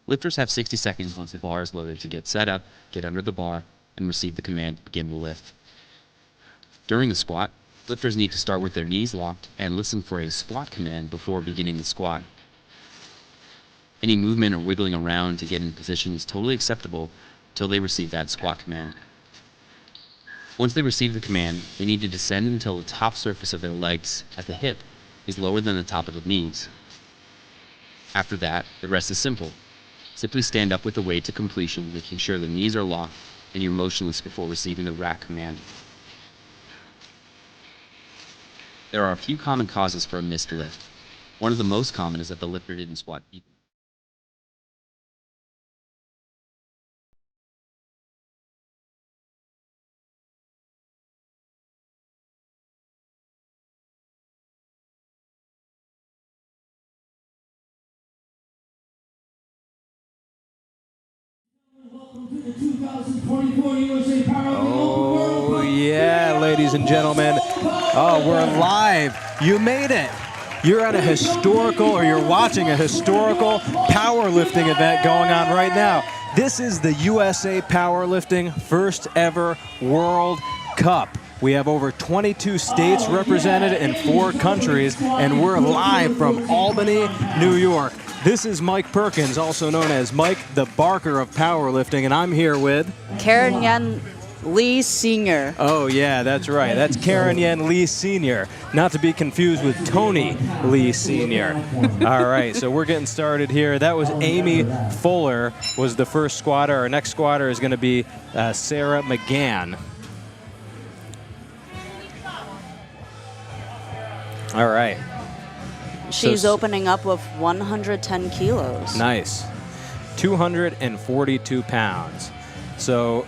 Lifters have 60 seconds once the bar is loaded to get set up, get under the bar, and receive the command to begin the lift. During the squat, lifters need to start with their knees locked and listen for a squat command before beginning the squat. Any movement or wiggling around to get in position is totally acceptable until they receive that squat command. Once they receive the command, they need to descend until the top surface of their legs at the hip is lower than the top of the knees. After that, the rest is simple. Simply stand up with the weight to completion, making sure the knees are locked and you're motionless before receiving the rack command. There are a few common causes for a missed lift. One of the most common is that the lifter didn't squat deep. Oh, yeah, ladies and gentlemen. Oh, we're live. You made it. You're at a historical, or you're watching a historical powerlifting event going on right now. This is the USA Powerlifting first ever World Cup. We have over 22 states represented in 4 countries, and we're live from Albany, New York. This is Mike Perkins, also known as Mike the Barker of powerlifting, and I'm here with Karen Yen Lee Sr. Oh yeah, that's right. That's Karen Yen Lee Sr., not to be confused with Tony Lee Sr. All right, so we're getting started here. That was Amy Fuller was the first squatter. Our next squatter is going to be Sarah McGann. All right. She's opening up with 110 kilos. Nice. 242 pounds. So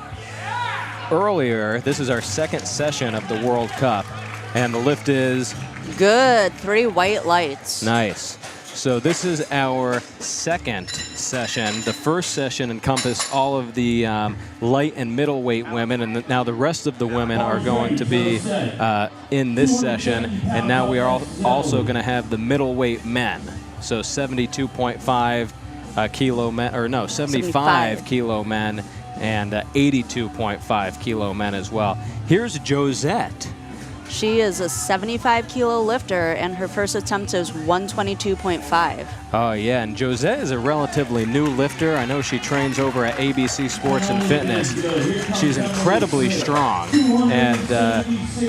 earlier, this is our second session of the World Cup, and the lift is? Good. 3 white lights. Nice. So this is our second session. The first session encompassed all of the light and middleweight women, and now the rest of the women are going to be in this session. And now we are also going to have the middleweight men. So 72.5 kilo men, or no, 75 kilo men, and 82.5 kilo men as well. Here's Josette. She is a 75 kilo lifter, and her first attempt is 122.5. Oh yeah, and Josette is a relatively new lifter. I know she trains over at ABC Sports and Fitness. She's incredibly strong, and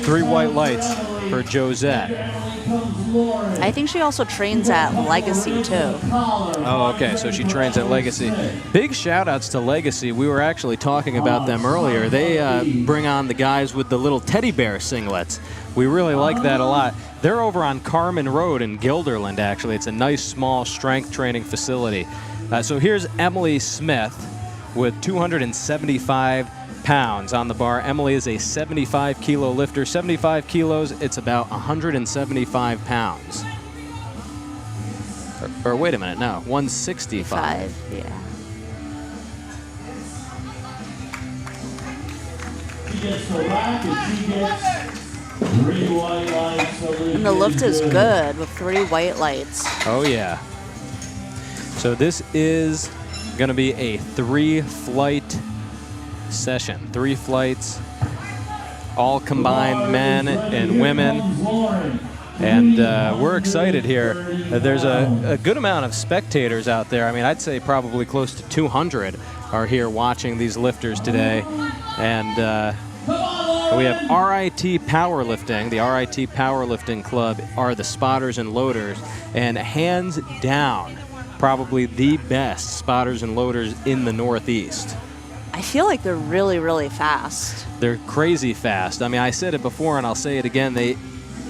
3 white lights for Josette. I think she also trains at Legacy too. Oh, okay, so she trains at Legacy. Big shout outs to Legacy. We were actually talking about them earlier. They bring on the guys with the little teddy bear singlets. We really like that a lot. They're over on Carmen Road in Guilderland, actually. It's a nice, small strength training facility. So here's Emily Smith with 275 pounds on the bar. Emily is a 75 kilo lifter. 75 kilos, it's about 175 pounds. Or wait a minute, no, 165. Yeah. She gets the rack and she gets 3 white lights. And the lift is good with 3 white lights. Oh yeah. So this is going to be a 3-flight session. 3 flights, all combined, men and women. And we're excited here. There's a good amount of spectators out there. I mean, I'd say probably close to 200 are here watching these lifters today. And we have RIT Powerlifting. The RIT Powerlifting Club are the spotters and loaders. And hands down, probably the best spotters and loaders in the Northeast. I feel like they're really, really fast. They're crazy fast. I mean, I said it before and I'll say it again. They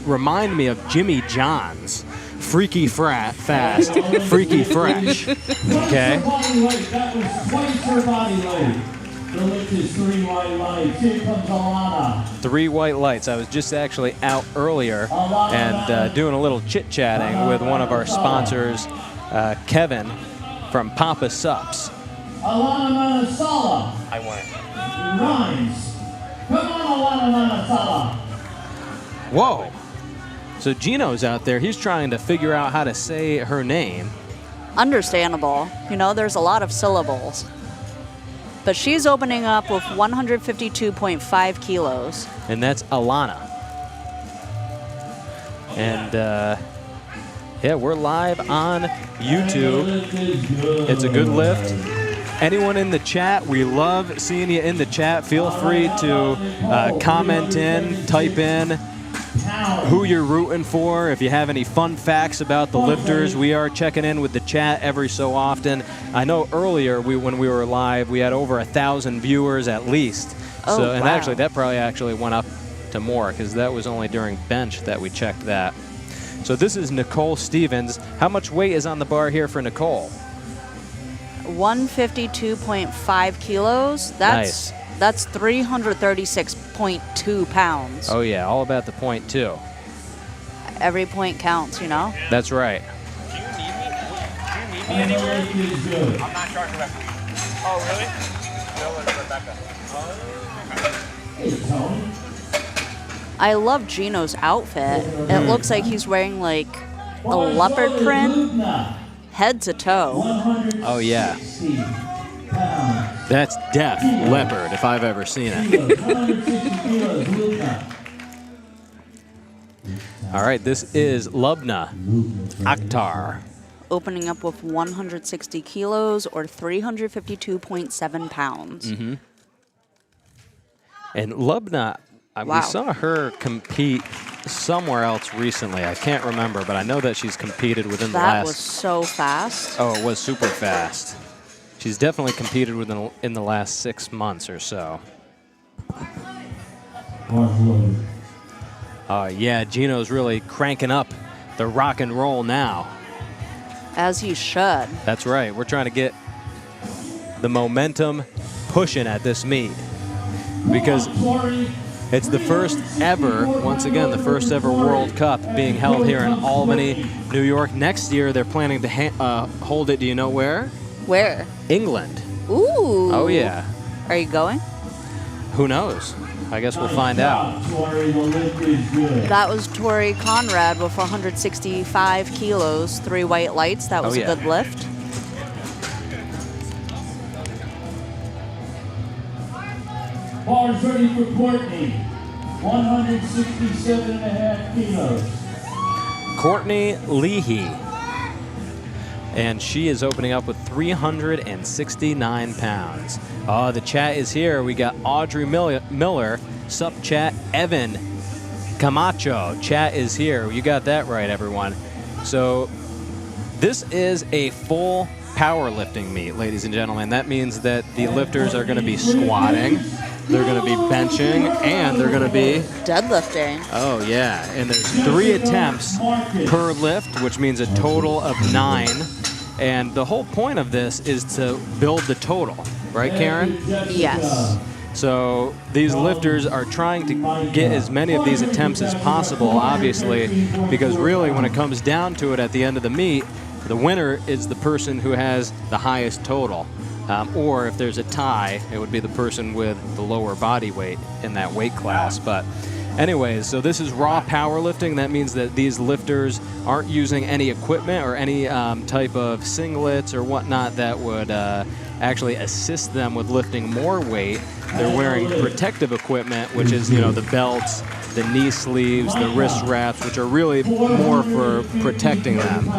remind me of Jimmy John's. Freaky fast, freaky fresh. Okay? That was twice her body weight. The lift is 3 white lights. Here comes Alana. 3 white lights. I was just actually out earlier and doing a little chit-chatting with one of our sponsors, Kevin from Papa Sups. Alana Manasala. I went. Rhymes. Come on, Alana Manasala. Whoa. So Gino's out there. He's trying to figure out how to say her name. Understandable. You know, there's a lot of syllables. But she's opening up with 152.5 kilos. And that's Alana. And yeah, we're live on YouTube. It's a good lift. Anyone in the chat, we love seeing you in the chat. Feel free to comment in, type in who you're rooting for. If you have any fun facts about the lifters, we are checking in with the chat every so often. I know earlier when we were live, we had over 1,000 viewers at least. Oh, so, and wow. actually, that probably went up to more because that was only during bench that we checked that. So this is Nicole Stevens. How much weight is on the bar here for Nicole? 152.5 kilos. Nice. That's 336.2 pounds. Oh yeah, all about the point too. Every point counts, you know? That's right. Do you need me anywhere? I'm not charging Rebecca. Oh, really? No, it's Rebecca. I love Gino's outfit. It looks like he's wearing like a leopard print, head to toe. Oh yeah. That's death leopard if I've ever seen it. All right, this is Lubna Akhtar. Opening up with 160 kilos or 352.7 pounds. Mm-hmm. And Lubna, Wow. we saw her compete somewhere else recently. I can't remember, but I know that she's competed within the That last... was so fast. Oh, it was super fast. She's definitely competed in the last 6 months or so. Yeah, Gino's really cranking up the rock and roll now. As he should. That's right. We're trying to get the momentum pushing at this meet because it's the first ever, once again, the first ever World Cup being held here in Albany, New York. Next year, they're planning to hold it, do you know where? Where? England. Ooh. Oh, yeah. Are you going? Who knows? I guess we'll find out. That was Tori Conrad with 165 kilos, 3 white lights. That was Oh, yeah. a good lift. Bars ready for Courtney. 167.5 kilos. Courtney Leahy. And she is opening up with 369 pounds. The chat is here. We got Audrey Miller. Sup, chat. Evan Camacho. Chat is here. You got that right, everyone. So this is a full powerlifting meet, ladies and gentlemen. That means that the lifters are going to be squatting, they're going to be benching, and they're going to be Deadlifting. Oh, yeah. And there's 3 attempts per lift, which means a total of 9. And the whole point of this is to build the total. Right, Karen? Yes. So these lifters are trying to get as many of these attempts as possible, obviously, because really when it comes down to it at the end of the meet, the winner is the person who has the highest total. Or if there's a tie, it would be the person with the lower body weight in that weight class. But anyways, so this is raw powerlifting. That means that these lifters aren't using any equipment or any type of singlets or whatnot that would actually assist them with lifting more weight. They're wearing protective equipment, which is, you know, the belts, the knee sleeves, the wrist wraps, which are really more for protecting them.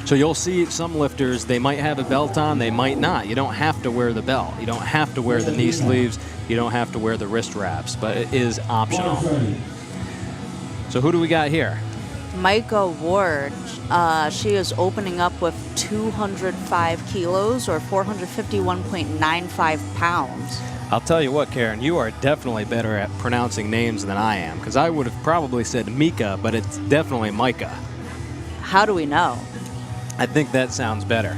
So you'll see some lifters, they might have a belt on, they might not. You don't have to wear the belt. You don't have to wear the knee sleeves. You don't have to wear the wrist wraps, but it is optional. So who do we got here? Micah Ward. She is opening up with 205 kilos or 451.95 pounds. I'll tell you what, Karen, you are definitely better at pronouncing names than I am, because I would have probably said Mika, but it's definitely Micah. How do we know? I think that sounds better.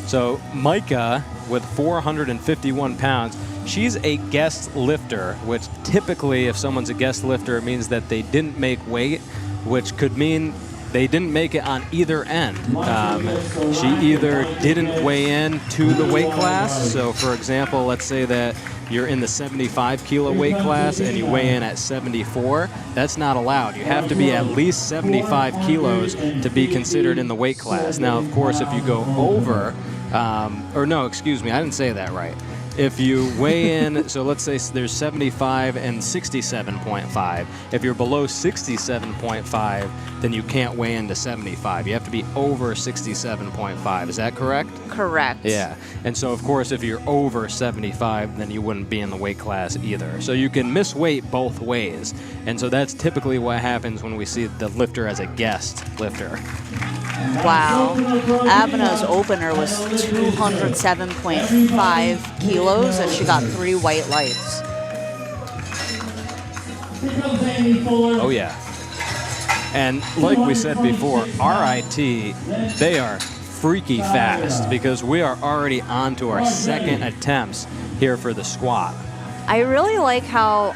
So Micah, with 451 pounds, she's a guest lifter, which typically if someone's a guest lifter, it means that they didn't make weight, which could mean they didn't make it on either end. She either didn't weigh in to the weight class. So, for example, let's say that you're in the 75 kilo weight class and you weigh in at 74. That's not allowed. You have to be at least 75 kilos to be considered in the weight class. Now, of course, if you go over, or no, excuse me, I didn't say that right. If you weigh in, so let's say there's 75 and 67.5. If you're below 67.5, then you can't weigh into 75. You have to be over 67.5. Is that correct? Correct. Yeah. And so, of course, if you're over 75, then you wouldn't be in the weight class either. So you can miss weight both ways. And so that's typically what happens when we see the lifter as a guest lifter. Wow. Abna's opener was 207.5 kilos, and she got 3 white lights. Oh, yeah. And like we said before, RIT, they are freaky fast because we are already on to our second attempts here for the squat. I really like how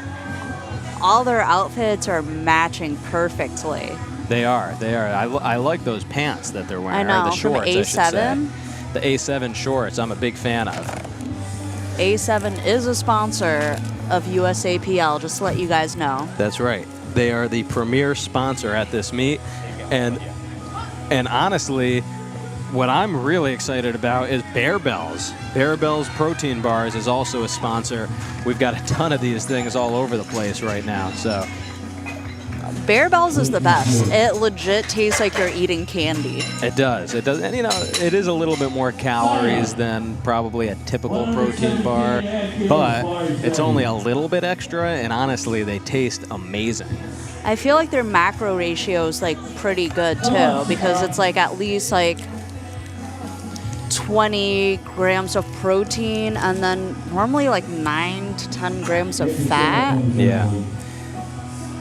all their outfits are matching perfectly. They are. I like those pants that they're wearing. I know, or the shorts, from A7. I should say. The A7 shorts, I'm a big fan of. A7 is a sponsor of USAPL, just to let you guys know. That's right. They are the premier sponsor at this meet. And honestly, what I'm really excited about is Bear Bells. Bear Bells Protein Bars is also a sponsor. We've got a ton of these things all over the place right now. So Bear Bells is the best. It legit tastes like you're eating candy. it does. It does. And, it is a little bit more calories than probably a typical protein bar, but it's only a little bit extra, and honestly, they taste amazing. I feel like their macro ratio is like pretty good too, because it's like at least like 20 grams of protein and then normally like 9 to 10 grams of fat. Yeah.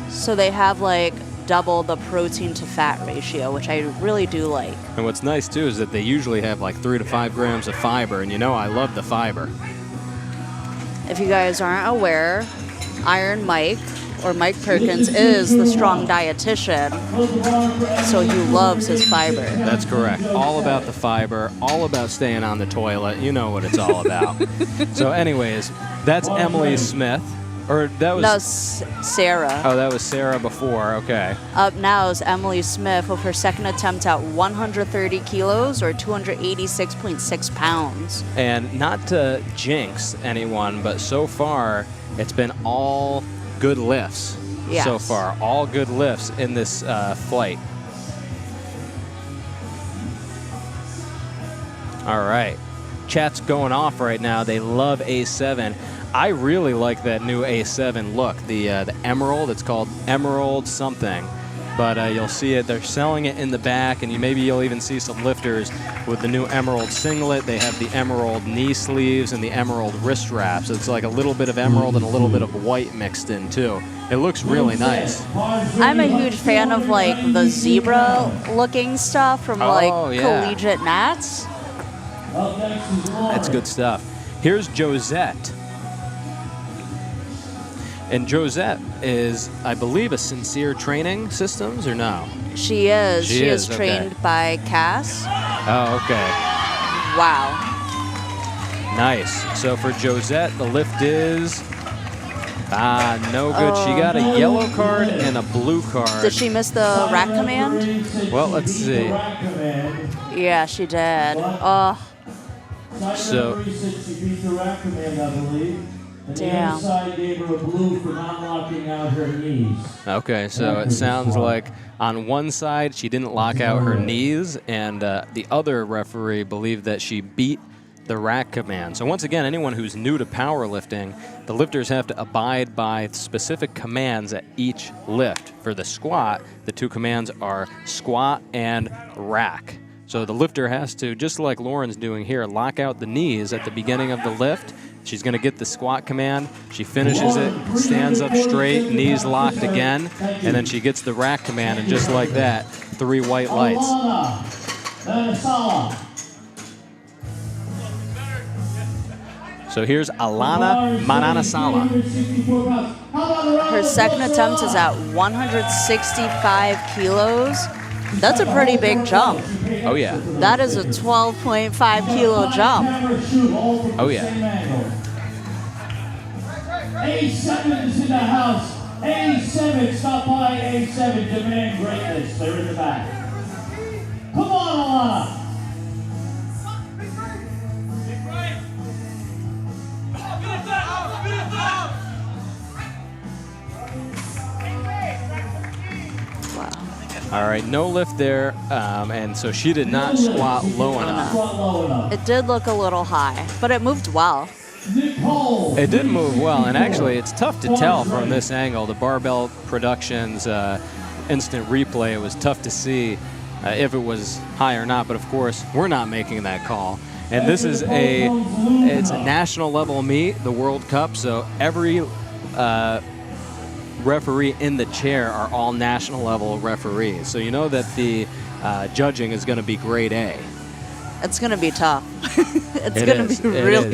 So they have like double the protein to fat ratio, which I really do like. And what's nice too is that they usually have like 3 to 5 grams of fiber, and I love the fiber. If you guys aren't aware, Iron Mike, or Mike Perkins, is the strong dietitian, so he loves his fiber. That's correct. All about the fiber, all about staying on the toilet. You know what it's all about. So anyways, that's Emily Smith. Or that was Sarah. Oh, that was Sarah before. Okay. Up now is Emily Smith with her second attempt at 130 kilos or 286.6 pounds. And not to jinx anyone, but so far it's been all good lifts. Yes. So far, all good lifts in this flight. All right. Chat's going off right now. They love A7. I really like that new A7 look, the emerald. It's called Emerald something, but you'll see it. They're selling it in the back, and maybe you'll even see some lifters with the new emerald singlet. They have the emerald knee sleeves and the emerald wrist wraps. It's like a little bit of emerald and a little bit of white mixed in too. It looks really nice. I'm a huge fan of like the zebra-looking stuff from Collegiate Nats. That's good stuff. Here's Josette. And Josette is, I believe, a Sincere Training Systems, or no? She is. She is okay. trained by Cass. Oh, okay. Wow. Nice. So for Josette, the lift is no good. She got a yellow card and a blue card. Did she miss the rack command? Well, let's see. Yeah, she did. Oh. So. Damn. Okay, so it sounds like on one side she didn't lock out her knees, and the other referee believed that she beat the rack command. So once again, anyone who's new to powerlifting, the lifters have to abide by specific commands at each lift. For the squat, the 2 commands are squat and rack. So the lifter has to, just like Lauren's doing here, lock out the knees at the beginning of the lift. She's going to get the squat command. She finishes it, stands up straight, knees locked again, and then she gets the rack command, and just like that, 3 white lights. So here's Alana Mananasala. Her second attempt is at 165 kilos That's a pretty big jump. Oh, yeah. That is a 12.5 kilo jump. Oh, yeah. A7 is in the house. A7, stop by A7, demand greatness. They're in the back. Come on, Alana. All right, no lift there, and so she did not squat low enough. It did look a little high, but it moved well. It did move well, and actually it's tough to tell from this angle. The Barbell Productions instant replay, it was tough to see if it was high or not, but of course we're not making that call. And this is it's a national level meet, the World Cup, so every referee in the chair are all national level referees. So you know that the judging is going to be grade A. It's going to be tough. It's going to be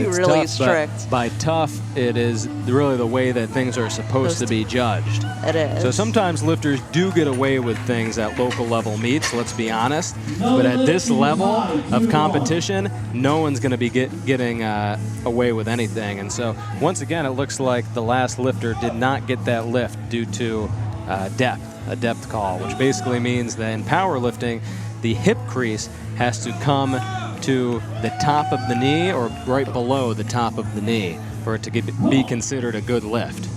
really tough, strict. By tough, it is really the way that things are supposed to be judged. It is. So sometimes lifters do get away with things at local level meets, let's be honest. But at this level of competition, no one's going to be getting away with anything. And so once again, it looks like the last lifter did not get that lift due to a depth call, which basically means that in powerlifting, the hip crease has to come to the top of the knee or right below the top of the knee for it to be considered a good lift.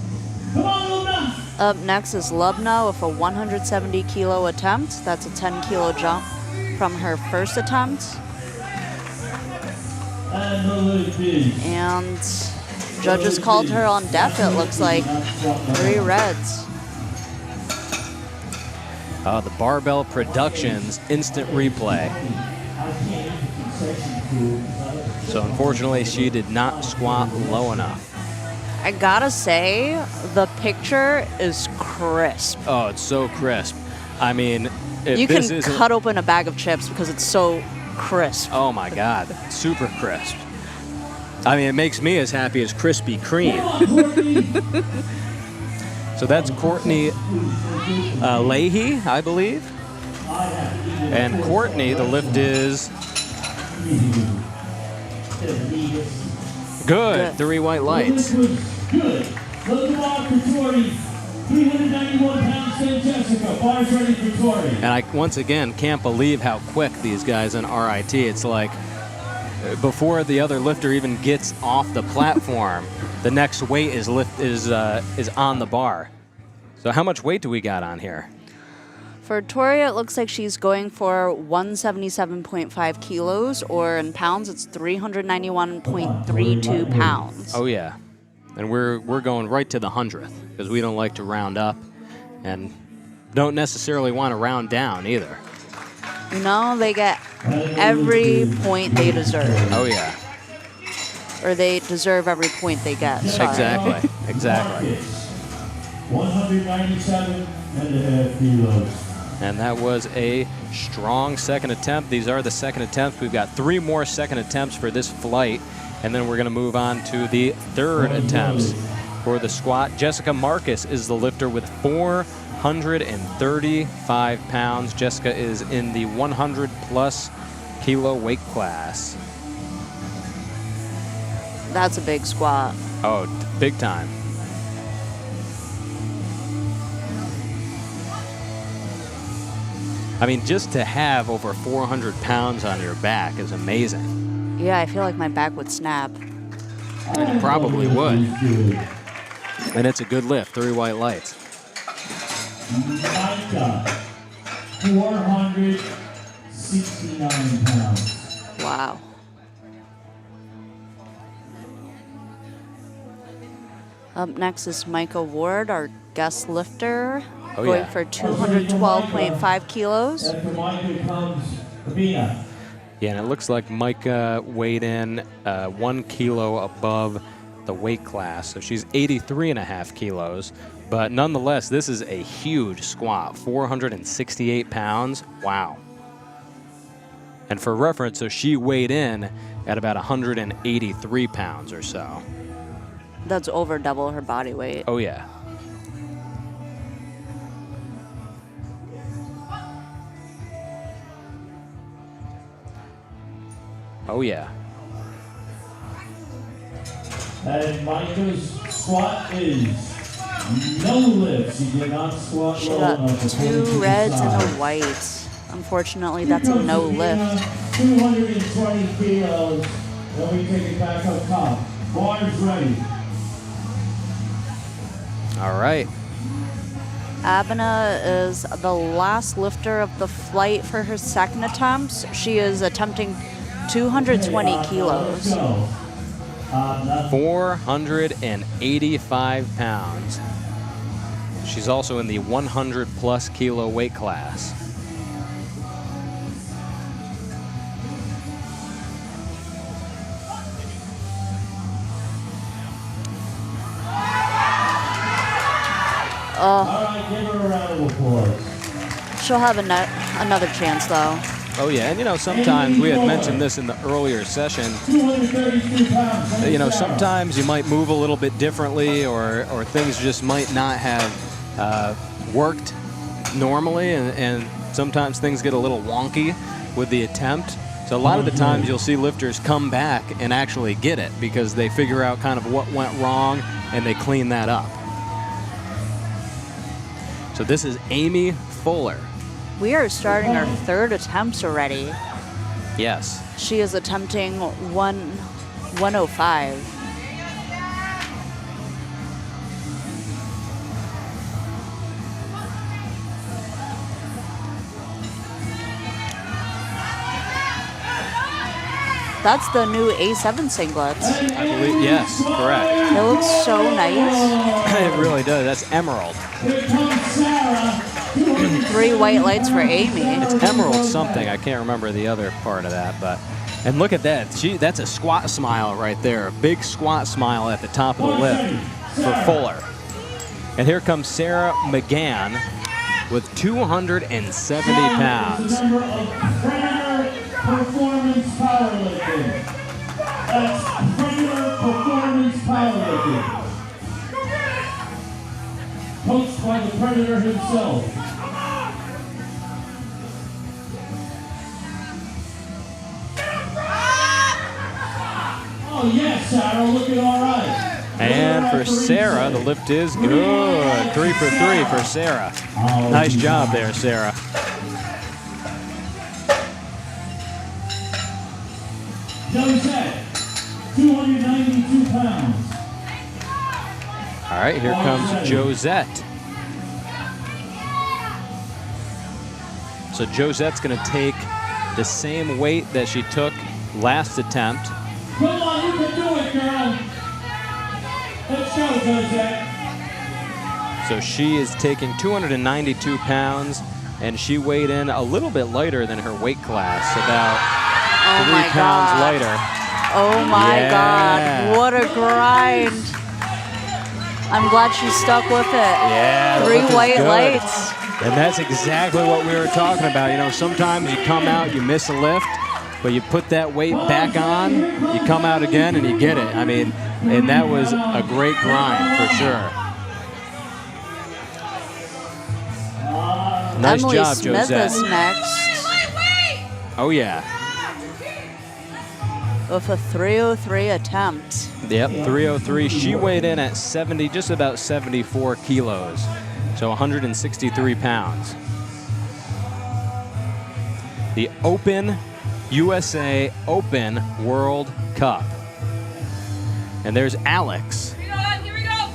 Up next is Lubna with a 170 kilo attempt. That's a 10 kilo jump from her first attempt. And judges called her on deaf, it looks like. 3 reds. The Barbell Productions instant replay. So unfortunately, she did not squat low enough. I gotta say, the picture is crisp. Oh, it's so crisp. I mean, if you this can isn't, cut open a bag of chips because it's so crisp. oh my God, super crisp. I mean, it makes me as happy as Krispy Kreme. So that's Courtney Leahy, I believe. And Courtney, the lift is good. 3 white lights. Good. Look at Tori. 391 pounds, then Jessica. Bars ready for Tori. And I, once again, can't believe how quick these guys in RIT. It's like before the other lifter even gets off the platform, the next weight is on the bar. So how much weight do we got on here? For Tori, it looks like she's going for 177.5 kilos, or in pounds, it's 391.32 pounds. Oh yeah, and we're going right to the 100th because we don't like to round up, and don't necessarily want to round down either. You know, they get every point they deserve. Oh yeah. Or they deserve every point they get. Sorry. Exactly. Exactly. 197.5 kilos. And that was a strong second attempt. These are the second attempts. We've got 3 more second attempts for this flight, and then we're going to move on to the third attempts for the squat. Jessica Marcus is the lifter with 435 pounds. Jessica is in the 100+ kilo weight class. That's a big squat. Oh, big time. I mean, just to have over 400 pounds on your back is amazing. Yeah, I feel like my back would snap. It probably would. And it's a good lift, 3 white lights. Micah, 469 pounds. Wow. Up next is Micah Ward, our guest lifter, going for 212.5 kilos. And for Micah comes Rabina. Yeah, and it looks like Micah weighed in 1 kilo above the weight class. So she's 83.5 kilos. But nonetheless, this is a huge squat, 468 pounds. Wow. And for reference, so she weighed in at about 183 pounds or so. That's over double her body weight. Oh, yeah. Oh, yeah. And Micah's squat is no lifts. He did not squat She low got enough. 2 reds and a white. Unfortunately, that's a no lift. 220 kilos. Then we take it back up top. Bars ready. All right. Abena is the last lifter of the flight for her second attempt. She is attempting 220 kilos. 485 pounds. She's also in the 100-plus kilo weight class. All right, give her a round of applause. She'll have another chance, though. Oh, yeah, and, you know, sometimes, we had mentioned this in the earlier session, 232 pounds. you know, sometimes you might move a little bit differently or things just might not have worked normally, and sometimes things get a little wonky with the attempt. So a lot of the times you'll see lifters come back and actually get it because they figure out kind of what went wrong and they clean that up. So this is Amy Fuller. We are starting our third attempt already. Yes. She is attempting 105. That's the new A7 singlets. I believe, yes, correct. It looks so nice. It really does. That's emerald. Here comes Sarah. 3 white lights for Amy. It's emerald something. I can't remember the other part of that, but and look at that. That's a squat smile right there. A big squat smile at the top of the lift for Fuller. And here comes Sarah McGann with 270 pounds. Member of Predator Performance Powerlifting. That's Predator Performance Powerlifting. Coached by the Predator himself. Oh yes, Sarah, looking all right. And for Sarah, the lift is good. 3 for 3 for Sarah. Nice job there, Sarah. Josette, 292 pounds. All right, here comes Josette. So Josette's going to take the same weight that she took last attempt. Come on, you can do it, girl. Let's go, Josette. So she is taking 292 pounds, and she weighed in a little bit lighter than her weight class, about 3 pounds lighter. Oh my God, what a grind. I'm glad she stuck with it. Yeah, the 3 lift is white good. lights. And that's exactly what we were talking about. You know, sometimes you come out, you miss a lift, but you put that weight back on, you come out again, and you get it. I mean, and that was a great grind for sure. Nice Emily job, Smith Josette. is next Oh, yeah. with a 303 attempt. Yep, 303. She weighed in at 70, just about 74 kilos. So 163 pounds. The USA Open World Cup. And there's Alex. Here we go.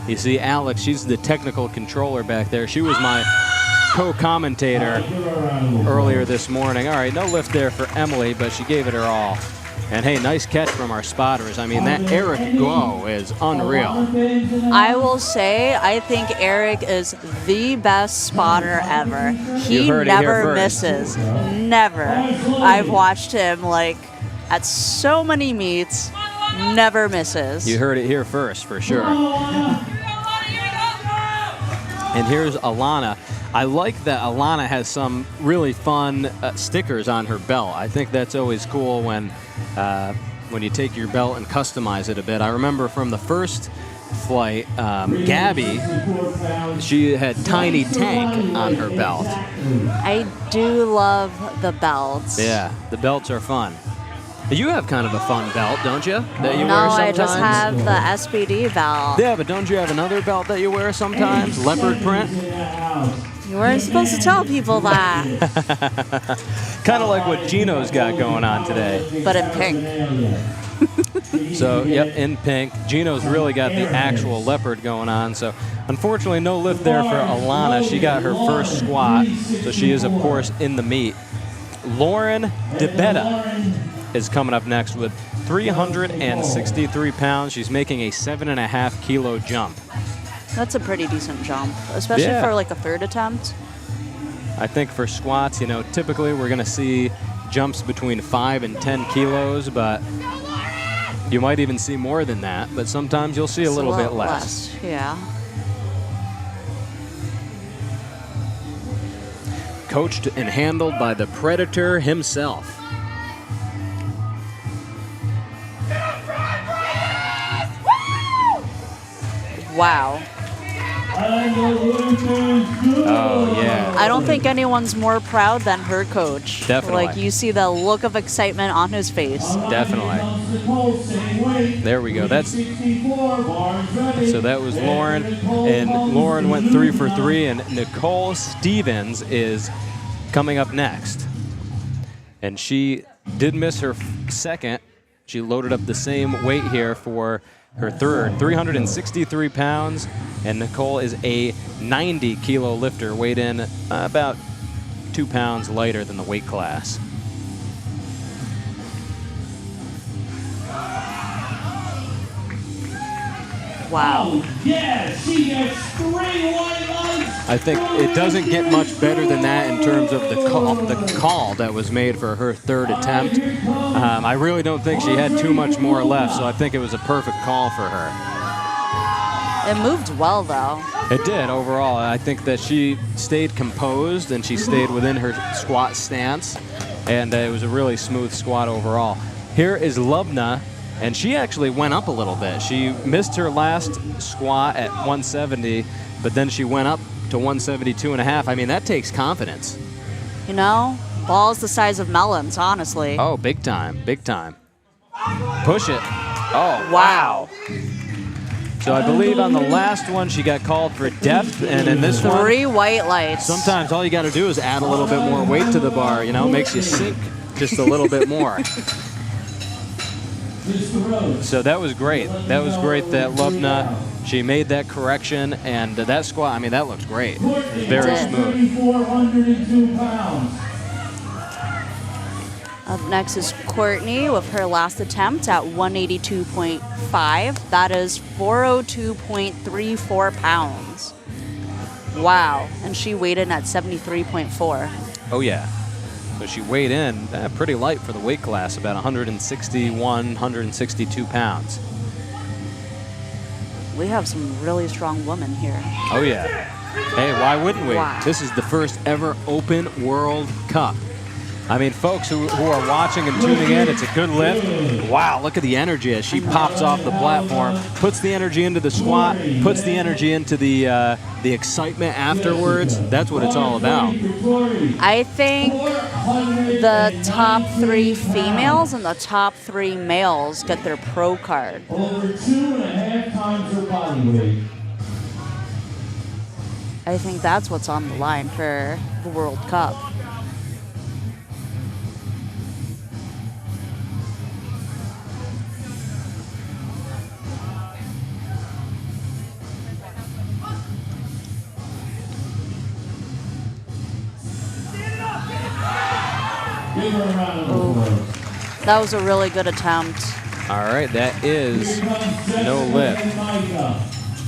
You see Alex, she's the technical controller back there. She was my co-commentator earlier this morning. All right, no lift there for Emily, but she gave it her all. And hey, nice catch from our spotters. I mean, that Eric Go is unreal. I will say, I think Eric is the best spotter ever. He heard it here never first. misses. Never. I've watched him like at so many meets, never misses. You heard it here first, for sure. And here's Alana. I like that Alana has some really fun stickers on her belt. I think that's always cool when you take your belt and customize it a bit. I remember from the first flight, Gabby, she had Tiny Tank on her belt. I do love the belts. Yeah, the belts are fun. You have kind of a fun belt, don't you? That you No, wear sometimes? I just have the SPD belt. Yeah, but don't you have another belt that you wear sometimes? Leopard print? You weren't supposed to tell people that, Kind of like what Gino's got going on today. but in pink. So, yep, in pink. Gino's really got the actual leopard going on. So, unfortunately, no lift there for Alana. She got her first squat, so she is, of course, in the meet. Lauren DeBetta is coming up next with 363 pounds. She's making a 7.5 kilo jump. That's a pretty decent jump, especially Yeah. for like a third attempt. I think for squats, you know, typically we're going to see jumps between 5 and 10 kilos, but you might even see more than that, but sometimes you'll see a little bit less. Yeah. Coached and handled by the Predator himself. Wow. Oh, yeah. I don't think anyone's more proud than her coach. Definitely. Like, you see the look of excitement on his face. Definitely. There we go. So that was Lauren, and Lauren went 3 for 3, and Nicole Stevens is coming up next. And she did miss her second. She loaded up the same weight here for her third, 363 pounds, and Nicole is a 90 kilo lifter, weighed in about 2 pounds lighter than the weight class. Wow. Yeah, she gets 3 white lights. I think it doesn't get much better than that in terms of the call that was made for her third attempt. I really don't think she had too much more left, so I think it was a perfect call for her. It moved well, though. It did overall. I think that she stayed composed and she stayed within her squat stance, and it was a really smooth squat overall. Here is Lubna, and she actually went up a little bit. She missed her last squat at 170, but then she went up to 172.5. I mean, that takes confidence. You know, balls the size of melons, honestly. Oh, big time, big time. Push it. Oh, Wow. So I believe on the last one she got called for depth, and in this one, 3 white lights. sometimes all you got to do is add a little bit more weight to the bar. You know, it makes you sink just a little bit more. So that was great. That was great that Lubna, she made that correction, and that squat, I mean, that looks great. Very smooth. 3,402 pounds. Up next is Courtney with her last attempt at 182.5. That is 402.34 pounds. Wow. And she weighed in at 73.4. Oh, yeah. So she weighed in pretty light for the weight class, about 161, 162 pounds. We have some really strong women here. Oh, yeah. Hey, why wouldn't we? Wow. This is the first ever Open World Cup. I mean, folks who are watching and tuning in, it's a good lift. Wow, look at the energy as she pops off the platform, puts the energy into the squat, puts the energy into the excitement afterwards. That's what it's all about. I think the top 3 females and the top 3 males get their pro card. Over 2.5 times her body weight. I think that's what's on the line for the World Cup. Give her a round of applause. That was a really good attempt. All right, that is no lift.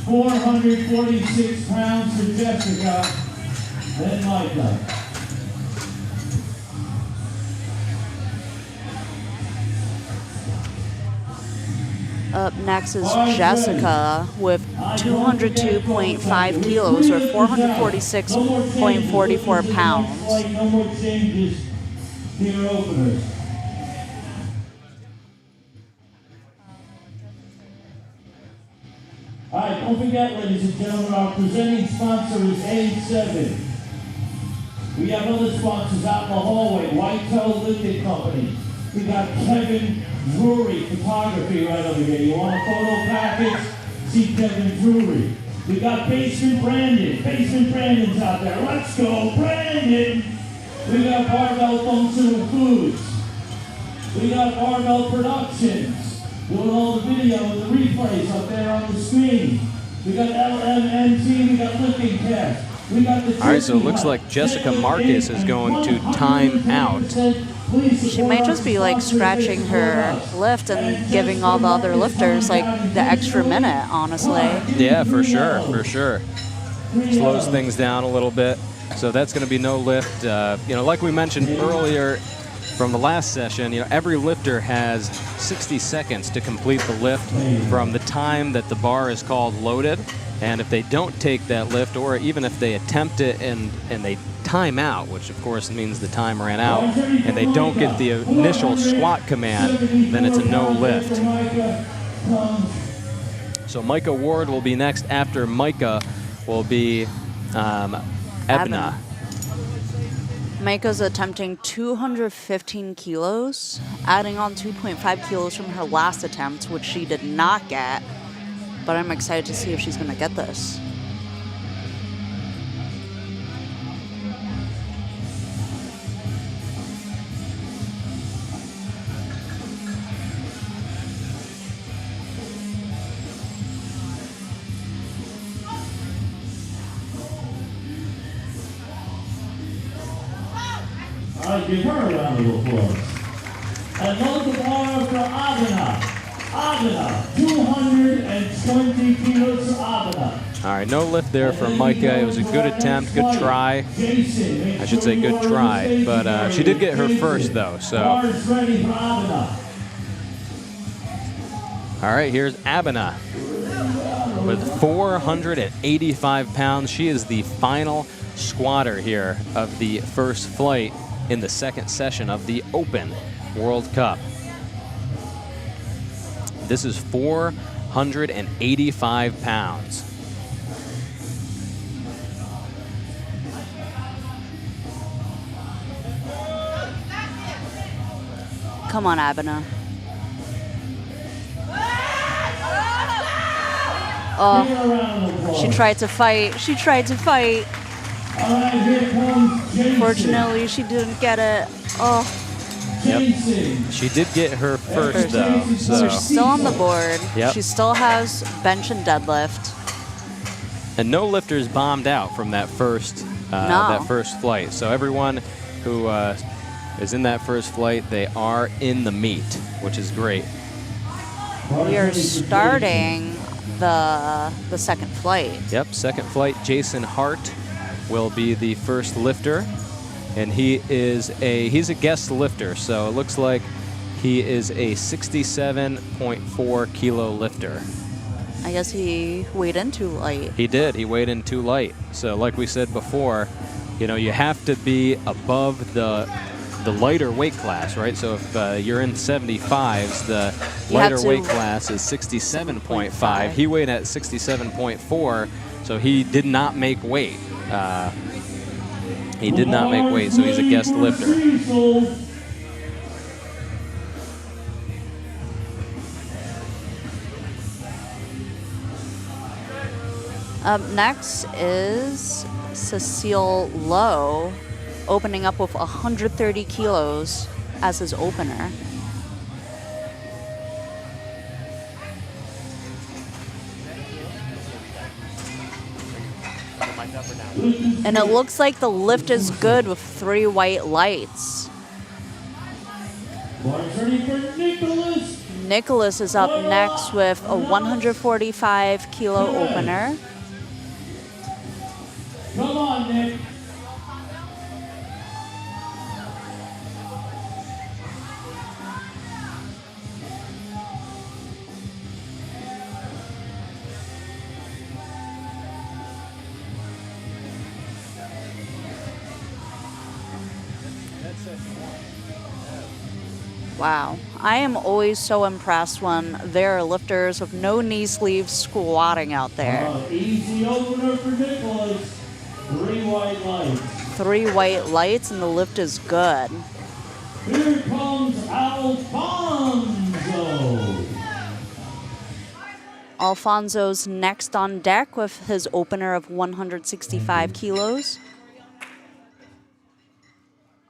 446 pounds for Jessica. Then Micah. Up next is Jessica with 202.5 kilos or 446.44 pounds. No more changes to your openers. All right, don't forget, ladies and gentlemen, our presenting sponsor is A7. We have other sponsors out in the hallway. White Toe Lifting Company, We got Kevin Drury Photography right over here. You want a photo package? See Kevin Drury. We got Basement Brandon. Basement Brandon's out there. Let's go, Brandon! We got Barbell Functional Foods. We got Barbell Productions. Doing all the video and the replays up there on the screen. We got LMNT, we got LiftingCast. We got the All right, so it looks like Jessica Marcus is going to time out. She might just be like scratching her lift and giving all the other lifters like the extra minute, honestly. Yeah, for sure, for sure. Slows things down a little bit. So that's going to be no lift. You know, like we mentioned earlier from the last session, you know, every lifter has 60 seconds to complete the lift from the time that the bar is called loaded. And if they don't take that lift, or even if they attempt it and they time out, which of course means the time ran out, and they don't get the initial squat command, then it's a no lift. So Micah Ward will be next. After Micah will be Ebna. Micah's attempting 215 kilos, adding on 2.5 kilos from her last attempt, which she did not get. But I'm excited to see if she's going to get this. All right, give her a round of applause. And load the bar for Abena. Abena, 220 kilos for Abena. All right, no lift there for Micah. It was a good attempt, good try. I should say good try, but she did get her first though, so. All right, here's Abena with 485 pounds. She is the final squatter here of the first flight in the second session of the Open World Cup. This is 485 pounds. Come on, Abena. Oh, she tried to fight. She tried to fight. Fortunately, she didn't get it. Oh. Yep. She did get her first though. So she's still on the board. Yep. She still has bench and deadlift. And no lifters bombed out from that first flight. So everyone who is in that first flight, they are in the meet, which is great. We are starting the second flight. Yep, second flight. Jason Hart will be the first lifter. And he's a guest lifter, so it looks like he is a 67.4 kilo lifter. I guess he weighed in too light. He did. He weighed in too light. So like we said before, you know, you have to be above the lighter weight class, right? So if you're in 75s, the lighter weight class is 67.5. He weighed at 67.4, so he did not make weight. He did not make weight, so he's a guest lifter. Up next is Cecile Lowe, opening up with 130 kilos as his opener. And it looks like the lift is good with 3 white lights. Nicholas is up next with a 145 kilo opener. Come on, Nick. Wow. I am always so impressed when there are lifters with no knee sleeves squatting out there. Easy opener for Nicholas. 3 white lights. 3 white lights and the lift is good. Here comes Alfonso. Alfonso's next on deck with his opener of 165 kilos.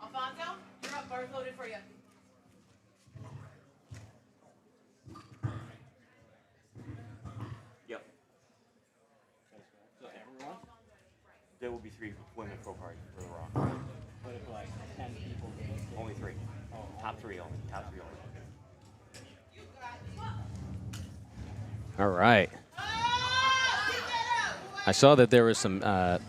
Alfonso, you're up. Bar's loaded for you. Yep. So everyone? There will be 3 women pro cards for the Raw. What if like 10 people? Only 3. Top 3 only. Top 3 only. All right. I saw that there was some chat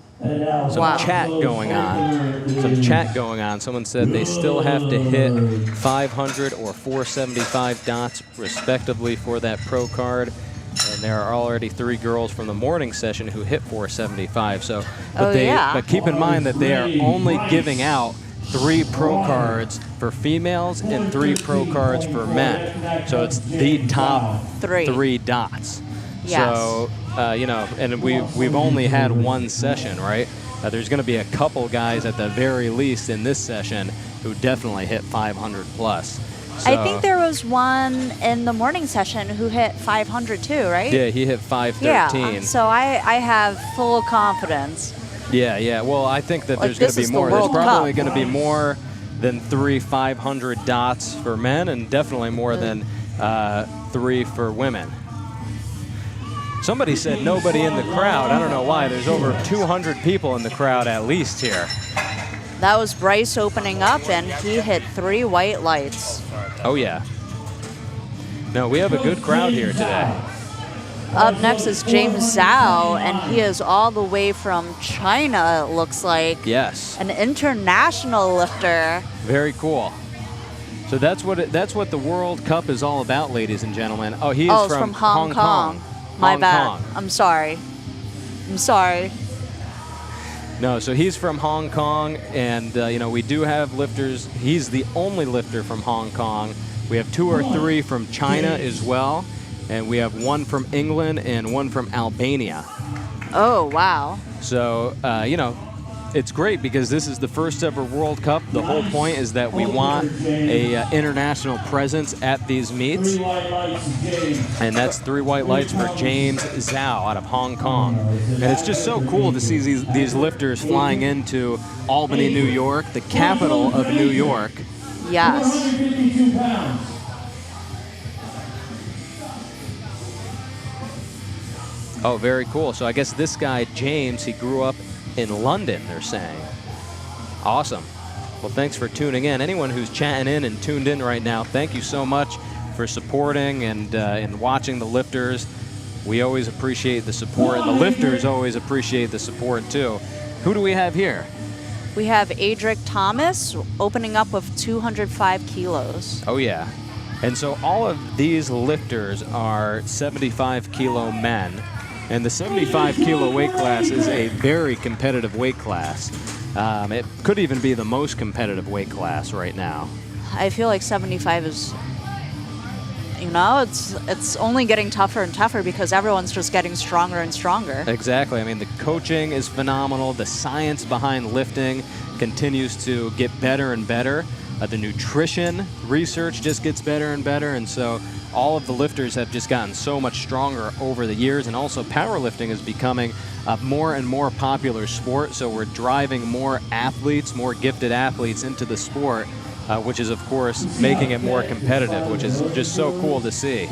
going on. Some chat going on. Someone said they still have to hit 500 or 475 dots respectively for that pro card. And there are already 3 girls from the morning session who hit 475. So, but keep in mind that they are only giving out 3 pro cards for females and 3 pro cards for men. So it's the top 3 dots. Yes. So, and we've only had 1 session, right? There's going to be a couple guys at the very least in this session who definitely hit 500 plus. So, I think there was one in the morning session who hit 500 too, right? Yeah, he hit 513. Yeah, so I have full confidence. Yeah. Well, I think that Like, there's going this to be is the more. There's World probably Cup. going to be more than 3 500 dots for men, and definitely more than 3 for women. Somebody said nobody in the crowd. I don't know why. There's over 200 people in the crowd at least here. That was Bryce opening up, and he hit 3 white lights. Oh, yeah. No, we have a good crowd here today. Up next is James Zhao, and he is all the way from China, it looks like. Yes. An international lifter. Very cool. So that's what the World Cup is all about, ladies and gentlemen. Oh, he is it's from Hong Kong. My Hong bad. Kong. I'm sorry. No, so he's from Hong Kong, and we do have lifters. He's the only lifter from Hong Kong. We have 2 or 3 from China as well, and we have 1 from England and 1 from Albania. Oh, wow. So, it's great because this is the first ever World Cup. The whole point is that we want a international presence at these meets. And that's 3 white lights for James Zhao out of Hong Kong. And it's just so cool to see these lifters flying into Albany, New York, the capital of New York. Yes. 152 pounds. Oh, very cool. So I guess this guy, James, he grew up in London, they're saying. Awesome. Well, thanks for tuning in. Anyone who's chatting in and tuned in right now, thank you so much for supporting and watching the lifters. We always appreciate the support, and the lifters always appreciate the support too. Who do we have here? We have Adric Thomas opening up with 205 kilos. Oh, yeah. And so all of these lifters are 75 kilo men. And the 75 kilo weight class is a very competitive weight class. It could even be the most competitive weight class right now. I feel like 75 is, it's only getting tougher and tougher because everyone's just getting stronger and stronger. Exactly. I mean, the coaching is phenomenal. The science behind lifting continues to get better and better. The nutrition research just gets better and better. And so all of the lifters have just gotten so much stronger over the years. And also powerlifting is becoming a more and more popular sport. So we're driving more athletes, more gifted athletes into the sport, which is, of course, making it more competitive, which is just so cool to see.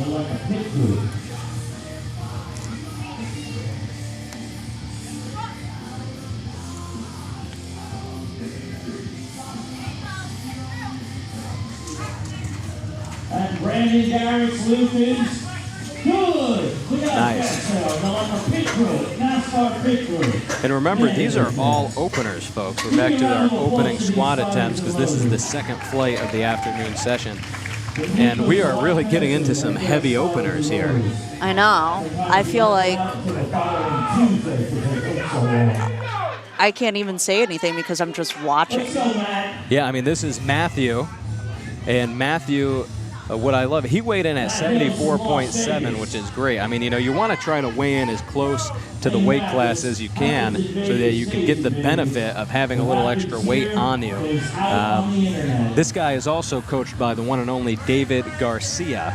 And Brandon Garrett's loop is good. Look at Nice. that. On the pit road, NASCAR pit road. And remember, these are all openers, folks. We're back to our opening squat attempts because this is the second flight of the afternoon session. And we are really getting into some heavy openers here. I know. I feel like I can't even say anything because I'm just watching. Yeah, I mean, this is Matthew. And Matthew what I love, he weighed in at 74.7, which is great. I mean, you know, you want to try to weigh in as close to the weight class as you can so that you can get the benefit of having a little extra weight on you. This guy is also coached by the one and only David Garcia,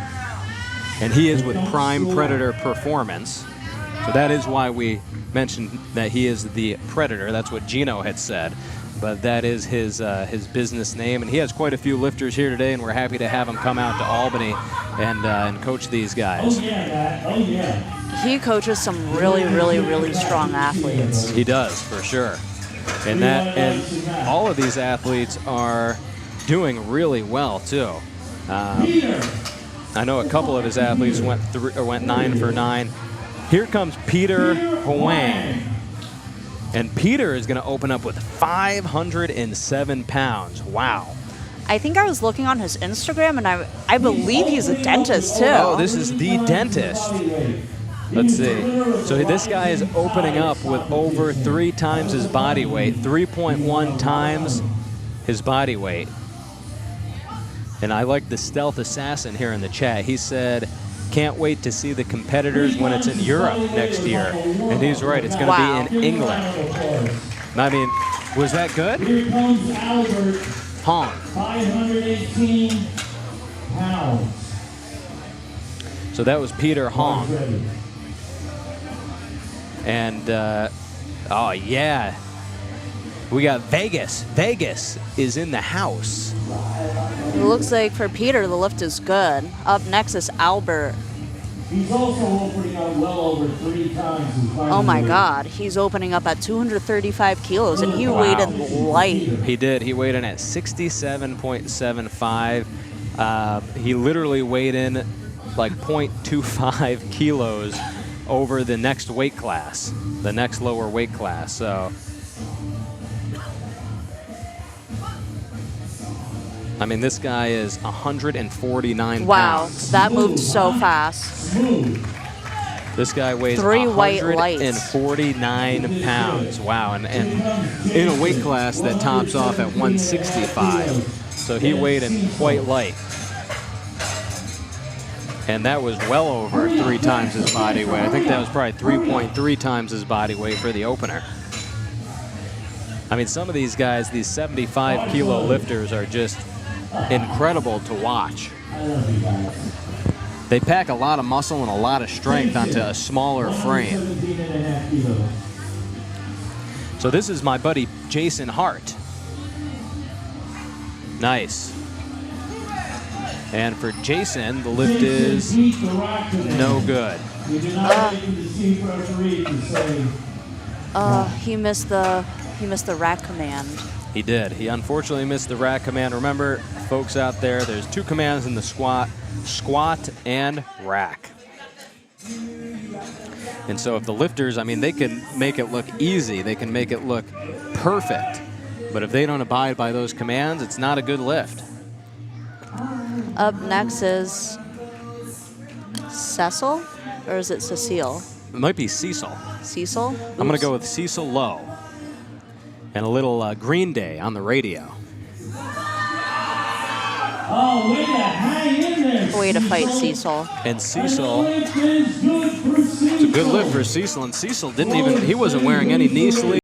and he is with Prime Predator Performance. So that is why we mentioned that he is the Predator. That's what Gino had said. But that is his business name, and he has quite a few lifters here today, and we're happy to have him come out to Albany and coach these guys. Oh yeah, oh yeah. He coaches some really, really, really strong athletes. He does, for sure. And all of these athletes are doing really well too. I know a couple of his athletes went 9 for 9. Here comes Peter Huang. And Peter is going to open up with 507 pounds. Wow. I think I was looking on his Instagram, and I believe he's a dentist, too. Oh, this is the dentist. Let's see. So this guy is opening up with over 3 times his body weight, 3.1 times his body weight. And I like the Stealth Assassin here in the chat. He said, can't wait to see the competitors when it's in Europe next year. And he's right, it's going to be in England. I mean, was that good? Here comes Albert. Hong. 518 pounds. So that was Peter Hong. And, oh yeah, we got Vegas. Vegas is in the house. It looks like for Peter, the lift is good. Up next is Albert. He's also opening up well over 3 times his body Oh my weight. God, he's opening up at 235 kilos, and he weighed in light. He did. He weighed in at 67.75. He literally weighed in like 0.25 kilos over the next weight class, the next lower weight class. So, I mean, this guy is 149 Wow, pounds. that moved so fast. This guy weighs 3 white lights. 149 pounds. Wow, and in a weight class that tops off at 165. So he weighed in quite light. And that was well over 3 times his body weight. I think that was probably 3.3 times his body weight for the opener. I mean, some of these guys, these 75 kilo lifters, are just incredible to watch. They pack a lot of muscle and a lot of strength onto a smaller frame. So this is my buddy Jason Hart. Nice. And for Jason, the lift is no good. He missed the rack command. He did. He unfortunately missed the rack command. Remember, folks out there, there's 2 commands in the squat and rack. And so if the lifters, I mean, they can make it look easy. They can make it look perfect. But if they don't abide by those commands, it's not a good lift. Up next is Cecil, or is it Cecile? It might be Cecil. Cecil? I'm going to go with Cecil Lowe. And a little Green Day on the radio. Oh, way to hang in there. Way to fight Cecil. And Cecil, it's a good lift for Cecil. And Cecil he wasn't wearing any knee sleeves.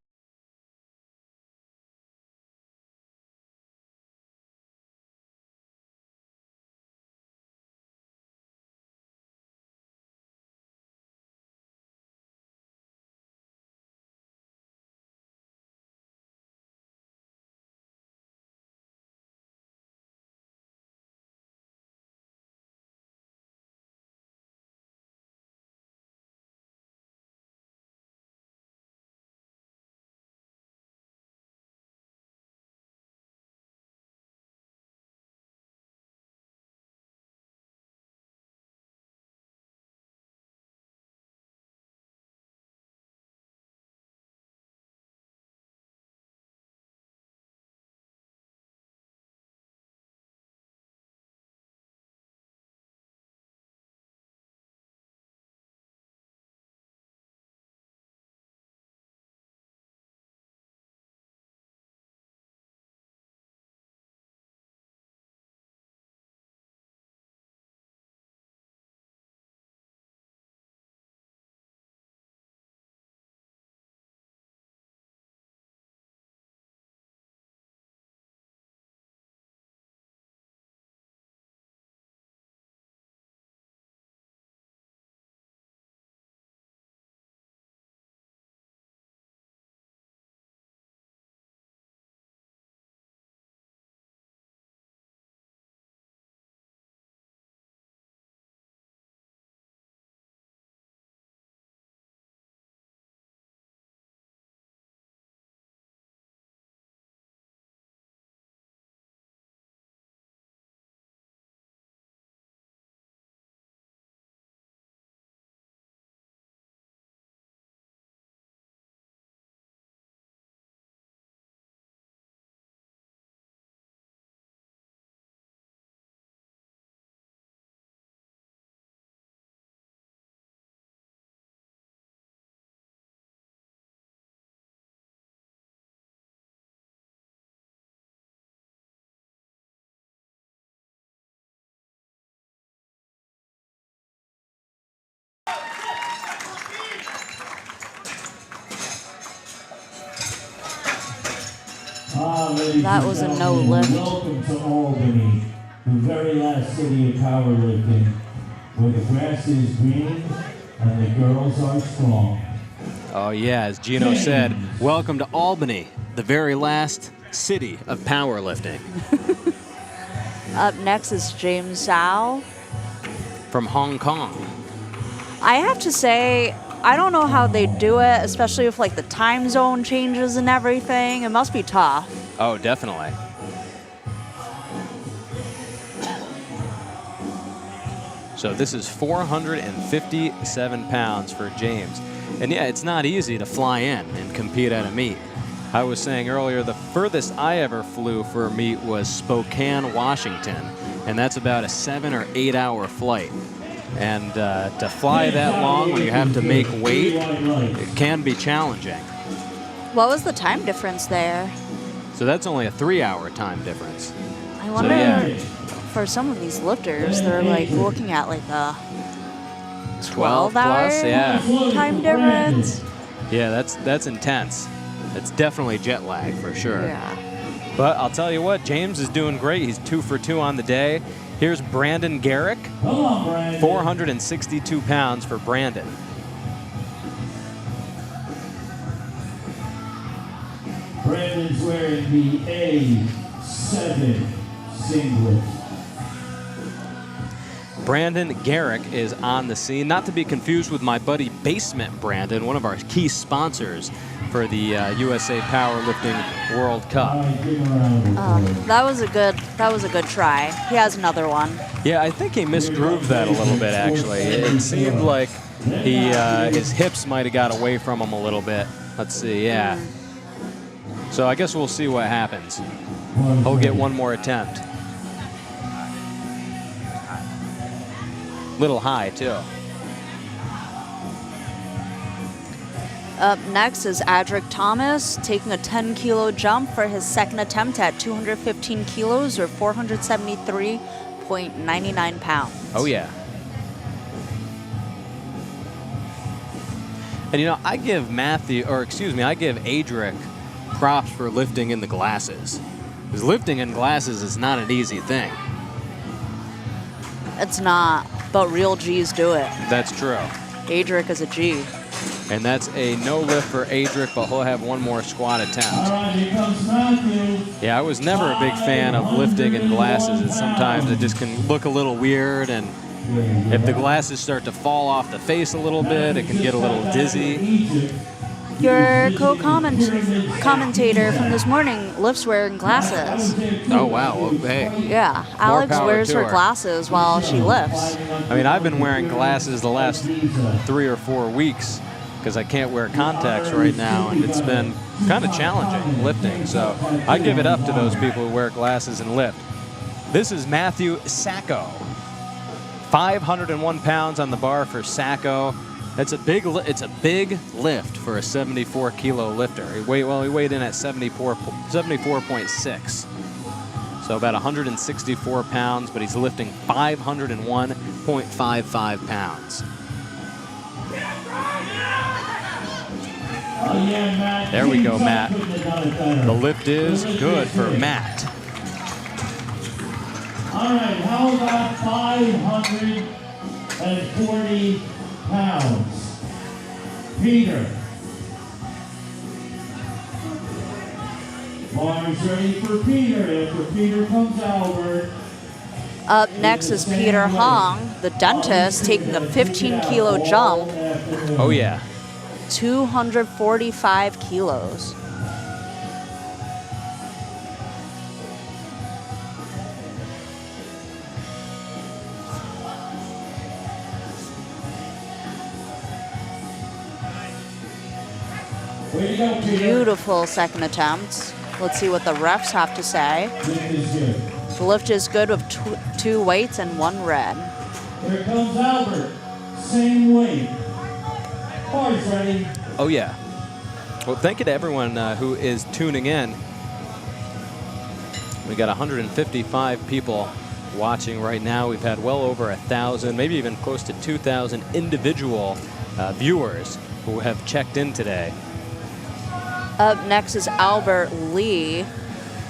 That was a no lift. Welcome to Albany, the very last city of powerlifting, where the grass is green and the girls are strong. Oh yeah, as Gino said, welcome to Albany, the very last city of powerlifting. Up next is James Zhao. From Hong Kong. I have to say, I don't know how they do it, especially with like the time zone changes and everything. It must be tough. Oh, definitely. So this is 457 pounds for James. And yeah, it's not easy to fly in and compete at a meet. I was saying earlier, the furthest I ever flew for a meet was Spokane, Washington. And that's about a 7 or 8 hour flight. And to fly that long when you have to make weight, it can be challenging. What was the time difference there? So that's only a 3 hour time difference. I wonder, for some of these lifters, they're like looking at like a 12 hour plus, yeah. time difference. Yeah, that's intense. It's definitely jet lag for sure. Yeah. But I'll tell you what, James is doing great. He's 2 for 2 on the day. Here's Brandon Garrick, 462 pounds for Brandon. Brandon's wearing the A7 singlet. Brandon Garrick is on the scene, not to be confused with my buddy Basement Brandon, one of our key sponsors for the USA Powerlifting World Cup. That was a good try. He has another one. Yeah, I think he misgrooved that a little bit actually. It seemed like his hips might have got away from him a little bit. Let's see, yeah. So I guess we'll see what happens. He'll get one more attempt. Little high too. Up next is Adric Thomas taking a 10-kilo jump for his second attempt at 215 kilos or 473.99 pounds. Oh yeah. And you know, I give Adric props for lifting in the glasses. Because lifting in glasses is not an easy thing. It's not, but real G's do it. That's true. Adric is a G. And that's a no lift for Adric, but he'll have one more squat attempt. All right, here comes Matthew. Yeah, I was never a big fan of lifting in glasses. And sometimes it just can look a little weird, and if the glasses start to fall off the face a little bit, it can get a little dizzy. Your co-commentator from this morning lifts wearing glasses. Oh, wow. Okay. Yeah, Alex power wears to her her. glasses while she lifts. I mean, I've been wearing glasses the last 3 or 4 weeks because I can't wear contacts right now, and it's been kind of challenging lifting. So I give it up to those people who wear glasses and lift. This is Matthew Sacco. 501 pounds on the bar for Sacco. It's a big lift for a 74-kilo lifter. He weighed in at 74.6. So about 164 pounds, but he's lifting 501.55 pounds. There we go, Matt. The lift is good for Matt. All right, how about 540 pounds? Peter. Bars ready for Peter. After Peter comes Albert. Up next is Peter Hong, the dentist, taking a 15-kilo jump. Oh, yeah. 245 kilos. Way to go, Peter. Beautiful second attempt. Let's see what the refs have to say. Lift is good. The lift is good with 2 weights and 1 red. Here comes Albert. Same weight. Bars ready. Oh, yeah. Well, thank you to everyone who is tuning in. We got 155 people watching right now. We've had well over 1,000, maybe even close to 2,000 individual viewers who have checked in today. Up next is Albert Lee,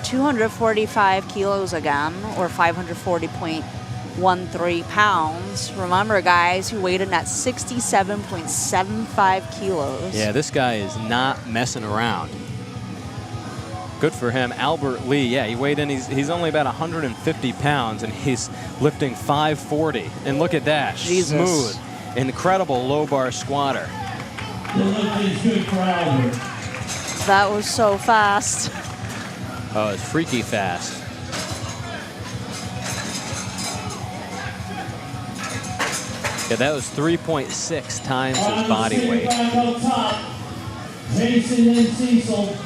245 kilos again, or 540.13 pounds. Remember, guys, he weighed in at 67.75 kilos. Yeah, this guy is not messing around. Good for him. Albert Lee, yeah, he weighed in. He's only about 150 pounds, and he's lifting 540. And look at that. Jesus. Smooth, incredible low bar squatter. The lift is good for Albert. That was so fast. Oh, it's freaky fast. Yeah, that was 3.6 times his body weight. Back up top, Jason and Cecil.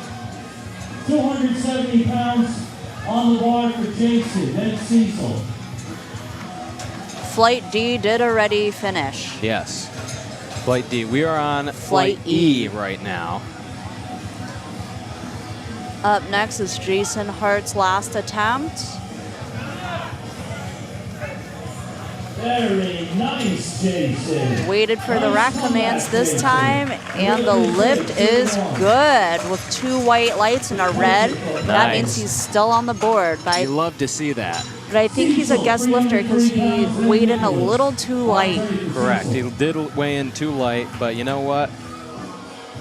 270 pounds on the bar for Jason, then Cecil. Flight D did already finish. Yes. Flight D. We are on Flight E right now. Up next is Jason Hart's last attempt. Very nice, Jason. Waited for the rack commands this time, and the lift is good with 2 white lights and a red. That means he's still on the board. You love to see that. But I think he's a guest lifter because he weighed in a little too light. Correct. He did weigh in too light, but you know what?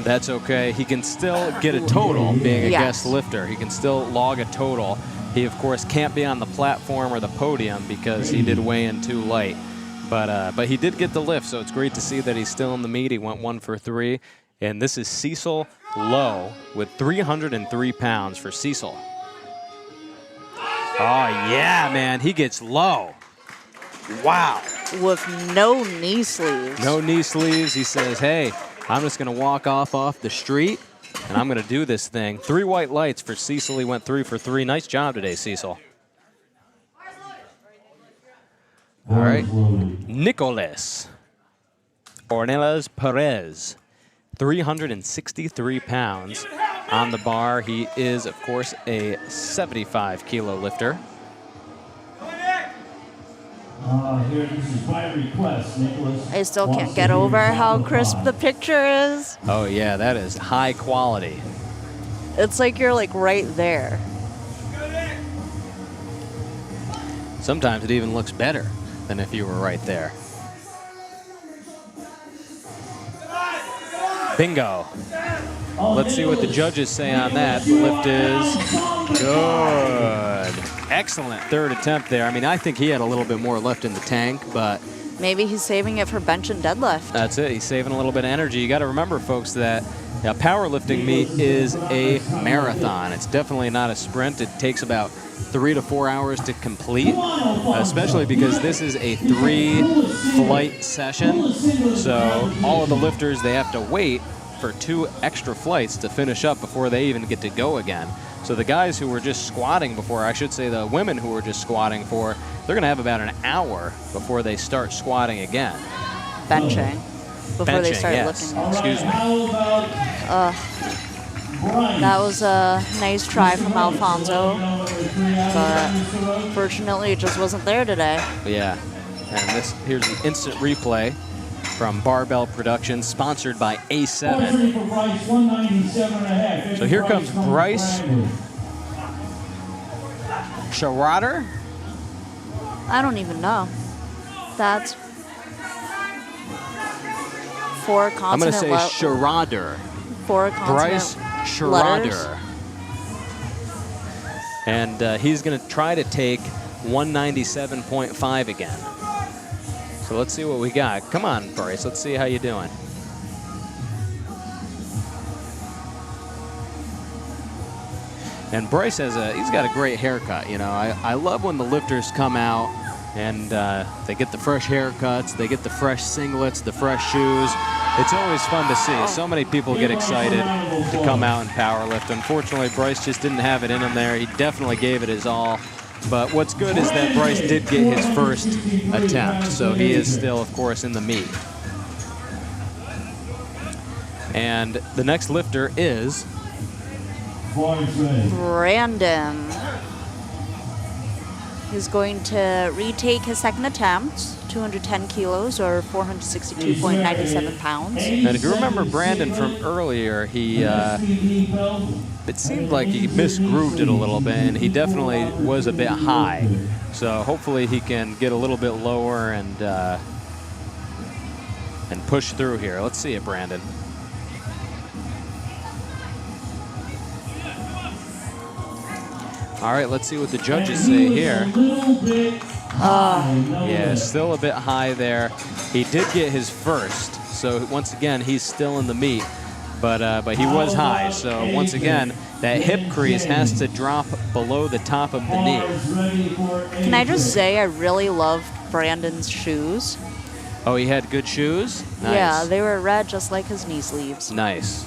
That's okay. He can still get a total being a guest lifter. He can still log a total. He, of course, can't be on the platform or the podium because he did weigh in too light. But he did get the lift, so it's great to see that he's still in the meet. He went 1 for 3. And this is Cecil Lowe with 303 pounds for Cecil. Oh, yeah, man. He gets low. Wow. With no knee sleeves. No knee sleeves. He says, hey, I'm just going to walk off the street, and I'm going to do this thing. 3 white lights for Cecil. He went 3 for 3. Nice job today, Cecil. All right. Nicolas Ornelas Perez, 363 pounds on the bar. He is, of course, a 75-kilo lifter. Here, this is by request, Nicholas. I still can't get over how crisp the picture is. Oh, yeah, that is high quality. It's like you're like right there. Sometimes it even looks better than if you were right there. Bingo. Let's see what the judges say on that. The lift is good. Excellent third attempt there. I mean, I think he had a little bit more left in the tank, but Maybe he's saving it for bench and deadlift. that's it. He's saving a little bit of energy. You got to remember, folks, that a powerlifting meet is a marathon. It's definitely not a sprint. It takes about 3 to 4 hours to complete, especially because this is a 3-flight session. So all of the lifters, they have to wait for 2 extra flights to finish up before they even get to go again. So the guys who were just squatting before, I should say the women who were just squatting for, they're going to have about an hour before they start squatting again. Benching. Before they start yes. lifting. Excuse me. That was a nice try from Alfonso, but fortunately it just wasn't there today. Yeah. And here's an instant replay from Barbell Productions, sponsored by A7. So here comes Bryce Schroeder. I don't even know. That's 4 consonant I'm going to say Schroeder. 4 consonant Bryce Schroeder. letters. And he's going to try to take 197.5 again. So let's see what we got. Come on, Bryce. Let's see how you're doing. And Bryce he's got a great haircut. You know, I love when the lifters come out and they get the fresh haircuts, they get the fresh singlets, the fresh shoes. It's always fun to see. So many people get excited to come out and powerlift. Unfortunately, Bryce just didn't have it in him there. He definitely gave it his all. But what's good is that Bryce did get his first attempt, so he is still, of course, in the meet. And the next lifter is Brandon. He's going to retake his second attempt. 210 kilos or 462.97 pounds. And if you remember Brandon from earlier, he it seemed like he misgrooved it a little bit, and he definitely was a bit high. So hopefully he can get a little bit lower and push through here. Let's see it, Brandon. All right, let's see what the judges say here. Yeah, still a bit high there. He did get his first, so once again, he's still in the meet, but he was high. So once again, that hip crease has to drop below the top of the knee. Can I just say I really loved Brandon's shoes? Oh, he had good shoes? Nice. Yeah, they were red just like his knee sleeves. Nice.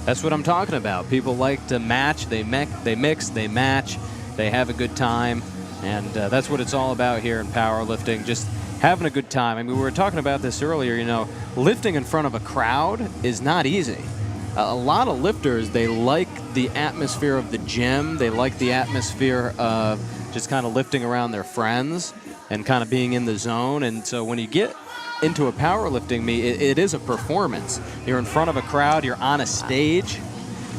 That's what I'm talking about. People like to match, they mix, they match, they have a good time, and that's what it's all about here in powerlifting, just having a good time. I mean, we were talking about this earlier, you know, lifting in front of a crowd is not easy. A lot of lifters, they like the atmosphere of the gym, they like the atmosphere of just kind of lifting around their friends and kind of being in the zone, and so when you get into a powerlifting meet, it is a performance. You're in front of a crowd, you're on a stage,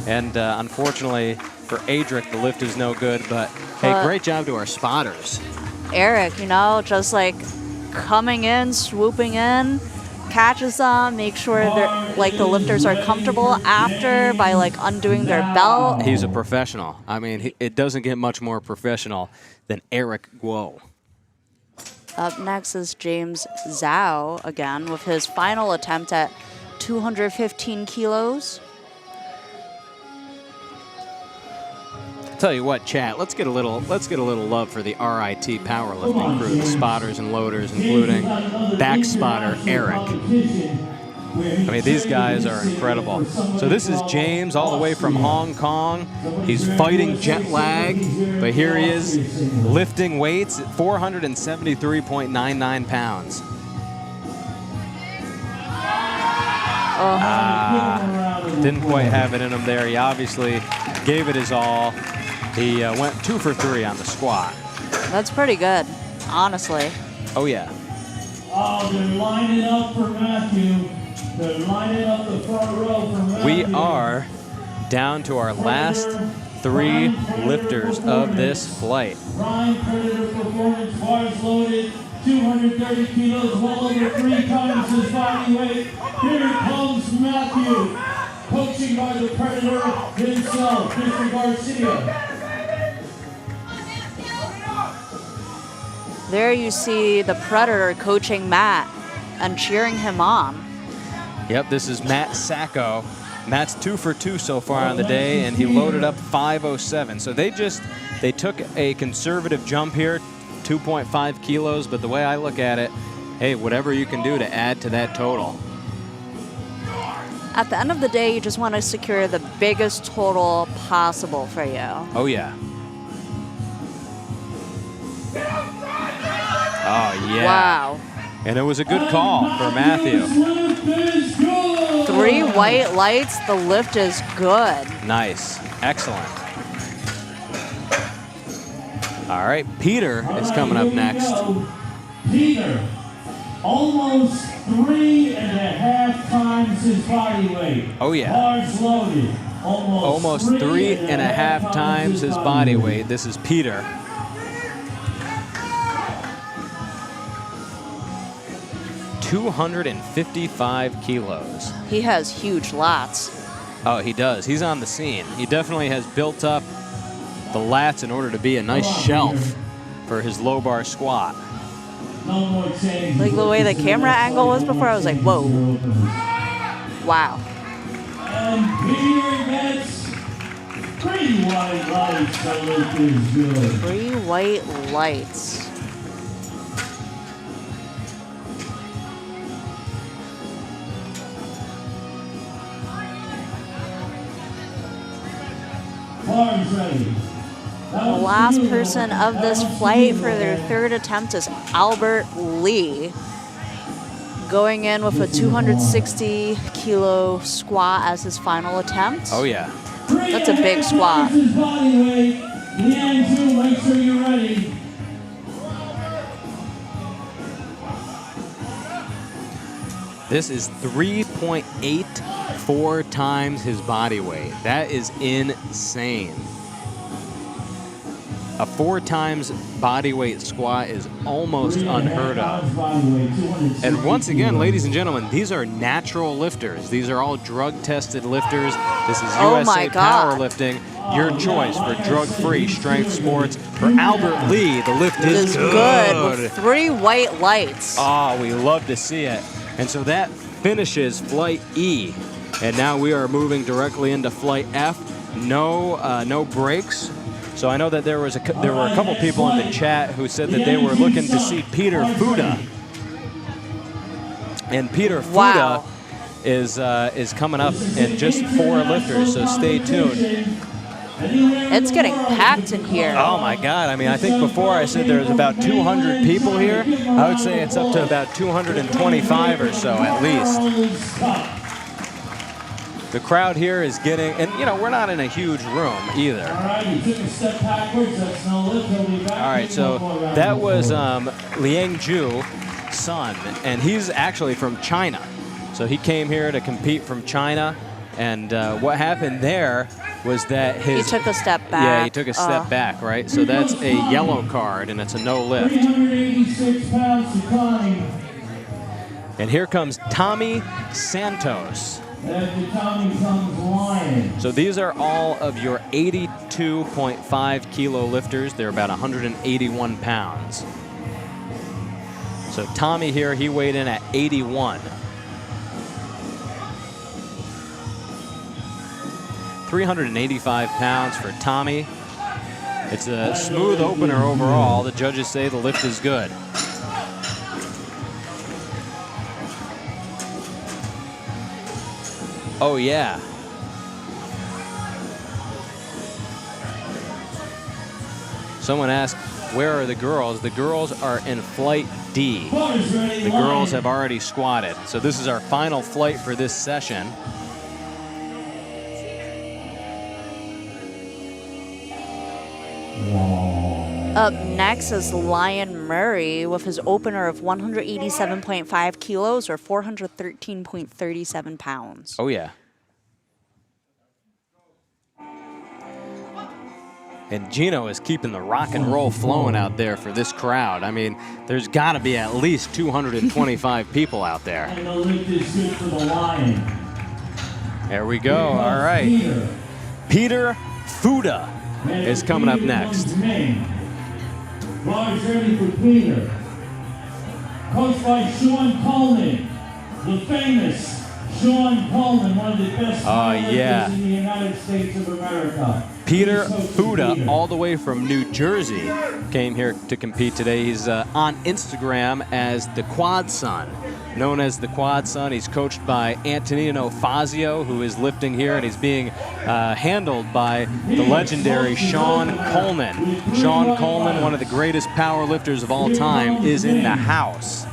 and unfortunately for Adric, the lift is no good, but hey, great job to our spotters. Eric, you know, just like coming in, swooping in, catches them, make sure they're like the lifters are comfortable after by like undoing their belt. He's a professional. I mean, it doesn't get much more professional than Eric Guo. Up next is James Zhao again with his final attempt at 215 kilos. Tell you what, chat, let's get a little love for the RIT powerlifting crew, the spotters and loaders, including back spotter Eric. I mean, these guys are incredible. So this is James all the way from Hong Kong. He's fighting jet lag, but here he is lifting weights at 473.99 pounds. Didn't quite have it in him there. He obviously gave it his all. He went 2 for 3 on the squat. That's pretty good, honestly. Oh, yeah. Oh, they're lining up for Matthew. They're lining up the front row for Matthew. We are down to our last 3 lifters of this flight. Ryan Predator Performance, bars loaded, 230 kilos, well over 3 times his body weight. Here comes Matthew, coaching by the Predator himself, Mr. Garcia. There you see the Predator coaching Matt and cheering him on. Yep, this is Matt Sacco. Matt's 2 for 2 so far on the day, and he loaded up 507. So they took a conservative jump here, 2.5 kilos, but the way I look at it, hey, whatever you can do to add to that total. At the end of the day, you just want to secure the biggest total possible for you. Oh, yeah. Oh, yeah. Wow. And it was a good call for Matthew. 3 white lights, the lift is good. Nice. Excellent. All right, Peter is coming up next. Peter, almost 3.5 times his body weight. Oh, yeah. Bars loaded. Almost 3.5 times his body weight. This is Peter. $255 kilos. He has huge lats. Oh, he does. He's on the scene. He definitely has built up the lats in order to be a nice shelf for his low bar squat. Like the way the camera angle was before, I was like, whoa. Wow. And Peter gets 3 white lights. The lift is good. 3 white lights. Bars ready. The last person of this flight for their 3rd attempt is Albert Lee, going in with a 260 kilo squat as his final attempt. Oh, yeah. That's a big squat. Make sure you're ready. This is 3.84 times his body weight. That is insane. A 4 times body weight squat is almost unheard of. And once again, ladies and gentlemen, these are natural lifters. These are all drug-tested lifters. This is USA Powerlifting, your choice for drug-free strength sports. For Albert Lee, the lift is good. With 3 white lights. Oh, we love to see it. And so that finishes Flight E. And now we are moving directly into Flight F. No breaks. So I know that there were a couple people in the chat who said that they were looking to see Peter Fuda. And Peter Fuda is coming up in just 4 lifters, so stay tuned. It's getting packed in here. Oh my God, I mean, I think before I said there's about 200 people here. I would say it's up to about 225 or so at least. The crowd here is getting, and you know, we're not in a huge room either. All right, so that was Liang Zhu, son, and he's actually from China. So he came here to compete from China, and what happened there was that he took a step back. Yeah, he took a step back, right? So that's a yellow card, and it's a no lift. And here comes Tommy Santos. So these are all of your 82.5 kilo lifters. They're about 181 pounds. So Tommy here, he weighed in at 81. 385 pounds for Tommy. It's a smooth opener overall. The judges say the lift is good. Oh, yeah. Someone asked, where are the girls? The girls are in Flight D. The girls have already squatted. So this is our final flight for this session. Up next is Lion Murray with his opener of 187.5 kilos or 413.37 pounds. Oh, yeah. And Gino is keeping the rock and roll flowing out there for this crowd. I mean, there's got to be at least 225 people out there. And the lift is good for the Lion. There we go. All right. Peter Fuda is coming up next. Bars ready for Peter. Coached by Sean Coleman, the famous Sean Coleman, one of the best lifters in the United States of America. Peter Fuda, all the way from New Jersey, came here to compete today. He's on Instagram as the Quad Son. Known as the Quad Son, he's coached by Antonino Fazio, who is lifting here, and he's being handled by the legendary Sean Coleman. Sean Coleman, one of the greatest power lifters of all time, is in the house.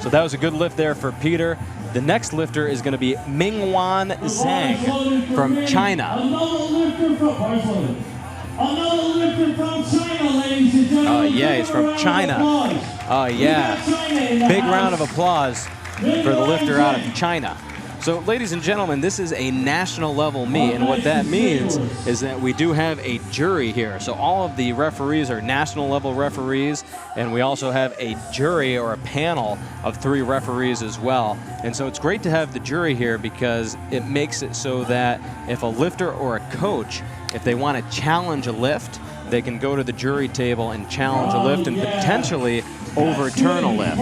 So that was a good lift there for Peter. The next lifter is going to be Mingwan Zhang from China. Another lifter from China, ladies and gentlemen. Oh, yeah, he's from China. Oh, yeah. Big round of applause for the lifter out of China. So, ladies and gentlemen, this is a national level meet, and what that means is that we do have a jury here. So all of the referees are national level referees, and we also have a jury or a panel of 3 referees as well. And so it's great to have the jury here because it makes it so that if a lifter or a coach, if they want to challenge a lift, they can go to the jury table and challenge a lift and potentially overturn a lift.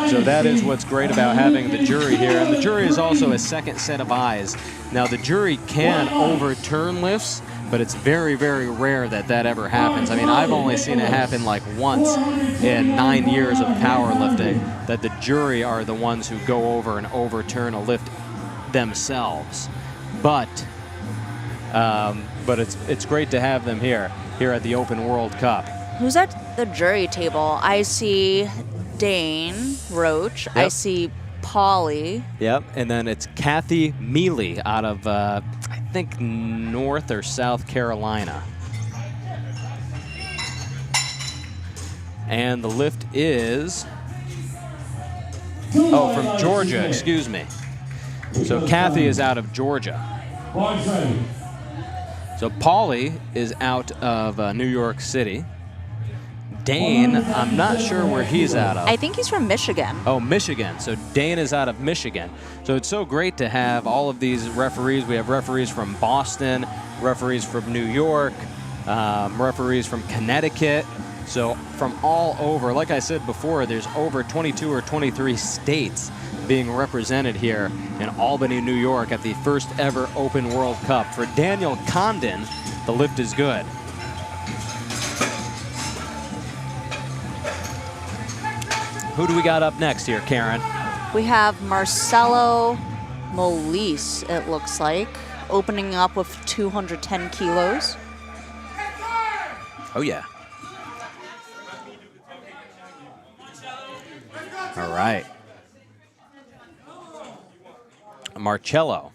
So that is what's great about having the jury here. And the jury is also a second set of eyes. Now, the jury can overturn lifts, but it's very, very rare that that ever happens. I mean, I've only seen it happen like once in 9 years of powerlifting, that the jury are the ones who go over and overturn a lift themselves. But it's great to have them here at the Open World Cup. Who's at the jury table? I see Dane Roach. Yep. I see Polly. Yep, and then it's Kathy Mealy out of, I think, North or South Carolina. And the lift is Oh, from Georgia, excuse me. So Kathy is out of Georgia. Bar's ready. So Paulie is out of New York City. Dane, I'm not sure where he's out of. I think he's from Michigan. Oh, Michigan. So Dane is out of Michigan. So it's so great to have all of these referees. We have referees from Boston, referees from New York, referees from Connecticut. So from all over, like I said before, there's over 22 or 23 states being represented here in Albany, New York at the first ever Open World Cup. For Daniel Condon, the lift is good. Who do we got up next here, Karen? We have Marcelo Molise, it looks like, opening up with 210 kilos. Oh, yeah. All right. Marcello,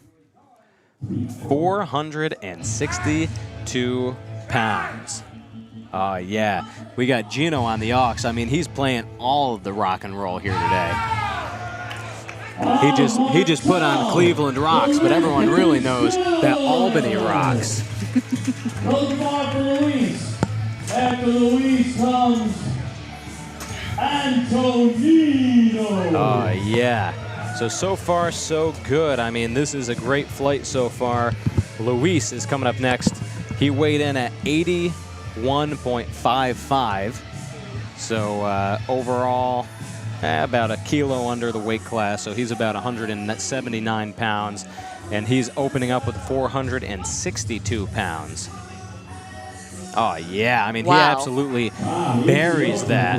462 pounds. Yeah, we got Gino on the aux. I mean, he's playing all of the rock and roll here today. He just put on Cleveland rocks, but everyone really knows that Albany rocks. Goes the bar for Luis. After Luis comes Antonino. Yeah. So far, so good. I mean, this is a great flight so far. Luis is coming up next. He weighed in at 81.55. So overall, about a kilo under the weight class. So he's about 179 pounds. And he's opening up with 462 pounds. Oh, yeah. I mean, wow. He absolutely buries that.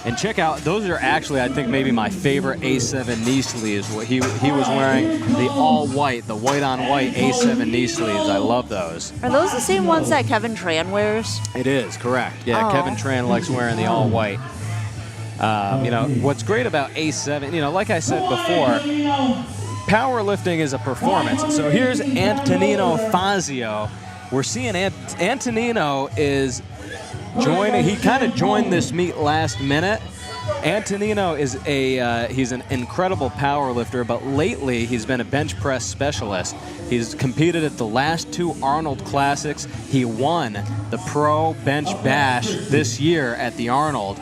And check out, those are actually, I think, maybe my favorite A7 knee sleeves. What he was wearing the all-white, the white-on-white A7 knee sleeves. I love those. Are those the same ones that Kevin Tran wears? It is, correct. Yeah, Kevin Tran likes wearing the all-white. You know, what's great about A7, you know, like I said before, powerlifting is a performance. So here's Antonino Fazio. We're seeing Antonino is joining. He kind of joined this meet last minute. Antonino is he's an incredible power lifter, but lately he's been a bench press specialist. He's competed at the last 2 Arnold Classics. He won the Pro Bench Bash this year at the Arnold.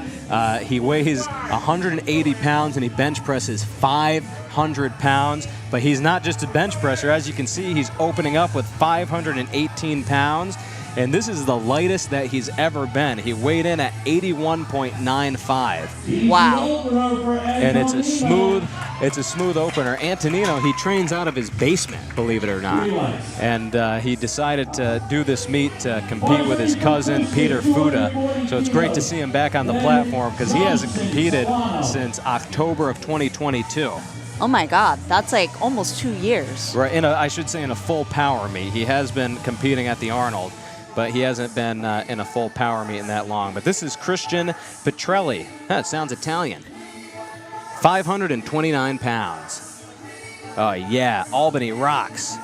He weighs 180 pounds and he bench presses 500 pounds, but he's not just a bench presser. As you can see, he's opening up with 518 pounds. And this is the lightest that he's ever been. He weighed in at 81.95. Wow. And it's a smooth opener. Antonino, he trains out of his basement, believe it or not. And he decided to do this meet to compete with his cousin, Peter Fuda. So it's great to see him back on the platform because he hasn't competed since October of 2022. Oh my God, that's like almost 2 years. Right, I should say in a full power meet. He has been competing at the Arnold, but he hasn't been in a full power meet in that long. But this is Christian Petrelli. That sounds Italian. 529 pounds. Oh, yeah, Albany rocks.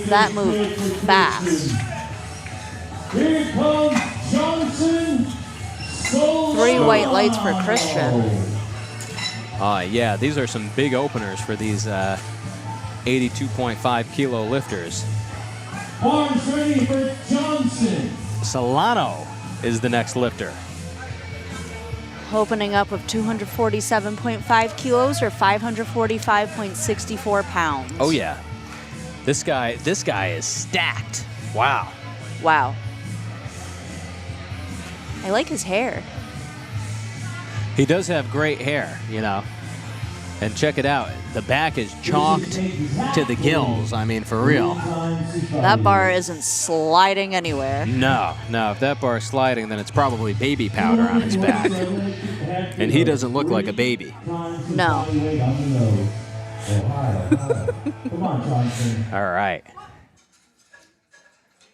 That moved fast. Here comes Johnson. 3 white lights for Christian. Yeah, these are some big openers for these 82.5 kilo lifters. Arms ready for Johnson. Solano is the next lifter. Opening up with 247.5 kilos or 545.64 pounds. Oh yeah, this guy is stacked. Wow. Wow. I like his hair. He does have great hair, you know. And check it out. The back is chalked to the gills. I mean, for real. That bar isn't sliding anywhere. No. If that bar is sliding, then it's probably baby powder on his back. And he doesn't look like a baby. No. All right.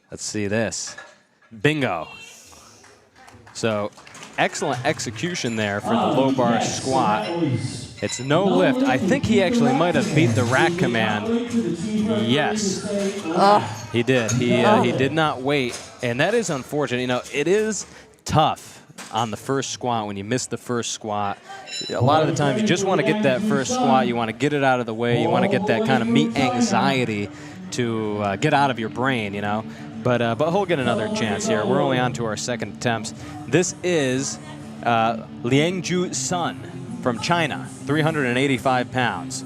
Let's see this. Bingo. So, excellent execution there for the low bar squat. It's no lift. I think he actually might have beat the rack command. Yes, he did. He did not wait, and that is unfortunate. You know, it is tough on the first squat when you miss the first squat. A lot of the times you just want to get that first squat. You want to get it out of the way. You want to get that kind of meat anxiety to get out of your brain, you know. But he'll get another chance here. We're only on to our second attempts. This is Liangju Sun from China, 385 pounds.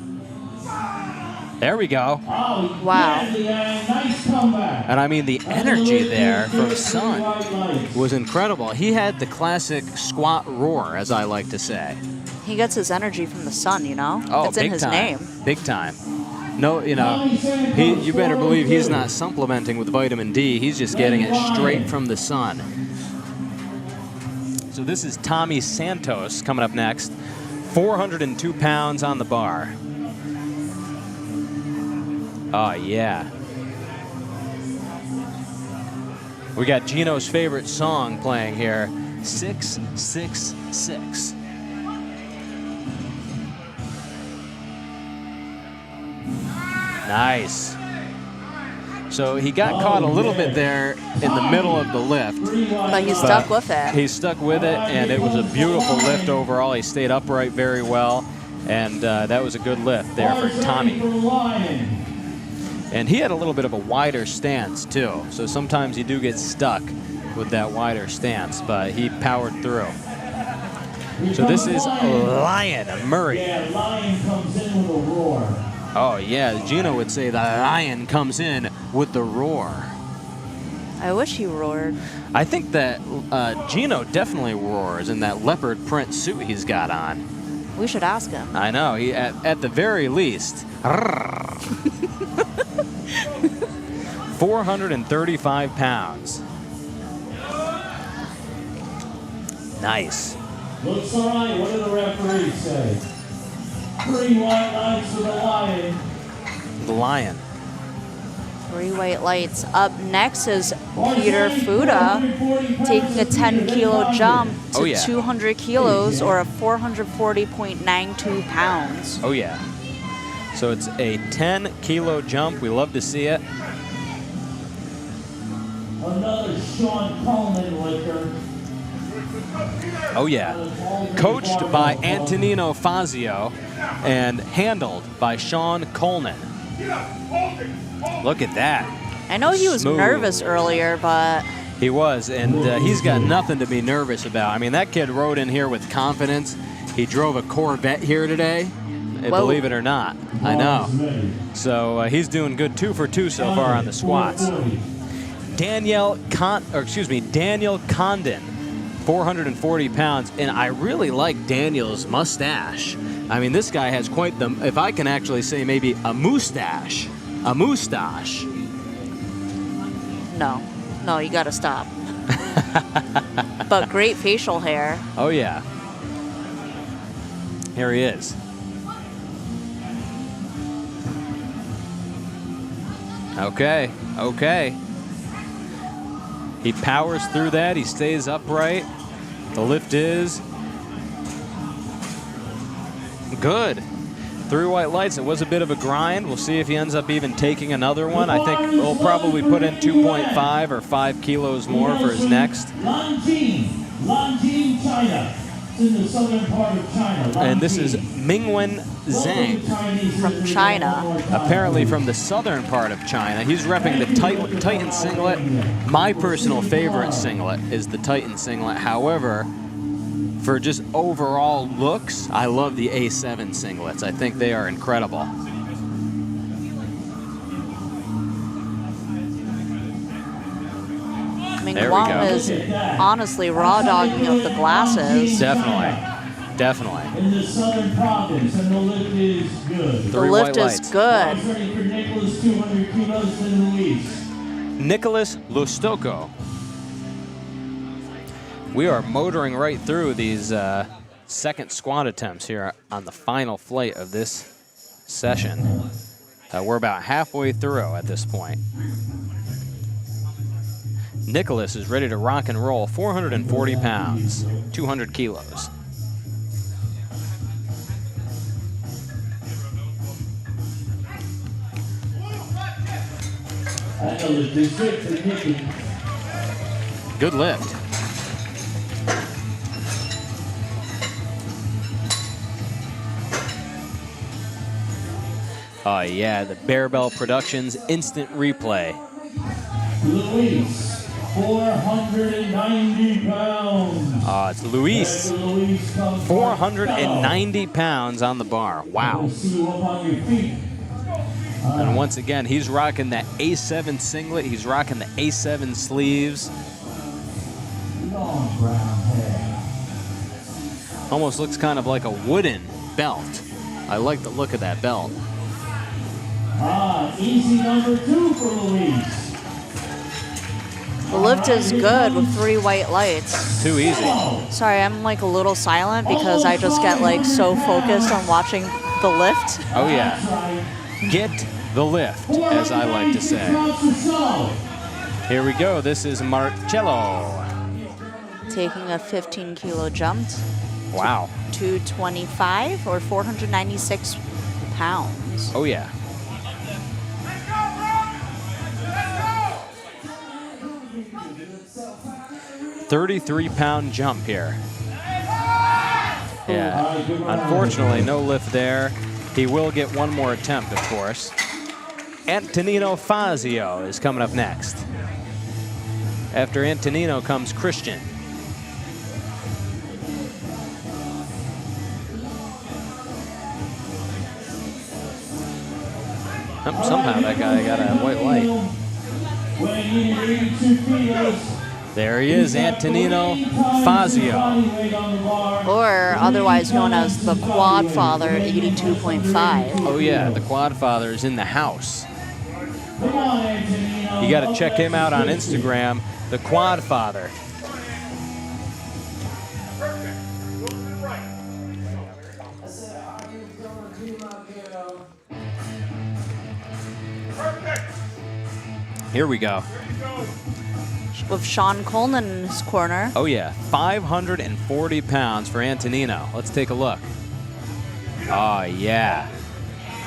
There we go. Wow. And I mean, the energy there from Sun was incredible. He had the classic squat roar, as I like to say. He gets his energy from the sun, you know? Oh, it's in his name. Big time. No, you know, you better believe he's not supplementing with vitamin D. He's just getting it straight from the sun. So this is Tommy Santos coming up next. 402 pounds on the bar. Oh, yeah. We got Gino's favorite song playing here, 666. Nice. So he got caught a little bit there in the middle of the lift. But he stuck with it. He stuck with it, and it was a beautiful lift overall. He stayed upright very well, and that was a good lift there for Tommy. And he had a little bit of a wider stance, too. So sometimes you do get stuck with that wider stance, but he powered through. So this is Lion Murray. Yeah, Lion comes in with a roar. Oh, yeah, Gino would say the lion comes in with the roar. I wish he roared. I think that Gino definitely roars in that leopard print suit he's got on. We should ask him. I know, he at the very least. 435 pounds. Nice. Looks all right. What did the referee say? 3 white lights for the Lion. The Lion. 3 white lights. Up next is Peter Fuda taking a 10-kilo jump to 200 kilos or a 440.92 pounds. Oh, yeah. So it's a 10-kilo jump. We love to see it. Another Sean Coleman lifter. Oh, yeah. Coached by Antonino Fazio and handled by Sean Coleman. Look at that. I know he was Smooth. nervous earlier, but... He was, and he's got nothing to be nervous about. I mean, that kid rode in here with confidence. He drove a Corvette here today, believe it or not. I know. So he's doing good 2 for 2 so far on the squats. Daniel Condon, 440 pounds, and I really like Daniel's mustache. I mean, this guy has quite the, if I can actually say maybe a moustache. A moustache. No, you gotta stop. But great facial hair. Oh, yeah. Here he is. Okay. He powers through that. He stays upright. The lift is good. 3 white lights. It was a bit of a grind. We'll see if he ends up even taking another one. I think we'll probably put in 2.5 or 5 kilos more for his next. Nanjing, China. It's in the southern part of China. And this is Mingwen Zhang. From China. Apparently from the southern part of China. He's repping the Titan singlet. My personal favorite singlet is the Titan singlet. However, for just overall looks, I love the A7 singlets. I think they are incredible. I mean, There we Guam go. is honestly raw dogging up the glasses. Definitely. In the southern province, and the lift is good. The 3 lift white is lights. good. Ready for Nicholas, 200 kilos to Luis. Nicholas Lustoko. We are motoring right through these second squat attempts here on the final flight of this session. We're about halfway through at this point. Nicholas is ready to rock and roll, 440 pounds, 200 kilos. And the lift is good for Nikki. Good lift. Oh yeah, the Bearbell Productions instant replay. Luis, 490 pounds. It's Luis, 490 pounds on the bar. Wow. See you up on your feet. And once again, he's rocking that A7 singlet. He's rocking the A7 sleeves. Long brown hair. Almost looks kind of like a wooden belt. I like the look of that belt. Easy number 2 for Luis. The lift is good with 3 white lights. Too easy. Sorry, I'm like a little silent because I just get like so focused on watching the lift. Oh yeah. Get the lift, as I like to say. Here we go. This is Marcello. Taking a 15 kilo jump. Wow. 225 or 496 pounds. Oh yeah. £33-pound jump here. Yeah, unfortunately, no lift there. He will get one more attempt, of course. Antonino Fazio is coming up next. After Antonino comes Christian. Somehow that guy got a white light. There he is, Antonino Fazio. Or otherwise known as the Quad Father, 82.5. Oh yeah, the Quad Father is in the house. You got to check him out on Instagram, the Quad Father. Here we go. With Sean Coleman in his corner. Oh yeah, 540 pounds for Antonino. Let's take a look. Oh yeah.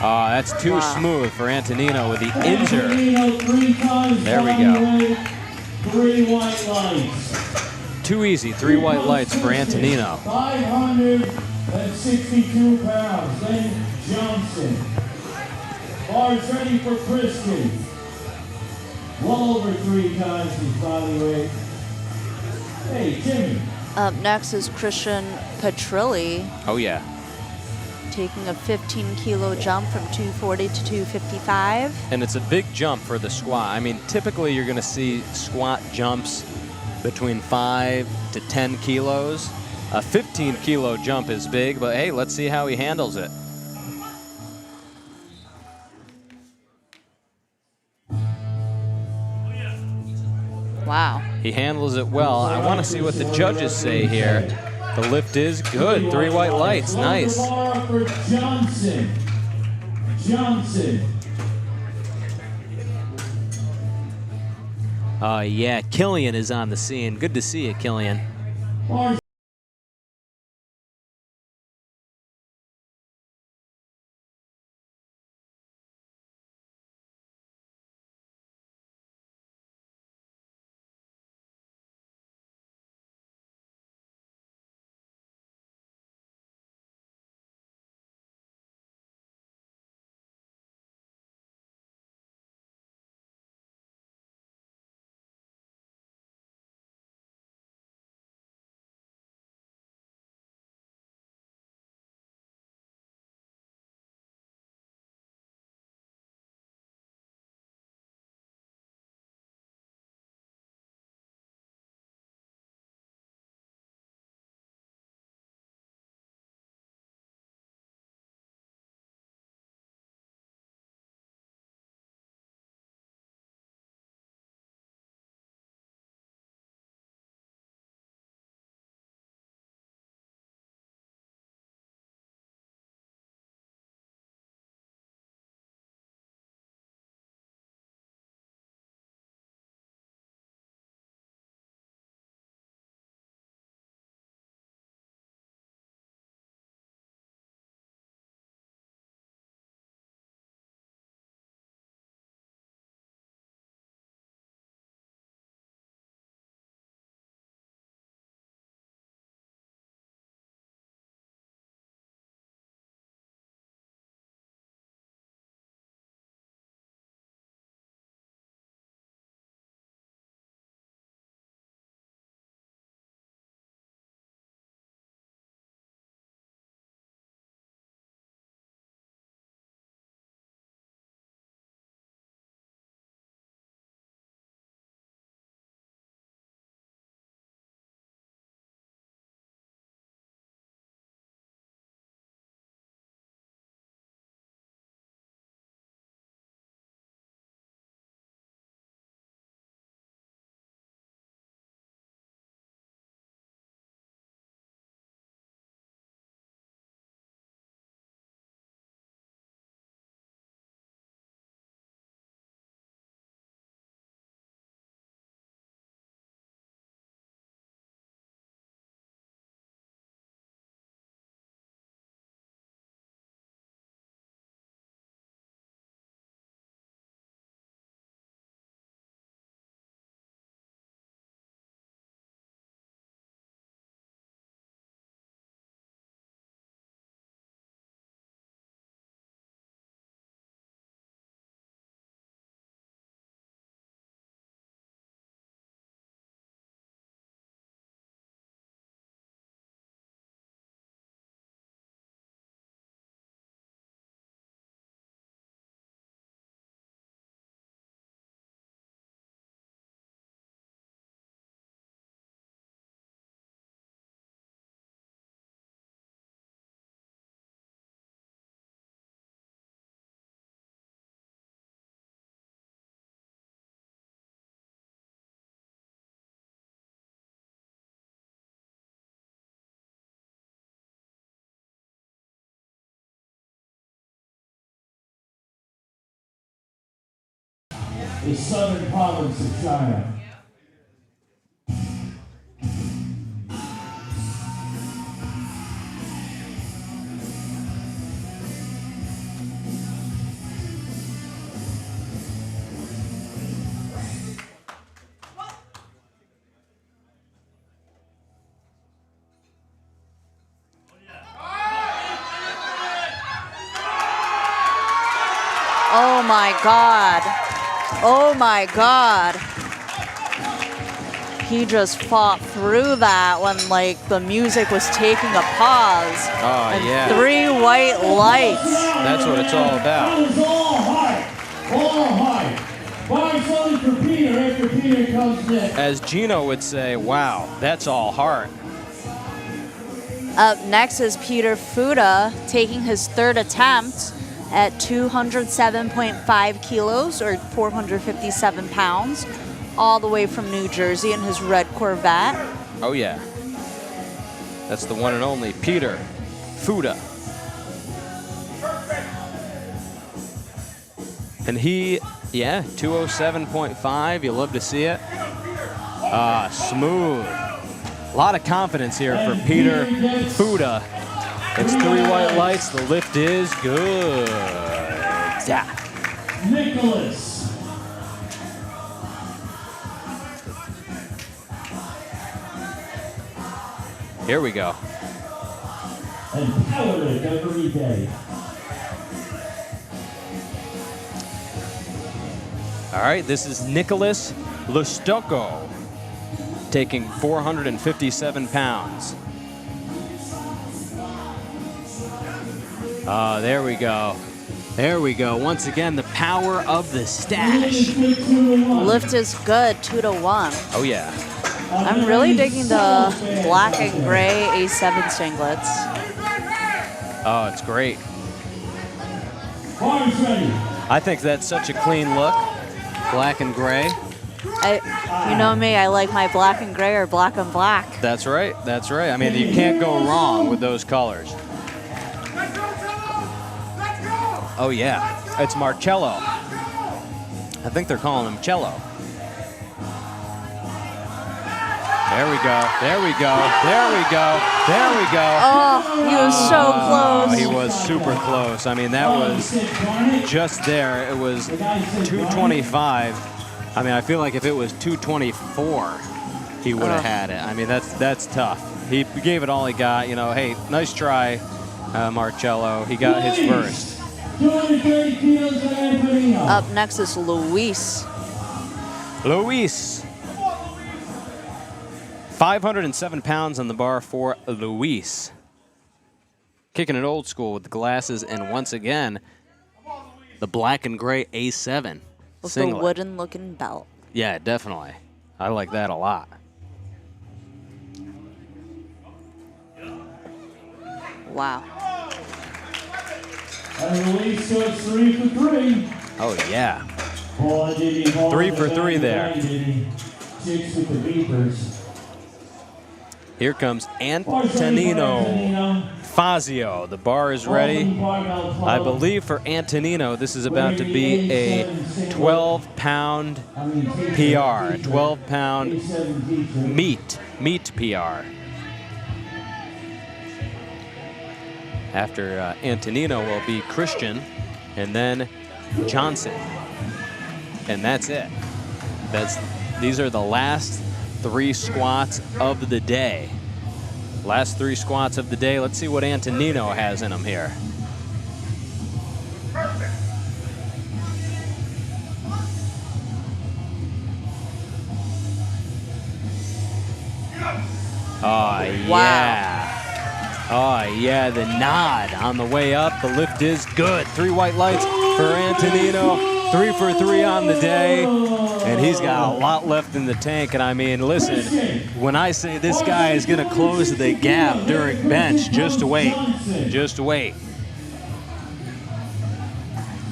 Oh, that's too smooth for Antonino with the injury. There we go. 3 white lights. Too easy, 3 white lights for Antonino. 562 pounds. Then Johnson. Bars ready for Christian. Well over 3 times his body weight. Hey, Jimmy. Up next is Christian Petrilli. Oh yeah. Taking a 15 kilo jump from 240 to 255. And it's a big jump for the squat. I mean, typically you're going to see squat jumps between 5 to 10 kilos. A 15 kilo jump is big, but hey, let's see how he handles it. Wow. He handles it well. I want to see what the judges say here. The lift is good. 3 white lights. Nice. Johnson. Yeah, Killian is on the scene. Good to see you, Killian. the southern province of China. Oh my God. Oh my God. He just fought through that when like the music was taking a pause. Oh, and yeah. 3 white lights. That's what it's all about. That was all heart. All heart. Bar slowly for Peter after Peter comes next. As Gino would say, wow, that's all heart. Up next is Peter Fuda taking his 3rd attempt at 207.5 kilos or 457 pounds, all the way from New Jersey in his red Corvette. Oh, yeah. That's the one and only Peter Fuda. And he, yeah, 207.5. You love to see it. Smooth. A lot of confidence here for Peter Fuda. It's 3 white lights. The lift is good. Yeah. Nicholas. Here we go. And Powerlifting every day. All right, this is Nicholas Lustoko taking 457 pounds. Oh, there we go. There we go. Once again, the power of the stash. Lift is good, 2 to 1. Oh, yeah. I'm really digging the black and gray A7 singlets. Oh, it's great. Arms ready. I think that's such a clean look. Black and gray. You know me, I like my black and gray or black and black. That's right. That's right. I mean, you can't go wrong with those colors. Oh, yeah. It's Marcello. I think they're calling him Cello. There we go. There we go. There we go. There we go. Oh, he was so close. He was super close. I mean, that was just there. It was 225. I mean, I feel like if it was 224, he would have had it. I mean, that's tough. He gave it all he got. You know, hey, nice try, Marcello. He got his first. 230 kilos of Antonino. Up next is Luis. Luis. 507 pounds on the bar for Luis. Kicking it old school with the glasses and once again, the black and gray A7 With singlet. the wooden looking belt. Yeah, definitely. I like that a lot. Wow. And Luis goes 3 for 3. Oh, yeah. 3 for 3 there. 6 with the beepers. Here comes Antonino Fazio. The bar is ready. I believe for Antonino, this is about to be a 12-pound PR, 12-pound meat PR. After Antonino will be Christian, and then Johnson, and that's it. These are the last 3 squats of the day. Last 3 squats of the day. Let's see what Antonino has in him here. Oh, yeah. Oh, yeah, the nod on the way up. The lift is good. 3 white lights for Antonino. 3 for 3 on the day. And he's got a lot left in the tank. And I mean, listen, when I say this guy is going to close the gap during bench, just wait. Just wait.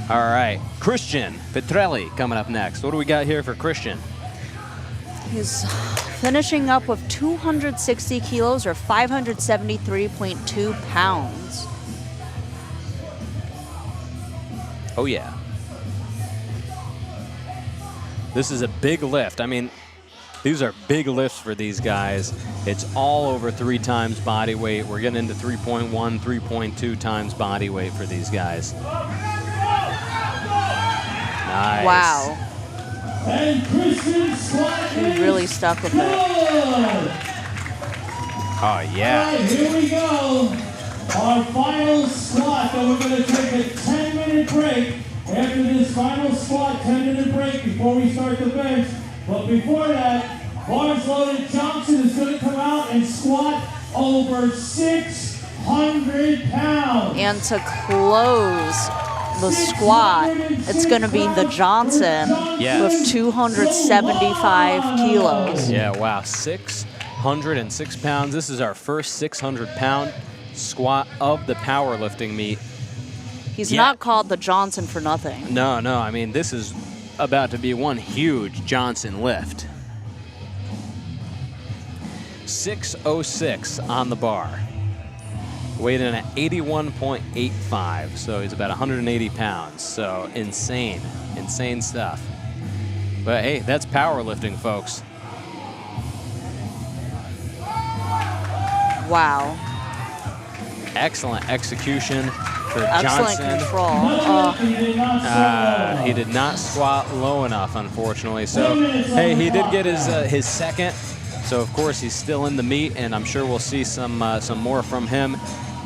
All right, Christian Petrelli coming up next. What do we got here for Christian? He's finishing up with 260 kilos or 573.2 pounds. Oh, yeah. This is a big lift. I mean, these are big lifts for these guys. It's all over 3 times body weight. We're getting into 3.1, 3.2 times body weight for these guys. Nice. Wow. And Christian squat He is really stuck with it. good. Oh, yeah. All right, here we go. Our final squat, and we're going to take a 10-minute break. After this final squat, 10-minute break before we start the bench. But before that, Barnes Loaded Johnson is going to come out and squat over 600 pounds. And to close the squat, it's going to be the Johnson Yes. with 275 kilos. Yeah, wow. 606 pounds. This is our first 600-pound squat of the powerlifting meet. He's Yeah. not called the Johnson for nothing. No, I mean, this is about to be one huge Johnson lift. 606 on the bar. Weighed in at 81.85, so he's about 180 pounds. So insane stuff. But hey, that's powerlifting, folks. Wow. Excellent execution for Excellent Johnson. control. He did not squat low enough, unfortunately. So, hey, he did get his second. So, of course, he's still in the meet, and I'm sure we'll see some more from him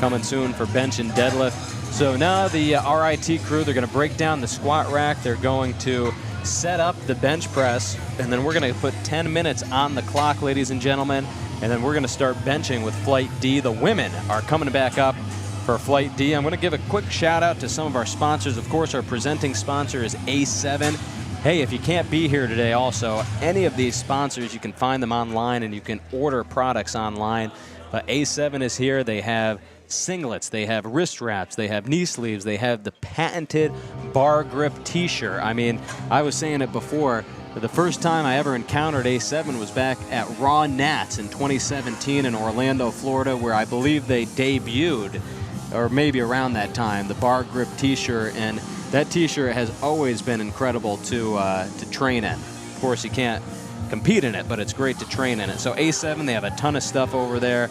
coming soon for bench and deadlift. So now the RIT crew, they're going to break down the squat rack. They're going to set up the bench press, and then we're going to put 10 minutes on the clock, ladies and gentlemen, and then we're going to start benching with Flight D. The women are coming back up for Flight D. I'm going to give a quick shout out to some of our sponsors. Of course, our presenting sponsor is A7. Hey, if you can't be here today also, any of these sponsors, you can find them online and you can order products online. But A7 is here. They have singlets, they have wrist wraps, they have knee sleeves, they have the patented bar grip t-shirt. I mean, I was saying it before, the first time I ever encountered A7 was back at Raw Nats in 2017 in Orlando, Florida, where I believe they debuted, or maybe around that time, the bar grip t-shirt, and that t-shirt has always been incredible to train in. Of course, you can't compete in it, but it's great to train in it. So A7, they have a ton of stuff over there.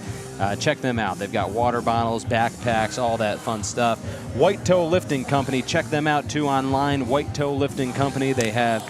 Check them out. They've got water bottles, backpacks, all that fun stuff. White Toe Lifting Company, check them out too online. White Toe Lifting Company, they have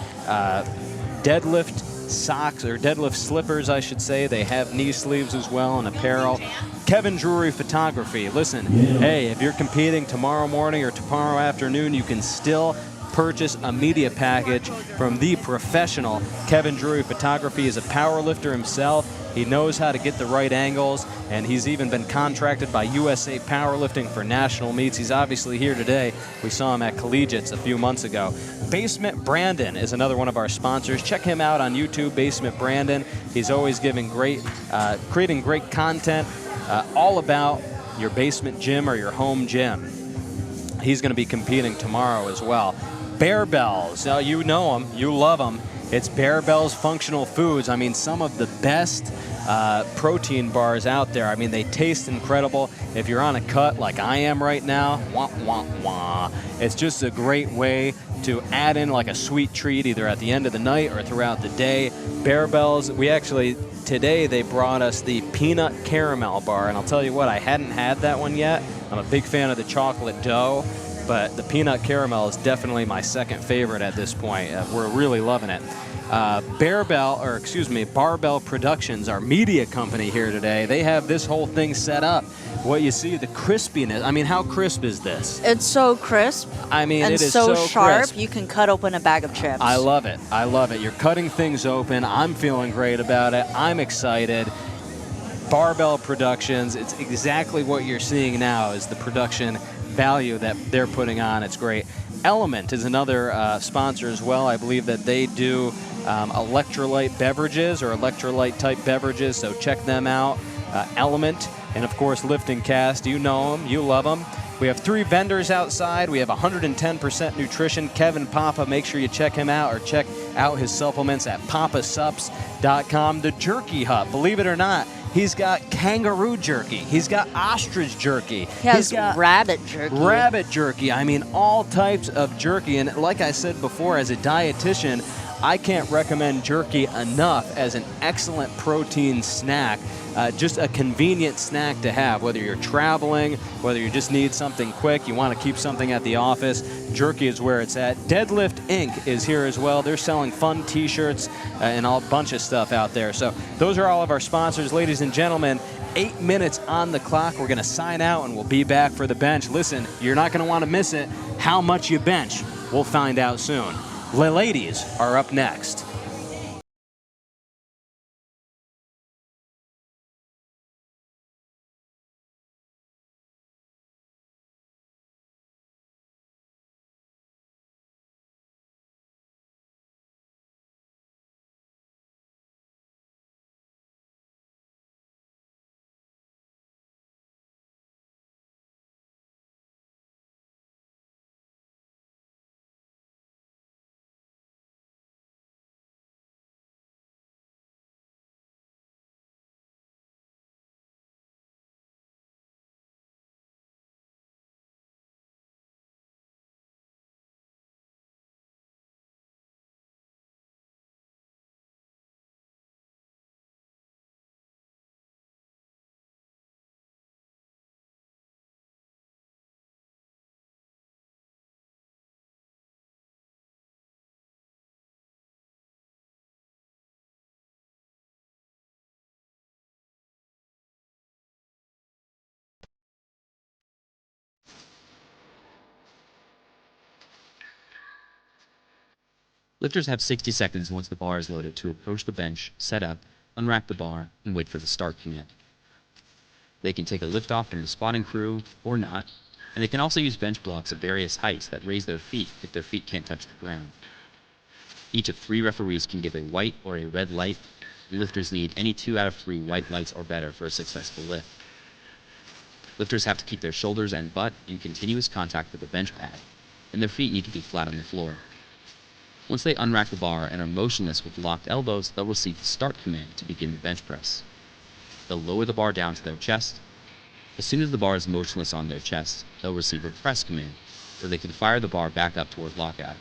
deadlift socks, or deadlift slippers, I should say. They have knee sleeves as well and apparel. Kevin Drury Photography. Listen, hey, if you're competing tomorrow morning or tomorrow afternoon, you can still purchase a media package from the professional Kevin Drury Photography. Is a power lifter himself. He knows how to get the right angles, and he's even been contracted by USA Powerlifting for national meets. He's obviously here today. We saw him at Collegiates a few months ago. Basement Brandon is another one of our sponsors. Check him out on YouTube, Basement Brandon. He's always giving creating great content all about your basement gym or your home gym. He's going to be competing tomorrow as well. Bear Bells, now you know them, you love them. It's Bear Bells Functional Foods. I mean, some of the best protein bars out there. I mean, they taste incredible. If you're on a cut like I am right now, wah, wah, wah. It's just a great way to add in like a sweet treat either at the end of the night or throughout the day. Bear Bells, today they brought us the peanut caramel bar, and I'll tell you what, I hadn't had that one yet. I'm a big fan of the chocolate dough, but the peanut caramel is definitely my second favorite at this point. We're really loving it. Barbell Productions, our media company here today, they have this whole thing set up. What you see, the crispiness. I mean, how crisp is this? It's so crisp. I mean, and it is so sharp, crisp. you can cut open a bag of chips. I love it. I love it. You're cutting things open. I'm feeling great about it. I'm excited. Barbell Productions, it's exactly what you're seeing now is the production value that they're putting on. It's great. Element is another sponsor as well. I believe that they do electrolyte beverages or electrolyte type beverages, so check them out. Element, and of course LiftingCast. You know them, you love them. We have 3 vendors outside. We have 110% nutrition. Kevin Papa, make sure you check him out or check out his supplements at papasups.com. The Jerky Hut, believe it or not, he's got kangaroo jerky. He's got ostrich jerky. He's got rabbit jerky. Rabbit jerky. I mean, all types of jerky. And like I said before, as a dietitian, I can't recommend jerky enough as an excellent protein snack. Just a convenient snack to have, whether you're traveling, whether you just need something quick, you want to keep something at the office, jerky is where it's at. Deadlift Inc. is here as well. They're selling fun t-shirts and a bunch of stuff out there. So those are all of our sponsors. Ladies and gentlemen, 8 minutes on the clock. We're going to sign out and we'll be back for the bench. Listen, you're not going to want to miss it. How much you bench, we'll find out soon. The ladies are up next. Lifters have 60 seconds once the bar is loaded to approach the bench, set up, unrack the bar, and wait for the start command. They can take a lift off from the spotting crew, or not, and they can also use bench blocks of various heights that raise their feet if their feet can't touch the ground. Each of 3 referees can give a white or a red light, and lifters need any 2 out of 3 white lights or better for a successful lift. Lifters have to keep their shoulders and butt in continuous contact with the bench pad, and their feet need to be flat on the floor. Once they unrack the bar and are motionless with locked elbows, they'll receive the start command to begin the bench press. They'll lower the bar down to their chest. As soon as the bar is motionless on their chest, they'll receive a press command, where they can fire the bar back up toward lockout.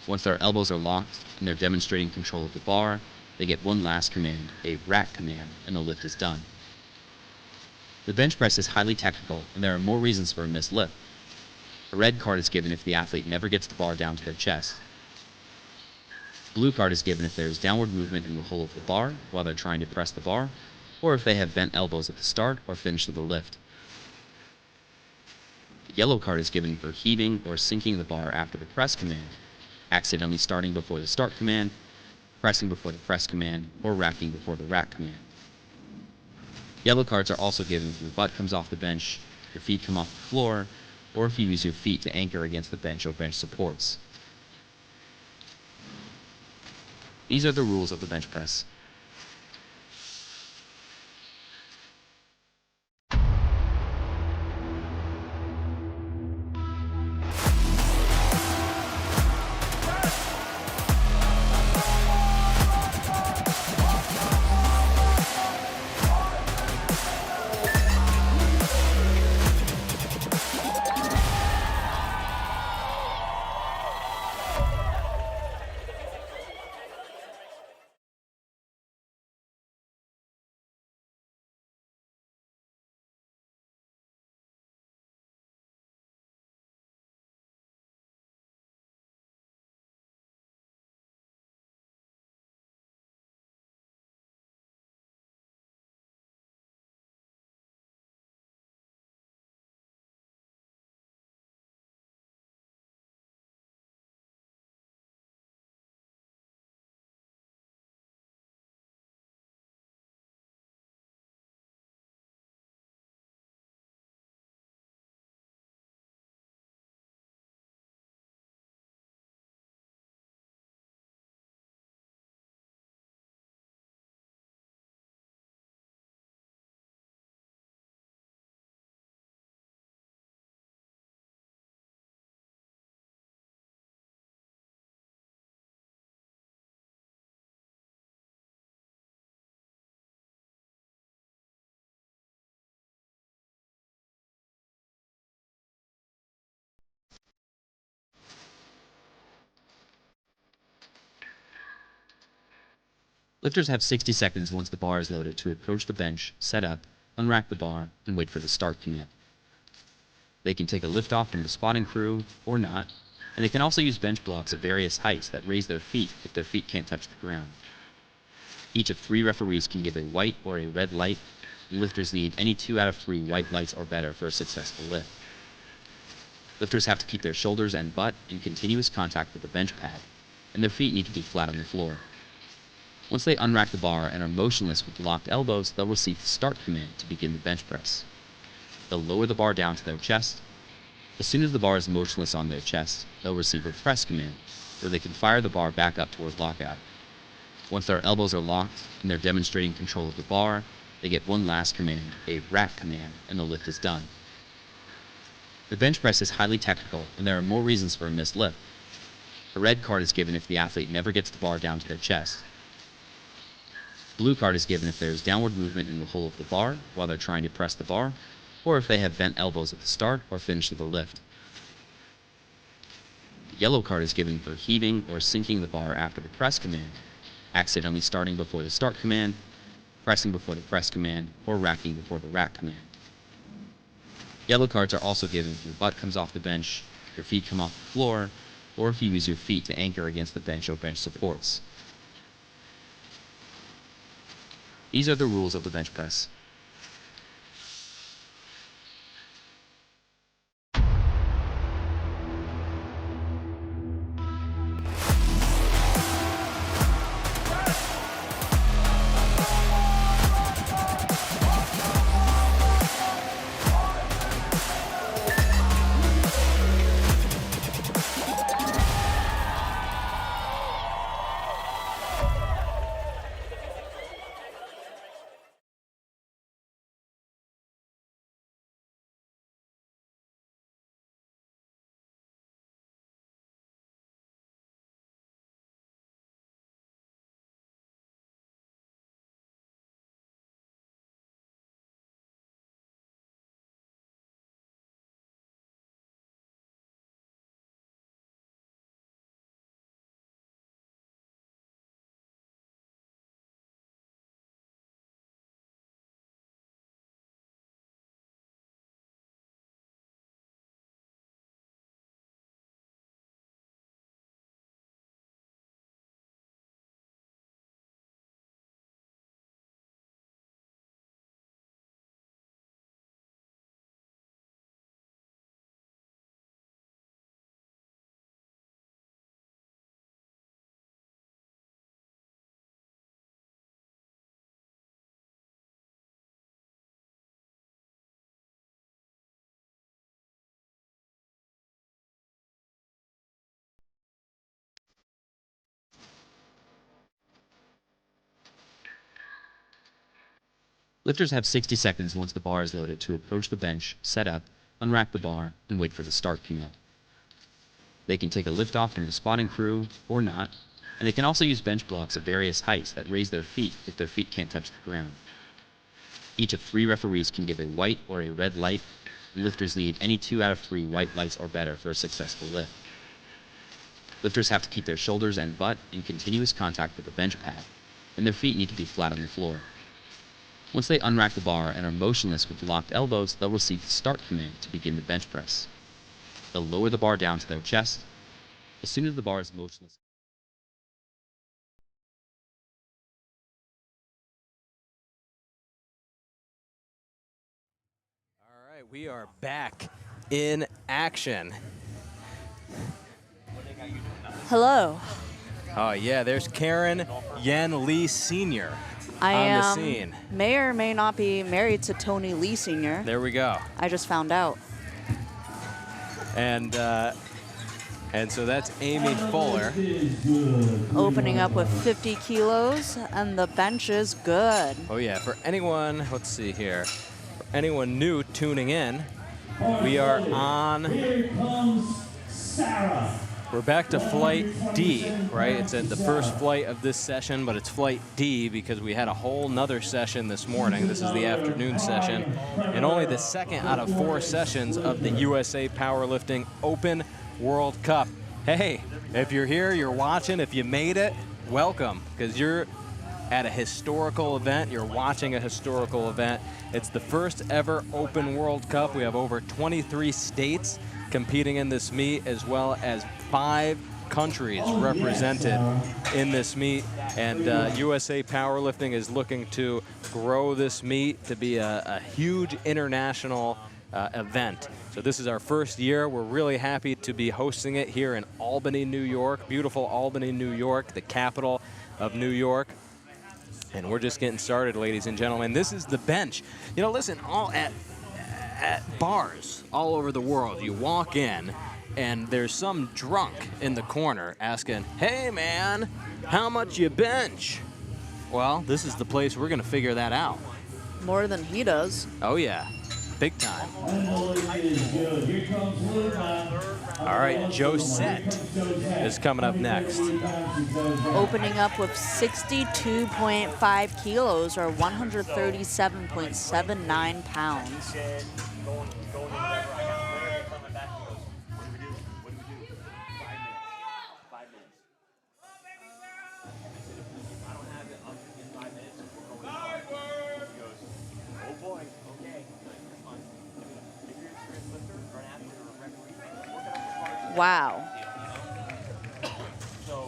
Once their elbows are locked and they're demonstrating control of the bar, they get one last command, a rack command, and the lift is done. The bench press is highly technical, and there are more reasons for a missed lift. A red card is given if the athlete never gets the bar down to their chest. Blue card is given if there is downward movement in the hole of the bar while they're trying to press the bar, or if they have bent elbows at the start or finish of the lift. The yellow card is given for heaving or sinking the bar after the press command, accidentally starting before the start command, pressing before the press command, or racking before the rack command. Yellow cards are also given if your butt comes off the bench, your feet come off the floor, or if you use your feet to anchor against the bench or bench supports. These are the rules of the bench press. Lifters have 60 seconds once the bar is loaded to approach the bench, set up, unrack the bar, and wait for the start command. They can take a lift off from the spotting crew, or not, and they can also use bench blocks of various heights that raise their feet if their feet can't touch the ground. Each of 3 referees can give a white or a red light, and lifters need any 2 out of 3 white lights or better for a successful lift. Lifters have to keep their shoulders and butt in continuous contact with the bench pad, and their feet need to be flat on the floor. Once they unrack the bar and are motionless with locked elbows, they'll receive the start command to begin the bench press. They'll lower the bar down to their chest. As soon as the bar is motionless on their chest, they'll receive a press command, where they can fire the bar back up towards lockout. Once their elbows are locked and they're demonstrating control of the bar, they get one last command, a rack command, and the lift is done. The bench press is highly technical, and there are more reasons for a missed lift. A red card is given if the athlete never gets the bar down to their chest. Blue card is given if there is downward movement in the hole of the bar while they're trying to press the bar, or if they have bent elbows at the start or finish of the lift. The yellow card is given for heaving or sinking the bar after the press command, accidentally starting before the start command, pressing before the press command, or racking before the rack command. Yellow cards are also given if your butt comes off the bench, your feet come off the floor, or if you use your feet to anchor against the bench or bench supports. These are the rules of the bench press. Lifters have 60 seconds once the bar is loaded to approach the bench, set up, unrack the bar, and wait for the start command. They can take a lift off from the spotting crew, or not, and they can also use bench blocks of various heights that raise their feet if their feet can't touch the ground. Each of 3 referees can give a white or a red light, and lifters need any 2 out of 3 white lights or better for a successful lift. Lifters have to keep their shoulders and butt in continuous contact with the bench pad, and their feet need to be flat on the floor. Once they unrack the bar and are motionless with locked elbows, they'll receive the start command to begin the bench press. They'll lower the bar down to their chest. As soon as the bar is motionless, All right, we are back in action. Hello. Oh yeah, there's Karen Yen Lee Sr. I on the am scene. may or may not be married to Tony Lee Sr. There we go. I just found out. And so that's Amy Fuller. Opening up with 50 kilos, and the bench is good. Oh yeah, for anyone, let's see here. For anyone new tuning in, we are on. Here comes Sarah. We're back to flight D, right? It's at the first flight of this session, but it's flight D because we had a whole nother session this morning. This is the afternoon session, and only the second out of 4 sessions of the USA Powerlifting Open World Cup. Hey, if you're here, you're watching, if you made it, welcome, because you're at a historical event. You're watching a historical event. It's the first ever Open World Cup. We have over 23 states competing in this meet, as well as 5 countries represented in this meet. And USA Powerlifting is looking to grow this meet to be a huge international event. So this is our first year. We're really happy to be hosting it here in Albany, New York. Beautiful Albany, New York, the capital of New York. And we're just getting started, ladies and gentlemen. This is the bench. You know, listen, all at bars all over the world, you walk in and there's some drunk in the corner asking, "Hey man, how much you bench?" Well, this is the place we're gonna figure that out. More than he does. Oh yeah, big time. All right, Josette is coming up next. Opening up with 62.5 kilos or 137.79 pounds. Wow.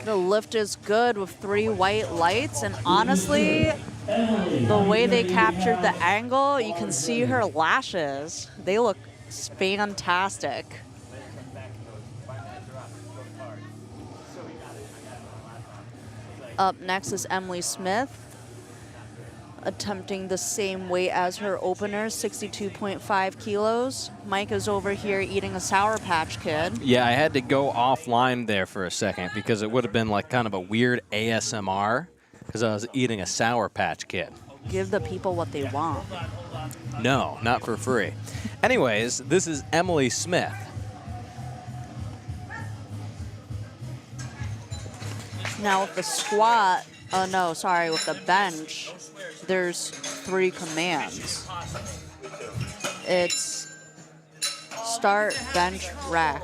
The lift is good with 3 white lights, and honestly, the way they captured the angle, you can see her lashes. They look fantastic. Up next is Emily Smith, attempting the same weight as her opener, 62.5 kilos. Mike is over here eating a Sour Patch Kid. Yeah, I had to go offline there for a second because it would have been like kind of a weird ASMR because I was eating a Sour Patch Kid. Give the people what they want. No, not for free. Anyways, this is Emily Smith. Now with the squat, oh no, sorry, with the bench, there's 3 commands. It's start, bench, rack.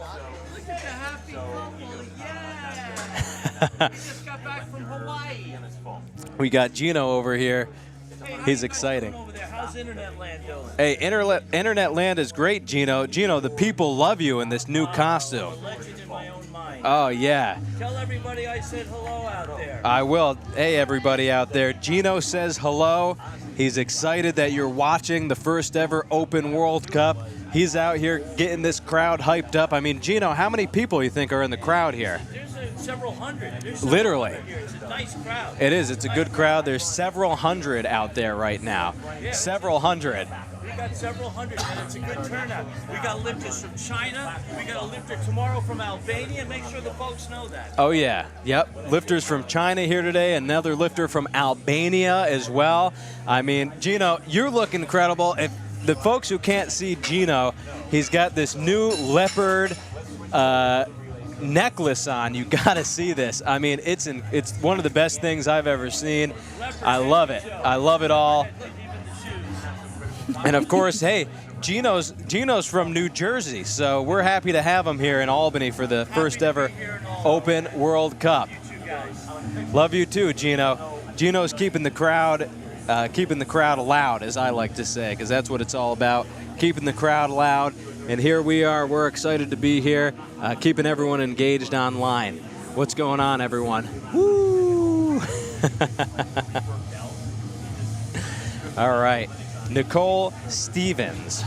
We got Gino over here. He's exciting. How's internet land doing? Hey, internet land is great, Gino. Gino, the people love you in this new costume. Legend in my own mind. Oh, yeah. Tell everybody I said hello out there. I will. Hey, everybody out there. Gino says hello. He's excited that you're watching the first ever Open World Cup. He's out here getting this crowd hyped up. I mean, Gino, how many people you think are in the crowd here? There's several hundred. Literally. It's a nice crowd. It is. It's a good crowd. There's several hundred out there right now. Several hundred. We got several hundred, and it's a good turnout. We got lifters from China. We got a lifter tomorrow from Albania. Make sure the folks know that. Oh, yeah. Yep. Lifters from China here today. Another lifter from Albania as well. I mean, Gino, you look incredible. If the folks who can't see Gino, he's got this new leopard necklace on. You got to see this. I mean, it's one of the best things I've ever seen. I love it. I love it all. And of course, hey, Gino's from New Jersey, so we're happy to have him here in Albany for the first ever Open World Cup. Love you too, Gino. Gino's keeping the crowd loud, as I like to say, because that's what it's all about, keeping the crowd loud. And here we are. We're excited to be here, keeping everyone engaged online. What's going on, everyone? Woo! All right. Nicole Stevens.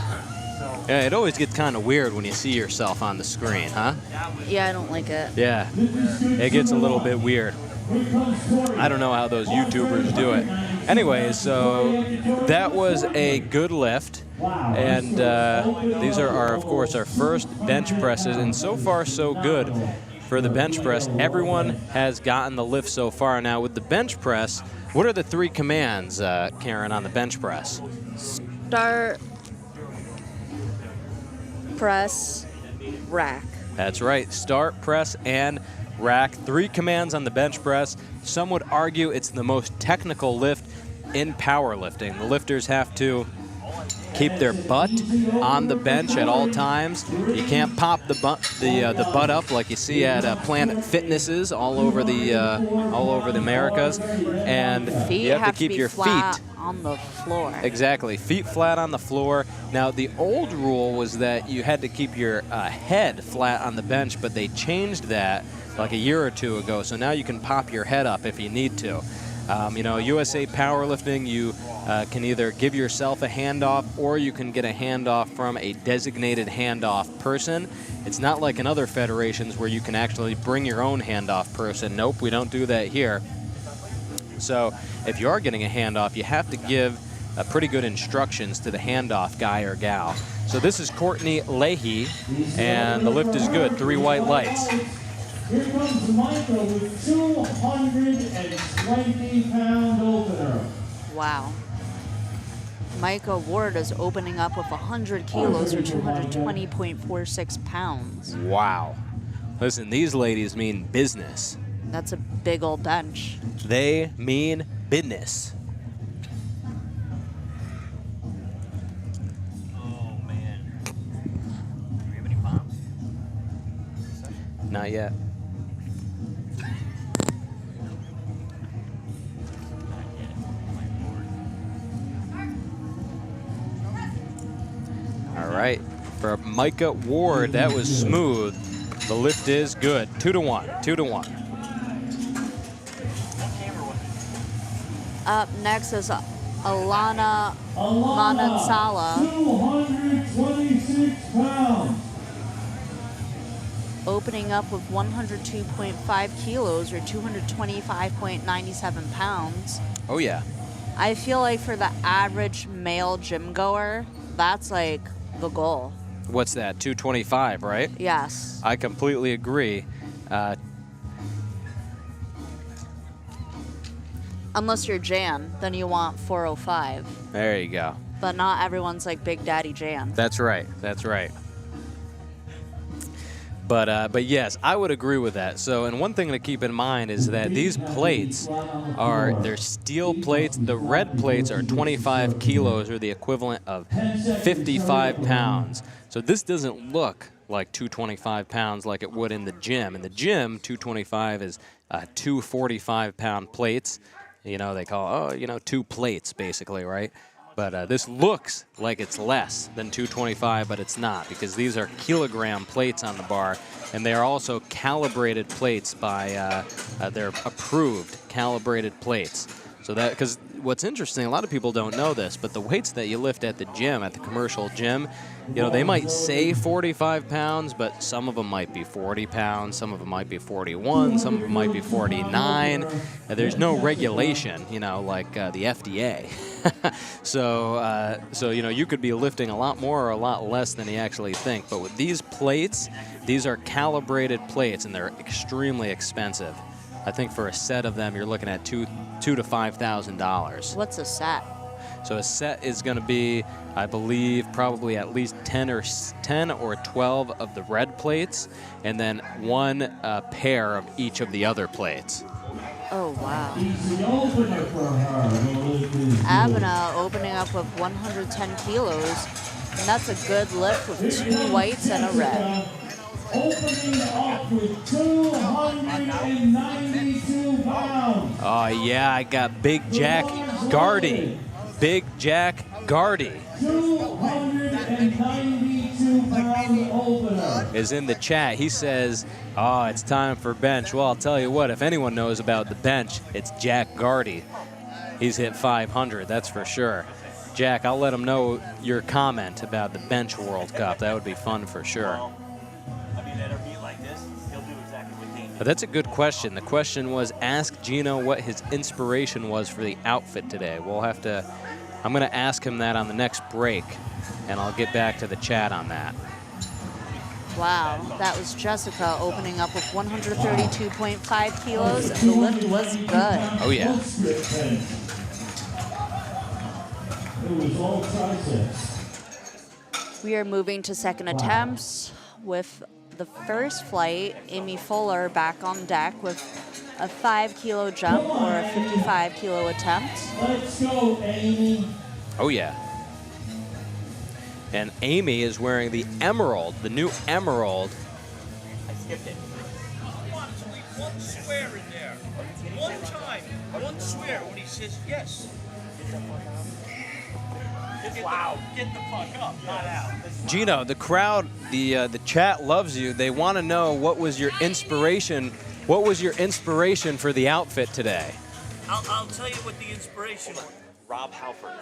Yeah, it always gets kind of weird when you see yourself on the screen, huh? Yeah, I don't like it. Yeah, it gets a little bit weird. I don't know how those YouTubers do it. Anyways, so that was a good lift. And these are of course, our first bench presses. And so far, so good for the bench press. Everyone has gotten the lift so far. Now, with the bench press, what are the 3 commands, Karen, on the bench press? Start, press, rack. That's right. Start, press, and rack. 3 commands on the bench press. Some would argue it's the most technical lift in powerlifting. The lifters have to keep their butt on the bench at all times. You can't pop the butt up like you see at Planet Fitnesses all over the Americas, and Feet you have to keep your flat feet on the floor. exactly, feet flat on the floor. Now the old rule was that you had to keep your head flat on the bench, but they changed that like a year or two ago. So now you can pop your head up if you need to. You know, USA Powerlifting, you can either give yourself a handoff or you can get a handoff from a designated handoff person. It's not like in other federations where you can actually bring your own handoff person. Nope, we don't do that here. So if you are getting a handoff, you have to give pretty good instructions to the handoff guy or gal. So this is Courtney Leahy, and the lift is good, 3 white lights. Here comes Michael with 220-pound opener. Wow. Micah Ward is opening up with 100 kilos or 220.46 pounds. Wow. Listen, these ladies mean business. That's a big old bench. They mean business. Oh, man. Do we have any pops? Not yet. All right, for Micah Ward, that was smooth. The lift is good. 2-1, 2-1. Up next is Alana Manansala, 226 pounds. opening up with 102.5 kilos or 225.97 pounds. Oh yeah. I feel like for the average male gym goer, that's like the goal. What's that, 225, right? Yes. I completely agree. Unless you're Jan, then you want 405. There you go. But not everyone's like Big Daddy Jan. That's right. That's right. But yes, I would agree with that. So, and one thing to keep in mind is that these plates they're steel plates. The red plates are 25 kilos, or the equivalent of 55 pounds. So this doesn't look like 225 pounds like it would in the gym. In the gym, 225 is 2 45-pound plates. You know, they call, 2 plates basically, right? But this looks like it's less than 225, but it's not, because these are kilogram plates on the bar, and they are also calibrated plates by, they're approved calibrated plates. So that, because what's interesting, a lot of people don't know this, but the weights that you lift at the gym, at the commercial gym, they might say 45 pounds, but some of them might be 40 pounds, some of them might be 41, some of them might be 49. There's no regulation, like the FDA. So you could be lifting a lot more or a lot less than you actually think. But with these plates, these are calibrated plates, and they're extremely expensive. I think for a set of them, you're looking at $2,000 to $5,000. What's a set? So a set is going to be, I believe, probably at least 10 or 12 of the red plates, and then one pair of each of the other plates. Oh, wow. Easy opener for her. Abena opening up with 110 kilos, and that's a good lift with 2 whites and a red. Opening up with 292 pounds. Oh, yeah, I got Big Jack Gardy. Big Jack Gardy 292-pound opener. is in the chat. He says, oh, it's time for bench. Well, I'll tell you what, if anyone knows about the bench, it's Jack Gardy. He's hit 500, that's for sure. Jack, I'll let him know your comment about the Bench World Cup. That would be fun for sure. But that's a good question. The question was, ask Gino what his inspiration was for the outfit today. I'm going to ask him that on the next break, and I'll get back to the chat on that. Wow, that was Jessica opening up with 132.5 kilos, and the lift was good. Oh, yeah. It was all triceps. We are moving to second attempts with the first flight, Amy Fuller back on deck with a 5-kilo jump or a 55-kilo attempt. Let's go, Amy. Oh, yeah. And Amy is wearing the emerald, the new emerald. I skipped it. I want to leave one swear in there. One time. One swear when he says yes. Wow. Get the fuck up, not out. Gino, the crowd, the chat loves you. They want to know what was your inspiration. What was your inspiration for the outfit today? I'll tell you what the inspiration was. Rob Halford.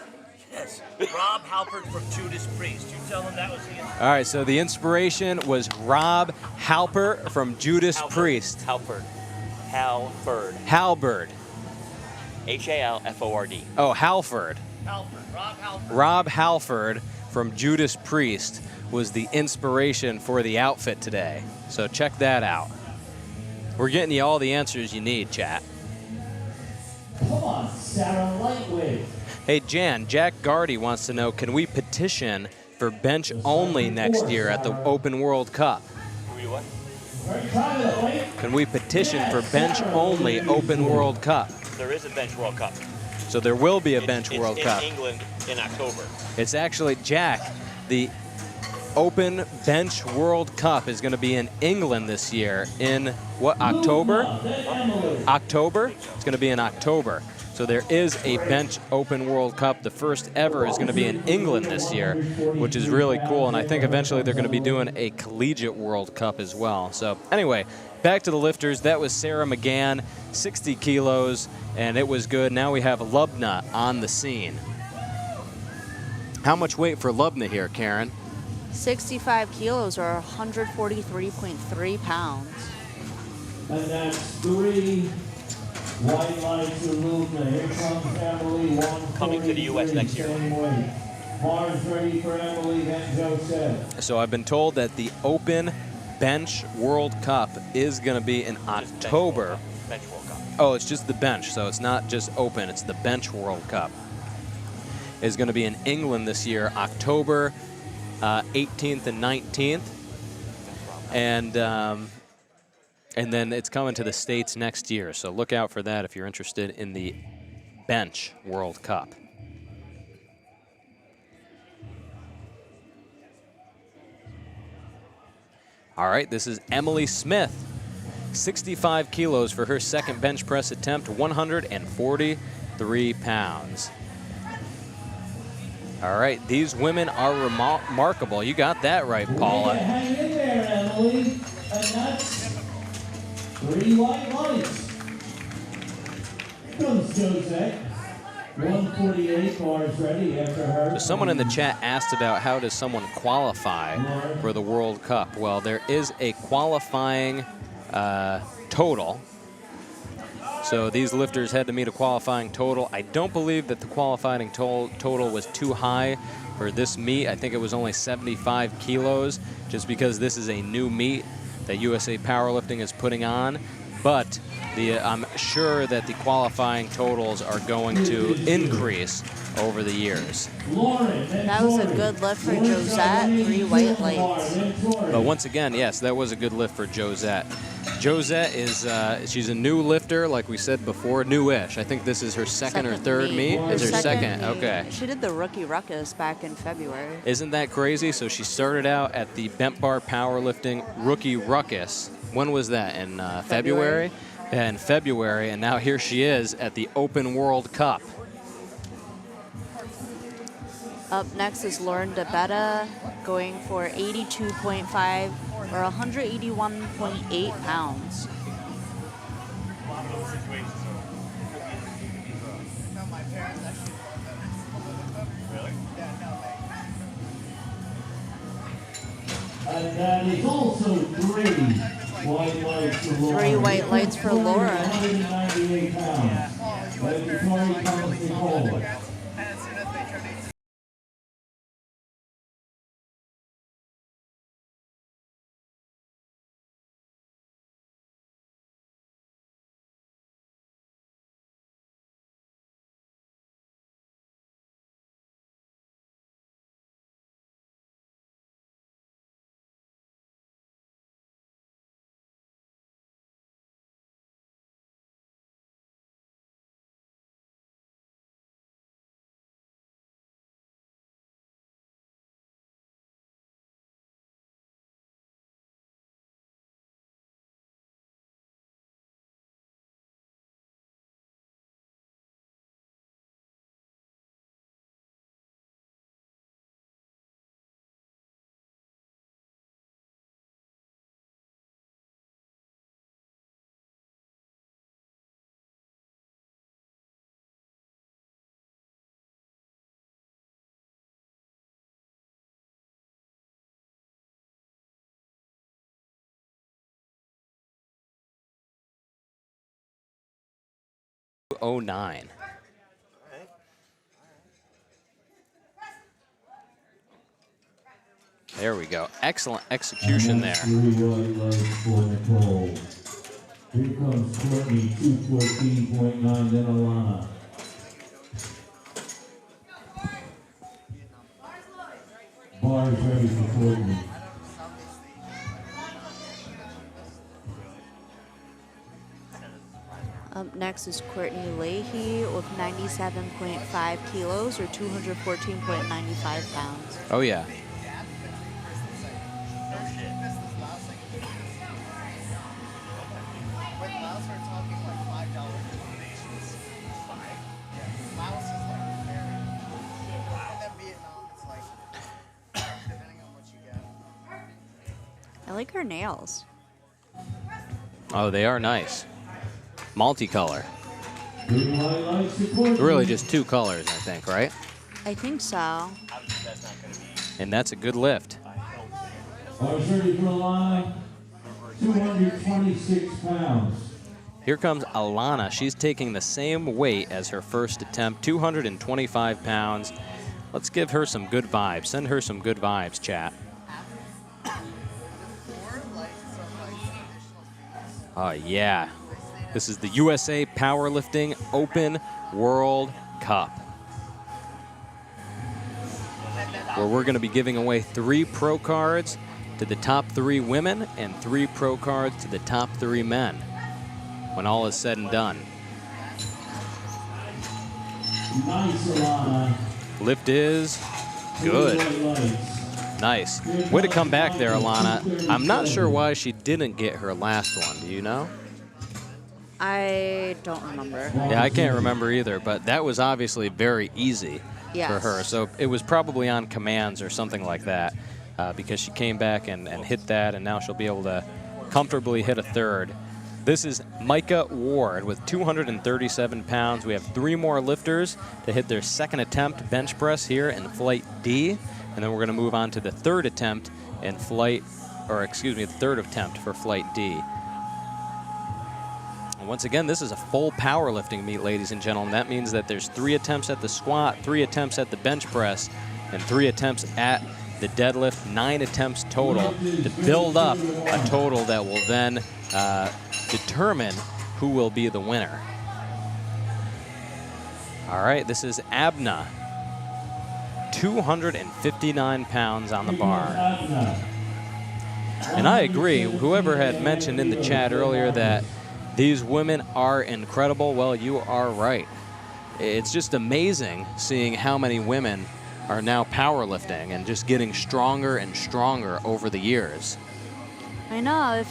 Yes, Rob Halpert from Judas Priest. You tell him that was the inspiration. All right, so the inspiration was Rob Halpert from Judas Priest. Halford. Halford. Halberd. Halford. Oh, Halford. Rob Halpert. Rob Halford from Judas Priest was the inspiration for the outfit today. So check that out. We're getting you all the answers you need, chat. Come on, Sarah, lightweight. Hey, Jan, Jack Gardy wants to know, can we petition for bench only next year at the Open World Cup? Can we do what? Very proud of the weight. Can we petition for bench only Open World Cup? There is a bench World Cup. So there will be a bench World it's Cup. in England in October. It's actually, Jack, the Open Bench World Cup is going to be in England this year in, what, October? October? It's going to be in October. So there is a Bench Open World Cup. The first ever is going to be in England this year, which is really cool. And I think eventually they're going to be doing a Collegiate World Cup as well. So anyway, back to the lifters. That was Sarah McGann, 60 kilos, and it was good. Now we have Lubna on the scene. How much weight for Lubna here, Karen? 65 kilos or 143.3 pounds. And that's 3 white lights to Lubna. Here comes Emily, 143. Coming to the US next year. Same weight. Bars ready for Emily, then Joseph. So I've been told that the Open Bench World Cup is going to be in October. Bench World Cup. Oh, it's just the bench, so it's not just open, it's the Bench World Cup. It's going to be in England this year, October 18th and 19th. And then it's coming to the States next year, so look out for that if you're interested in the Bench World Cup. All right, this is Emily Smith, 65 kilos for her second bench press attempt, 143 pounds. All right, these women are remarkable. You got that right, Paula. Hang in there, Emily. And that's 3 white lights. Here comes Joseph. 148 bars ready after her. So someone in the chat asked about how does someone qualify for the World Cup. Well, there is a qualifying total. So these lifters had to meet a qualifying total. I don't believe that the qualifying total was too high for this meet. I think it was only 75 kilos, just because this is a new meet that USA Powerlifting is putting on. But I'm sure that the qualifying totals are going to increase over the years. That was a good lift for Josette, 3 white lights. But once again, yes, that was a good lift for Josette. Josette is, she's a new lifter, like we said before, newish. I think this is her second or third meet. It's her second, okay. She did the Rookie Ruckus back in February. Isn't that crazy? So she started out at the Bent Bar Powerlifting Rookie Ruckus. When was that? In February? Yeah, in February, and now here she is at the Open World Cup. Up next is Lauren DeBetta, going for 82.5 or 181.8 pounds. And that is also 3 white lights for Laura. 3 white lights for Laura. 198 pounds. But Victoria comes to hold. 209. There we go. Excellent execution there. 3 white lights for Nicole. Here comes Courtney, 214.9, then Alana. Bars ready for Courtney. Up next is Courtney Leahy with 97.5 kilos or 214.95 pounds. Oh, yeah. I like her nails. Oh, they are nice. Multicolor. Green white lights to Courtney. Really just 2 colors, I think, right? I think so. And that's a good lift. Bars ready for Alana, 226 pounds. Here comes Alana. She's taking the same weight as her first attempt, 225 pounds. Let's give her some good vibes. Send her some good vibes, chat. Oh, yeah. This is the USA Powerlifting Open World Cup, where we're going to be giving away 3 pro cards to the top 3 women and 3 pro cards to the top 3 men when all is said and done. Nice, Alana. Lift is good. Nice. Way to come back there, Alana. I'm not sure why she didn't get her last one. Do you know? I don't remember. Yeah, I can't remember either, but that was obviously very easy for Yes. her. So it was probably on commands or something like that, because she came back and hit that, and now she'll be able to comfortably hit a third. This is Micah Ward with 237 pounds. We have 3 more lifters to hit their second attempt bench press here in flight D, and then we're going to move on to the third attempt in flight, or excuse me, the third attempt for flight D. And once again, this is a full powerlifting meet, ladies and gentlemen. That means that there's 3 attempts at the squat, 3 attempts at the bench press, and 3 attempts at the deadlift, 9 attempts total to build up a total that will then determine who will be the winner. All right, this is Abna, 259 pounds on the bar. And I agree, whoever had mentioned in the chat earlier that these women are incredible, well, you are right. It's just amazing seeing how many women are now powerlifting and just getting stronger and stronger over the years. I know.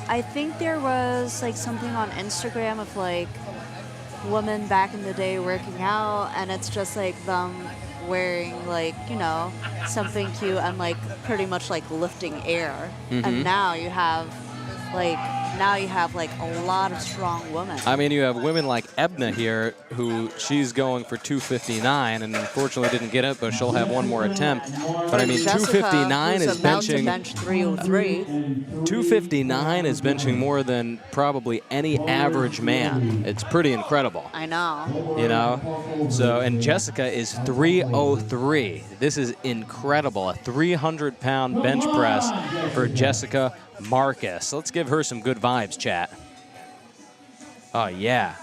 I think there was like something on Instagram of like women back in the day working out, and it's just like them wearing like, you know, something cute and like pretty much like lifting air. And now you have like a lot of strong women. I mean, you have women like Ebna here, who she's going for 259, and unfortunately didn't get it, but she'll have one more attempt. But I mean, Jessica, 259 who's is about to benching. bench 303. 259 is benching more than probably any average man. It's pretty incredible. I know. You know? So, and Jessica is 303. This is incredible. A 300-pound bench press for Jessica Marcus. Let's give her some good vibes, chat. Oh, yeah.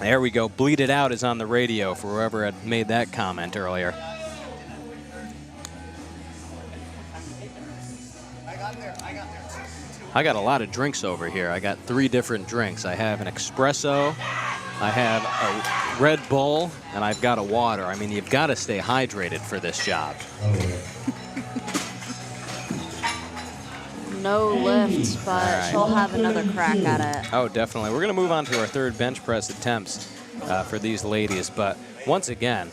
There we go. Bleed It Out is on the radio for whoever had made that comment earlier. I got a lot of drinks over here. I got 3 different drinks. I have an espresso, I have a Red Bull, and I've got a water. I mean, you've got to stay hydrated for this job. No lifts, but she'll have another crack at it. Oh, definitely. We're going to move on to our third bench press attempts for these ladies. But once again,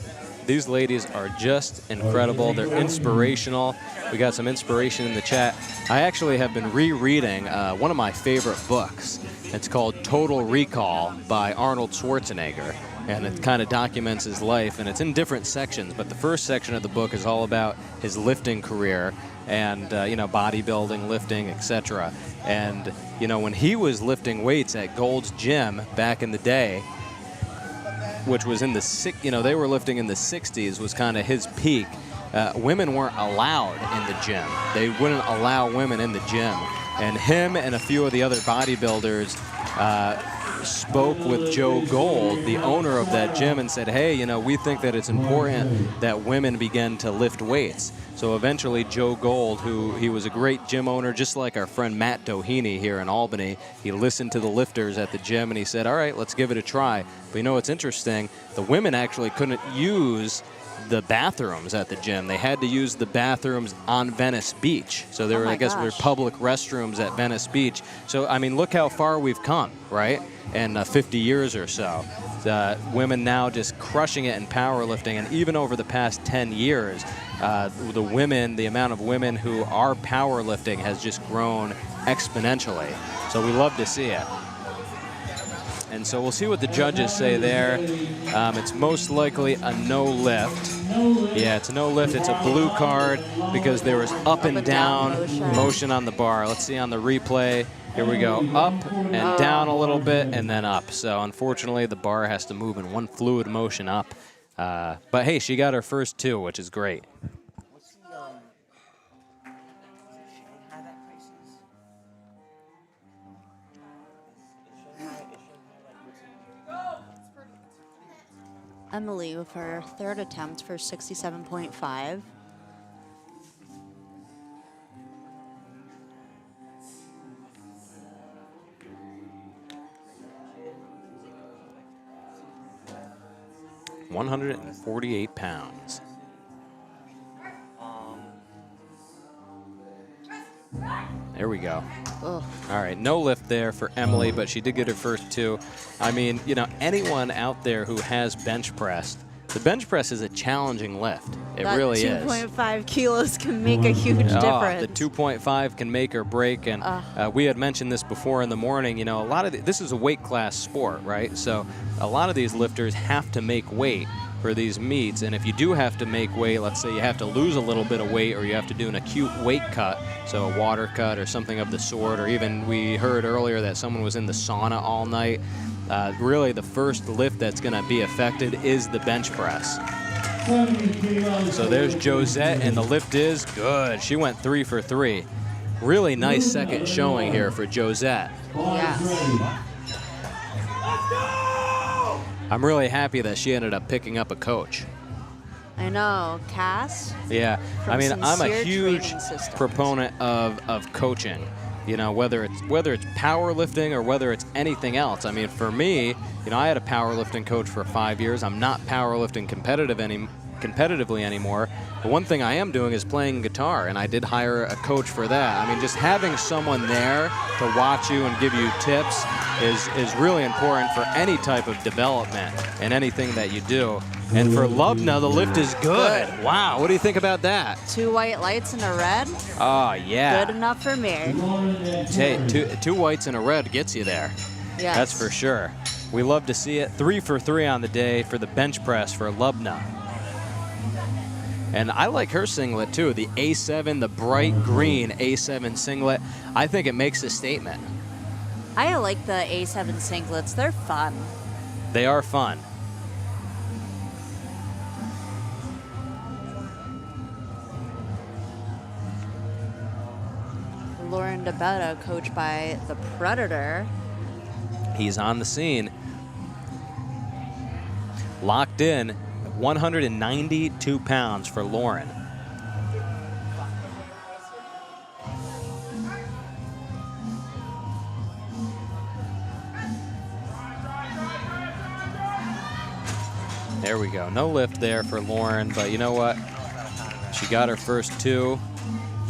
these ladies are just incredible. They're inspirational. We got some inspiration in the chat. I actually have been rereading one of my favorite books. It's called Total Recall by Arnold Schwarzenegger. and it kind of documents his life, and it's in different sections. But the first section of the book is all about his lifting career and bodybuilding, lifting, etc. And when he was lifting weights at Gold's Gym back in the day, which was in the they were lifting in the 60s, was kind of his peak. Women weren't allowed in the gym. They wouldn't allow women in the gym. And him and a few of the other bodybuilders spoke with Joe Gold, the owner of that gym, and said, hey, we think that it's important that women begin to lift weights. So eventually Joe Gold, he was a great gym owner, just like our friend Matt Doheny here in Albany, he listened to the lifters at the gym and he said, all right, let's give it a try. But what's interesting? The women actually couldn't use the bathrooms at the gym. They had to use the bathrooms on Venice Beach. So there were, I guess, there were public restrooms at Venice Beach. So, look how far we've come, right? In 50 years or so. Women now just crushing it in powerlifting. And even over the past 10 years, the amount of women who are powerlifting has just grown exponentially. So we love to see it. And so we'll see what the judges say there. It's most likely a no lift. Yeah, it's a no lift. It's a blue card because there was up and down motion on the bar. Let's see on the replay. Here we go. Up and down a little bit and then up. So unfortunately, the bar has to move in one fluid motion up. But hey, she got her first 2, which is great. Emily with her third attempt for 67.5. £148. There we go. Ugh. All right, no lift there for Emily, but she did get her first 2. Anyone out there who has bench pressed, the bench press is a challenging lift. It really is. 2.5 kilos can make a huge difference. The 2.5 can make or break, and we had mentioned this before in the morning. A lot of this is a weight class sport, right? So a lot of these lifters have to make weight for these meets, and if you do have to make weight, let's say you have to lose a little bit of weight or you have to do an acute weight cut, so a water cut or something of the sort, or even we heard earlier that someone was in the sauna all night, really the first lift that's going to be affected is the bench press. So there's Josette, and the lift is good. She went 3 for 3. Really nice second showing here for Josette. Yes. I'm really happy that she ended up picking up a coach. I know, Cass. Yeah, I'm a huge Sincere proponent of coaching. Whether it's powerlifting or whether it's anything else. For me, I had a powerlifting coach for 5 years. I'm not powerlifting competitively anymore. But one thing I am doing is playing guitar, and I did hire a coach for that. Just having someone there to watch you and give you tips is really important for any type of development and anything that you do. And for Lubna, the lift is good. Wow, what do you think about that? 2 white lights and a red. Oh, yeah. Good enough for me. Hey, two whites and a red gets you there. Yes. That's for sure. We love to see it. 3 for 3 on the day for the bench press for Lubna. And I like her singlet too, the A7, the bright green A7 singlet. I think it makes a statement. I like the A7 singlets. They're fun. They are fun. Lauren DeBetta, coached by the Predator. He's on the scene. Locked in, 192 pounds for Lauren. There we go. No lift there for Lauren, but you know what? She got her first 2.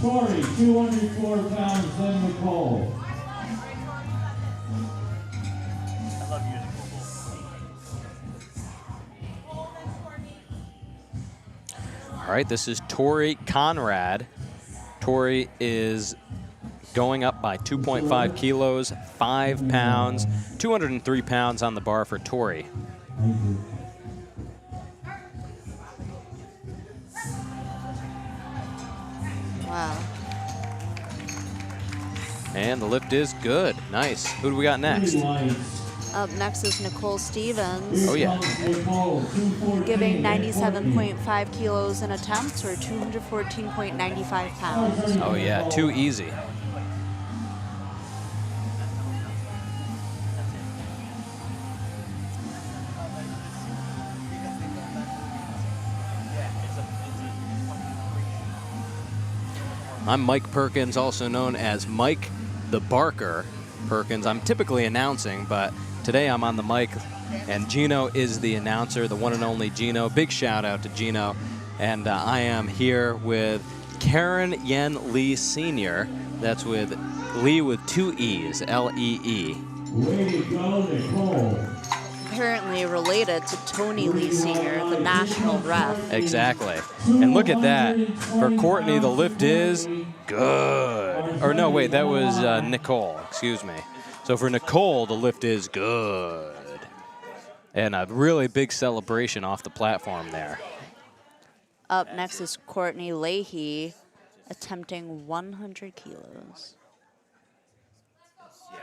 Tori, 204 pounds, then Nicole. I love using All right, this is Tori Conrad. Tori is going up by 2.5 kilos, 5 pounds, 203 pounds on the bar for Tori. Thank you. Wow. And the lift is good. Nice. Who do we got next? Up next is Nicole Stevens. Oh, yeah. Giving 97.5 kilos in attempts, or 214.95 pounds. Oh, yeah. Too easy. I'm Mike Perkins, also known as Mike the Barker Perkins. I'm typically announcing, but today I'm on the mic, and Gino is the announcer, the one and only Gino. Big shout out to Gino. And I am here with Karen Yen Lee Sr. That's with Lee with 2 E's, L-E-E. Way to go, Nicole. Apparently related to Tony Lee Sr., the national ref. Exactly. And look at that. For Courtney, the lift is good. Or no, wait, that was Nicole. Excuse me. So for Nicole, the lift is good. And a really big celebration off the platform there. Up next is Courtney Leahy, attempting 100 kilos. Yeah.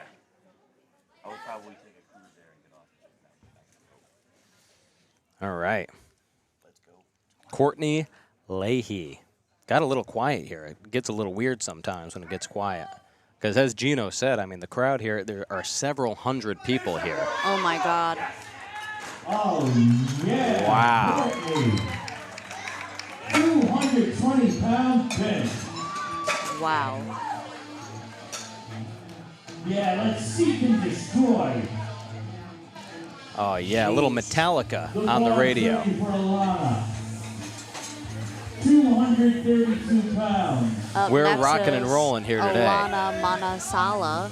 I would probably take a cruise there and get off. All right. Let's go. Courtney Leahy. Got a little quiet here. It gets a little weird sometimes when it gets quiet. Because as Gino said, I mean, the crowd here, there are several hundred people here. Oh, my God. Oh, yeah. Wow. Courtney. 220-pound bench. Wow. Yeah, let's seek and destroy. Oh, yeah, a little Metallica on the radio. 232 pounds. Up We're next rocking and is rolling here today. Alana Manasala.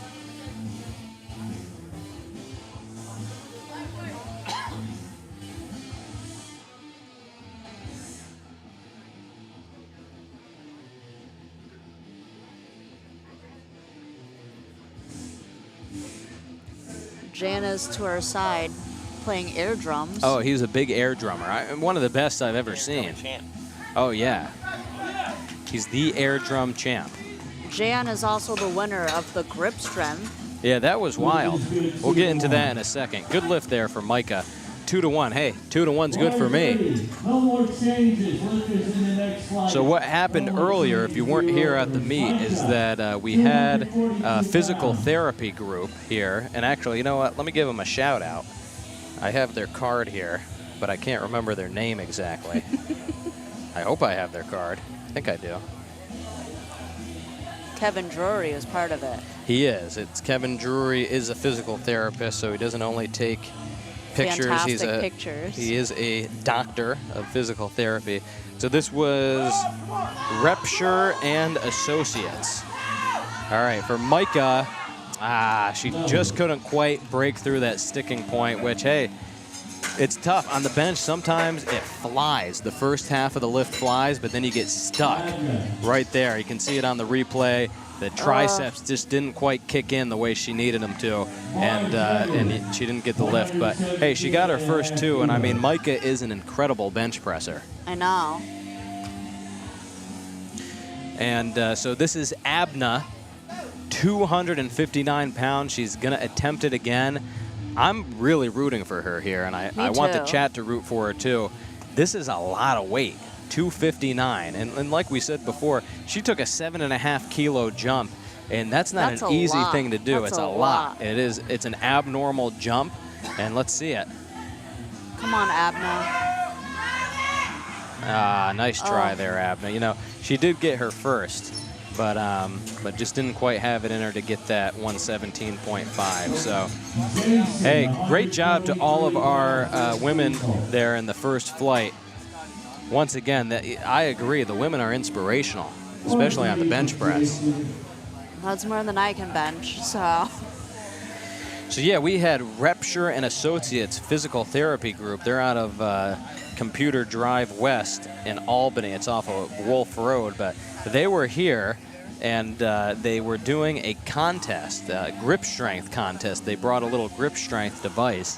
Jana's to our side, playing air drums. Oh, he's a big air drummer. One of the best I've ever seen. Champ. Oh, yeah. He's the air drum champ. Jan is also the winner of the grip strength. Yeah, that was wild. We'll get into that in a second. Good lift there for Micah. 2-to-1. Hey, 2-to-1's good for me. No more changes. Lifters in the next slide. So what happened earlier, if you weren't here at the meet, is that we had a physical therapy group here. And actually, you know what? Let me give them a shout out. I have their card here, but I can't remember their name exactly. I hope I have their card. I think I do. Kevin Drury is part of it. He is. It's Kevin Drury is a physical therapist, so he doesn't only take pictures. Fantastic pictures. He is a doctor of physical therapy. So this was Repshire and Associates. All right, for Micah, she just couldn't quite break through that sticking point, which, hey, it's tough. On the bench, sometimes it flies. The first half of the lift flies, but then you get stuck right there. You can see it on the replay. The triceps just didn't quite kick in the way she needed them to, and she didn't get the lift. But, hey, she got her first two, and, I mean, Micah is an incredible bench presser. I know. And so this is Abna, 259 pounds. She's going to attempt it again. I'm really rooting for her here, and I want the chat to root for her, too. This is a lot of weight. 259, and like we said before, she took a 7.5 kilo jump, and that's not an easy thing to do. It's a lot. It is. It's an abnormal jump, and let's see it. Come on, Abna. Nice try there, Abna. You know, she did get her first, but just didn't quite have it in her to get that 117.5. So, hey, great job to all of our women there in the first flight. Once again, I agree, the women are inspirational, especially on the bench press. That's more than I can bench, so. So yeah, we had Repshire and Associates Physical Therapy Group. They're out of Computer Drive West in Albany. It's off of Wolf Road, but they were here, and they were doing a contest, a grip strength contest. They brought a little grip strength device,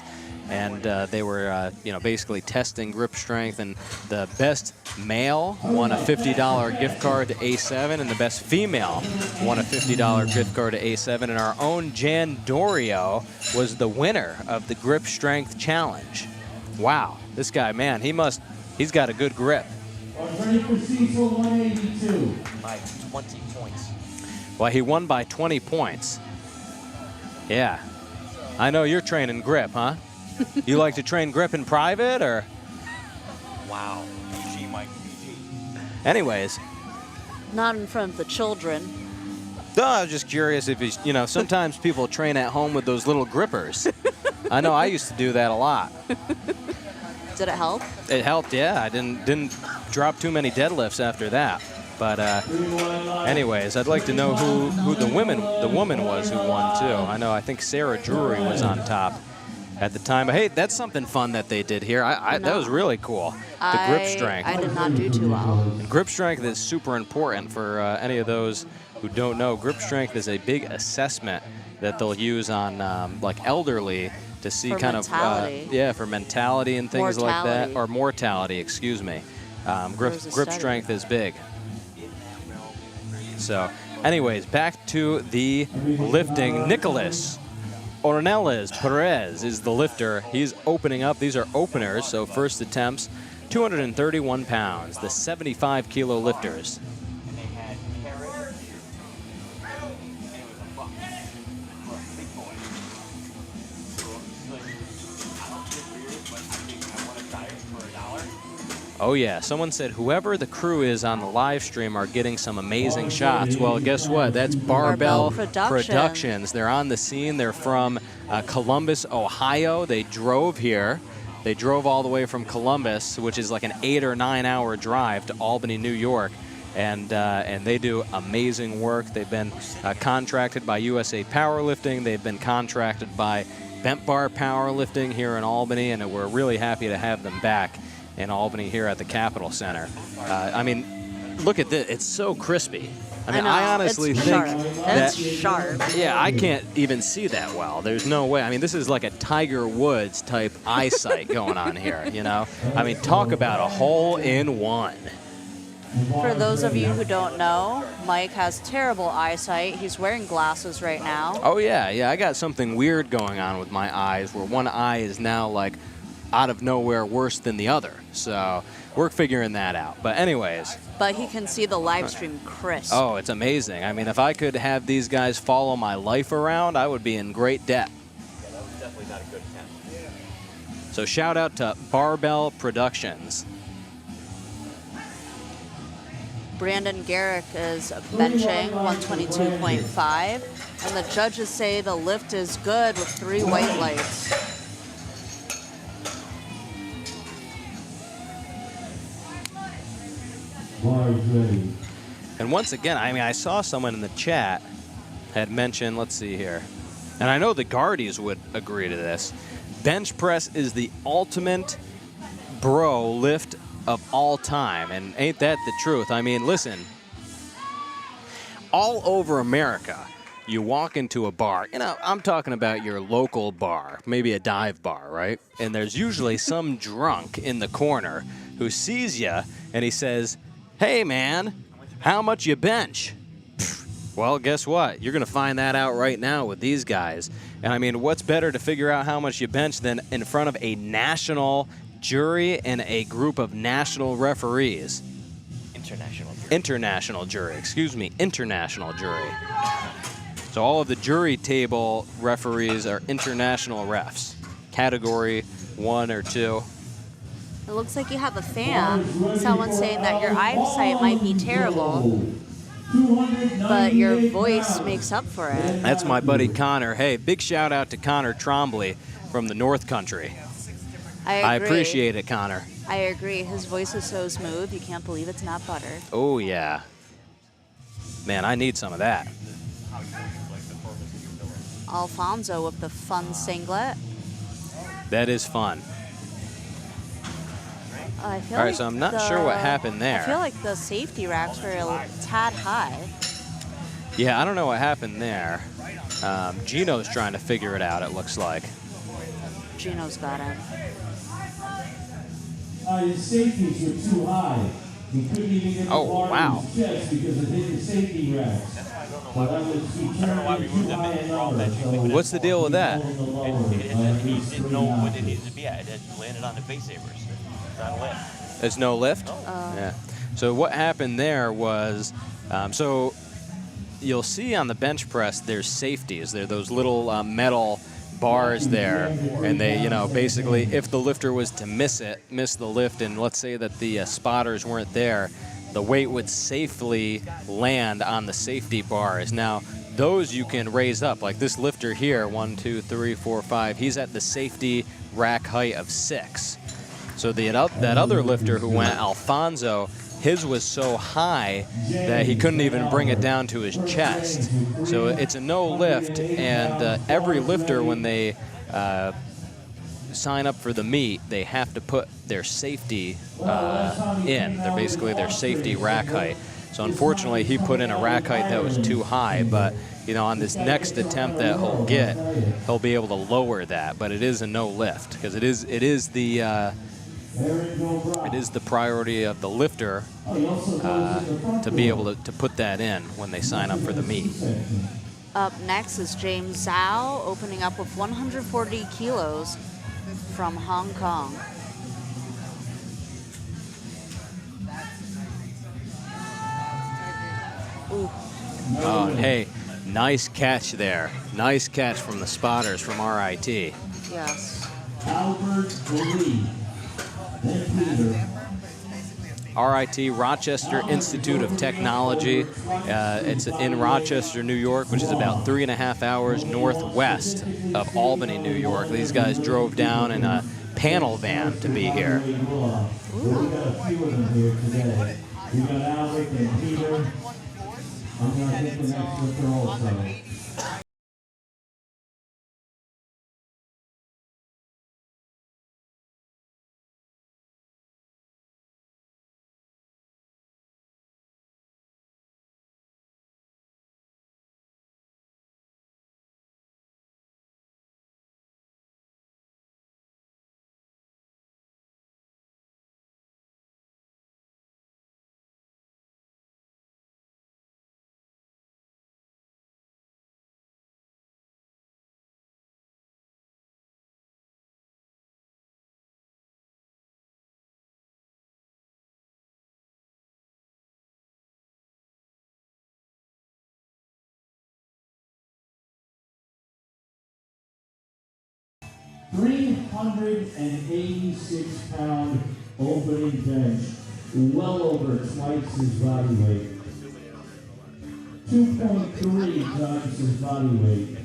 and they were, basically testing grip strength. And the best male won a $50 gift card to A7, and the best female won a $50 gift card to A7. And our own Jan Dorio was the winner of the grip strength challenge. Wow, this guy, man, he's got a good grip. Ready for Cecil 182. By 20 points. Well, he won by 20 points. Yeah. I know you're training grip, huh? You like to train grip in private, or? Wow. PG, Mike, PG. Anyways. Not in front of the children. No, I was just curious if he's, sometimes people train at home with those little grippers. I know I used to do that a lot. Did it help? It helped, yeah. I didn't drop too many deadlifts after that. But anyways, I'd like to know who the woman was who won too. I think Sarah Drury was on top at the time. But hey, that's something fun that they did here. That was really cool. The grip strength. I did not do too well. And grip strength is super important for any of those who don't know. Grip strength is a big assessment that they'll use on like elderly to see for kind mentality. of for mentality and things like that, or mortality. Excuse me. Grip strength is big. So, anyways, back to the lifting. Nicholas Ornelas Perez is the lifter. He's opening up. These are openers, so first attempts, 231 pounds, the 75-kilo lifters. Oh yeah, someone said whoever the crew is on the live stream are getting some amazing shots. Well, guess what? That's Barbell Productions. They're on the scene. They're from Columbus, Ohio. They drove here. They drove all the way from Columbus, which is like an 8 or 9 hour drive, to Albany, New York. And they do amazing work. They've been contracted by USA Powerlifting. They've been contracted by Bent Bar Powerlifting here in Albany, and we're really happy to have them back in Albany here at the Capital Center. Look at this. It's so crispy. I honestly think it's sharp. Yeah, I can't even see that well. There's no way. This is like a Tiger Woods type eyesight going on here, talk about a hole-in-one. For those of you who don't know, Mike has terrible eyesight. He's wearing glasses right now. Oh, yeah. I got something weird going on with my eyes, where one eye is now like out of nowhere worse than the other. So we're figuring that out. But anyways. But he can see the live stream crisp. Oh, it's amazing. If I could have these guys follow my life around, I would be in great debt. Yeah, that was definitely not a good attempt. So shout out to Barbell Productions. Brandon Garrick is benching 122.5, and the judges say the lift is good with 3 white lights. And once again, I saw someone in the chat had mentioned, let's see here, and I know the Guardies would agree to this, bench press is the ultimate bro lift of all time, and ain't that the truth? Listen, all over America, you walk into a bar, I'm talking about your local bar, maybe a dive bar, right? And there's usually some drunk in the corner who sees you, and he says, "Hey, man, how much you bench?" Well, guess what? You're going to find that out right now with these guys. And what's better to figure out how much you bench than in front of a national jury and a group of national referees? International jury. So all of the jury table referees are international refs, category 1 or 2. It looks like you have a fan. Someone's saying that your eyesight might be terrible, but your voice makes up for it. That's my buddy Connor. Hey, big shout out to Connor Trombley from the North Country. I appreciate it, Connor. I agree. His voice is so smooth, you can't believe it's not butter. Oh, yeah. Man, I need some of that. Alfonso with the fun singlet. That is fun. I feel All right, so I'm not sure what happened there. I feel like the safety racks were a tad high. Yeah, I don't know what happened there. Gino's trying to figure it out, it looks like. Gino's got in. His safeties were too high. He couldn't even get the Oh, bar wow. in his chest because it hit the safety racks. So that was, he turned it too high a number. So What's the deal with that? he Didn't know what it needed to be at. It had landed on the face savers. Not a lift. There's no lift? Yeah. So what happened there was, so you'll see on the bench press there's safeties. There are those little metal bars there, and they, you know, basically if the lifter was to miss the lift, and let's say that the spotters weren't there, the weight would safely land on the safety bars. Now, those you can raise up. Like this lifter here, 1, 2, 3, 4, 5, he's at the safety rack height of 6. So that other lifter who went, Alfonso, his was so high that he couldn't even bring it down to his chest. So it's a no lift, and every lifter, when they sign up for the meet, they have to put their safety in. They're basically their safety rack height. So unfortunately, he put in a rack height that was too high, but you know, on this next attempt that he'll get, he'll be able to lower that. But it is a no lift because it is the priority of the lifter to be able to put that in when they sign up for the meet. Up next is James Zhao, opening up with 140 kilos from Hong Kong. Ooh. Oh, and hey, nice catch there. Nice catch from the spotters from RIT. Yes. Albert Lee. RIT, Rochester Institute of Technology. It's in Rochester, New York, which is about 3.5 hours northwest of Albany, New York. These guys drove down in a panel van to be here. We got a few of them here today. We got Albert and Peter. I'm going to take the next lifter also. £386 opening bench, well over twice his body weight. 2.3 times his body weight.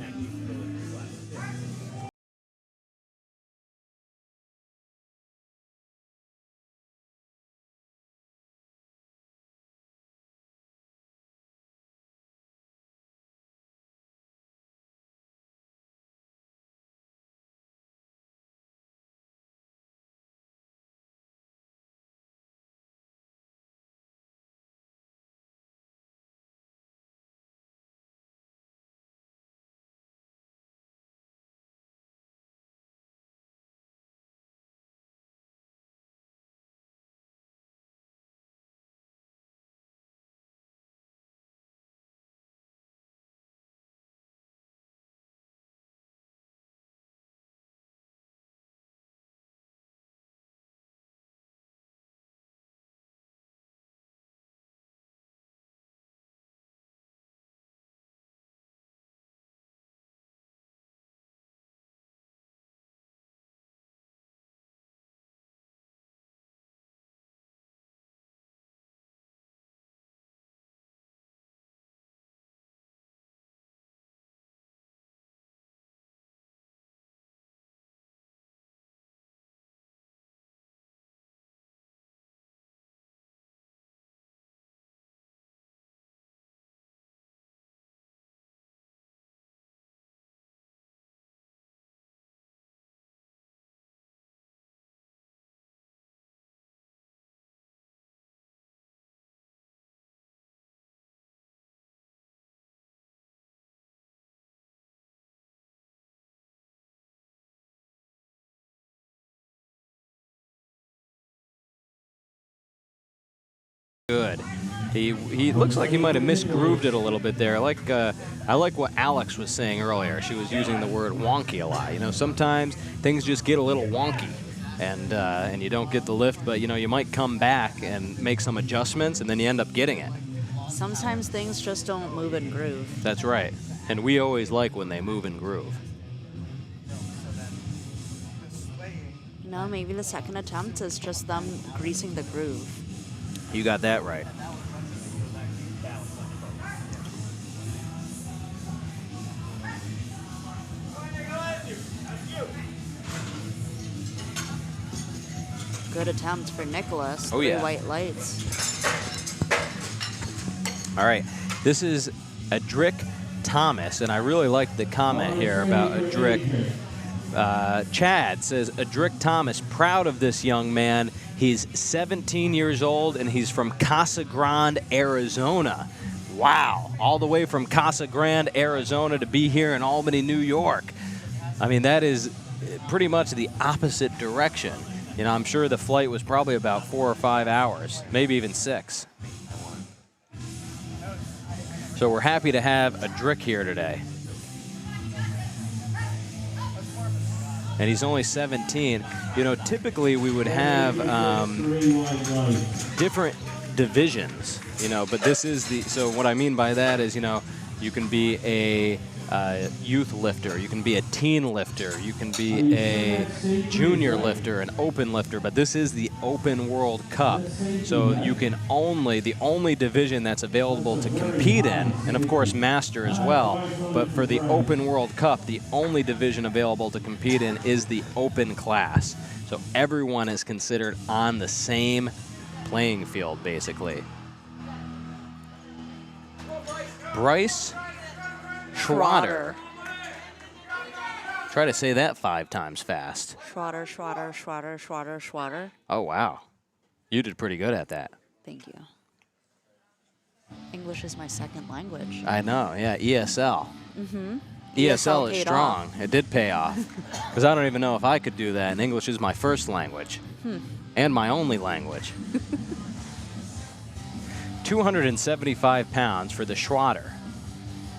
good. He looks like he might have misgrooved it a little bit there. I like what Alex was saying earlier. She was using the word wonky a lot. You know, sometimes things just get a little wonky, and you don't get the lift, but you know, you might come back and make some adjustments, and then you end up getting it. Sometimes things just don't move and groove. That's right. And we always like when they move and groove. You know, maybe the second attempt is just them greasing the groove. You got that right. Good attempt for Nicholas. Oh, yeah. 3 white lights. All right. This is Adric Thomas, and I really like the comment here about Adric. Chad says, Adric Thomas, proud of this young man. He's 17 years old, and he's from Casa Grande, Arizona. Wow. All the way from Casa Grande, Arizona to be here in Albany, New York. I mean, that is pretty much the opposite direction. You know, I'm sure the flight was probably about 4 or 5 hours, maybe even 6. So we're happy to have Adric here today. And he's only 17. You know, typically we would have different divisions, you know, but this is so what I mean by that is, you know, you can be a youth lifter, you can be a teen lifter, you can be a junior lifter, an open lifter, but this is the Open World Cup. So you can the only division that's available to compete in, and of course master as well, but for the Open World Cup, the only division available to compete in is the open class. So everyone is considered on the same playing field, basically. Bryce Schroeder. Try to say that 5 times fast. Schroeder, Schroeder, Schroeder, Schroeder, Schroeder. Oh, wow. You did pretty good at that. Thank you. English is my second language. I know, yeah, ESL. Mm-hmm. ESL is paid strong. off. It did pay off. Because I don't even know if I could do that, and English is my first language. And my only language. 275 pounds for the Schroeder.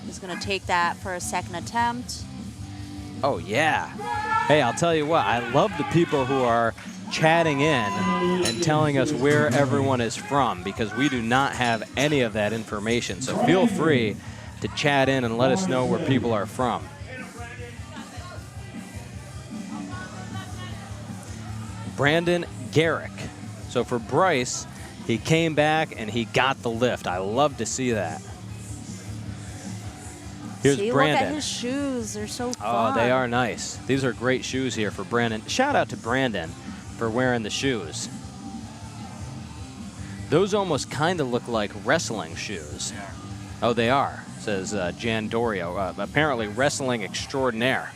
He's going to take that for a second attempt. Oh, yeah. Hey, I'll tell you what, I love the people who are chatting in and telling us where everyone is from, because we do not have any of that information. So feel free to chat in and let us know where people are from. Brandon Garrick. So for Bryce, he came back and he got the lift. I love to see that. Here's Brandon. Look at his shoes. They're so fun. Oh, they are nice. These are great shoes here for Brandon. Shout out to Brandon for wearing the shoes. Those almost kind of look like wrestling shoes. Oh, they are, says Jan Dorio. Apparently wrestling extraordinaire.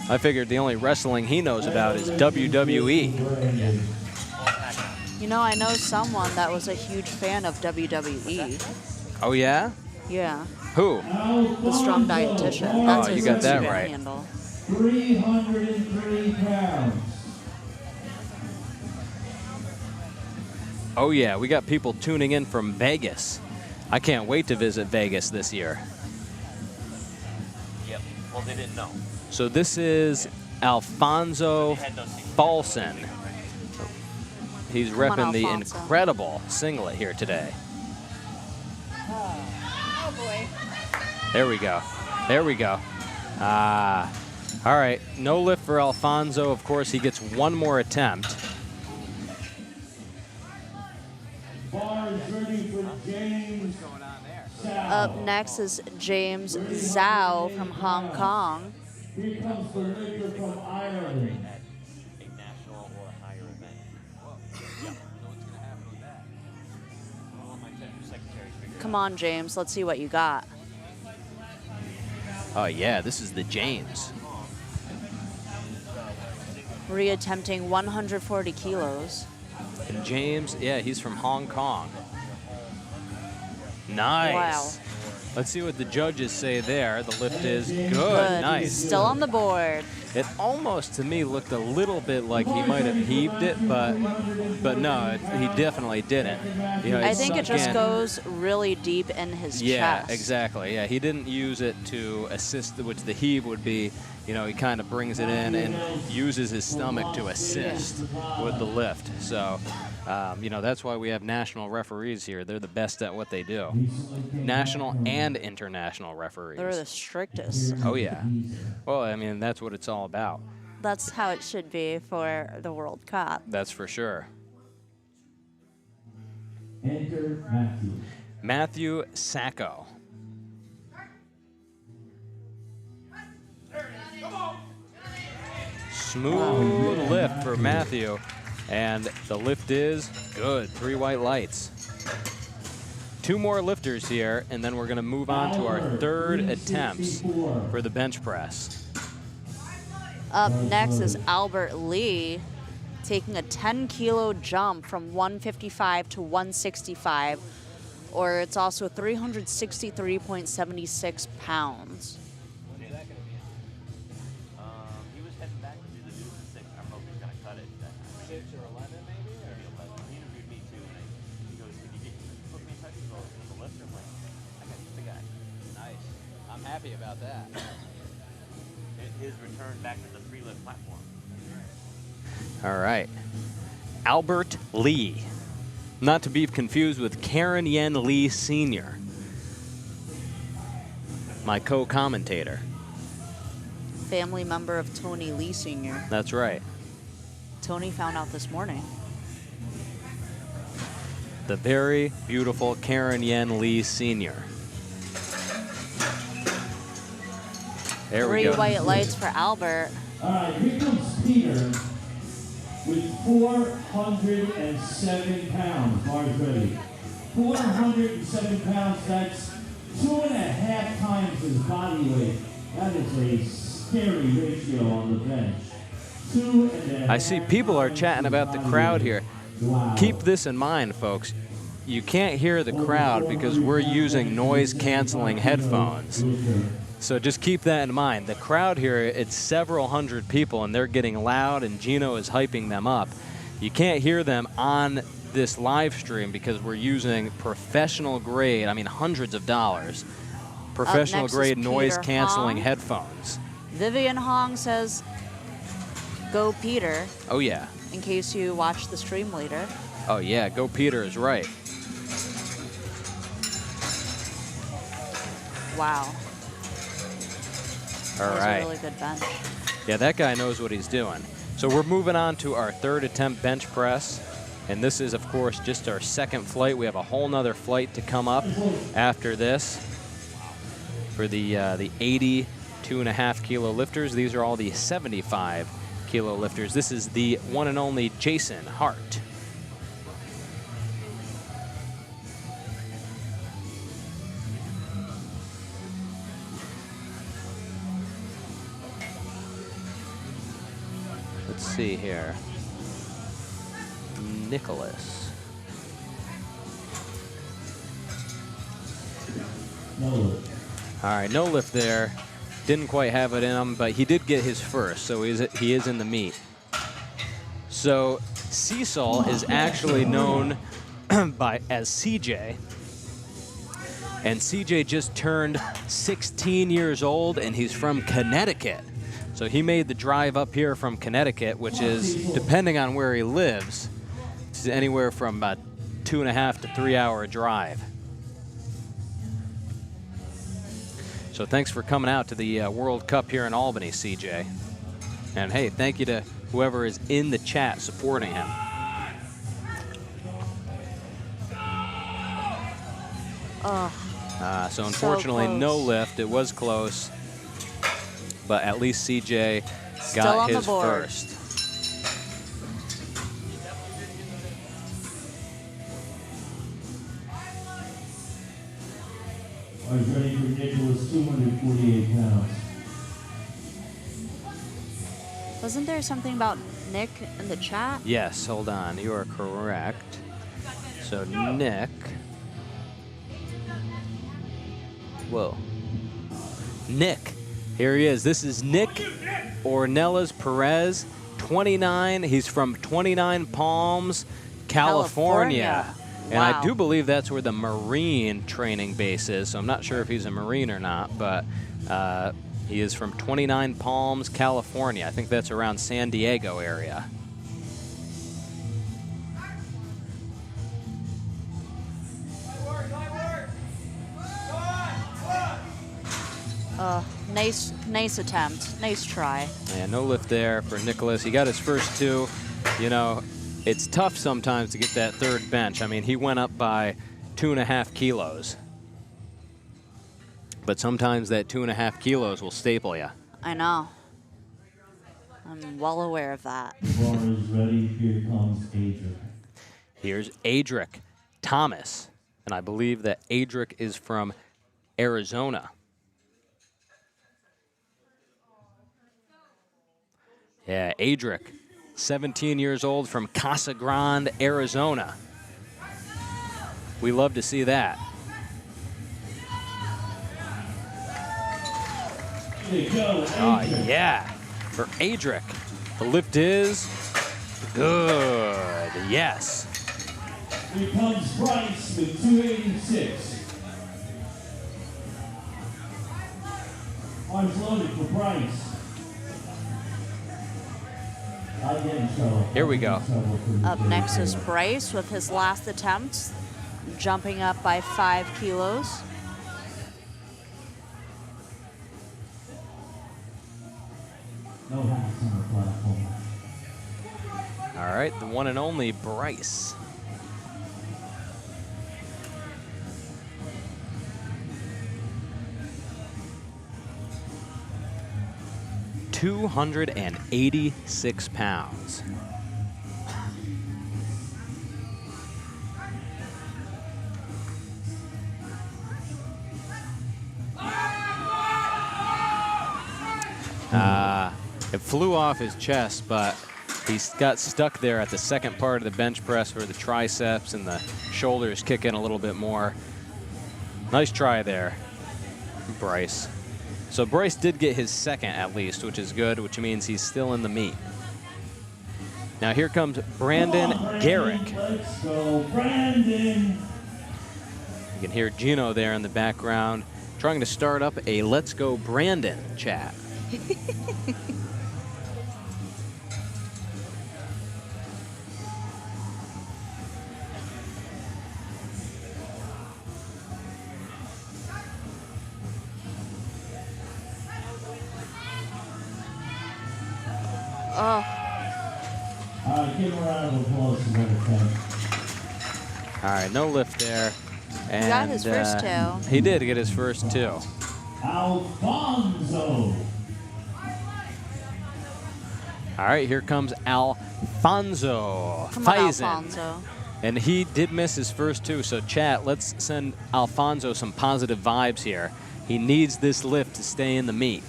I figured the only wrestling he knows about is WWE. You know, I know someone that was a huge fan of WWE. Oh, yeah? Yeah. Who? The Strong Dietitian. That's Oh, you his got that Instagram right. handle. 303 pounds. Oh, yeah, we got people tuning in from Vegas. I can't wait to visit Vegas this year. Yep. Well, they didn't know. So this is Alfonso Falson. He's Come on, repping the Alfonso. incredible singlet here today. Oh boy. There we go. There we go. All right, no lift for Alfonso. Of course, he gets one more attempt. Bar is ready for James. Up next is James Zhao from Hong Kong. Here comes the lifter from Ireland. A national or a higher event. Come on, James. Let's see what you got. Oh, yeah, this is the James. Reattempting 140 kilos. And James, yeah, he's from Hong Kong. Nice. Wow. Let's see what the judges say there. The lift is good. Good. Nice. Still on the board. It almost, to me, looked a little bit like he might have heaved it, but no, he definitely didn't. You know, I think it sunk just in. goes really deep in his Yeah, chest. exactly. Yeah, he didn't use it to assist, which the heave would be. You know, he kind of brings it in and uses his stomach to assist with the lift. So, you know, that's why we have national referees here. They're the best at what they do. National and international referees. They're the strictest. Oh, yeah. Well, I mean, that's what it's all about. That's how it should be for the World Cup. That's for sure. Enter Matthew. Matthew Sacco. Smooth lift for Matthew. And the lift is good. 3 white lights. 2 more lifters here, and then we're going to move on to our third attempts for the bench press. Up next is Albert Lee taking a 10-kilo jump from 155 to 165, or it's also 363.76 pounds. He was heading back to do the news at 6. I don't know if he's going to cut it. 6 or 11 maybe? Or? 11. He interviewed me too, and he goes, "Can you put me in touch with the lifter?" I'm like, "I got the guy." Nice. I'm happy about that. His return back to the free lift platform. All right. Albert Lee. Not to be confused with Karen Yen Lee Sr., my co-commentator. Family member of Tony Lee Sr. That's right. Tony found out this morning. The very beautiful Karen Yen Lee Sr. There we 3 go. white lights for Albert. All right, here comes Peter with 407 pounds. Bars ready. 407 pounds, that's 2.5 times his body weight. That is a scary ratio on the bench. 2.5 I see people are chatting about the crowd here. Wow. Keep this in mind, folks. You can't hear the crowd because we're using noise-canceling headphones. So just keep that in mind. The crowd here, it's several hundred people, and they're getting loud, and Gino is hyping them up. You can't hear them on this live stream because we're using professional grade, I mean hundreds of dollars, professional next is grade Peter noise-canceling Hong. headphones. Vivian Hong says, "Go Peter," Oh, yeah. in case you watch the stream later. Oh, yeah. Go Peter is right. Wow. All That was right. a really good bench. Yeah, that guy knows what he's doing. So we're moving on to our third attempt bench press. And this is, of course, just our second flight. We have a whole nother flight to come up after this for the 82.5 kilo lifters. These are all the 75 kilo lifters. This is the one and only Jason Hart. Let's see here. Nicholas. No. All right, no lift there. Didn't quite have it in him, but he did get his first, so he is in the meet. So Cecil is actually known as CJ. And CJ just turned 16 years old, and he's from Connecticut. So he made the drive up here from Connecticut, which is, depending on where he lives, it's anywhere from about 2.5 to 3 hour drive. So thanks for coming out to the World Cup here in Albany, CJ. And hey, thank you to whoever is in the chat supporting him. So unfortunately, close. no lift. It was close. But at least CJ Still got on the his board. first. I was ready for Nicholas, 248 pounds. Wasn't there something about Nick in the chat? Yes, hold on. You are correct. So Nick Whoa. Nick. Here he is. This is Nick Ornelas Perez, 29. He's from 29 Palms, California. And I Wow. do believe that's where the Marine training base is. So I'm not sure if he's a Marine or not, but he is from 29 Palms, California. I think that's around San Diego area. Nice attempt. Nice try. Yeah, no lift there for Nicholas. He got his first 2. You know, it's tough sometimes to get that third bench. I mean, he went up by 2.5 kilos. But sometimes that 2.5 kilos will staple you. I know. I'm well aware of that. Bar is ready. Here comes Adrian. Here's Adric Thomas. And I believe that Adric is from Arizona. Yeah, Adric, 17 years old from Casa Grande, Arizona. We love to see that. Here you go, Oh, Adrian. yeah, for Adric. The lift is good, yes. Here comes Bryce with 286. Arms loaded for Bryce. I get in trouble. Here we go. Up next is Bryce with his last attempt, jumping up by 5 kilos. No hats on the platform. All right, the one and only Bryce. £286. It flew off his chest, but he got stuck there at the second part of the bench press where the triceps and the shoulders kick in a little bit more. Nice try there, Bryce. So Bryce did get his second at least, which is good, which means he's still in the meet. Now here comes Brandon Garrick. Let's go, Brandon. You can hear Gino there in the background trying to start up a Let's Go Brandon chat. Oh, All right, give him a round of applause for that attempt. All right, no lift there. And, got his first 2. He did get his first 2. Alfonso. All right, here comes Alfonso Come on, Faison. Alfonso. And he did miss his first 2, so chat, let's send Alfonso some positive vibes here. He needs this lift to stay in the meet.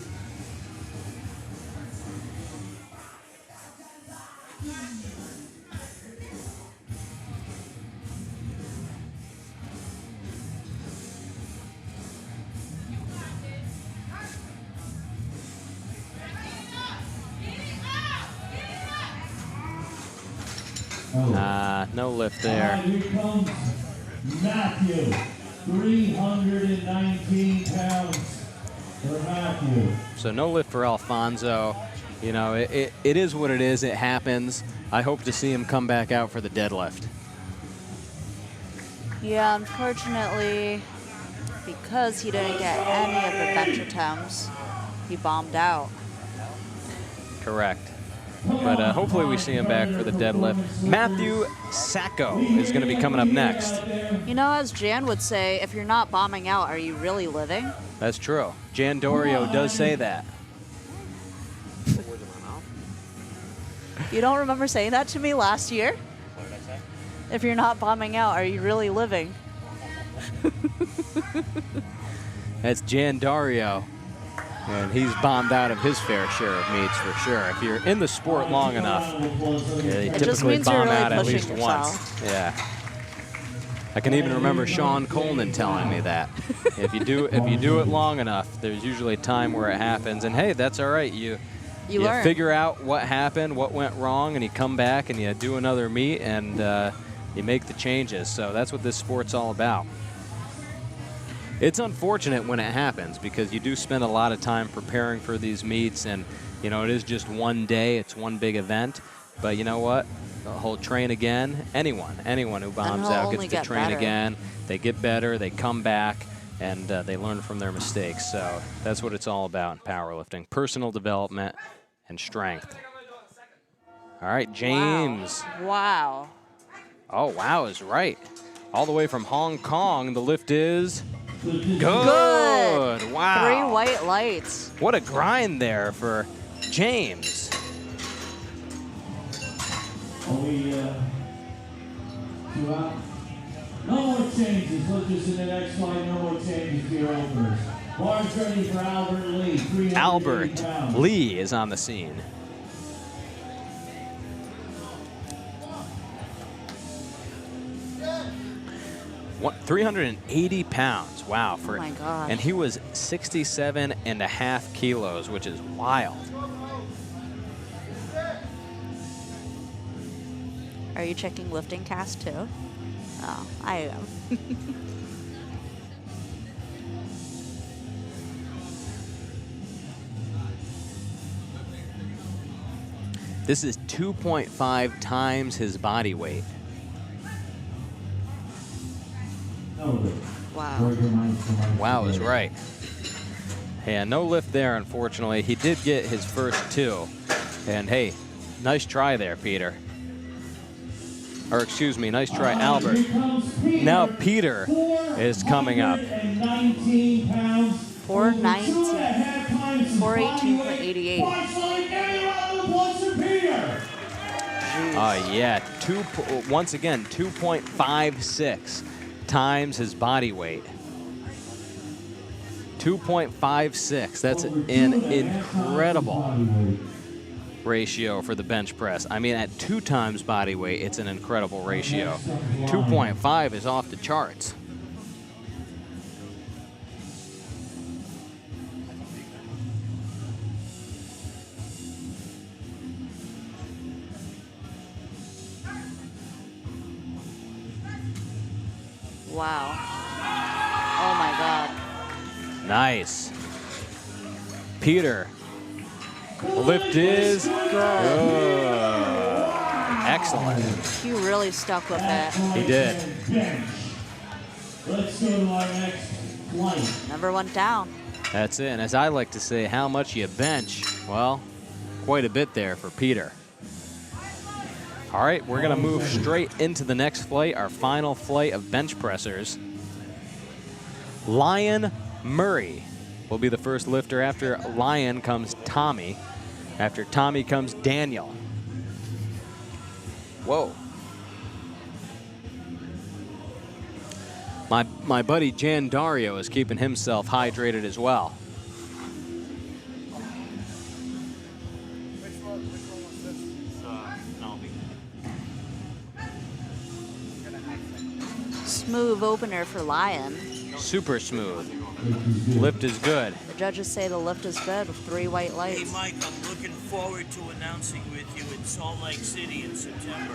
No lift there. Here comes Matthew. 319 pounds for Matthew. So no lift for Alfonso. You know, it is what it is. It happens. I hope to see him come back out for the deadlift. Yeah, unfortunately, because he didn't get any of the bench attempts, he bombed out. Correct. But hopefully we see him back for the deadlift. Matthew Sacco is going to be coming up next. You know, as Jan would say, if you're not bombing out, are you really living? That's true. Jan Dorio does say that. You don't remember saying that to me last year? What did I say? If you're not bombing out, are you really living? That's Jan Dario. And he's bombed out of his fair share of meets for sure. If you're in the sport long enough, you It just typically means you're bomb really out at pushing least yourself. once. Yeah. I can even remember Sean Coleman telling me that. If you do it long enough, there's usually a time where it happens. And hey, that's all right. You learn. figure out what happened, what went wrong, and you come back and you do another meet and you make the changes. So that's what this sport's all about. It's unfortunate when it happens because you do spend a lot of time preparing for these meets, and you know it is just one day, it's one big event. But you know what? He'll train again. Anyone who bombs out gets to train again. They get better, they come back, and they learn from their mistakes. So that's what it's all about in powerlifting: personal development and strength. All right, James. Wow. Oh, wow is right. All the way from Hong Kong, the lift is good. Wow. 3 white lights. What a grind there for James. No more changes. Look just in the next slide. No more changes to your openers. Bars ready for Albert Lee. 380 Albert pounds. Lee is on the scene. What, 380 pounds. Wow. Oh my gosh. And he was 67.5 kilos, which is wild. Are you checking LiftingCast too? Oh, I am. This is 2.5 times his body weight. Wow. Wow is right. Yeah, no lift there, unfortunately. He did get his first 2. And hey, nice try there, Peter. Or excuse me, nice try, Albert. Now Peter is coming up. 419. 418.88. Yeah, once again, 2.56 times his body weight. 2.56. That's an incredible ratio for the bench press. I mean, at 2 times body weight, it's an incredible ratio. 2.5 is off the charts. Wow. Oh my God. Nice. Peter. The lift is good. Excellent. He really stuck with it. He did. Let's go to our next flight. Never went down. That's it. And as I like to say, how much you bench? Well, quite a bit there for Peter. All right, we're going to move straight into the next flight, our final flight of bench pressers. Lion Murray will be the first lifter. After Lion comes Tommy. After Tommy comes Daniel. Whoa. My buddy Jan Dario is keeping himself hydrated as well. Smooth opener for Lion. Super smooth. Lift is good. The judges say the lift is good with 3 white Hey, lights. Mike, I'm looking forward to announcing with you in Salt Lake City in September.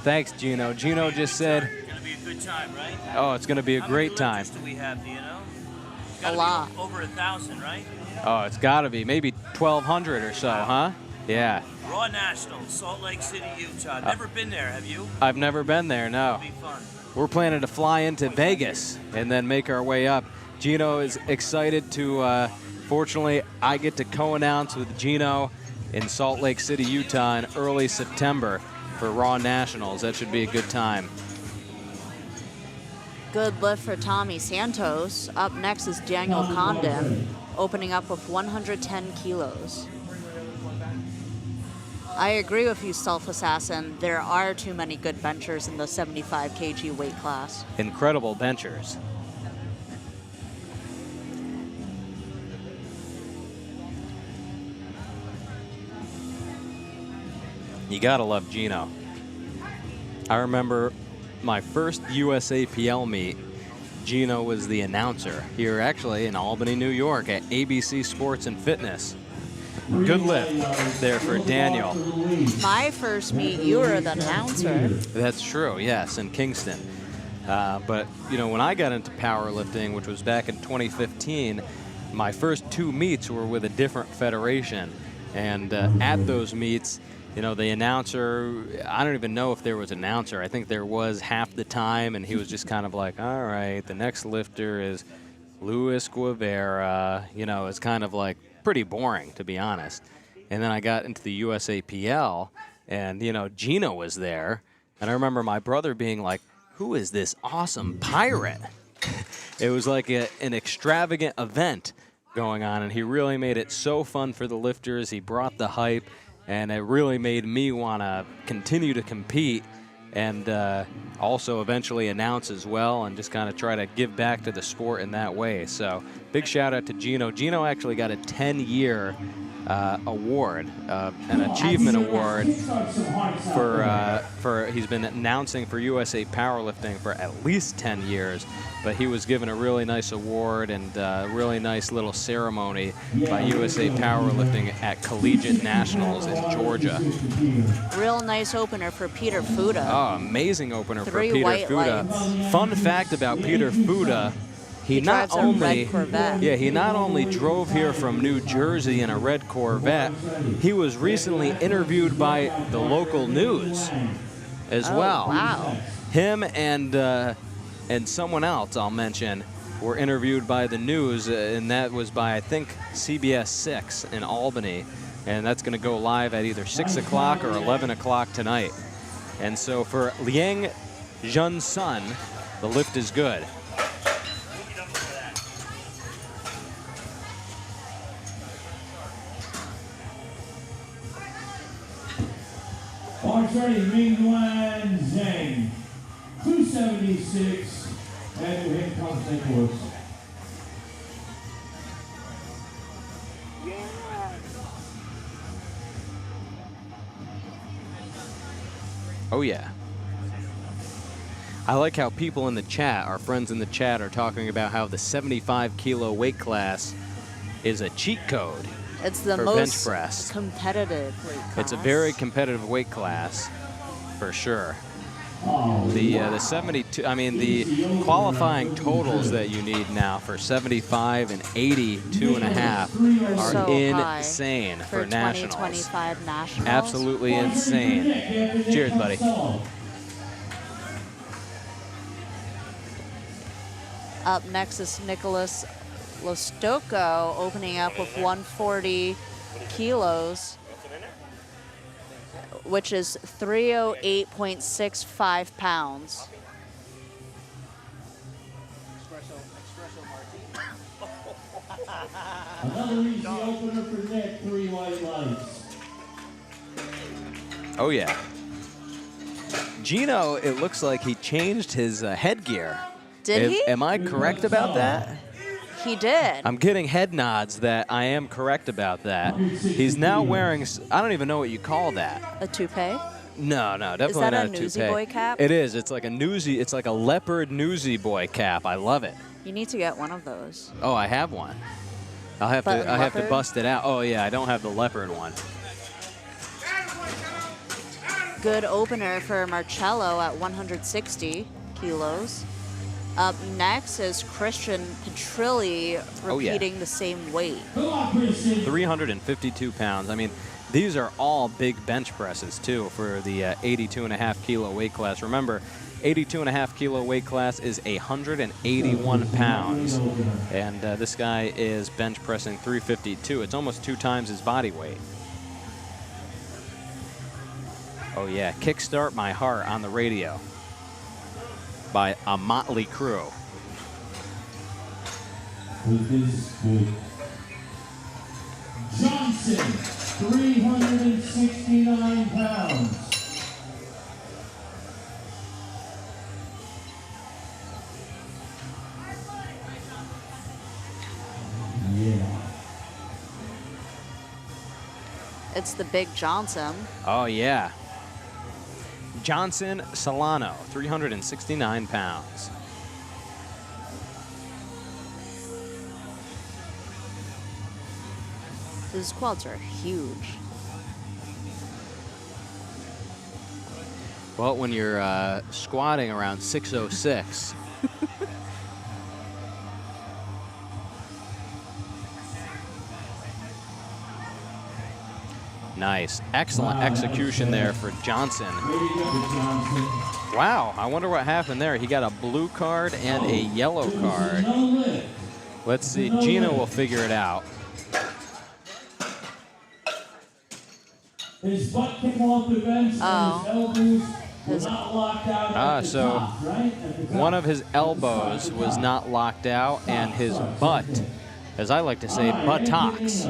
Thanks, Gino. Gino just said, It's going to be a good time, right? oh, it's going to be a great time. How many lifters do we have, do you know? A lot. Over 1,000, right? Oh, it's got to be. Maybe 1,200 or so, huh? Yeah. Raw Nationals, Salt Lake City, Utah. Never been there, have you? I've never been there, no. It'll be fun. We're planning to fly into Vegas and then make our way up. Gino is excited to, fortunately, I get to co-announce with Gino in Salt Lake City, Utah in early September for Raw Nationals. That should be a good time. Good lift for Tommy Santos. Up next is Daniel Condon, opening up with 110 kilos. I agree with you, Self-Assassin. There are too many good benchers in the 75 kg weight class. Incredible benchers. You gotta love Gino. I remember my first USAPL meet, Gino was the announcer here actually in Albany, New York at ABC Sports and Fitness. Good lift there for Daniel. My first meet, you were the announcer. That's true, yes, in Kingston. But, you know, when I got into powerlifting, which was back in 2015, my first 2 meets were with a different federation. And at those meets, you know, the announcer, I don't even know if there was an announcer. I think there was half the time, and he was just kind of like, all right, the next lifter is Luis Guevara. You know, it's kind of like pretty boring, to be honest. And then I got into the USAPL, and, you know, Gino was there. And I remember my brother being like, who is this awesome pirate? It was like an extravagant event going on, and he really made it so fun for the lifters. He brought the hype, and it really made me want to continue to compete and also eventually announce as well and just kind of try to give back to the sport in that way. So big shout out to Gino. Gino actually got a 10-year award, an achievement award for he's been announcing for USA Powerlifting for at least 10 years, but he was given a really nice award and a really nice little ceremony by USA Powerlifting at Collegiate Nationals in Georgia. Real nice opener for Peter Fuda. Oh, amazing opener for 3 Peter white Fuda. lights. Fun fact about Peter Fuda, he not drives a only red Corvette. he not only drove here from New Jersey in a red Corvette, he was recently interviewed by the local news as well. Wow. Him and someone else I'll mention were interviewed by the news, and that was by I think CBS 6 in Albany, and that's going to go live at either 6 o'clock or 11 o'clock tonight. And so for Liang Jun Sun, the lift is good. March ready, Mingguan Zhang, 276, and New Haven Conference course. Oh yeah. I like how people in the chat, our friends in the chat, are talking about how the 75 kilo weight class is a cheat code. It's the for most bench press. competitive weight class. It's a very competitive weight class, for sure. The 72, I mean, the qualifying totals that you need now for 75 and 82.5 are so insane high for nationals. 2025 nationals. Absolutely insane. Cheers, buddy. Up next is Nicholas Lostoco opening up with 140 kilos, which is 308.65 pounds. Another easy opener for Nick, 3 white lights. Oh, yeah. Gino, it looks like he changed his headgear. Did he? Am I correct about that? He did. I'm getting head nods that I am correct about that. He's now wearing, I don't even know what you call that. A toupee? No, definitely Is that not a a Newsy toupee. Boy cap? It is. It's like a newsy. It's like a leopard Newsy Boy cap. I love it. You need to get one of those. Oh, I have one. I have to leopard? bust it out. Oh yeah, I don't have the leopard one. Good opener for Marcello at 160 kilos. Up next is Christian Petrilli repeating the same weight. 352 pounds. I mean, these are all big bench presses too for the 82.5 kilo weight class. Remember, 82.5 kilo weight class is 181 pounds, and this guy is bench pressing 352. It's almost 2 times his body weight. Oh yeah, Kickstart My Heart on the radio by a motley crew. Johnson, 369 pounds. Yeah. It's the Big Johnson. Oh yeah. Johnson Solano, 369 pounds. His quads are huge. Well, when you're squatting around 606, nice. Excellent execution there for Johnson. Wow, I wonder what happened there. He got a blue card and a yellow card. Let's see, Gina will figure it out. His butt came off the bench and his elbows were not locked out at the So top, right? At the top. one of his elbows was not locked out, and his butt, as I like to say, buttocks,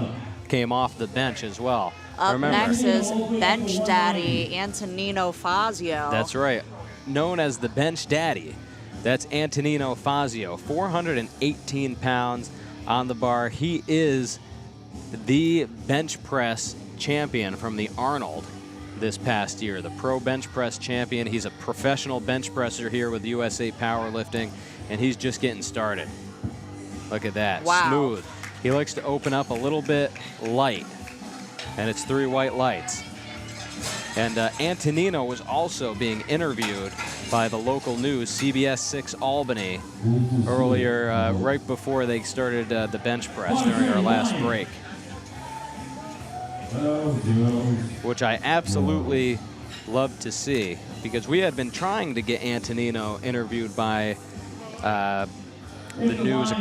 came off the bench as well. Up Remember, next is Bench Daddy Antonino Fazio. that's right, known as the Bench Daddy. That's Antonino Fazio, 418 pounds on the bar. He is the bench press champion from the Arnold this past year, the pro bench press champion. He's a professional bench presser here with USA Powerlifting, and he's just getting started. Look at that, Wow. smooth. He likes to open up a little bit light, and it's 3 white lights. And Antonino was also being interviewed by the local news, CBS 6 Albany, earlier, right before they started the bench press during our last break, which I absolutely love to see, because we had been trying to get Antonino interviewed by the news.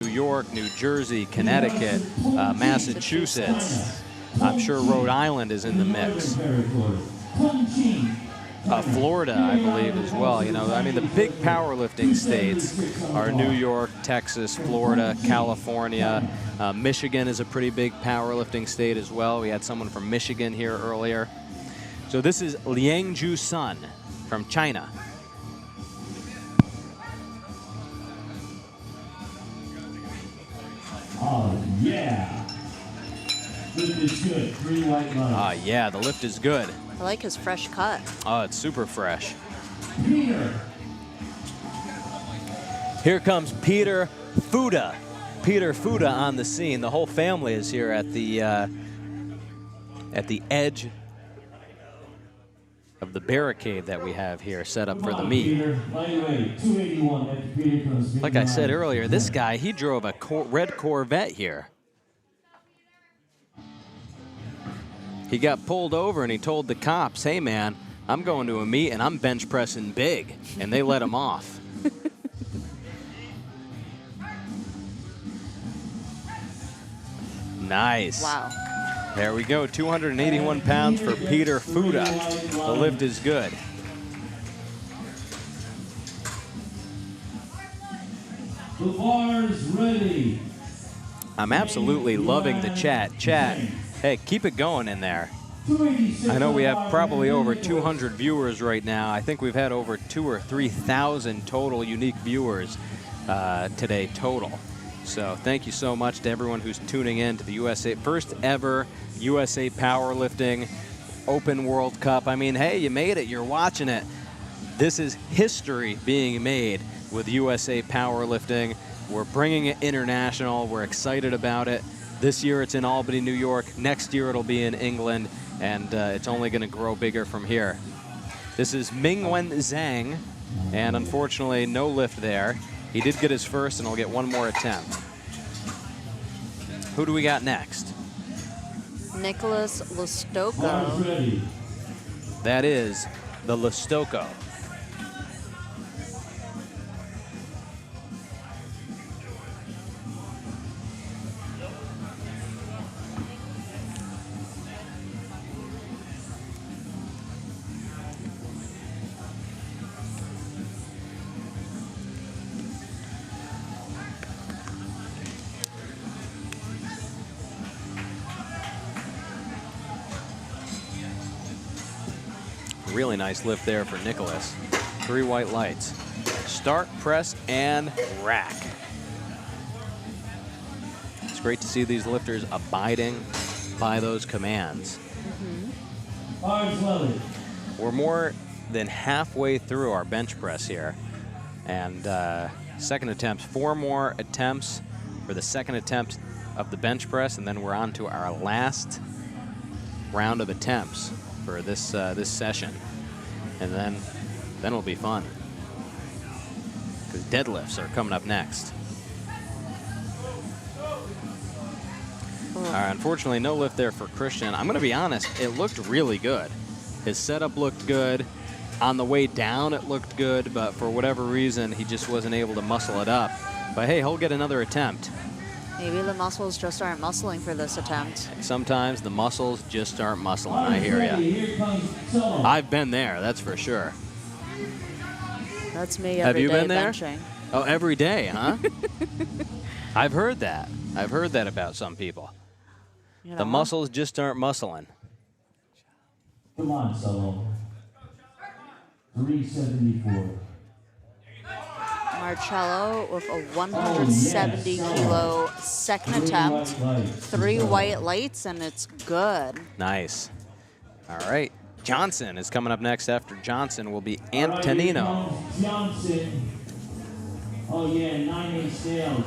New York, New Jersey, Connecticut, Massachusetts. I'm sure Rhode Island is in the mix. Florida, I believe, as well. You know, I mean, the big powerlifting states are New York, Texas, Florida, California. Michigan is a pretty big powerlifting state as well. We had someone from Michigan here earlier. So this is Liangju Sun from China. Oh, yeah. Lift is good. 3 white lights. Yeah, the lift is good. I like his fresh cut. Oh, it's super fresh. Peter. Here comes Peter Fuda. Peter Fuda on the scene. The whole family is here at the at the edge of the barricade that we have here set up for the meet. Like I said earlier, this guy, he drove a red Corvette here. He got pulled over and he told the cops, hey man, I'm going to a meet and I'm bench pressing big. And they let him off. Nice. Wow. There we go, 281 pounds for Peter Fuda. The lift is good. The bar's ready. I'm absolutely loving the chat. Chat, hey, keep it going in there. I know we have probably over 200 viewers right now. I think we've had over 2,000 or 3,000 total unique viewers today total. So thank you so much to everyone who's tuning in to the USA first ever USA Powerlifting Open World Cup. I mean, hey, you made it. You're watching it. This is history being made with USA Powerlifting. We're bringing it international. We're excited about it. This year it's in Albany, New York. Next year it'll be in England, and it's only going to grow bigger from here. This is Mingwen Zhang, and unfortunately no lift there. He did get his first, and he'll get one more attempt. Who do we got next? Nicholas Lostoko. That is the Lostoko. Really nice lift there for Nicholas. 3 white lights. Start, press, and rack. It's great to see these lifters abiding by those commands. We're more than halfway through our bench press here. And second attempt, 4 more attempts for the second attempt of the bench press, and then we're on to our last round of attempts for this this session, and then it'll be fun because deadlifts are coming up next. All right, unfortunately, no lift there for Christian. I'm going to be honest, it looked really good. His setup looked good. On the way down, it looked good, but for whatever reason, he just wasn't able to muscle it up. But hey, he'll get another attempt. Maybe the muscles just aren't muscling for this attempt. Sometimes the muscles just aren't muscling, I hear ya. I've been there, that's for sure. That's me Have every you day been there? benching. Oh, every day, huh? I've heard that. I've heard that about some people. You know? The muscles just aren't muscling. Come on, Solo. 374. Marcello with a 170 kilo second attempt. 3 white lights, and it's good. Nice. All right. Johnson is coming up next. After Johnson will be Antonino. Johnson. Oh, yeah, 9-inch nails.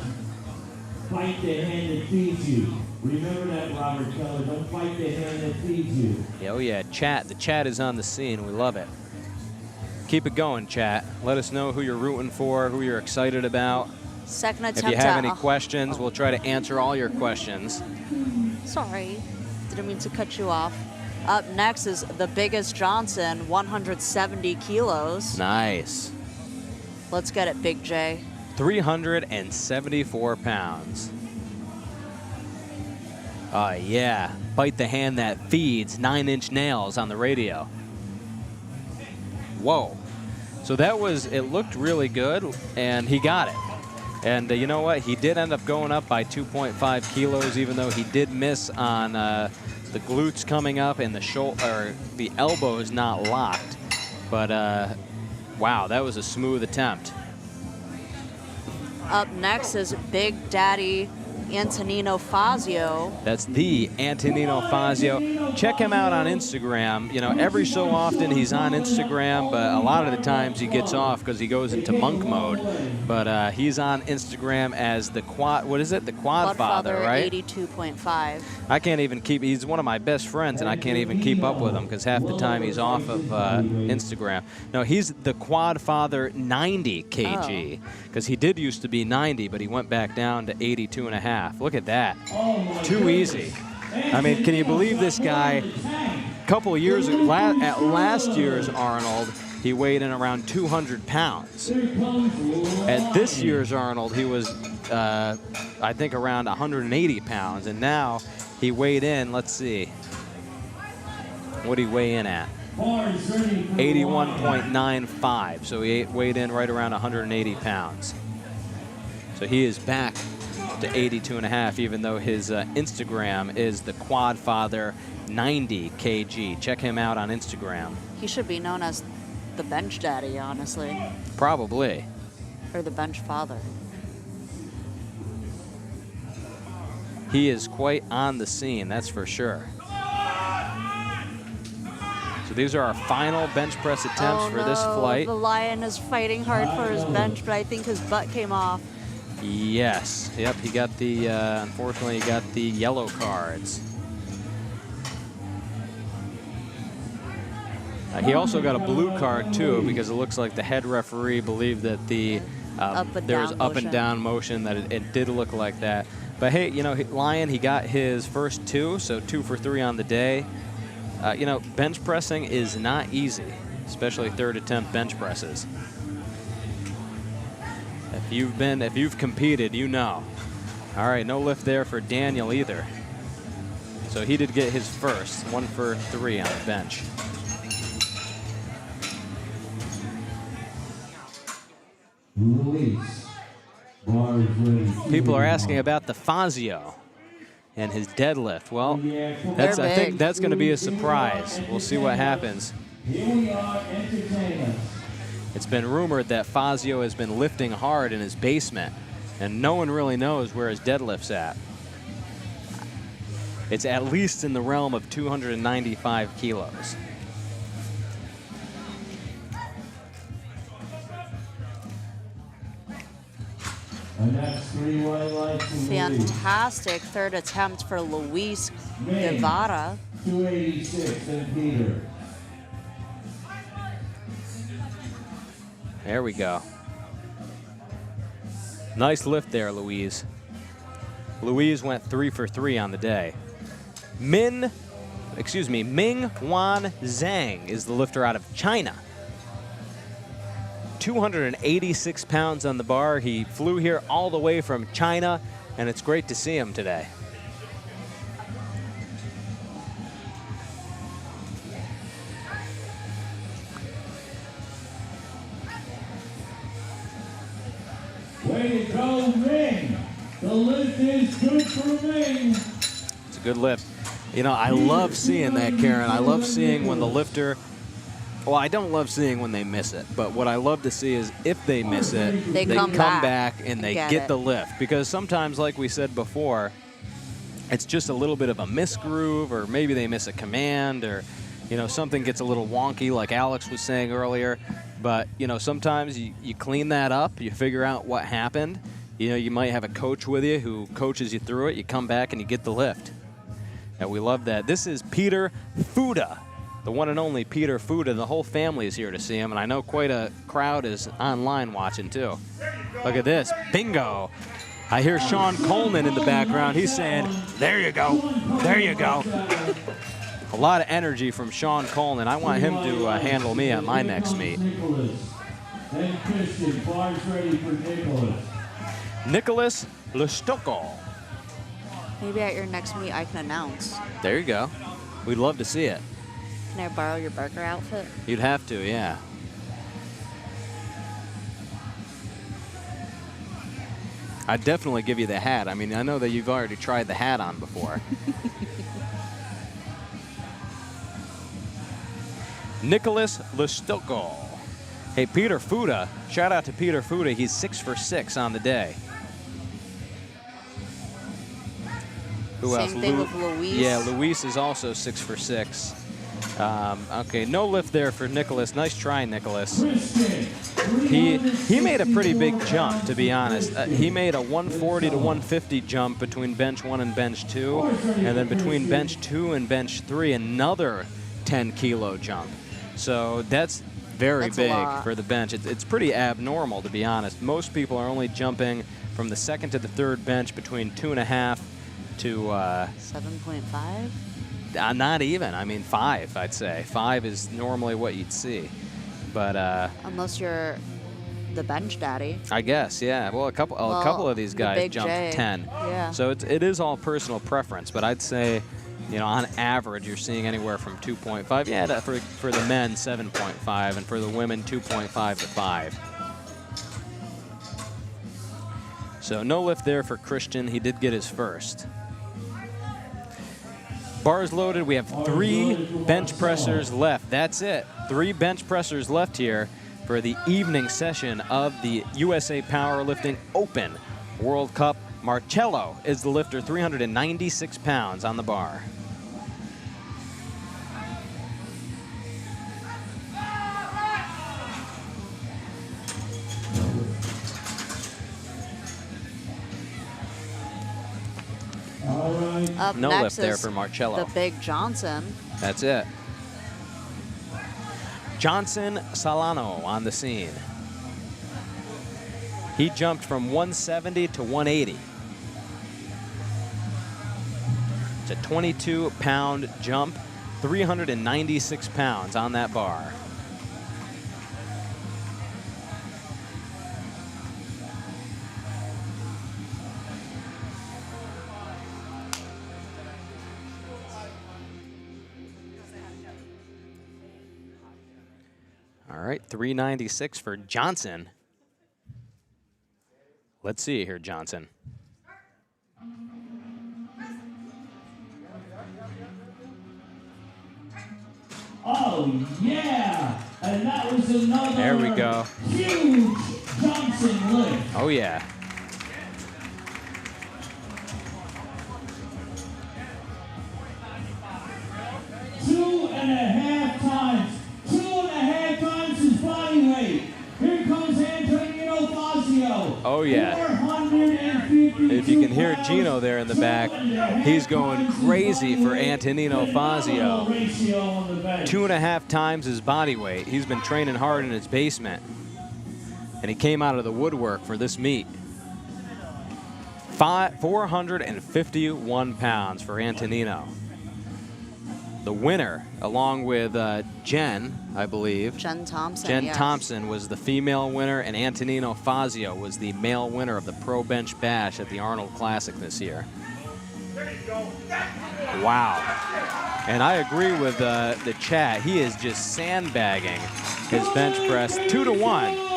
Fight the hand that feeds you. Remember that, Robert Keller. Don't fight the hand that feeds you. Yeah, oh, yeah. Chat. The chat is on the scene. We love it. Keep it going, chat. Let us know who you're rooting for, who you're excited about. Second attempt. If you have any questions, we'll try to answer all your questions. Sorry, didn't mean to cut you off. Up next is the biggest Johnson, 170 kilos. Nice. Let's get it, Big J. 374 pounds. Oh, yeah. Bite the hand that feeds, 9-inch nails on the radio. Whoa. So that was, it looked really good, and he got it. And you know what? He did end up going up by 2.5 kilos, even though he did miss on the glutes coming up and the shoulder, or the elbow is not locked. But wow, that was a smooth attempt. Up next is Big Daddy Antonino Fazio. That's the Antonino Fazio. Check him out on Instagram. You know, every so often he's on Instagram, but a lot of the times he gets off because he goes into monk mode. But he's on Instagram as the quad, what is it? The Quad Father, right? 82.5. I can't even keep, he's one of my best friends, and I can't even keep up with him because half the time he's off of Instagram. No, he's the Quad Father 90 kg because he did used to be 90, but he went back down to 82.5. Look at that. Too easy. I mean, can you believe this guy? A couple of years, at last year's Arnold, he weighed in around 200 pounds. At this year's Arnold, he was, I think, around 180 pounds. And now he weighed in, let's see, what did he weigh in at? 81.95. So he weighed in right around 180 pounds. So he is back to 82.5, even though his Instagram is the Quad Father 90 kg. Check him out on Instagram. He should be known as the Bench Daddy, honestly. Probably. Or the Bench Father. He is quite on the scene, that's for sure. So these are our final bench press attempts for this flight. The Lion is fighting hard for his bench, but I think his butt came off. Yes. Yep, he got the, unfortunately, he got the yellow cards. He also got a blue card, too, because it looks like the head referee believed that the there was up and down motion, that it did look like that. But, hey, you know, Lion, he got his first 2, so 2 for 3 on the day. You know, bench pressing is not easy, especially third attempt bench presses. If you've competed, you know. All right, no lift there for Daniel either. So he did get his first, 1 for 3 on the bench. Release. Bars ready. People are asking about the Fazio and his deadlift. Well, I think that's going to be a surprise. We'll see what happens. Here we are, entertainers. It's been rumored that Fazio has been lifting hard in his basement, and no one really knows where his deadlift's at. It's at least in the realm of 295 kilos. And that's 3 white lights from Fantastic third attempt for Luis Guevara. 286 and Peter. There we go. Nice lift there, Louise. Louise went 3 for 3 on the day. Ming Wan Zhang is the lifter out of China. 286 pounds on the bar. He flew here all the way from China, and it's great to see him today. Way to go, Ming. The lift is good for Ming. It's a good lift. You know, I love seeing that, Karen. I love seeing when the lifter, well, I don't love seeing when they miss it, but what I love to see is if they miss it, They come come back and they get get it. the lift. Because sometimes, like we said before, it's just a little bit of a misgroove, or maybe they miss a command, or, you know, something gets a little wonky, like Alex was saying earlier. But, you know, sometimes you clean that up, you figure out what happened. You know, you might have a coach with you who coaches you through it. You come back and you get the lift. And we love that. This is Peter Fuda, the one and only Peter Fuda. The whole family is here to see him, and I know quite a crowd is online watching too. Look at this, bingo. I hear Sean Coleman in the background. He's saying, there you go, there you go. A lot of energy from Sean Coleman. I want him to handle me at my next meet. Then Christian, bars ready for Nicholas. Nicholas Lustoko. Maybe at your next meet I can announce. There you go. We'd love to see it. Can I borrow your Barker outfit? You'd have to, yeah. I'd definitely give you the hat. I mean, I know that you've already tried the hat on before. Nicholas Lustoko. Hey, Peter Fuda. Shout out to Peter Fuda. He's 6 for 6 on the day. Who else? Same thing with Luis. Yeah, Luis is also 6 for 6. Okay, no lift there for Nicholas. Nice try, Nicholas. He made a pretty big jump, to be honest. He made a 140 to 150 jump between bench 1 and bench 2, and then between bench 2 and bench 3, another 10-kilo jump. So that's very big for the bench. It's pretty abnormal, to be honest. Most people are only jumping from the second to the third bench between 2.5 to 7.5. Not even. I mean, 5. I'd say 5 is normally what you'd see, but unless you're the bench daddy. I guess, yeah. Well, a couple of these guys jumped 10. Yeah. So it is all personal preference, but I'd say, you know, on average, you're seeing anywhere from 2.5. Yeah, for the men, 7.5, and for the women, 2.5 to 5. So no lift there for Christian. He did get his first. Bars loaded. We have 3 bench pressers left. That's it. 3 bench pressers left here for the evening session of the USA Powerlifting Open World Cup. Marcello is the lifter, 396 pounds on the bar. Up No next lift there is for Marcello. the Big Johnson. That's it. Johnson Solano on the scene. He jumped from 170 to 180. It's a 22-pound jump, 396 pounds on that bar. All right, 396 for Johnson. Let's see here, Johnson. Oh, yeah. And that was another There we go. huge Johnson lift. Oh, yeah. Two and a half times his body weight. Here comes Antonino Fazio. Oh, yeah. 452 If you can hear pounds, Gino there in the back, he's going crazy for Antonino Fazio. ratio on the bench. 2.5 times his body weight. He's been training hard in his basement, and he came out of the woodwork for this meet. 451 pounds for Antonino. The winner, along with Jen, I believe. Jen Thompson. Jen yes. Thompson was the female winner, and Antonino Fazio was the male winner of the Pro Bench Bash at the Arnold Classic this year. Wow. And I agree with the chat. He is just sandbagging his bench press 2-1.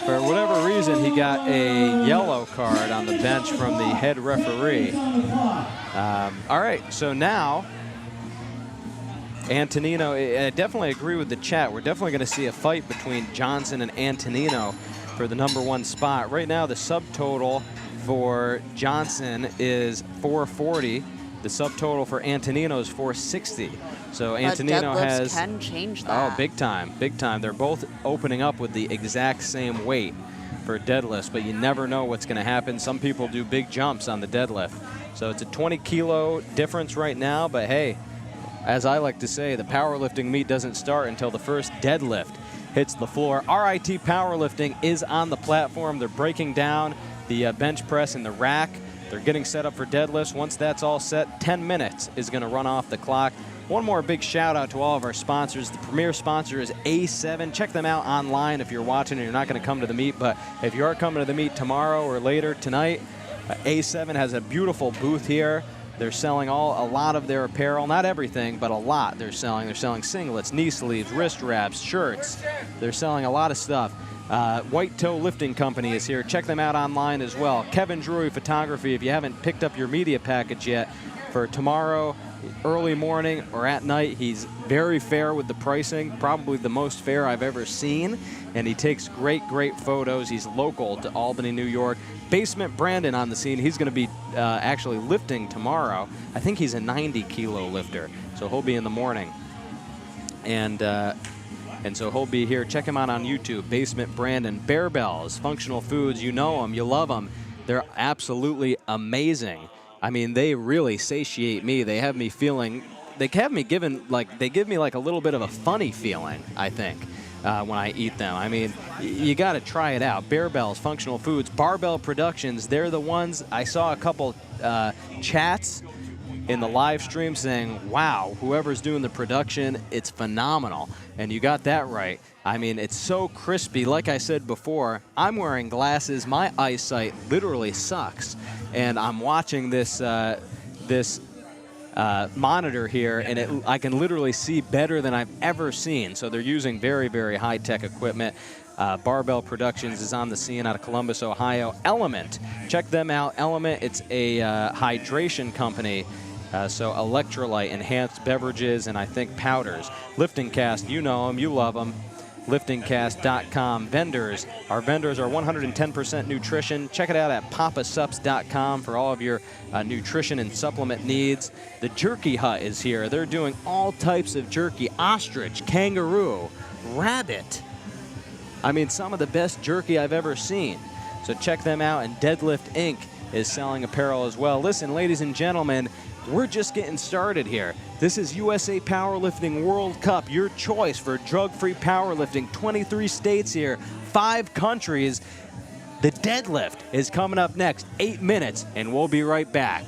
For whatever reason, he got a yellow card on the bench from the head referee. All right, so now Antonino, I definitely agree with the chat. We're definitely going to see a fight between Johnson and Antonino for the #1 spot. Right now, the subtotal for Johnson is 440. The subtotal for Antonino is 460. So Antonino has can change that. Oh, big time, big time. They're both opening up with the exact same weight for deadlifts, but you never know what's going to happen. Some people do big jumps on the deadlift. So it's a 20-kilo difference right now, but hey, as I like to say, the powerlifting meet doesn't start until the first deadlift hits the floor. RIT Powerlifting is on the platform. They're breaking down the bench press and the rack. They're getting set up for deadlifts. Once that's all set, 10 minutes is going to run off the clock. One more big shout out to all of our sponsors. The premier sponsor is A7. Check them out online if you're watching and you're not going to come to the meet, but if you are coming to the meet tomorrow or later tonight, A7 has a beautiful booth here. They're selling a lot of their apparel, not everything, but a lot they're selling. They're selling singlets, knee sleeves, wrist wraps, shirts. They're selling a lot of stuff. White Toe Lifting Company is here. Check them out online as well. Kevin Drury Photography, if you haven't picked up your media package yet for tomorrow early morning or at night. He's very fair with the pricing, probably the most fair I've ever seen, and he takes great photos. He's local to Albany, New York. Basement Brandon on the scene. He's going to be actually lifting tomorrow. I think he's a 90-kilo lifter, so he'll be in the morning. And so he'll be here. Check him out on YouTube, Basement Brandon. Bear Bells, Functional Foods, you know them, you love them. They're absolutely amazing. I mean, they really satiate me. They have me feeling, they give me like a little bit of a funny feeling, I think, when I eat them. I mean, you got to try it out. Bear Bells, Functional Foods, Barbell Productions, they're the ones. I saw a couple chats in the live stream saying, wow, whoever's doing the production, it's phenomenal. And you got that right. I mean, it's so crispy. Like I said before, I'm wearing glasses. My eyesight literally sucks. And I'm watching this monitor here, and I can literally see better than I've ever seen. So they're using very high-tech equipment. Barbell Productions is on the scene out of Columbus, Ohio. Element, check them out. Element, it's a hydration company. So electrolyte, enhanced beverages, and I think powders. LiftingCast, you know them, you love them. LiftingCast.com. Vendors. Our vendors are 110% nutrition. Check it out at papasups.com for all of your nutrition and supplement needs. The Jerky Hut is here. They're doing all types of jerky. Ostrich, kangaroo, rabbit. I mean, some of the best jerky I've ever seen. So check them out. And Deadlift Inc. is selling apparel as well. Listen, ladies and gentlemen, we're just getting started here. This is USA Powerlifting World Cup, your choice for drug-free powerlifting. 23 states here, 5 countries. The deadlift is coming up next, 8 minutes, and we'll be right back.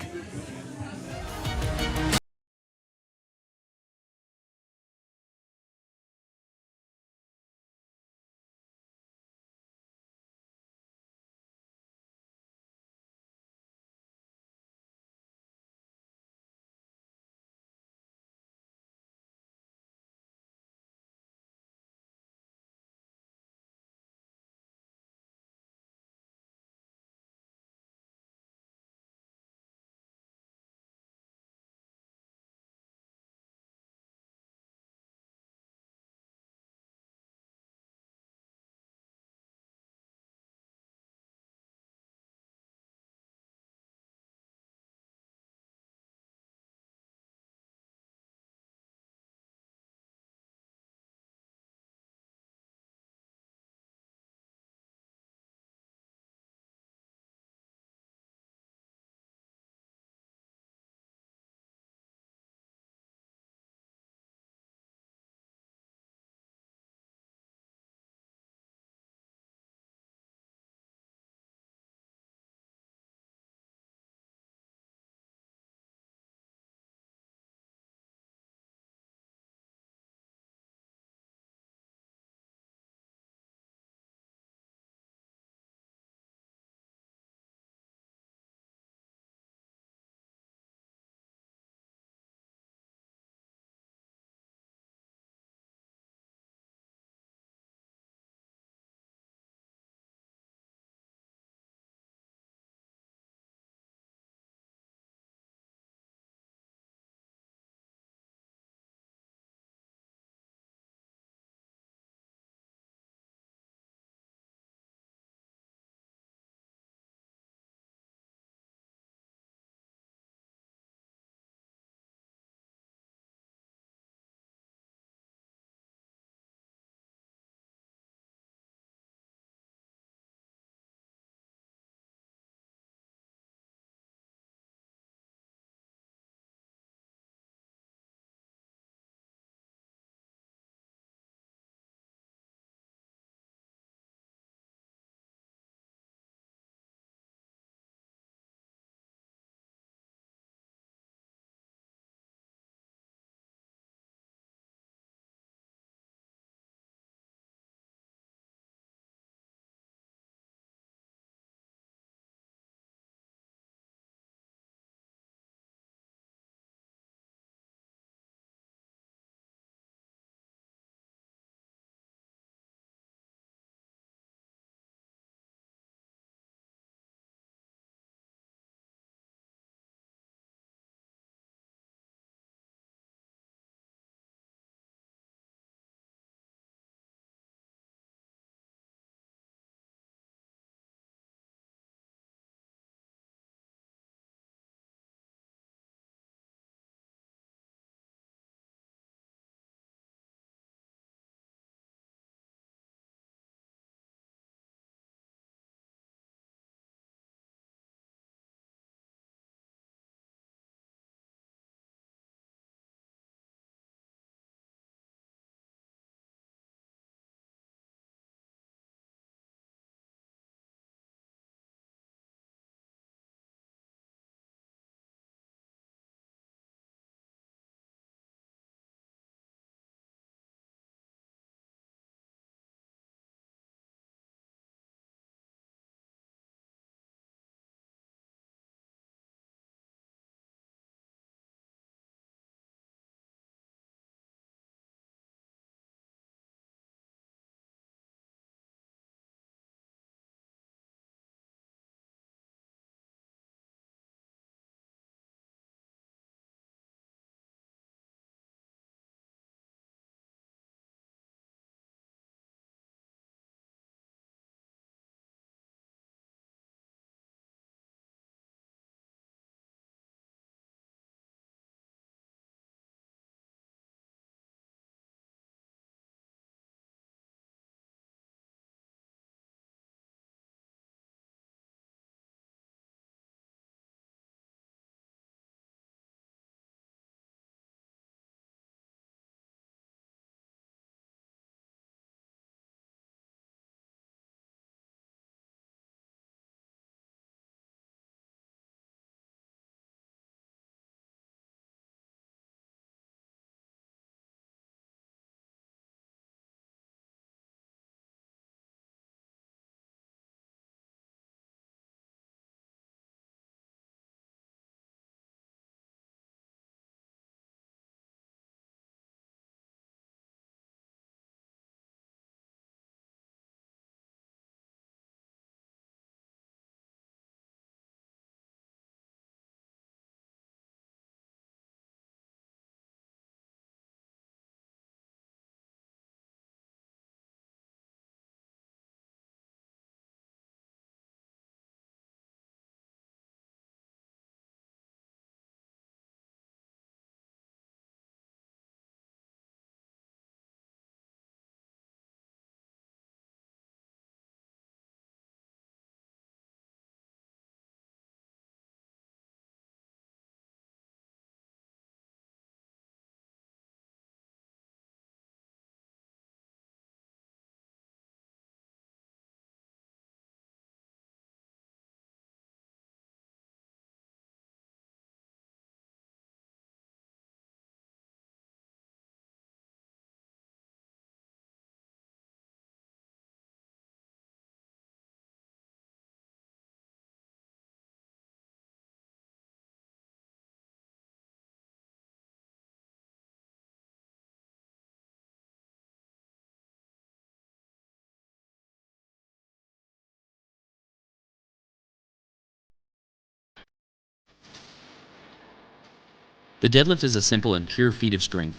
The deadlift is a simple and pure feat of strength.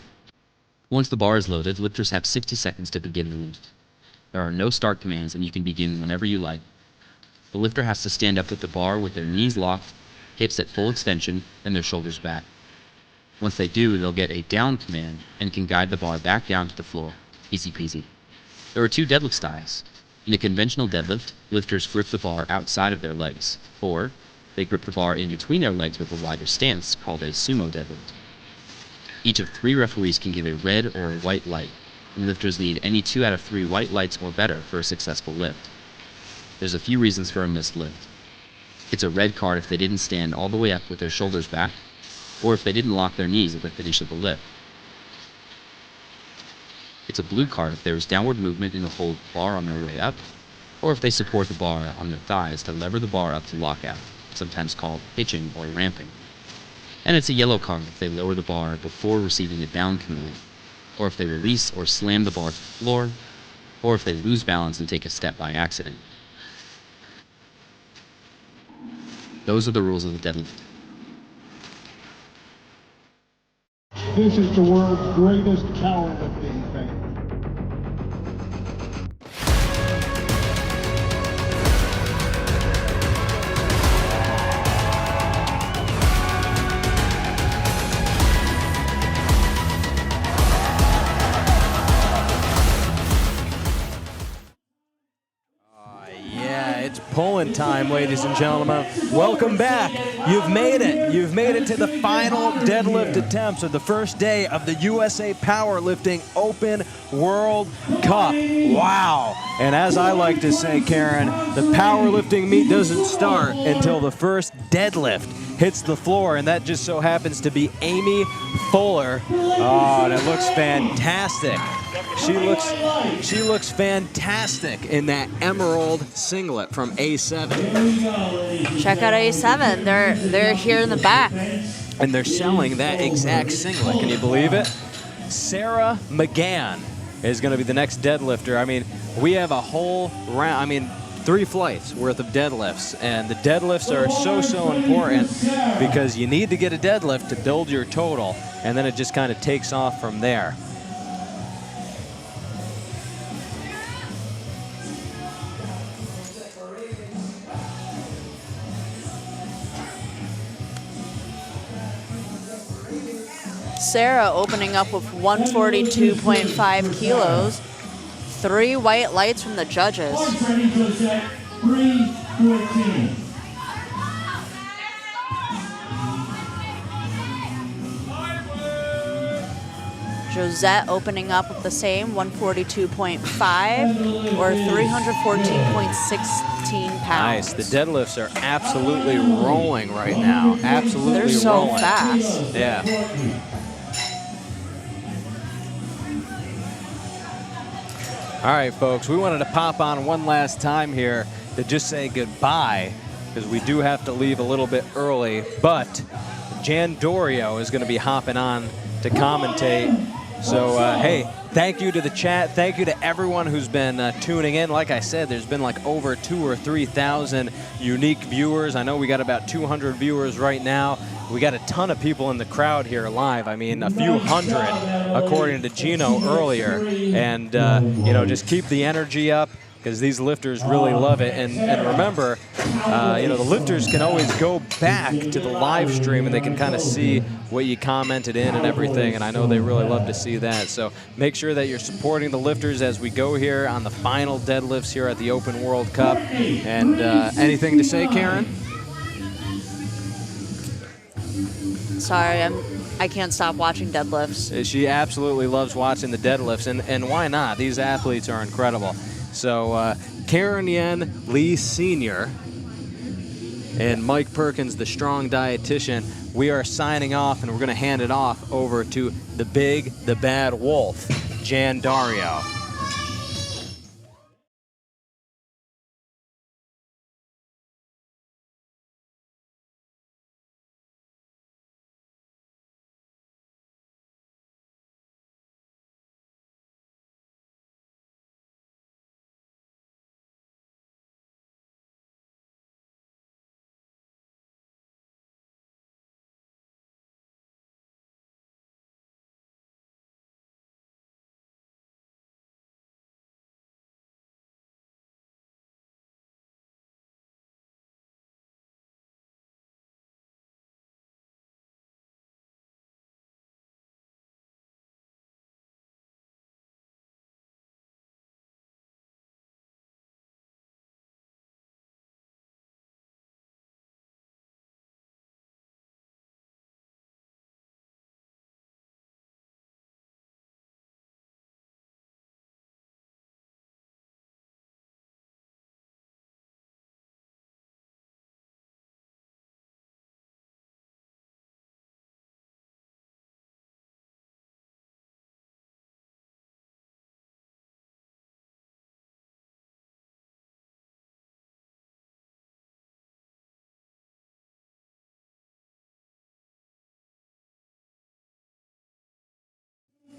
Once the bar is loaded, lifters have 60 seconds to begin the lift. There are no start commands, and you can begin whenever you like. The lifter has to stand up with the bar with their knees locked, hips at full extension, and their shoulders back. Once they do, they'll get a down command and can guide the bar back down to the floor. Easy peasy. There are 2 deadlift styles. In a conventional deadlift, lifters grip the bar outside of their legs, or they grip the bar in between their legs with a wider stance called a sumo deadlift. Each of 3 referees can give a red or a white light, and lifters need any 2 out of 3 white lights or better for a successful lift. There's a few reasons for a missed lift. It's a red card if they didn't stand all the way up with their shoulders back, or if they didn't lock their knees at the finish of the lift. It's a blue card if there is downward movement in the hold bar on their way up, or if they support the bar on their thighs to lever the bar up to lockout, sometimes called pitching or ramping. And it's a yellow card if they lower the bar before receiving a down command, or if they release or slam the bar to the floor, or if they lose balance and take a step by accident. Those are the rules of the deadlift. This is the world's greatest powerlifting fan. Pulling time, ladies and gentlemen. Welcome back. You've made it. You've made it to the final deadlift attempts of the first day of the USA Powerlifting Open World Cup. Wow. And as I like to say, Karen, the powerlifting meet doesn't start until the first deadlift hits the floor, and that just so happens to be Amy Fuller. Oh, that looks fantastic. She looks fantastic in that emerald singlet from A7. Check out A7. They're here in the back. And they're selling that exact singlet. Can you believe it? Sarah McGann is going to be the next deadlifter. I mean, we have a whole round. 3 flights worth of deadlifts, and the deadlifts are so important because you need to get a deadlift to build your total, and then it just kind of takes off from there. Sarah opening up with 142.5 kilos. 3 white lights from the judges. Training Josette, 3:14. Josette opening up with the same 142.5 or 314.16 pounds. Nice. The deadlifts are absolutely rolling right now. Absolutely rolling. They're so fast. Yeah. All right, folks, we wanted to pop on one last time here to just say goodbye because we do have to leave a little bit early, but Jan Dorio is going to be hopping on to commentate. So, hey, thank you to the chat. Thank you to everyone who's been tuning in. Like I said, there's been like over 2,000 or 3,000 unique viewers. I know we got about 200 viewers right now. We got a ton of people in the crowd here live. I mean, a few hundred, according to Gino earlier. And, just keep the energy up because these lifters really love it. And remember, the lifters can always go back to the live stream and they can kind of see what you commented in and everything. And I know they really love to see that. So make sure that you're supporting the lifters as we go here on the final deadlifts here at the Open World Cup. And anything to say, Karen? Sorry, I can't stop watching deadlifts. She absolutely loves watching the deadlifts, and why not? These athletes are incredible. So Karen Yen Lee Sr. and Mike Perkins, the strong dietitian, we are signing off, and we're going to hand it off over to the big, the bad wolf, Jan Dario.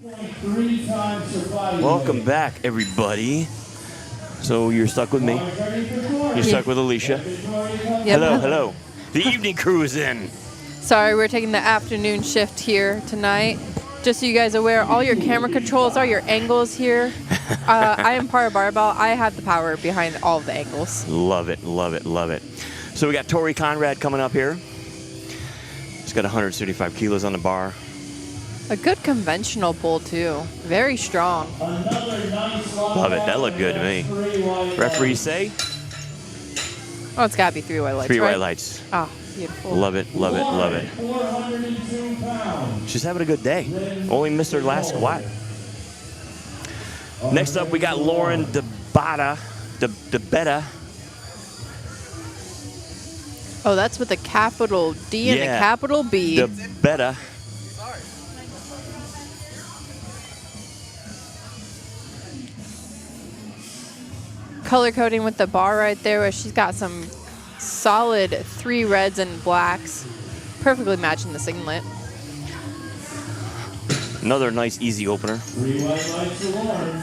3 times surviving. Welcome back, everybody. So you're stuck with me. You're stuck with Alicia. Hello, hello. The evening crew is in. Sorry, we're taking the afternoon shift here tonight. Just so you guys are aware, all your camera controls, all your angles here. I am part of Barbell. I have the power behind all of the angles. Love it, love it, love it. So we got Tori Conrad coming up here. He's got 175 kilos on the bar. A good conventional pull, too. Very strong. Love it. That looked good to me. Referees say? Oh, it's got to be 3 white lights, 3 right? white lights. Oh, beautiful. Love it, love it, love it. 402 pounds. She's having a good day. Only missed her last squat. Next up, we got Lauren DeBetta. Oh, that's with a capital D and a capital B. DeBetta. Color coding with the bar right there, where she's got some solid 3 reds and blacks, perfectly matching the singlet. Another nice, easy opener. 3 white lights to Lauren.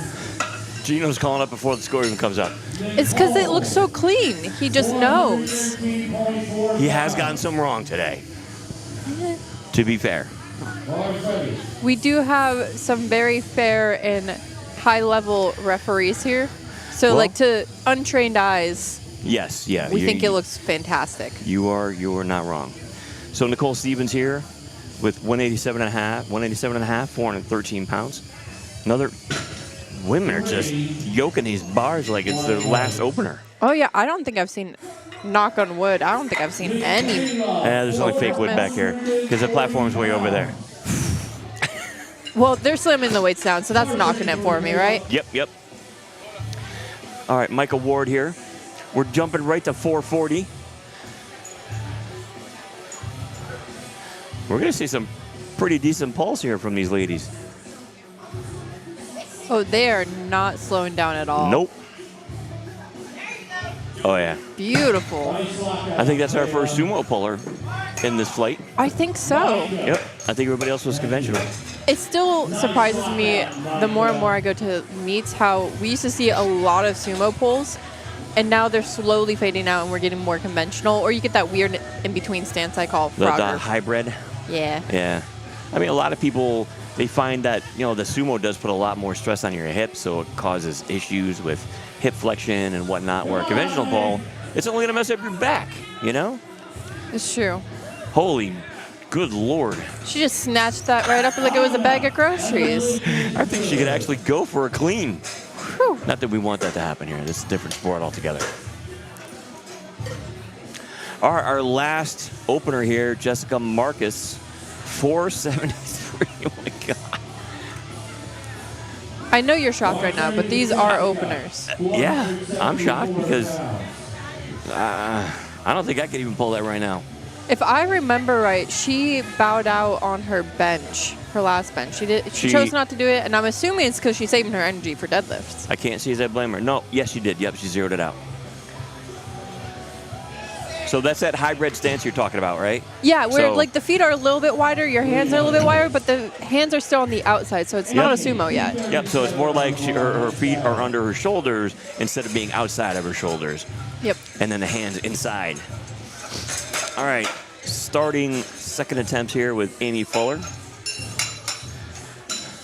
Gino's calling up before the score even comes up. It's because it looks so clean. He just knows. He has gotten some wrong today, to be fair. We do have some very fair and high-level referees here. So, Well- like, to untrained eyes, Yes, yeah. we think it looks fantastic. You are not wrong. So Nicole Stevens here with 187 and a half, 413 pounds. Women are just yoking these bars like it's their last opener. Oh, yeah, I don't think I've seen, knock on wood, I don't think I've seen any. There's only fake wood back here because the platform's way over there. Well, they're slimming the weights down, so that's knocking it for me, right? Yep. All right, Michael Ward here. We're jumping right to 440. We're going to see some pretty decent pulse here from these ladies. Oh, they are not slowing down at all. Nope. Oh, yeah. Beautiful. I think that's our first sumo puller in this flight. I think so. Yep. I think everybody else was conventional. It still surprises me the more and more I go to meets how we used to see a lot of sumo pulls, and now they're slowly fading out and we're getting more conventional, or you get that weird in-between stance I call The Frogger. hybrid. Yeah. Yeah. I mean, a lot of people, they find that, the sumo does put a lot more stress on your hips, so it causes issues with hip flexion and whatnot, where a conventional pull, it's only going to mess up your back, It's true. Holy good Lord. She just snatched that right up like it was a bag of groceries. I think she could actually go for a clean. Whew. Not that we want that to happen here. This is a different sport altogether. All right, our last opener here, Jessica Marcus, 473. Oh, my God. I know you're shocked right now, but these are openers. Yeah, I'm shocked because I don't think I could even pull that right now. If I remember right, she bowed out on her bench, her last bench. She chose not to do it, and I'm assuming it's because she's saving her energy for deadlifts. I can't see as I blame her. No, yes, she did. Yep, she zeroed it out. So that's that hybrid stance you're talking about, right? Yeah, where So- like the feet are a little bit wider, your hands are a little bit wider, but the hands are still on the outside, so it's not a sumo yet. Yep, so it's more like her feet are under her shoulders instead of being outside of her shoulders. Yep. And then the hands inside. All right, starting second attempt here with Amy Fuller.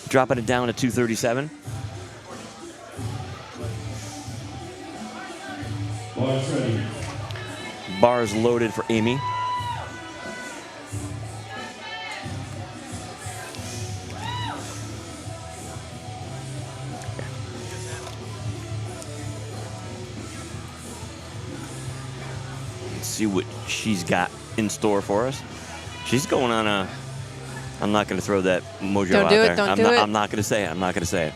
Dropping it down to 237. Bars ready. Bars loaded for Amy. Let's see what she's got in store for us. She's going on a... I'm not going to throw that mojo Don't out do it, there. don't do it. I'm not going to say it. I'm not going to say it.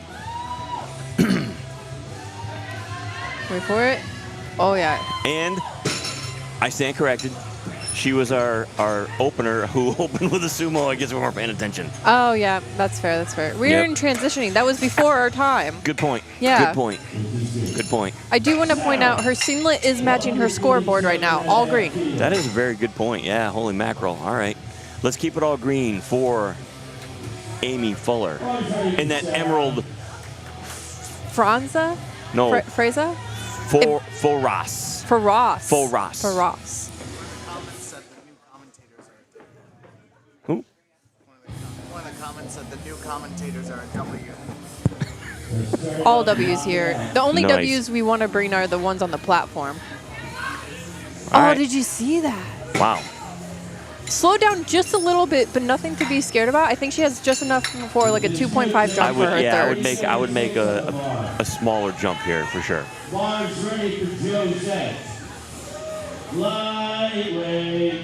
Wait for it. Oh, yeah. And I stand corrected. She was our opener who opened with a sumo. I guess we weren't paying attention. Oh, yeah. That's fair. That's fair. We're Yep. in transitioning. That was before our time. Good point. Yeah. Good point. Good point. I do want to point out her singlet is matching her scoreboard right now. All green. That is a very good point. Yeah, holy mackerel. All right. Let's keep it all green for Amy Fuller. And that Emerald Franza? No. Fraser? Foras. Faras. Foras. Faras. Who? One of the comments said the new commentators are a W. All W's here. The only Nice. W's we want to bring are the ones on the platform. All Oh, right. did you see that? Wow. Slow down just a little bit, but nothing to be scared about. I think she has just enough for like a 2.5 jump for her thirds. I would make a smaller jump here for sure. Bars ready for Josette. Lightweight.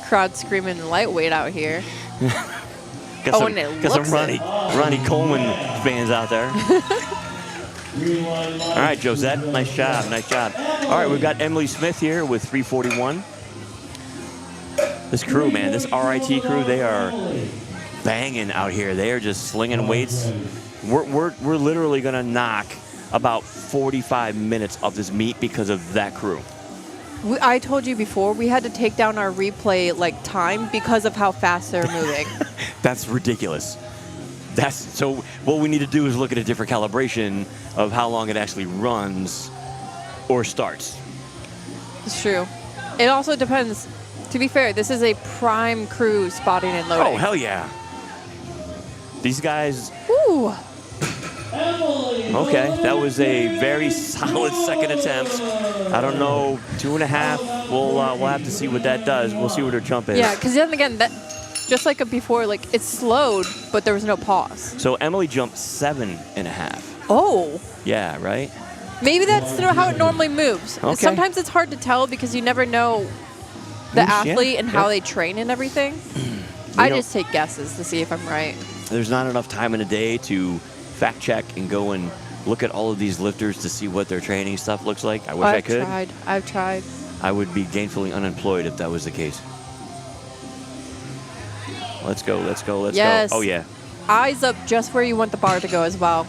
Crowd screaming lightweight out here. Got Oh, some, and it got some looks Ronnie Coleman fans out there. All right, Josette, nice job, nice job. All right, we've got Emily Smith here with 341. This crew, man, this RIT crew, they are banging out here. They are just slinging weights. We're literally gonna knock about 45 minutes of this meet because of that crew. I told you before, we had to take down our replay like time because of how fast they're moving. That's ridiculous. So what we need to do is look at a different calibration of how long it actually runs or starts. It's true. It also depends. To be fair, this is a prime crew spotting and loading. Oh, hell yeah. These guys, Ooh. okay, that was a very solid second attempt. I don't know, 2.5. We'll have to see what that does. We'll see what her jump is. Yeah, because then again, that just like before, like it slowed, but there was no pause. So Emily jumped 7.5. Oh. Yeah, right? Maybe that's how it normally moves. Okay. Sometimes it's hard to tell because you never know the Yeah, athlete and how yeah. they train and everything. I just take guesses to see if I'm right. There's not enough time in a day to fact check and go and look at all of these lifters to see what their training stuff looks like. I wish I could. I've tried. I would be gainfully unemployed if that was the case. Let's go, let's go, let's Yes. go. Oh, yeah. Eyes up just where you want the bar to go as well.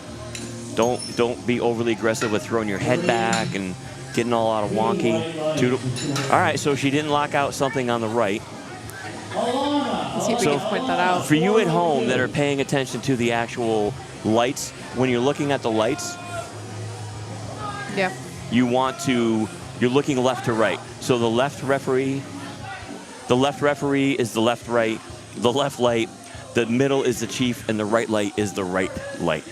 Don't be overly aggressive with throwing your head back and getting all out of wonky. All right, so she didn't lock out something on the right. Let's see if we can point that out. For you at home that are paying attention to the actual lights, when you're looking at the lights, Yeah. you're looking left to right. So the left referee is the left right, the left light, the middle is the chief, and the right light is the right light.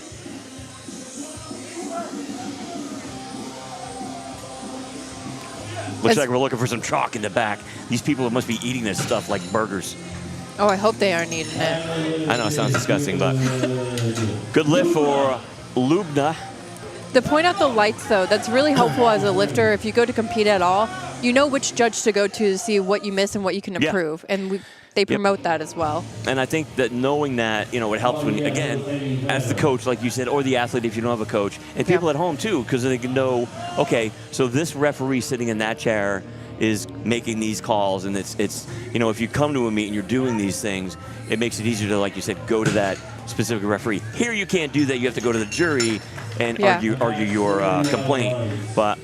Looks like we're looking for some chalk in the back. These people must be eating this stuff like burgers. Oh, I hope they aren't eating it. I know it sounds disgusting, but good lift for Lubna. To point out the lights, though, that's really helpful as a lifter. If you go to compete at all, you know which judge to go to see what you miss and what you can improve. And they promote that as well. And I think that knowing that, it helps when, again, as the coach, like you said, or the athlete if you don't have a coach, and people at home too, because they can know, okay, so this referee sitting in that chair is making these calls, and it's if you come to a meet and you're doing these things, it makes it easier to, like you said, go to that specific referee. Here you can't do that. You have to go to the jury and argue your complaint. But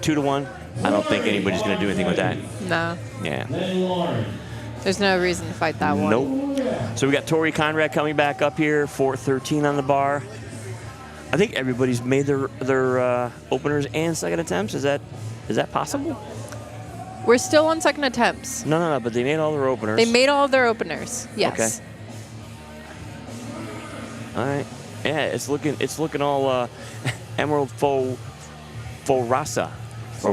2-1, I don't think anybody's going to do anything with that. No. Yeah. There's no reason to fight that one. Nope. So we got Tori Conrad coming back up here, 413 on the bar. I think everybody's made their openers and second attempts. Is that possible? We're still on second attempts. No, but they made all their openers. They made all of their openers. Yes. Okay. All right. Yeah, it's looking all Emerald Forasa. For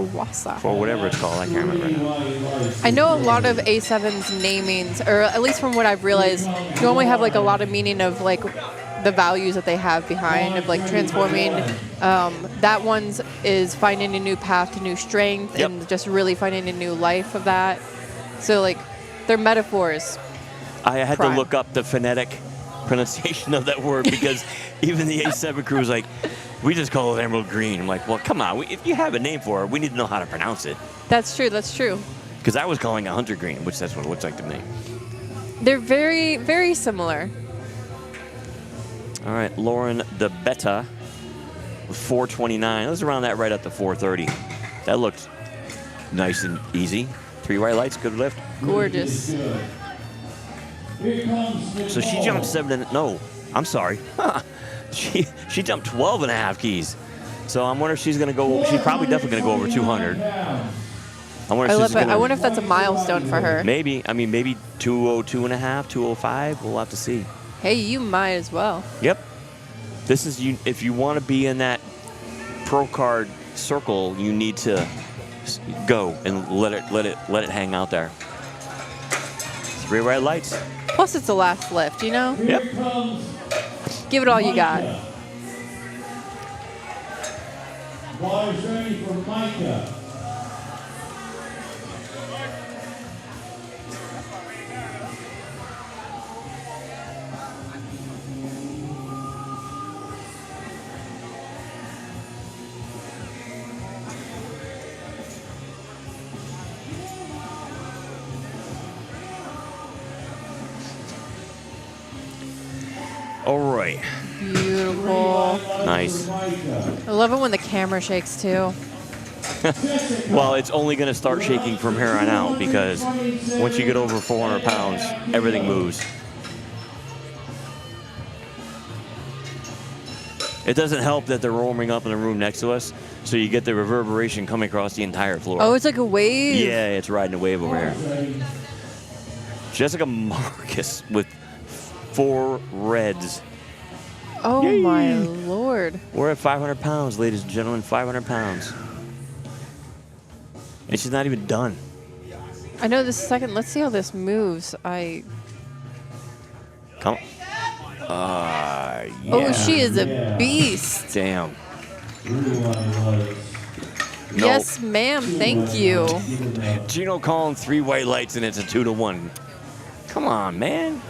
whatever it's called, I can't remember. I know a lot of A7's namings, or at least from what I've realized, normally have like a lot of meaning of like the values that they have behind of like transforming. That one's is finding a new path to new strength and just really finding a new life of that. So like they're metaphors. I had to look up the phonetic pronunciation of that word because even the A7 crew was like, we just call it Emerald Green. I'm like, well, come on. If you have a name for it, we need to know how to pronounce it. That's true. That's true. Because I was calling it Hunter Green, which that's what it looks like to me. They're very, very similar. All right, Lauren DeBetta with 429. It was around that right at the 430. That looked nice and easy. 3 white lights, good lift. Gorgeous. Here comes So she jumped 7 no, I'm sorry. she jumped 12 and a half keys. So I'm wondering if she's gonna go, she's probably definitely gonna go over 200. I wonder if she's gonna, I wonder if that's a milestone for her. maybe, I mean, maybe 202 and a half, 205, we'll have to see. Hey, you might as well. Yep. This is, you. If you want to be in that pro card circle, you need to go and let it hang out there. 3 white lights. Plus, it's the last lift, you know? Yep. Give it all you got. Ball is ready for Micah. All right. Beautiful. Nice. I love it when the camera shakes too. Well, it's only going to start shaking from here on out because once you get over 400 pounds, everything moves. It doesn't help that they're warming up in the room next to us, so you get the reverberation coming across the entire floor. Oh, it's like a wave. Yeah, it's riding a wave over here. Jessica Marcus with 4 reds. Oh, Yay. my Lord. We're at 500 pounds, ladies and gentlemen, 500 pounds. And she's not even done. I know this second. Let's see how this moves. Come. Yeah. Oh, she is a beast. Damn. No. Yes, ma'am. Thank you. Gino calling 3 white lights and it's a 2-1. Come on, man.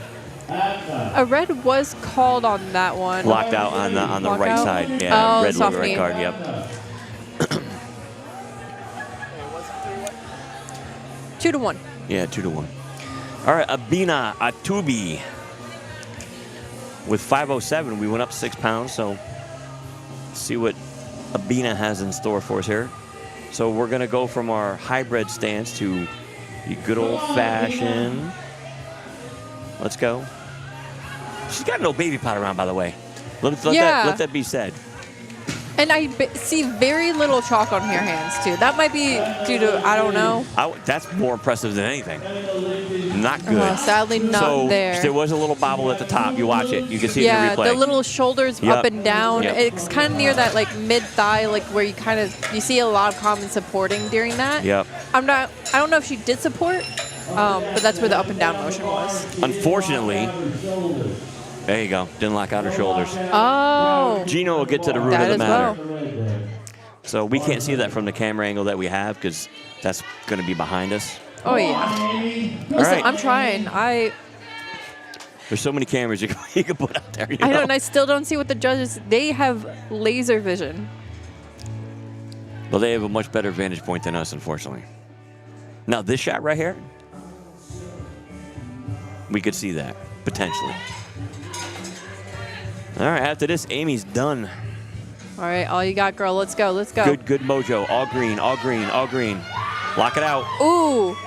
A red was called on that one. Locked out on the right Lockout? side. Yeah, Oh, red logo, softening. red card. Yep. 2-1. Yeah, 2-1. All right, Abina Atubi with 507. We went up 6 pounds, so let's see what Abina has in store for us here. So we're going to go from our hybrid stance to the good old-fashioned. Let's go. She's got no baby pot around, by the way. Let that be said. And I see very little chalk on her hands, too. That might be due to, I don't know. That's more impressive than anything. Not good. Sadly, not there. There was a little bobble at the top. You watch it. You can see it Yeah, in the replay. the little shoulders up and down. Yep. It's kind of near that like mid-thigh, like where you see a lot of common supporting during that. Yep. I don't know if she did support, but that's where the up and down motion was. Unfortunately, there you go. Didn't lock out her shoulders. Oh. Gino will get to the root That of the as matter. well. So we can't see that from the camera angle that we have because that's going to be behind us. Oh, yeah. All Listen, right. I'm trying. There's so many cameras you can put out there. I don't. I still don't see what the judges. They have laser vision. Well, they have a much better vantage point than us, unfortunately. Now, this shot right here, we could see that, potentially. All right, after this, Amy's done. All right, all you got, girl. Let's go. Let's go. Good mojo. All green, all green, all green. Lock it out. Ooh.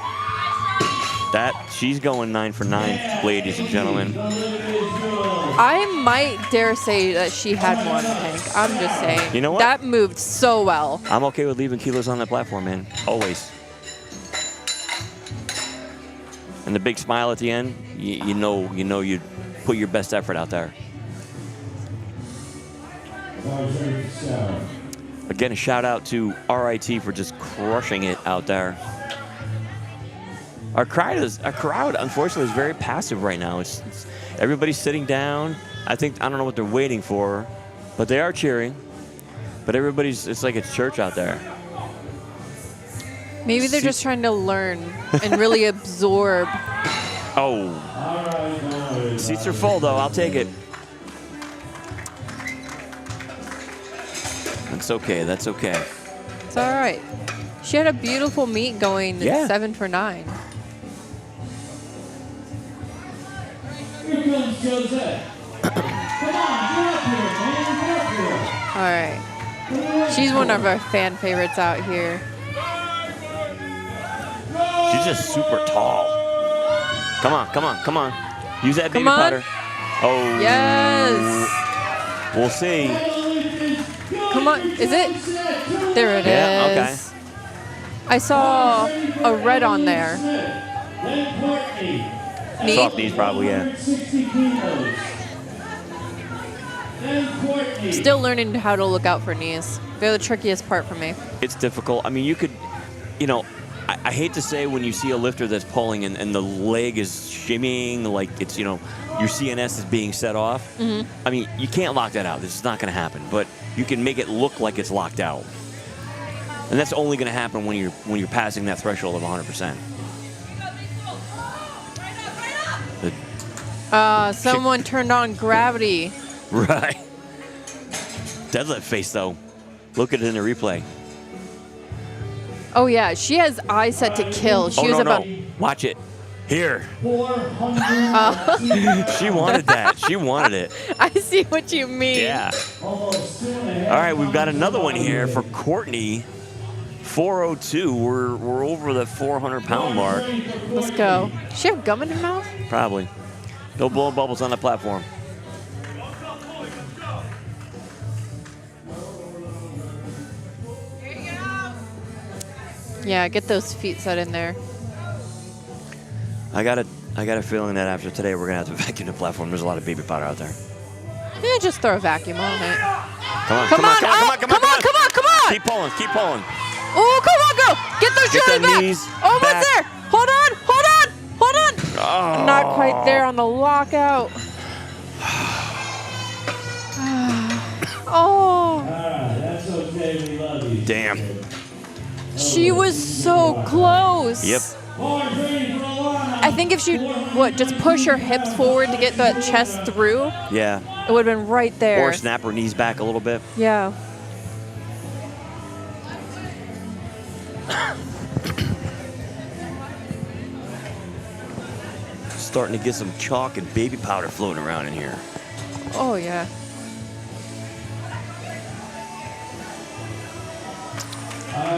She's going 9 for 9, ladies and gentlemen. I might dare say that she had one, Hank. I'm just saying. You know what? That moved so well. I'm okay with leaving kilos on that platform, man. Always. And the big smile at the end, you know you put your best effort out there. Again, a shout out to RIT for just crushing it out there. Our crowd, unfortunately, is very passive right now. It's everybody's sitting down. I don't know what they're waiting for, but they are cheering. But it's like it's church out there. Maybe they're just trying to learn and really absorb. Oh. Seats are full, though. I'll take it. That's okay. That's okay. It's all right. She had a beautiful meet going 7 for 9. Here comes Josette. Come on, get up here, man. Get up here. All right. She's one of our fan favorites out here. She just super tall. Come on, come on, come on. Use that baby Come on. powder. Oh. Yes. We'll see. Come on. Is it? There it is. Yeah, okay. I saw a red on there. Knee? Soft knees probably, yeah. Still learning how to look out for knees. They're the trickiest part for me. It's difficult. I mean, you could, you know, I hate to say when you see a lifter that's pulling and the leg is shimmying, like it's, you know, your CNS is being set off. Mm-hmm. I mean, you can't lock that out. This is not going to happen. But you can make it look like it's locked out. And that's only going to happen when you're passing that threshold of 100%. Someone turned on gravity. Right. Deadlift face, though. Look at it in the replay. Oh, yeah. She has eyes set to kill. She was about... No. Watch it. Here. She wanted that. She wanted it. I see what you mean. Yeah. All right, we've got another one here for Courtney. 402. We're over the 400-pound mark. Let's go. Does she have gum in her mouth? Probably. No blowing bubbles on the platform. Yeah, get those feet set in there. I got a feeling that after today we're gonna have to vacuum the platform. There's a lot of baby powder out there. Yeah, just throw a vacuum on it. Come on, come on, come on, come on, come on, come on, come on! Keep pulling, keep pulling. Oh, come on, go! Get those Get shoulders the back! knees Almost back. there! Hold on, hold on, hold on! Oh. Not quite there on the lockout. Oh. That's okay, we love you. Damn. She was so close. Yep. I think if she just push her hips forward to get the chest through, Yeah. it would have been right there. Or snap her knees back a little bit. Yeah. Starting to get some chalk and baby powder floating around in here. Oh, yeah.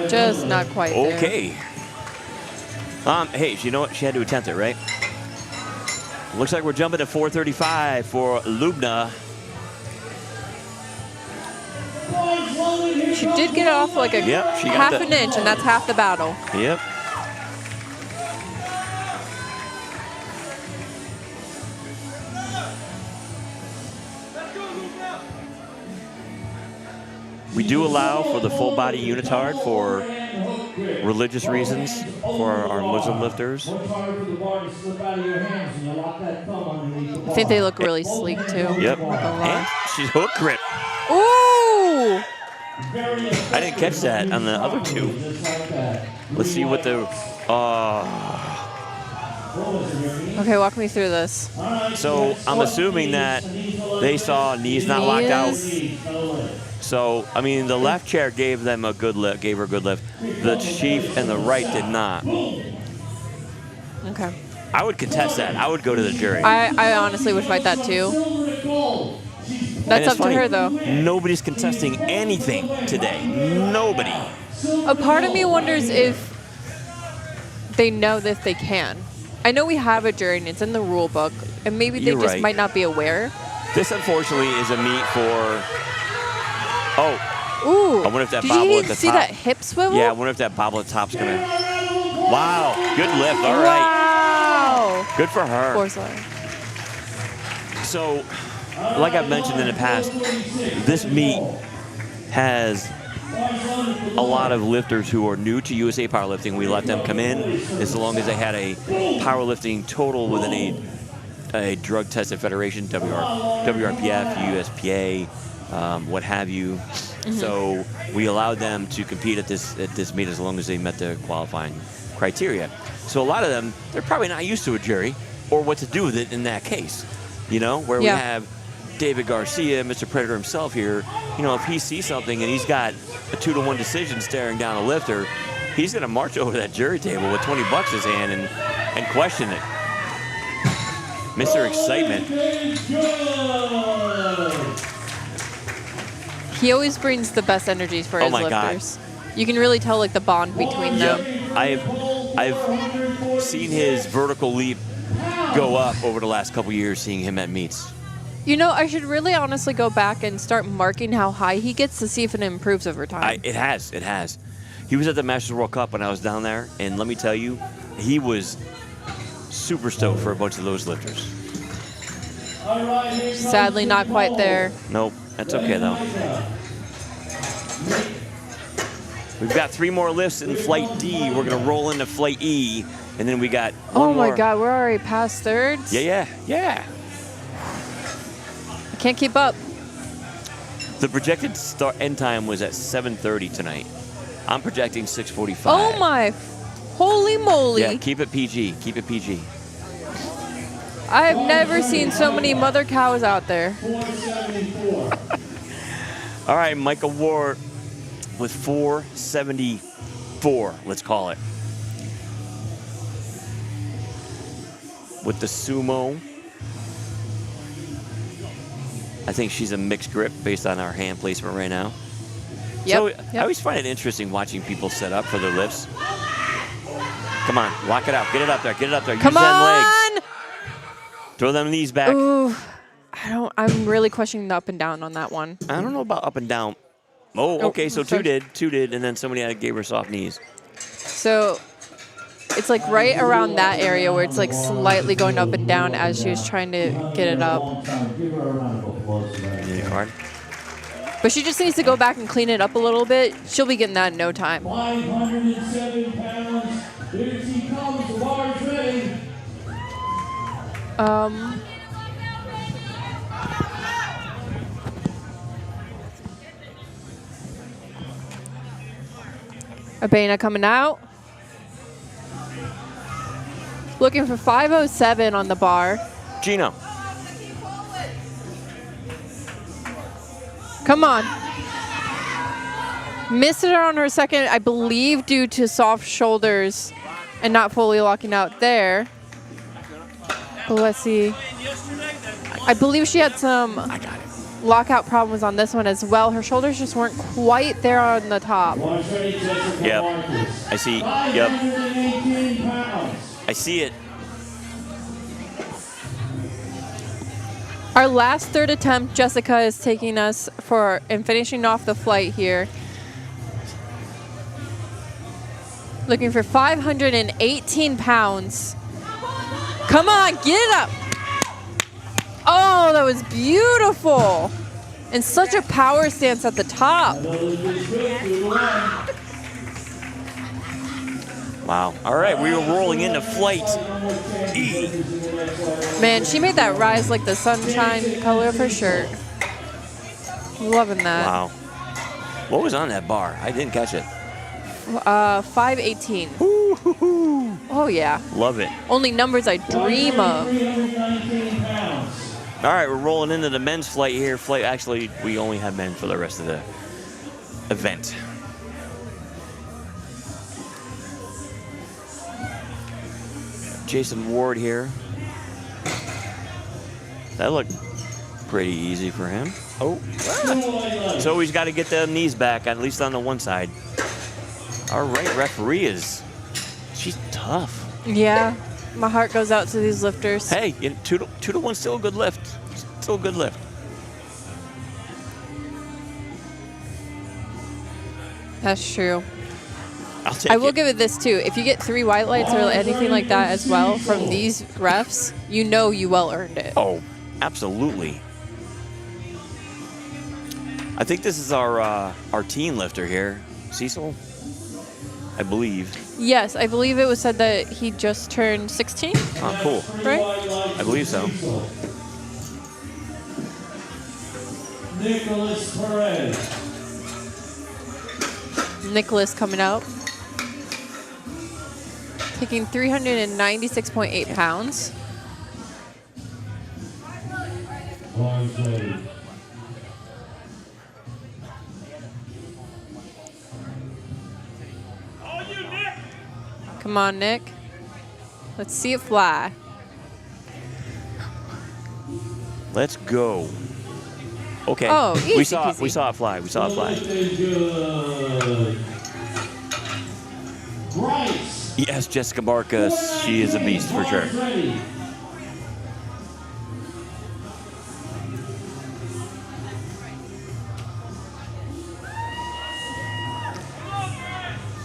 Just not quite there. Okay. Hey, you know what? She had to attempt it, right? Looks like we're jumping to 435 for Lubna. She did get off like a Yep, she got half the- an inch, and that's half the battle. Yep. We do allow for the full body unitard for religious reasons for our Muslim lifters. I think they look really sleek, too. Yep. Not gonna lie. And she's hook grip. Ooh! I didn't catch that on the other two. Let's see what the... Okay, walk me through this. So I'm assuming that they saw knees not locked out. So, I mean, the left chair gave them a good lift, gave her a good lift. The chief and the right did not. Okay. I would contest that. I would go to the jury. I honestly would fight that, too. And That's it's up funny, to her, though. Nobody's contesting anything today. Nobody. A part of me wonders if they know that they can. I know we have a jury and it's in the rule book, and maybe they You're just right. might not be aware. This, unfortunately, is a meet for... Oh. Ooh. I wonder if that Did bobble you at the see top... that hip swivel? Yeah, I wonder if that bobble at the top's going to... Wow. Good lift. All right. Wow. Good for her. Foresight. So, like I've mentioned in the past, this meet has a lot of lifters who are new to USA Powerlifting. We let them come in as long as they had a powerlifting total within a drug-tested federation, WRPF, USPA, what have you. Mm-hmm. So we allowed them to compete at this meet as long as they met the qualifying criteria. So a lot of them, they're probably not used to a jury or what to do with it in that case. You know, where we have David Garcia, Mr. Predator himself here, you know, if he sees something and he's got a 2-to-1 decision staring down a lifter, he's going to march over to that jury table with $20 in his hand and question it. Mr. Excitement. He always brings the best energies for his my God. lifters. You can really tell like the bond between them. I I've seen his vertical leap go up over the last couple years, seeing him at meets. You know, I should really honestly go back and start marking how high he gets to see if it improves over time. It has. He was at the Masters World Cup when I was down there, and let me tell you, he was super stoked for a bunch of those lifters. Sadly, not quite there. Nope, that's okay though. We've got 3 more lifts in Flight D. We're gonna roll into Flight E, and then we got one more. Oh my God, we're already past thirds? Yeah. I can't keep up. The projected end time was at 7:30 tonight. I'm projecting 6:45. Oh my, holy moly. Yeah, keep it PG, keep it PG. I've never seen so many mother cows out there. All right, Michael Ward with 474, let's call it. With the sumo. I think she's a mixed grip based on our hand placement right now. Yep. I always find it interesting watching people set up for their lifts. Come on, lock it out. Get it up there. Get it up there. Come Use them legs. on! Throw them knees back. Ooh, I'm really questioning the up and down on that one. I don't know about up and down. Oh, okay, so two did, and then somebody gave her soft knees. So it's like right around that area where it's like slightly going up and down as she was trying to get it up. Need a card? But she just needs to go back and clean it up a little bit. She'll be getting that in no time. 507 pounds. Here she comes. The bar's ready. Abena coming out. Looking for 507 on the bar. Gino. Come on. Missed it on her second, I believe, due to soft shoulders and not fully locking out there. But let's see. I believe she had some lockout problems on this one as well. Her shoulders just weren't quite there on the top. Yep. I see. Yep. I see it. Our last third attempt, Jessica is taking us for and finishing off the flight here. Looking for 518 pounds. Come on, get it up. Oh, that was beautiful. And such a power stance at the top. Wow. All right, we were rolling into Flight E. Man, she made that rise like the sunshine color of her shirt. Loving that. Wow. What was on that bar? I didn't catch it. 518. Oh, yeah. Love it. Only numbers I dream of. All right, we're rolling into the men's flight here. Actually, we only have men for the rest of the event. Jason Ward here. That looked pretty easy for him. Oh, so he's got to get the knees back, at least on the one side. Our right referee she's tough. Yeah, my heart goes out to these lifters. Hey, 2 to 1, still a good lift. Still a good lift. That's true. I'll take I will it. give it this too. If you get 3 white lights or anything like that as well from these refs, you know you well earned it. Oh, absolutely. I think this is our teen lifter here, Cecil, I believe. Yes, I believe it was said that he just turned 16. Oh, cool. Right? I believe so. Nicholas Perez. Nicholas coming out. Taking 396.8 pounds. Bar's ready. Come on, Nick. Let's see it fly. Let's go. Okay. Oh, easy we saw peasy. it fly. Good. Bryce Yes, Jessica Marcus, she is a beast for sure.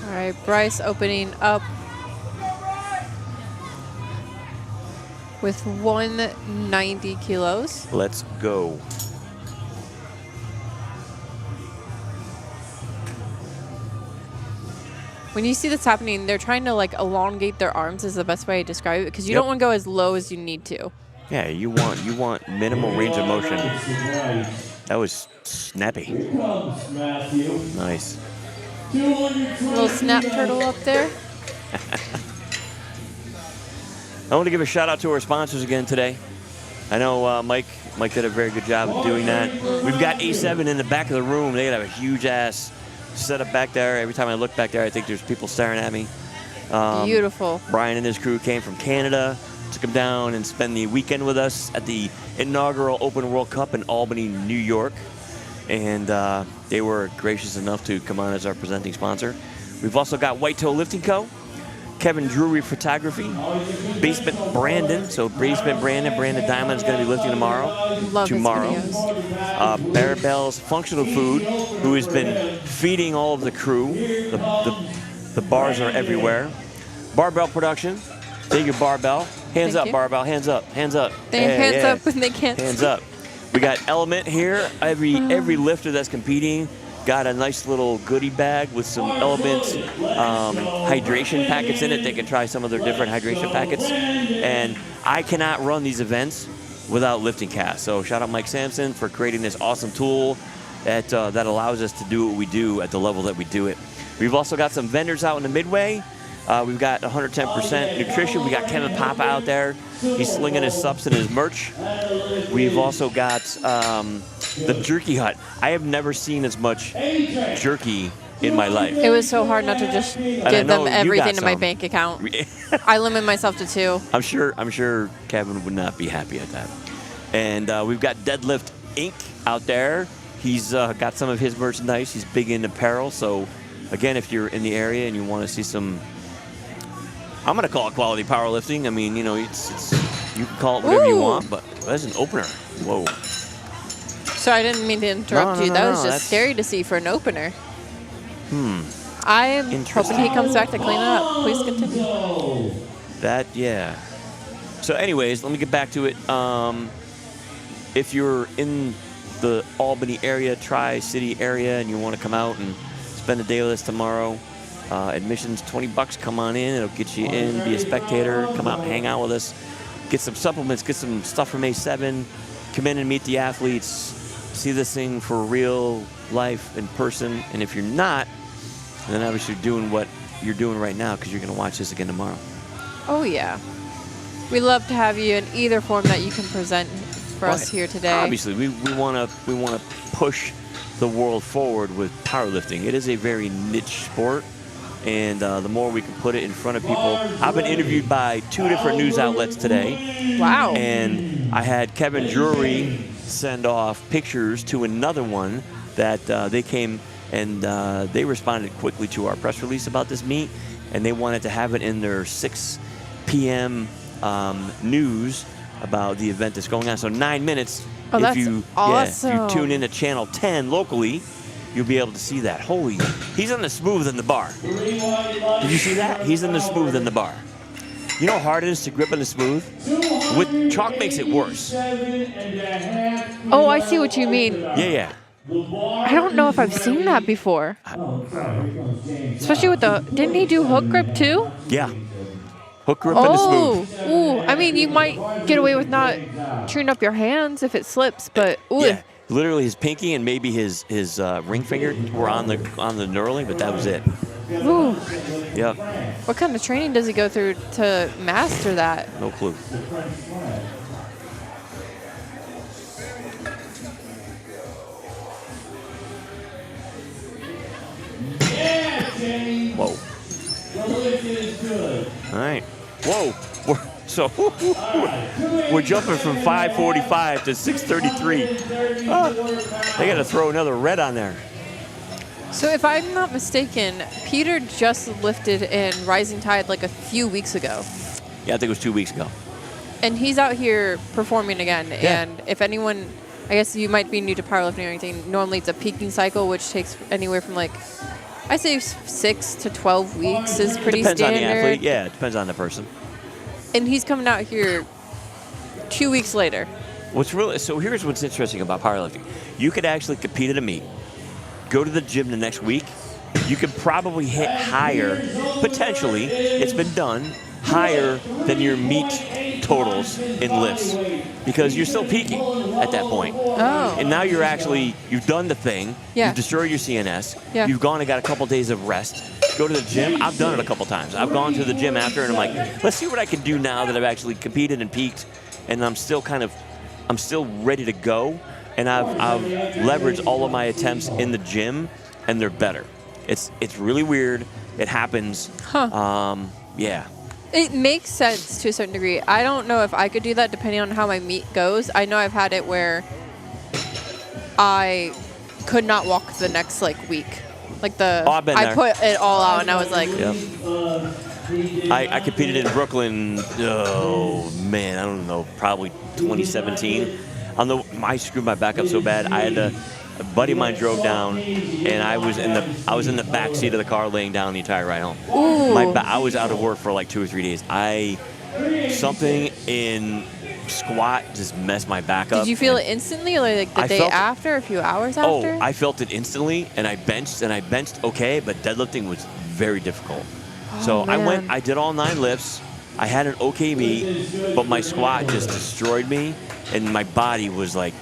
All right, Bryce opening up with 190 kilos. Let's go. When you see this happening, they're trying to like elongate their arms is the best way to describe it, because you don't want to go as low as you need to. Yeah, you want minimal range of motion. That was snappy. Nice. Little snap turtle up there. I want to give a shout out to our sponsors again today. I know Mike did a very good job of doing that. We've got A7 in the back of the room. They have a huge ass setup back there. Every time I look back there, I think there's people staring at me. Beautiful. Brian and his crew came from Canada, took him down and spend the weekend with us at the inaugural Open World Cup in Albany, New York. And they were gracious enough to come on as our presenting sponsor. We've also got White Toe Lifting Co., Kevin Drury Photography, Basement Brandon. So Basement Brandon Diamond is going to be lifting tomorrow. Love his videos. Barbell's Functional Food, who has been feeding all of the crew. The bars are everywhere. Barbell Production. Take your barbell. Hands up, barbell. Hands up. Hands up. Hands up when they can't. Hands up. We got Element here. Every lifter that's competing got a nice little goodie bag with some Element hydration packets in it. They can try some of their different hydration packets. And I cannot run these events without LiftingCast. So shout out Mike Sampson for creating this awesome tool that allows us to do what we do at the level that we do it. We've also got some vendors out in the Midway. We've got 110% nutrition. We got Kevin Papa out there. He's slinging his subs and his merch. We've also got the Jerky Hut. I have never seen as much jerky in my life. It was so hard not to just give them everything in my bank account. I limit myself to 2. I'm sure Kevin would not be happy at that. And we've got Deadlift Inc. out there. He's got some of his merchandise. He's big in apparel. So again, if you're in the area and you want to see some, I'm going to call it quality powerlifting. I mean, you know, it's you can call it whatever you want, but that's an opener. Whoa. So I didn't mean to interrupt you. That was just scary to see for an opener. I'm hoping he comes back to clean it up. Please continue. Yeah. So anyways, let me get back to it. If you're in the Albany area, Tri-City area, and you want to come out and spend a day with us tomorrow, admission's $20. Come on in. It'll get you in. Be a spectator. Come out and hang out with us. Get some supplements. Get some stuff from A7. Come in and meet the athletes. See this thing for real life in person. And if you're not, then obviously you're doing what you're doing right now because you're going to watch this again tomorrow. Oh, yeah. We love to have you in either form that you can present for us here today. Obviously, we want to push the world forward with powerlifting. It is a very niche sport, and the more we can put it in front of people. I've been interviewed by 2 different news outlets today. Wow. And I had Kevin Drury send off pictures to another one that they came and they responded quickly to our press release about this meet, and they wanted to have it in their 6 p.m. News about the event that's going on. So 9 minutes. Oh, that's awesome. If you tune in to Channel 10 locally, you'll be able to see that. Holy, he's on the smooth in the bar. Did you see that? He's in the smooth in the bar. You know how hard it is to grip in the smooth? With chalk makes it worse. Oh, I see what you mean. Yeah. I don't know if I've seen that before. Especially with didn't he do hook grip too? Yeah. Hook grip in the smooth. Ooh. I mean, you might get away with not chewing up your hands if it slips, but ooh. Yeah. Literally his pinky and maybe his ring finger were on the knurling, but that was it. Ooh. Yep. What kind of training does he go through to master that? No clue. Whoa. All right. Whoa. We're jumping from 5:45 to 6:33. They got to throw another red on there. So if I'm not mistaken, Peter just lifted in Rising Tide like a few weeks ago. Yeah, I think it was 2 weeks ago. And he's out here performing again. Yeah. And if anyone, I guess you might be new to powerlifting or anything, normally it's a peaking cycle, which takes anywhere from like, I say 6 to 12 weeks is pretty Depends standard. on the athlete. Yeah, it depends on the person. And he's coming out here 2 weeks later. So here's what's interesting about powerlifting. You could actually compete at a meet, go to the gym the next week. You could probably hit higher, potentially, it's been done, higher than your meet totals in lifts because you're still peaking at that point. Oh. And now you've done the thing. Yeah. You've destroyed your CNS. Yeah. You've gone and got a couple days of rest. Go to the gym. I've done it a couple times. I've gone to the gym after and I'm like, let's see what I can do now that I've actually competed and peaked and I'm still ready to go. And I've leveraged all of my attempts in the gym and they're better. It's really weird. It happens. Huh. Yeah. It makes sense to a certain degree. I don't know if I could do that depending on how my meet goes. I know I've had it where I could not walk the next week. Like I've been there. I put it all out and I was like, Yep. I competed in Brooklyn, oh man, I don't know, probably 2017. I screwed my back up so bad. A buddy of mine drove down, and I was in the back seat of the car, laying down the entire ride home. Ooh. I was out of work for like 2 or 3 days. Something in squat just messed my back up. Did you feel it instantly, or like the day after, a few hours after? Oh, I felt it instantly, and I benched okay, but deadlifting was very difficult. So man. I did all 9 lifts. I had an okay meet, but my squat just destroyed me, and my body was like,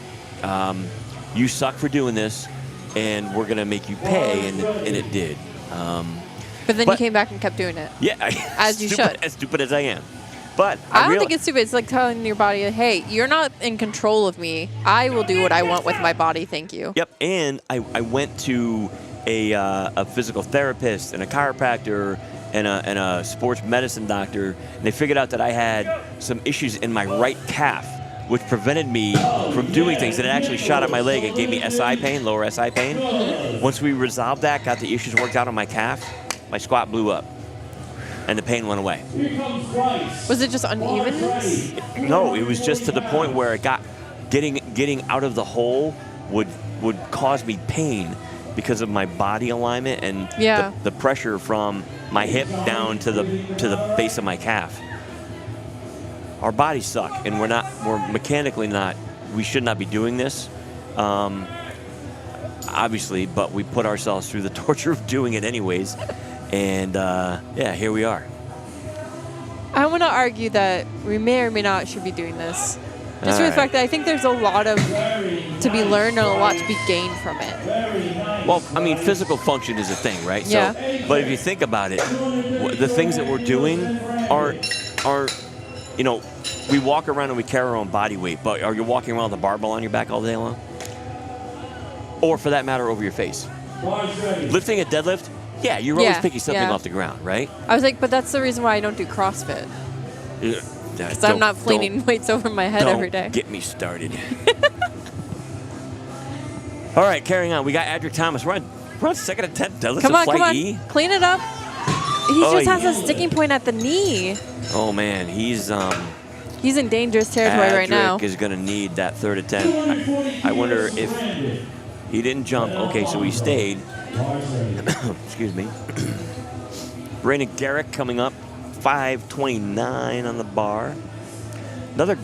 you suck for doing this, and we're going to make you pay, and it did. But then you came back and kept doing it. Yeah. As you should. As stupid as I am. But I don't think it's stupid. It's like telling your body, hey, you're not in control of me. I will do what I want with my body, thank you. Yep, and I went to a physical therapist and a chiropractor and a sports medicine doctor, and they figured out that I had some issues in my right calf, which prevented me from doing things. And it actually shot at my leg. It gave me SI pain, lower SI pain. Once we resolved that, got the issues worked out on my calf, my squat blew up, and the pain went away. Was it just unevenness? No, it was just to the point where it got getting out of the hole would cause me pain because of my body alignment and the pressure from my hip down to the base of my calf. Our bodies suck, and we're mechanically not. We should not be doing this, obviously. But we put ourselves through the torture of doing it anyways, and here we are. I want to argue that we may or may not should be doing this. Just for the fact that I think there's a lot to be learned and a lot to be gained from it. Well, I mean, physical function is a thing, right? Yeah. So, but if you think about it, the things that we're doing are we walk around and we carry our own body weight, but are you walking around with a barbell on your back all day long? Or for that matter, over your face? Lifting a deadlift, you're always picking something off the ground, right? I was like, but that's the reason why I don't do CrossFit. Because I'm not flinging weights over my head every day. Don't get me started. All right, carrying on. We got Adric Thomas. We're on second attempt. Deadlift Come on, flight E. Clean it up. He just has a sticking point at the knee. Oh man, he's in dangerous territory right now. Adric is going to need that third attempt. I wonder if he didn't jump. Okay, so he stayed. Excuse me. Brandon Garrick coming up, 529 on the bar. Another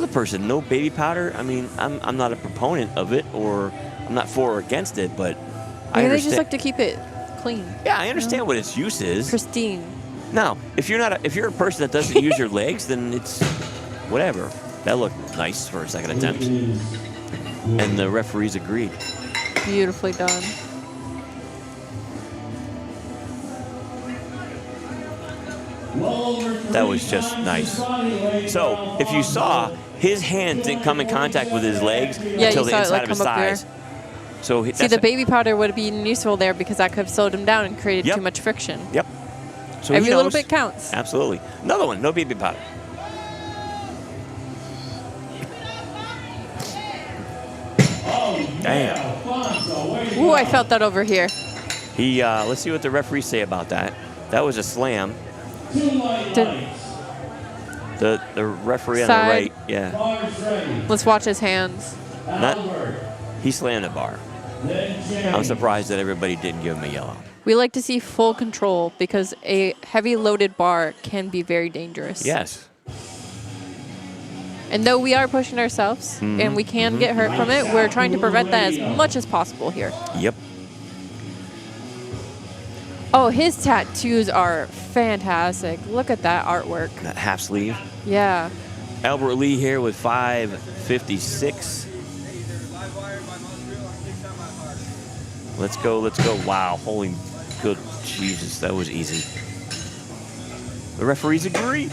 person, no baby powder. I mean, I'm not a proponent of it, or I'm not for or against it, but I understand. They just like to keep it clean. Yeah, I understand what its use is. Pristine. Now, if you're a person that doesn't use your legs, then it's whatever. That looked nice for a second attempt, and the referees agreed. Beautifully done. That was just nice. So, if you saw, his hand didn't come in contact with his legs until the inside of his thighs. So see, the baby powder would have been useful there because that could have slowed him down and created too much friction. Yep. So every little bit counts. Absolutely. Another one, no baby powder. Ooh, I felt that over here. Let's see what the referees say about that. That was a slam. The referee on the Side. right, yeah. Let's watch his hands. He slammed the bar. I'm surprised that everybody didn't give him a yellow. We like to see full control because a heavy loaded bar can be very dangerous. Yes. And though we are pushing ourselves and we can get hurt from it, we're trying to prevent that as much as possible here. Yep. Oh, his tattoos are fantastic. Look at that artwork. That half sleeve. Yeah. Albert Lee here with 5:56. Let's go, let's go. Wow, holy good Jesus, that was easy. The referees agree.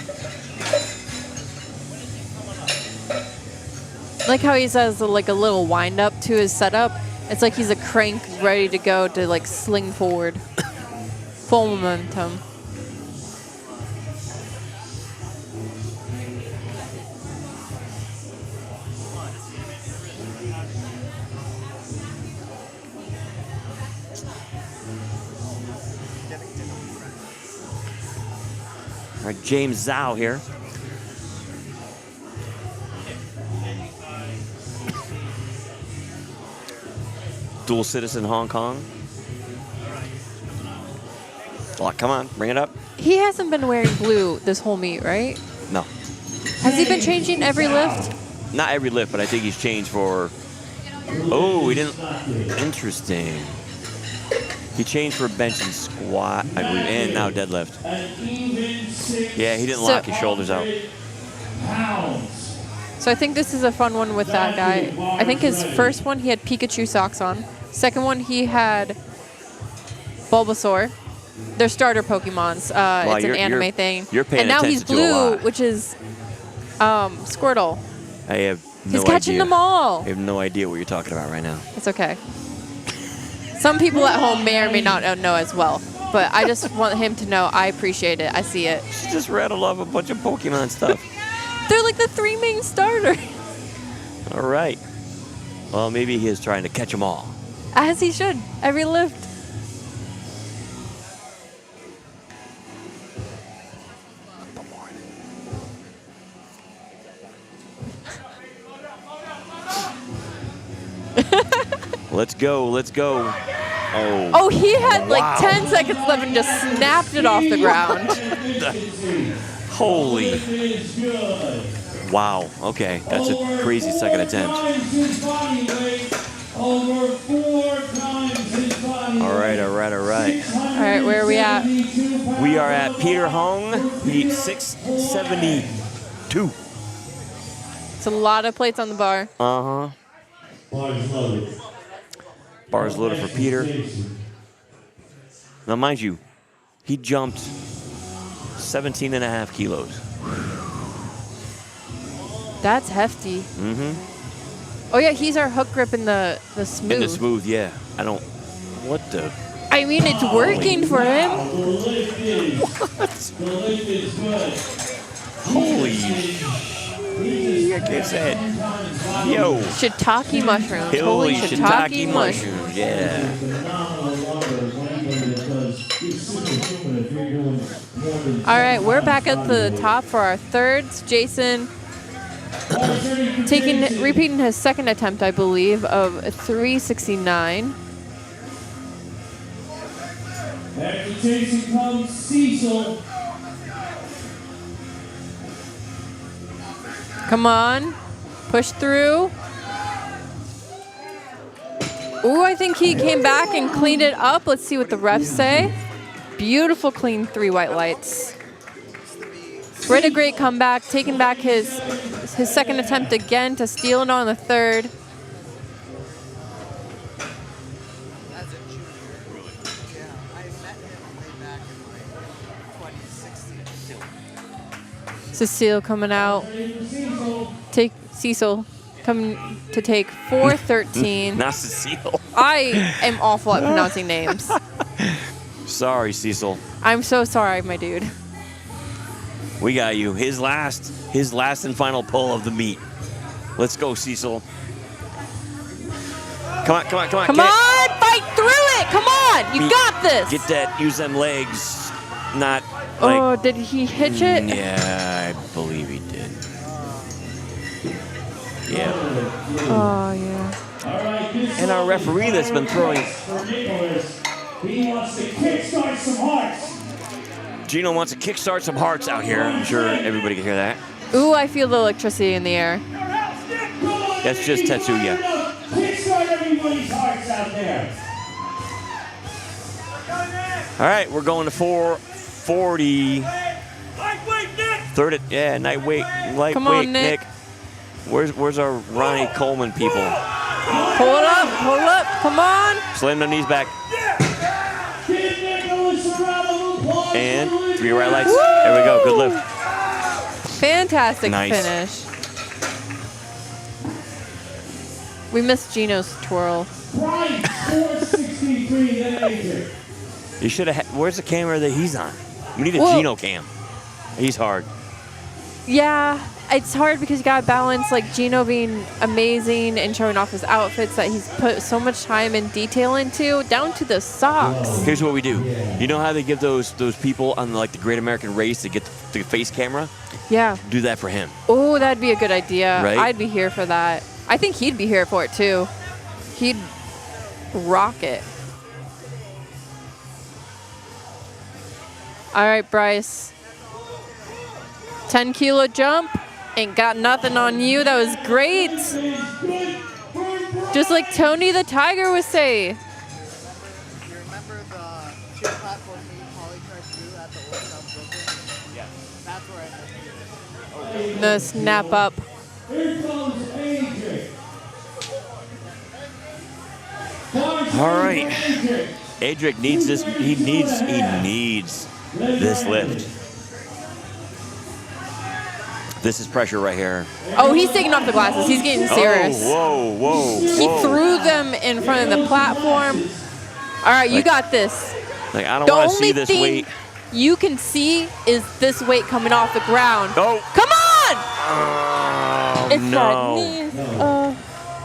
Like how he says like a little wind up to his setup. It's like he's a crank ready to go to like sling forward. Full momentum. All right, James Zhao here. Dual citizen Hong Kong. Oh, come on, bring it up. He hasn't been wearing blue this whole meet, right? No. Has he been changing every lift? Not every lift, but I think he's changed for... Oh, he didn't... Interesting. He changed for bench and squat, I believe, and now deadlift. Yeah, he didn't lock his shoulders out. So I think this is a fun one with that guy. I think his first one, he had Pikachu socks on. Second one, he had Bulbasaur. They're starter Pokemons. Wow, it's an anime thing. You're paying and now he's attention to a blue, lot. which is Squirtle. I have no He's catching idea. them all. I have no idea what you're talking about right now. It's okay. Some people at home may or may not know as well. But I just want him to know I appreciate it. I see it. She just rattled off a bunch of Pokemon stuff. They're like the 3 main starters. All right. Well, maybe he is trying to catch them all. As he should. Every lift. Let's go. Let's go. Oh. Oh, he had like 10 seconds left and just snapped it off the ground. Holy. Wow. Okay. That's a crazy second attempt. All right. All right. All right. All right, where are we at? We are at Peter Hong, heat 672. It's a lot of plates on the bar. Uh-huh. Bars loaded for Peter. Now, mind you, he jumped 17.5 kilos. That's hefty. Mm-hmm. Oh, yeah, he's our hook grip in the smooth. In the smooth, yeah. I don't... What the... I mean, it's working for him. What? Holy... I can't say it. Yo. Shiitake mushrooms. Holy Holy shiitake shiitake mushrooms, yeah. All right, we're back at the top for our thirds. Jason repeating his second attempt, I believe, of 369. After Jason comes Cecil. Come on. Push through. Ooh, I think he came back and cleaned it up. Let's see what the refs say. Beautiful, clean 3 white lights. Right, a great comeback. Taking back his second attempt again to steal it on the third. Cecile coming out. Cecil coming to take 413. Not Cecile. I am awful at pronouncing names. Sorry, Cecil. I'm so sorry, my dude. We got you. His last and final pull of the meet. Let's go, Cecil. Come on, come on, come on. Come get it. on, right through it. Come on. You got this. Get that. Use them legs. Not like. Oh, did he hitch it? Yeah, I believe he did. Yeah. Oh, yeah. And our referee that's been throwing. He wants to kickstart some hearts. Gino wants to kickstart some hearts out here. I'm sure everybody can hear that. Ooh, I feel the electricity in the air. That's just Tetsuya. Kickstart everybody's hearts out there. All right, we're going to 440. Third, yeah, lightweight, Come on, Nick. Where's our Ronnie Coleman people? Pull it up, come on. Slam the knees back. And 3 right lights. Woo! There we go, good lift. Fantastic Nice. finish. We missed Gino's twirl. Right, 463, then Adrian. You should have. Where's the camera that he's on? We need a Well- Gino cam. He's hard. Yeah, it's hard because you gotta balance like Gino being amazing and showing off his outfits that he's put so much time and detail into, down to the socks. Here's what we do. You know how they give those people on like the Great American Race to get the face camera? Yeah. Do that for him. Oh, that'd be a good idea. Right? I'd be here for that. I think he'd be here for it too. He'd rock it. All right, Bryce. 10-kilo jump. Ain't got nothing on you. That was great. Just like Tony the Tiger would say. You remember the two platform meet Holly tried to do at the World Cup Brooklyn? Yeah. That's where I missed it. The snap up. Here comes Adrian. All right. Adric needs this. He needs this lift. This is pressure right here. Oh, he's taking off the glasses. He's getting serious. Oh, whoa. He threw them in front of the platform. All right, you got this. Like, I don't want to see this thing weight. You can see is this weight coming off the ground. Oh. Come on! Oh, It's no. that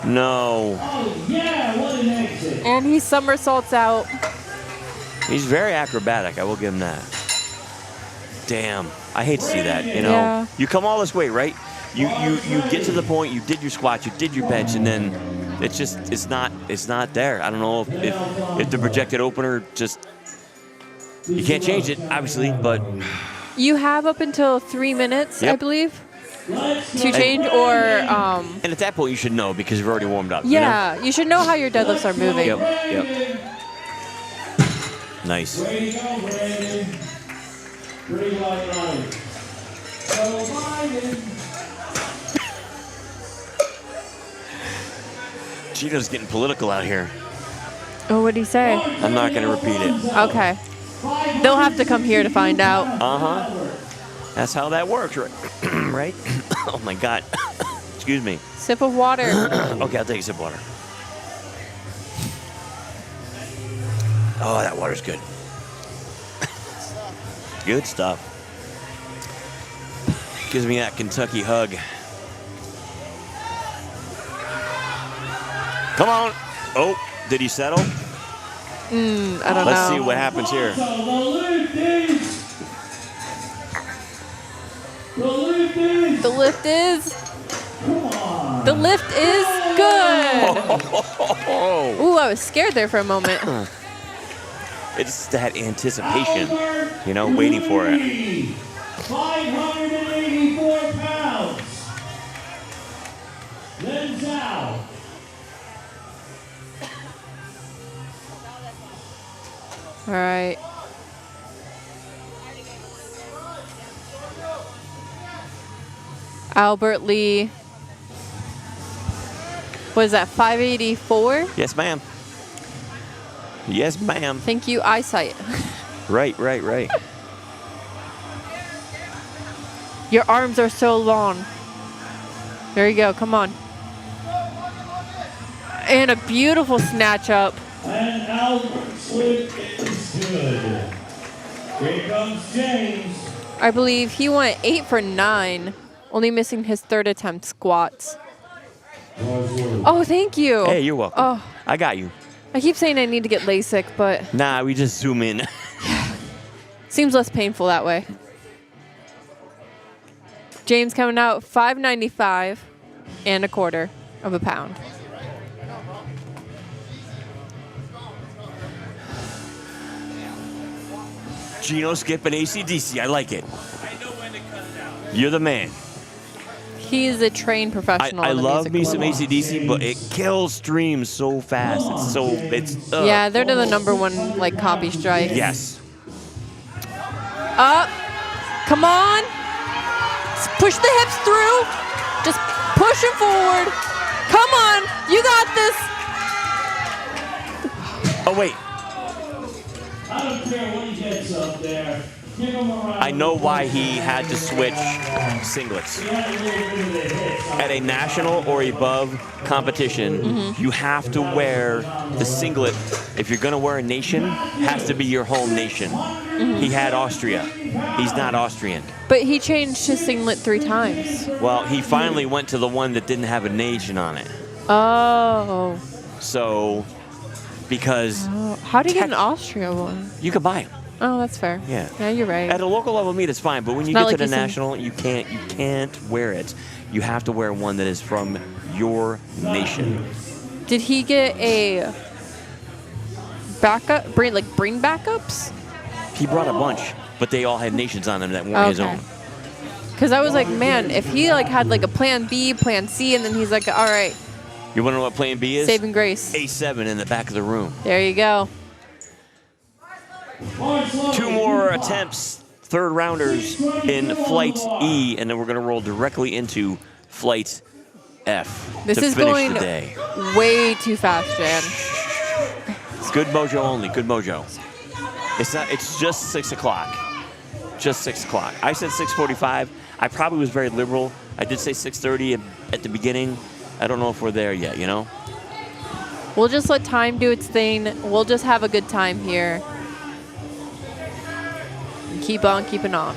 knee. No. Oh, yeah, what an exit. And he somersaults out. He's very acrobatic. I will give him that. Damn. I hate to see that, you know. Yeah. You come all this way, right? You get to the point, you did your squat, you did your bench, and then it's not there. I don't know if the projected opener just, you can't change it, obviously, but. You have up until 3 minutes, I Yep. believe, to change or. And at that point, you should know because you've already warmed up. Yeah, you should know how your deadlifts are moving. You know? Yep. Nice. Way to go, Brandon. Pretty light line. So, Biden. Gino's getting political out here. Oh, what'd he say? I'm not going to repeat it. Okay. They'll have to come here to find out. Uh-huh. That's how that works, right? Right? Oh, my God. Excuse me. Sip of water. Okay, I'll take a sip of water. Oh, that water's good. Good stuff. Gives me that Kentucky hug. Come on. Oh, did he settle? I don't know. Let's see what happens here. The lift is. The lift is good. Ooh, I was scared there for a moment. It's that anticipation, you know, waiting for it. 584 pounds. Then Zhao. All right. Albert Lee. What is that, 584? Yes, ma'am. Yes, ma'am. Thank you, eyesight. Right. Your arms are so long. There you go, come on. And a beautiful snatch up. And Albert's lift is good. Here comes James. I believe he went 8 for 9, only missing his third attempt squats. Oh, thank you. Hey, you're welcome. Oh, I got you. I keep saying I need to get LASIK, but Nah, we just zoom in. seems less painful that way. James coming out 595 and a quarter of a pound. Gino skipping AC/DC. I like it. You're the man. He is a trained professional. I in the love music me level. some AC/DC, but it kills streams so fast. It's Yeah, they're the #1 like copy strike. Yes. Up. Come on. Push the hips through. Just push it forward. Come on. You got this. Oh, wait. I don't care what he gets up there. Give him a round. I know why he had to switch singlets. At a national or above competition, you have to wear the singlet. If you're going to wear a nation, has to be your home nation. He had Austria. He's not Austrian. But he changed his singlet 3 times. Well, he finally went to the one that didn't have a nation on it. Oh. So, because How do you get an Austria one? you could buy them. Oh, that's fair. Yeah. Yeah, you're right. At a local level meet, it's fine, but when you not get like to the you said- national, you can't wear it. You have to wear one that is from your nation. Did he get a backup? Bring backups? He brought a bunch, but they all had nations on them that weren't his own. Because I was like, man, if he like had like a plan B, plan C, and then he's like, all right, You want to know what plan B is? saving grace. A7 in the back of the room. There you go. 2 more attempts, third rounders in flight E, and then we're going to roll directly into flight F This to is finish going the day. way too fast, Jan. Good mojo only, good mojo. It's just 6 o'clock. Just 6 o'clock. I said 6:45. I probably was very liberal. I did say 6:30 at the beginning. I don't know if we're there yet, you know? We'll just let time do its thing. We'll just have a good time here. And keep on keeping on.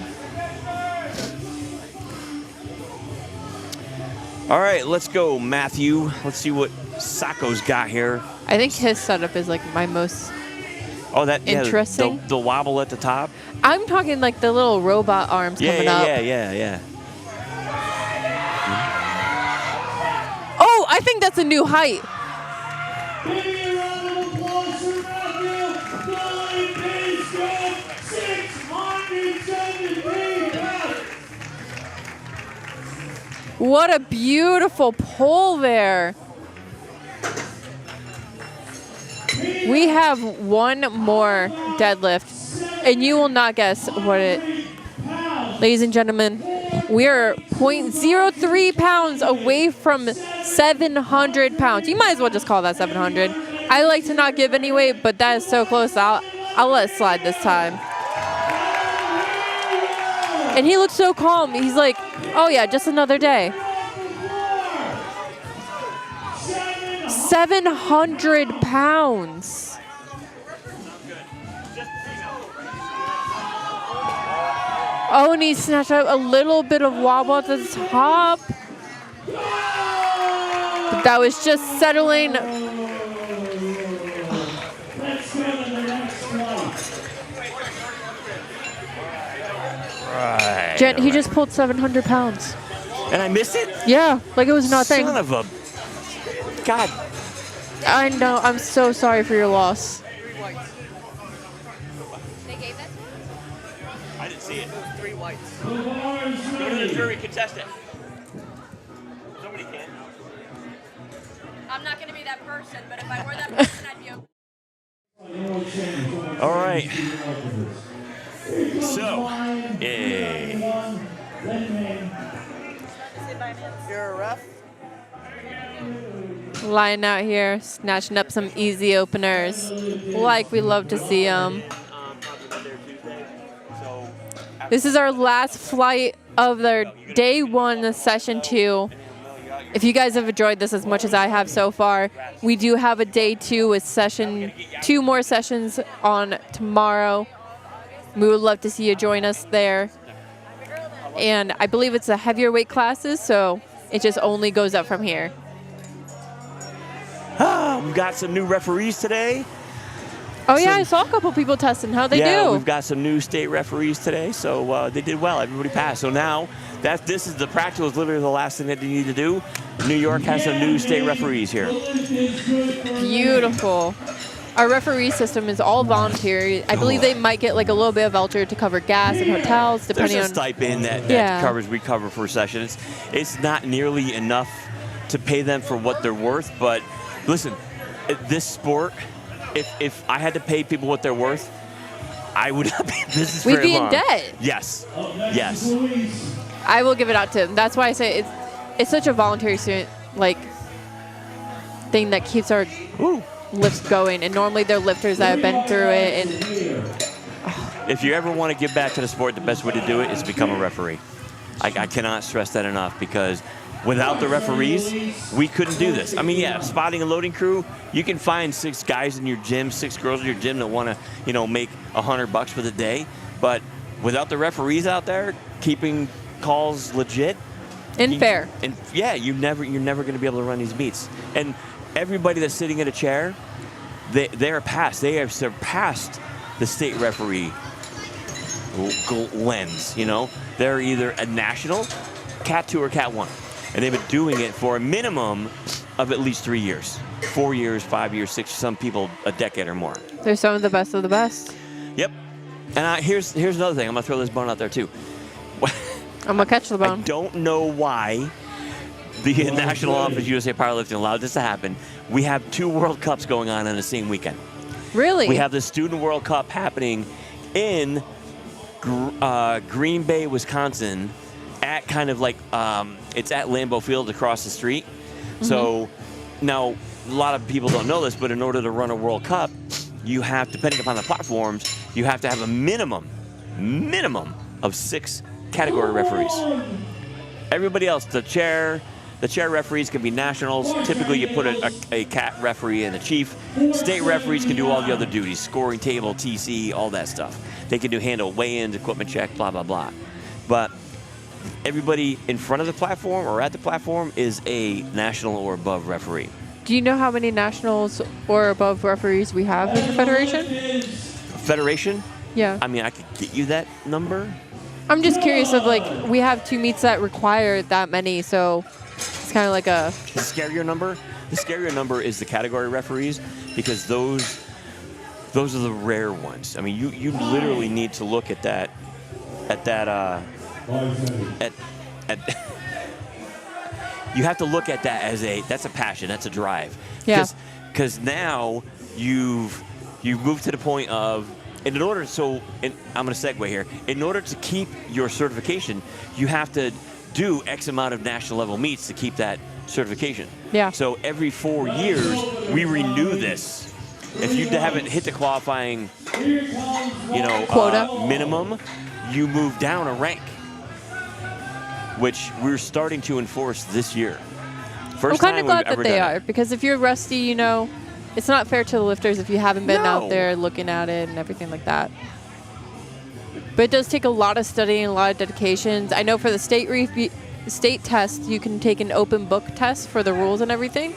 All right, let's go, Matthew. Let's see what Sacco's got here. I think his setup is like my most Oh, that interesting. the wobble at the top. I'm talking like the little robot arms coming up. Yeah. Oh, I think that's a new height. Give me a round of applause for Matthew. Flying base jump, 673 pounds. What a beautiful pull there. We have one more deadlift, and you will not guess what it. Ladies and gentlemen, we are 0.03 pounds away from 700 pounds. You might as well just call that 700. I like to not give any weight, but that is so close. I'll let it slide this time. And he looks so calm. He's like, oh yeah, just another day. 700 pounds. Oh, and he snatched up a little bit of wobble at the top. But that was just settling. Let's go to the next flight. Right. Jen, he just pulled 700 pounds. And I missed it? Yeah, like it was nothing. Son of a... God. I know. I'm so sorry for your loss. They gave that to us? I didn't see it. 3 whites. The bar is Go to the ready. jury, contest it. Somebody can. I'm not going to be that person, but if I were that person, I'd be okay. All right. So, You're a ref? Lying out here, snatching up some easy openers, like we love to see them. This is our last flight of their day 1, session 2. If you guys have enjoyed this as much as I have so far, we do have a day 2 with 2 more sessions on tomorrow. We would love to see you join us there. And I believe it's a heavier weight classes, so it just only goes up from here. We've got some new referees today. Oh, yeah, I saw a couple people testing. How'd they do? We've got some new state referees today, so they did well. Everybody passed. So now, this is the practical is literally the last thing that you need to do. New York has some new state referees here. Beautiful. Our referee system is all voluntary. I believe they might get like a little bit of voucher to cover gas and hotels, depending There's a on stipend that covers we cover for sessions. It's not nearly enough to pay them for what they're worth, but listen, this sport, if I had to pay people what they're worth, I would not be in business We'd very be long. in debt. Yes. Yes. I will give it out to them. That's why I say it's such a voluntary thing that keeps our lifts going. And normally they're lifters that have been through it. And if you ever want to give back to the sport, the best way to do it is become a referee. I cannot stress that enough, because without the referees, we couldn't do this. I mean, yeah, spotting and loading crew, you can find 6 guys in your gym, 6 girls in your gym that want to, make $100 for the day. But without the referees out there keeping calls legit and fair, and yeah, you're never going to be able to run these meets. And everybody that's sitting in a chair, they have surpassed the state referee lens. They're either a national, Cat 2 or Cat 1. And they've been doing it for a minimum of at least 3 years, 4 years, 5 years, 6, some people a decade or more. They're some of the best of the best. Yep. And here's another thing. I'm going to throw this bone out there, too. I'm going to catch the bone. I don't know why the National Office USA Powerlifting allowed this to happen. We have 2 World Cups going on the same weekend. Really? We have the Student World Cup happening in Green Bay, Wisconsin, at kind of like it's at Lambeau Field across the street. Mm-hmm. So now a lot of people don't know this, but in order to run a World Cup, you have, depending upon the platforms, you have to have a minimum of 6 category referees. Everybody else, the chair referees can be nationals. Typically, you put a cat referee and a chief. State referees can do all the other duties, scoring table, TC, all that stuff. They can handle weigh-ins, equipment check, blah, blah, blah. But everybody in front of the platform or at the platform is a national or above referee. Do you know how many nationals or above referees we have in the Federation? Federation? Yeah. I mean, I could get you that number. I'm just curious of, like, we have 2 meets that require that many, so it's kind of like a... The scarier number? The scarier number is the category referees, because those are the rare ones. I mean, you literally need to look at that you have to look at that as that's a passion, that's a drive. Yeah. Because now you've moved to the point of, and I'm going to segue here. In order to keep your certification, you have to do X amount of national level meets to keep that certification. Yeah. So every 4 years, we renew this. If you haven't hit the qualifying, quota minimum, you move down a rank, which we're starting to enforce this year. I'm kind of glad that they are, because if you're rusty, it's not fair to the lifters if you haven't been out there looking at it and everything like that. But it does take a lot of studying, a lot of dedications. I know for the state test, you can take an open book test for the rules and everything.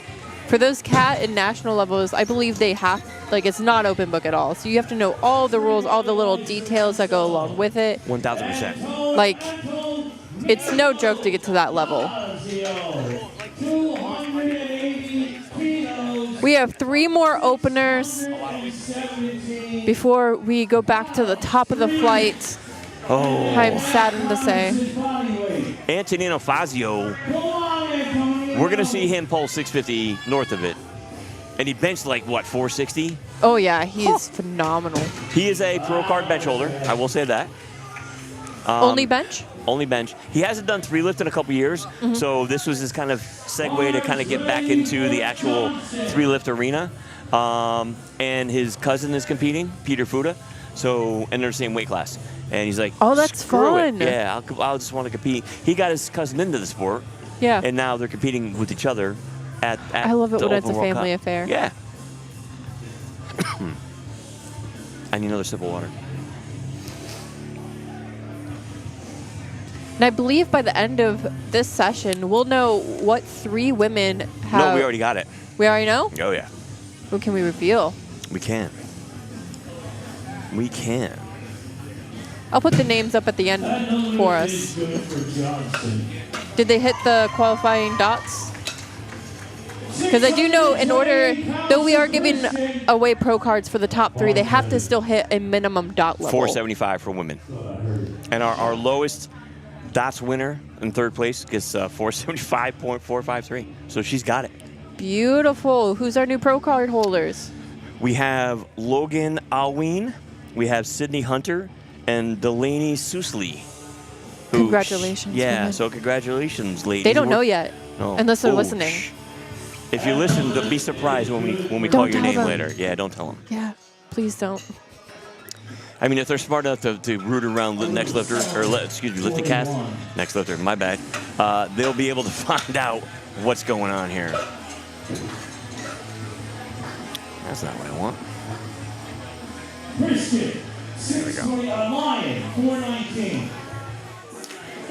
For those cat and national levels, I believe it's not open book at all. So you have to know all the rules, all the little details that go along with it. 1,000%. Like, it's no joke to get to that level. We have 3 more openers before we go back to the top of the flight. Oh. I'm saddened to say. Antonino Fazio, we're going to see him pull 650 north of it. And he benched 460? Oh, yeah, he's phenomenal. He is a pro card bench holder, I will say that. Only bench? Only bench. He hasn't done 3 lift in a couple years, so this was his kind of segue to kind of get back into the actual 3 lift arena. And his cousin is competing, Peter Fuda, and they're the same weight class. And he's like, oh, that's fun. It. Yeah, I'll just want to compete. He got his cousin into the sport. Yeah. And now they're competing with each other at I love it when it's a World family Cup. affair. Yeah. I need another sip of water. And I believe by the end of this session, we'll know what 3 women have. No, we already got it. We already know? Oh, yeah. Who can we reveal? We can. We can. I'll put the names up at the end for us. Did they hit the qualifying dots? Because I do know in order, though we are giving away pro cards for the top 3, they have to still hit a minimum dot level. 475 for women. And our lowest dots winner in 3rd place gets 475.453. So she's got it. Beautiful. Who's our new pro card holders? We have Logan Alween. We have Sydney Hunter and Delaney Sousley. Congratulations. Yeah, women. so congratulations, ladies. They don't know yet, No. unless they're Oh, listening. If you listen, be surprised when we Don't call your tell name them. later. Yeah, don't tell them. Yeah, please don't. I mean, if they're smart enough to root around Next Lifter, or LiftingCast, Next Lifter, my bad, they'll be able to find out what's going on here. That's not what I want. Christian, 620, Lion, 419.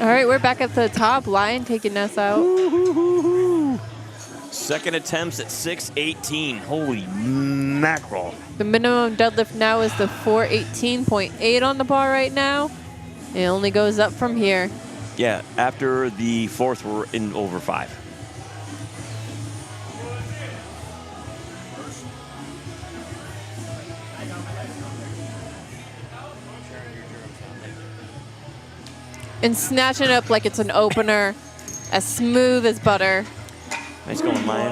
All right, we're back at the top. Lion taking us out. Second attempts at 618. Holy mackerel. The minimum deadlift now is the 418.8 on the bar right now. It only goes up from here. Yeah, after the 4th, we're in over 5. And snatching it up like it's an opener, as smooth as butter. Nice going, Lion.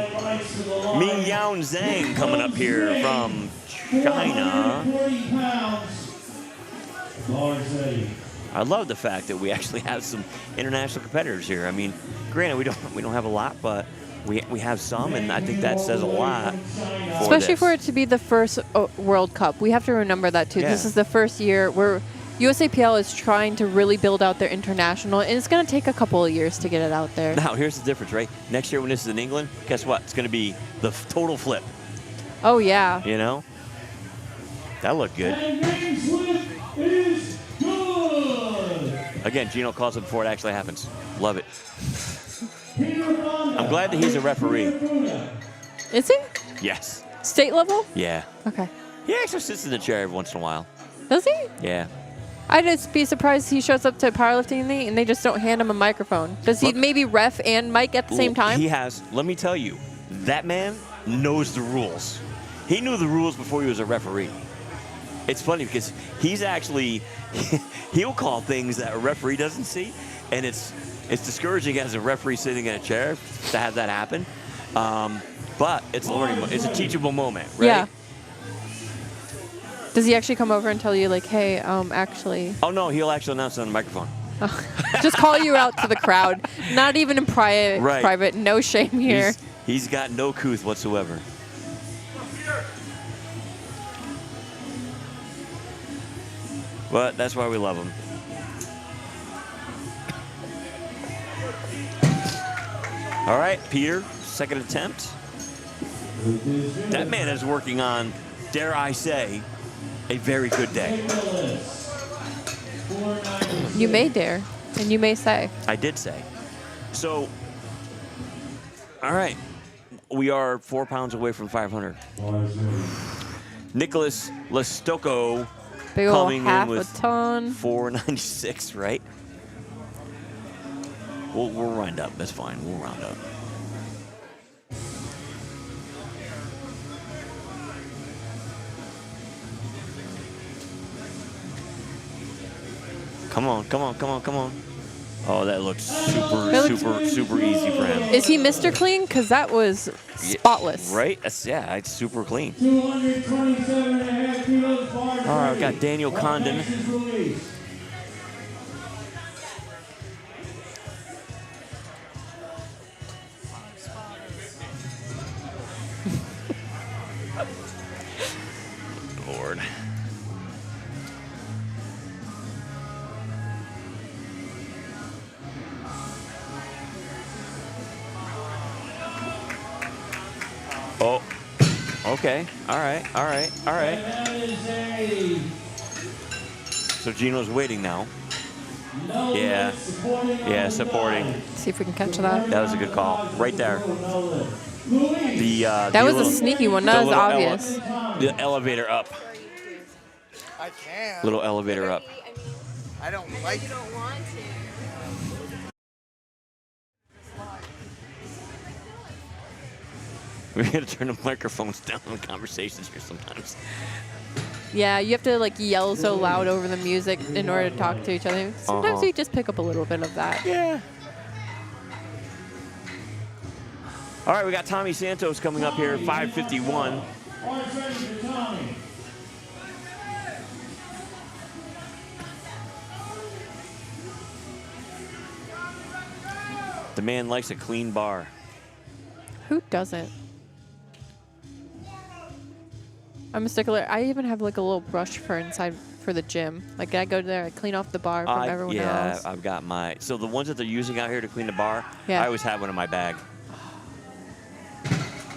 Ming Yaon Zhang coming up here from China. 40 pounds. I love the fact that we actually have some international competitors here. I mean, granted, we don't have a lot, but we have some, and I think that says a lot. Especially for it to be the first World Cup. We have to remember that, too. Yeah. This is the first year where USAPL is trying to really build out their international, and it's going to take a couple of years to get it out there. Now, here's the difference, right? Next year when this is in England, guess what? It's going to be the total flip. Oh, yeah. You know? That looked good. And Ring's lift is good. Again, Gino calls it before it actually happens. Love it. Peter Fonda. I'm glad that he's a referee. Is he? Yes. State level? Yeah. Okay. He actually sits in the chair every once in a while. Does he? Yeah. I'd just be surprised he shows up to powerlifting and they just don't hand him a microphone. Does he Look, maybe ref and mic at the same time? He has. Let me tell you, that man knows the rules. He knew the rules before he was a referee. It's funny because he's actually, he'll call things that a referee doesn't see, and it's discouraging as a referee sitting in a chair to have that happen. But it's a learning, it's a teachable moment, right? Yeah. Does he actually come over and tell you, like, hey, actually... Oh, no, he'll actually announce it on the microphone. Just call you out to the crowd. Not even in private. No shame here. He's got no couth whatsoever. But that's why we love him. All right, Peter, second attempt. That man is working on, dare I say, a very good day. You may dare, and you may say. I did say. So, all right, we are 4 pounds away from 500. Nicholas Lestocco Big ol' coming half in with a ton. 496, right? We'll round up. That's fine. We'll round up. Come on, come on, come on, come on. Oh, that looks super easy for him. Is he Mr. Clean? Because that was spotless. Right? Yeah, it's super clean. 227.5 kilos bar. All right, I've got Daniel Condon. Lord. Oh, okay. All right, all right, all right. So Gino's waiting now. Yeah, supporting. See if we can catch that. That was a good call. Right there. That was a sneaky one. That was obvious. The elevator up. I can. Little elevator up. I don't like it. We got to turn the microphones down on conversations here sometimes. Yeah, you have to like yell so loud over the music in order to talk to each other. Sometimes we just pick up a little bit of that. Yeah. All right, we got Tommy Santos coming up here, 5:51. The man likes a clean bar. Who doesn't? I'm a stickler. I even have like a little brush for inside for the gym. Like I go there, I clean off the bar from everyone else. Yeah, I've got my. So the ones that they're using out here to clean the bar, Yeah. I always have one in my bag.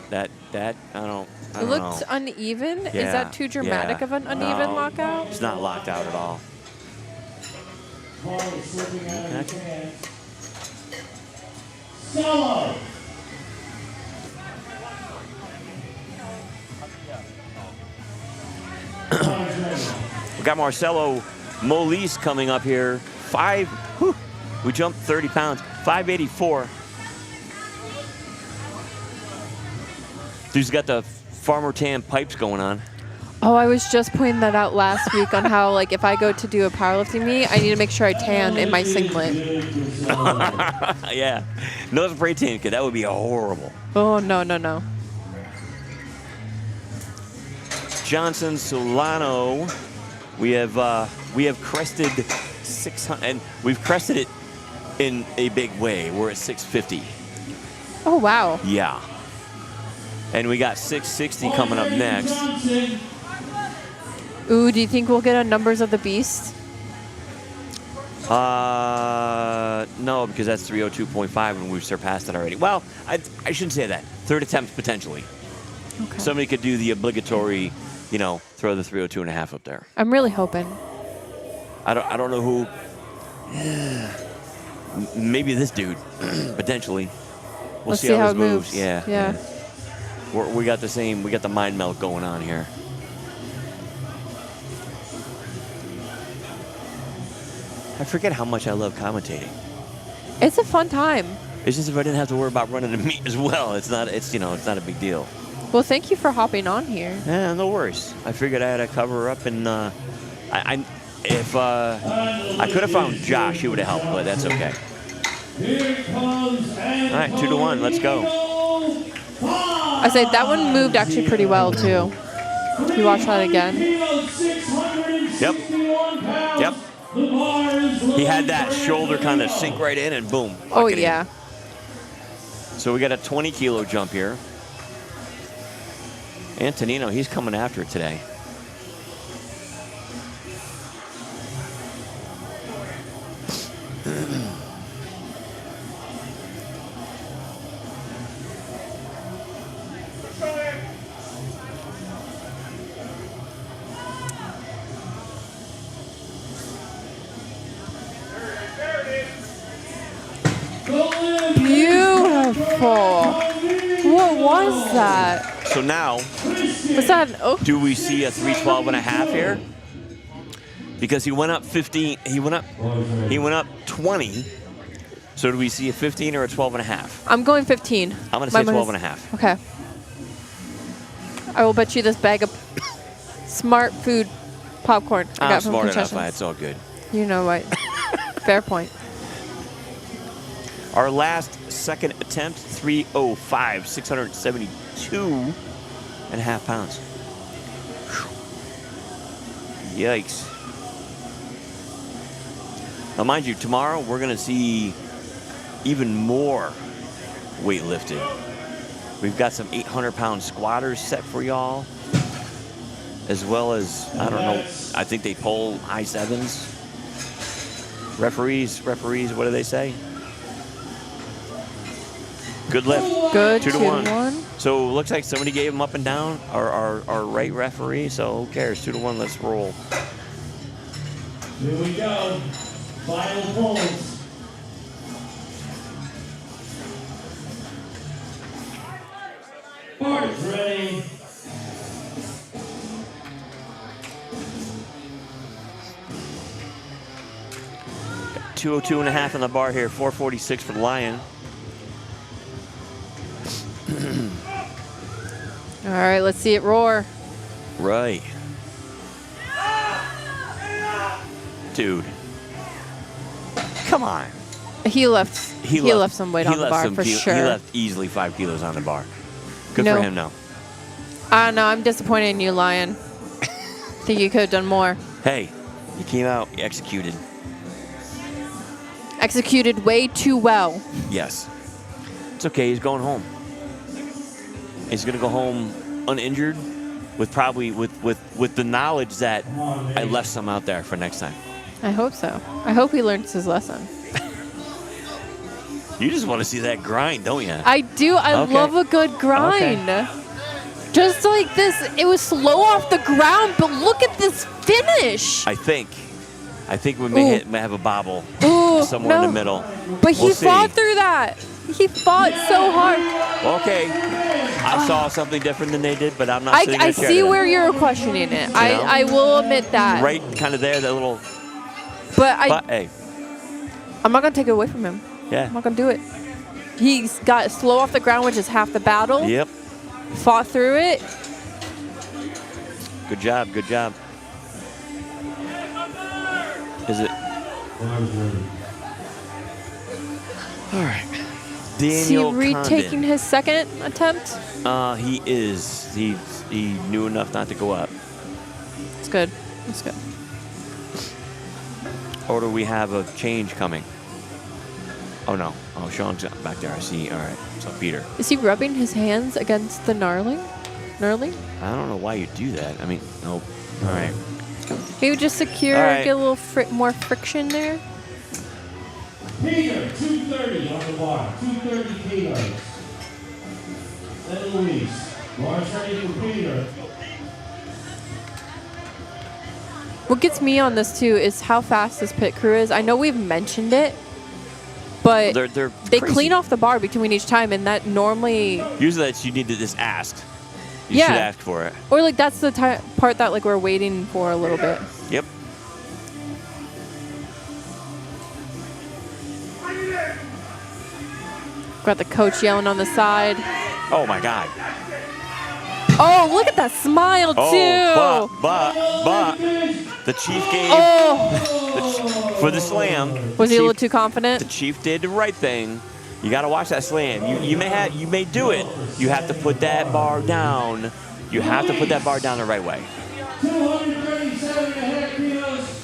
That I don't It looks know. uneven. Is Yeah, that too dramatic yeah. of an uneven No, lockout? It's not locked out at all. Solo. We got Marcelo Molis coming up here. We jumped 30 pounds. 584. Dude's got the Farmer Tan pipes going on. Oh, I was just pointing that out last week on how, like, if I go to do a powerlifting meet, I need to make sure I tan in my singlet. Yeah. No spray tan, kid. That would be horrible. Oh, no, no, no. Johnson Solano. We have crested 600, and we've crested it in a big way. We're at 650. Oh, wow. Yeah. And we got 660 coming up next. Ooh, do you think we'll get on numbers of the beast? No, because that's 302.5 and we've surpassed it already. Well, I shouldn't say that. Third attempt potentially. Okay. Somebody could do the obligatory, throw the 302.5 up there. I'm really hoping. I don't know who. Maybe this dude, potentially. We'll Let's see see how how this it moves. moves. Yeah. Yeah. We got the mind melt going on here. I forget how much I love commentating. It's a fun time. It's just if I didn't have to worry about running a meet as well, it's not a big deal. Well, thank you for hopping on here. Yeah, no worries. I figured I had to cover up, and if I could have found Josh, he would have helped, but that's okay. All right, 2-1. Let's go. I say that one moved actually pretty well too. Can you watch that again? Yep. He had that shoulder kind of sink right in, and boom. Oh, lock it in. yeah. So we got a 20-kilo jump here. Antonino, he's coming after it today. Beautiful. What was that? So now, Was that an oak? do we see a 312.5 here? Because he went up 15. He went up 20. So do we see a 15 or a 12.5? I'm going 15. I'm going to say 12.5. Okay. I will bet you this bag of smart food popcorn I I'm got from smart enough. concessions. It's all good. You know what? Fair point. Our last second attempt, 305, 672.5 pounds. Yikes. Now, mind you, tomorrow we're going to see even more weight lifted. We've got some 800-pound squatters set for y'all, as well as, I don't know, I think they pull high sevens. Referees, what do they say? Good lift. Good. 2-1. So it looks like somebody gave him up and down, our right referee, so who cares? 2-1, let's roll. Here we go. Final pulls. Bart's ready. Got 202.5 on the bar here. 446 for the Lion. All right, let's see it roar. Right. Dude. Come on. He left some weight on the bar for sure. He left easily 5 kilos on the bar. Good No. for him, though. I don't know. I'm disappointed in you, Lion. Think you could have done more. Hey, you came out, you executed. Executed way too well. Yes. It's okay. He's going home. He's going to go home uninjured with probably with the knowledge that I left some out there for next time. I hope so. I hope he learns his lesson. You just want to see that grind, don't you? I do. I Okay. love a good grind. Okay. Just like this, it was slow off the ground, but look at this finish. I think we may have a bobble Ooh, somewhere no. in the middle. But he We'll see. fought through that. He fought so hard. Okay. I saw something different than they did, but I'm not sitting in I a chair see today. where you're questioning it. know? I will admit that. Right kind of there, that little... But hey, I'm not going to take it away from him. yeah. I'm not going to do it. He's got slow off the ground, which is half the battle. Yep. Fought through it. Good job, good job. Is it? All right. Is he Daniel retaking Condon. his second attempt? He is. He knew enough not to go up. It's good. It's good. Or do we have a change coming? Oh, no. Oh, Sean's back there. I see. All right. So, Peter. Is he rubbing his hands against the gnarling? Gnarly? I don't know why you do that. I mean, nope. All right. He would just secure, All right. get a little more friction there. Peter, 230 on the bar. 230 kilos. Then Luis. Bar's ready for Peter. What gets me on this too is how fast this pit crew is. I know we've mentioned it, but They're they crazy. clean off the bar between each time, and that normally, Usually that's you need to just ask. You Yeah. should ask for it. or like that's the part that like we're waiting for a little bit. Yep. Got the coach yelling on the side. Oh, my God. Oh, look at that smile too. Oh, but the Chief gave for the slam. Was he a Chief- little too confident? The Chief did the right thing. You got to watch that slam. You may do it. You have to put that bar down. You have to put that bar down the right way. 237.5 kilos.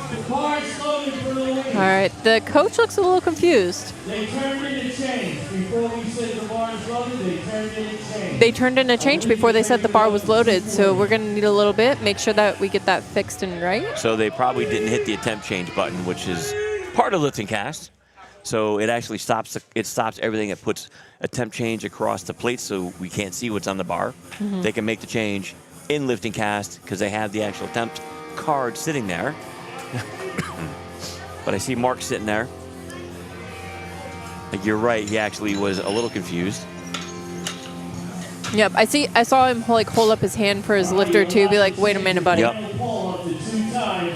The bar's loaded for the win. All right, the coach looks a little confused. They turned in a change. Before we said the bar's loaded, they turned in a change. They turned in a change before they said the bar was loaded, so we're gonna need a little bit. Make sure that we get that fixed and right. So they probably didn't hit the attempt change button, which is part of LiftingCast. So it actually stops everything. It puts attempt change across the plate so we can't see what's on the bar. They can make the change in LiftingCast because they have the actual attempt card sitting there. But I see Mark sitting there. Like, you're right. He actually was a little confused. Yep, I saw him like hold up his hand for his lifter too. Be like, wait a minute, buddy. Yep.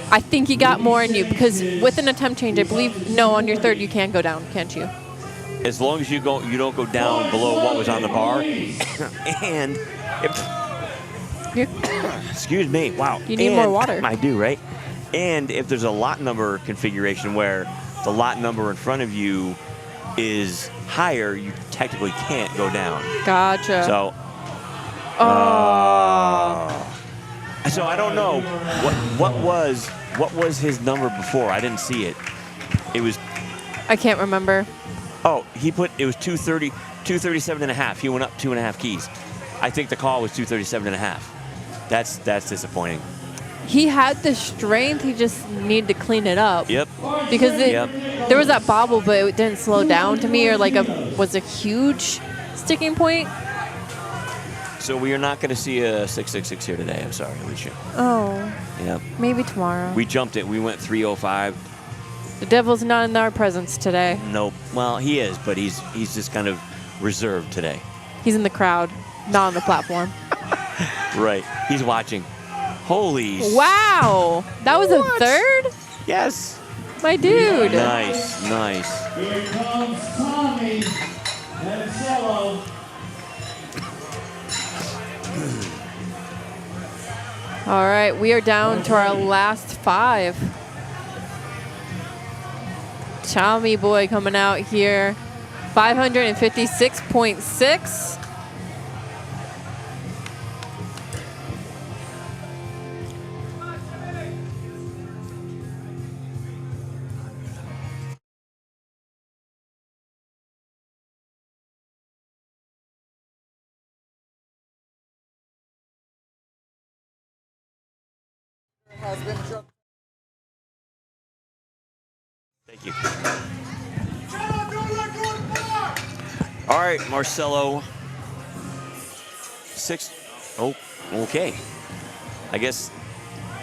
I think you got more in you because with an attempt change, I believe no, on your third you can go down, can't you? As long as you don't go down below what was on the bar. And excuse me. Wow. You need more water. I do, right? And if there's a lot number configuration where the lot number in front of you is higher, you technically can't go down. Gotcha. So, so I don't know what was his number before. I didn't see it. It was I can't remember. it was 230, 237.5. He went up 2.5 keys. I think the call was 237.5. That's disappointing. He had the strength. He just needed to clean it up. Yep. Because there was that bobble, but it didn't slow down to me, or like was a huge sticking point. So we are not going to see a 666 here today. I'm sorry, Alicia. Oh. Yep. Maybe tomorrow. We jumped it. We went 305. The devil's not in our presence today. Nope. Well, he is, but he's just kind of reserved today. He's in the crowd, not on the platform. Right. He's watching. Holy. Wow. That was a third? Yes. My dude. Nice. Nice. Here comes Tommy Mancello. All right, we are down to our last 5. Tommy boy coming out here. 556.6. Thank you. All right, Marcelo. 6. Oh, okay. I guess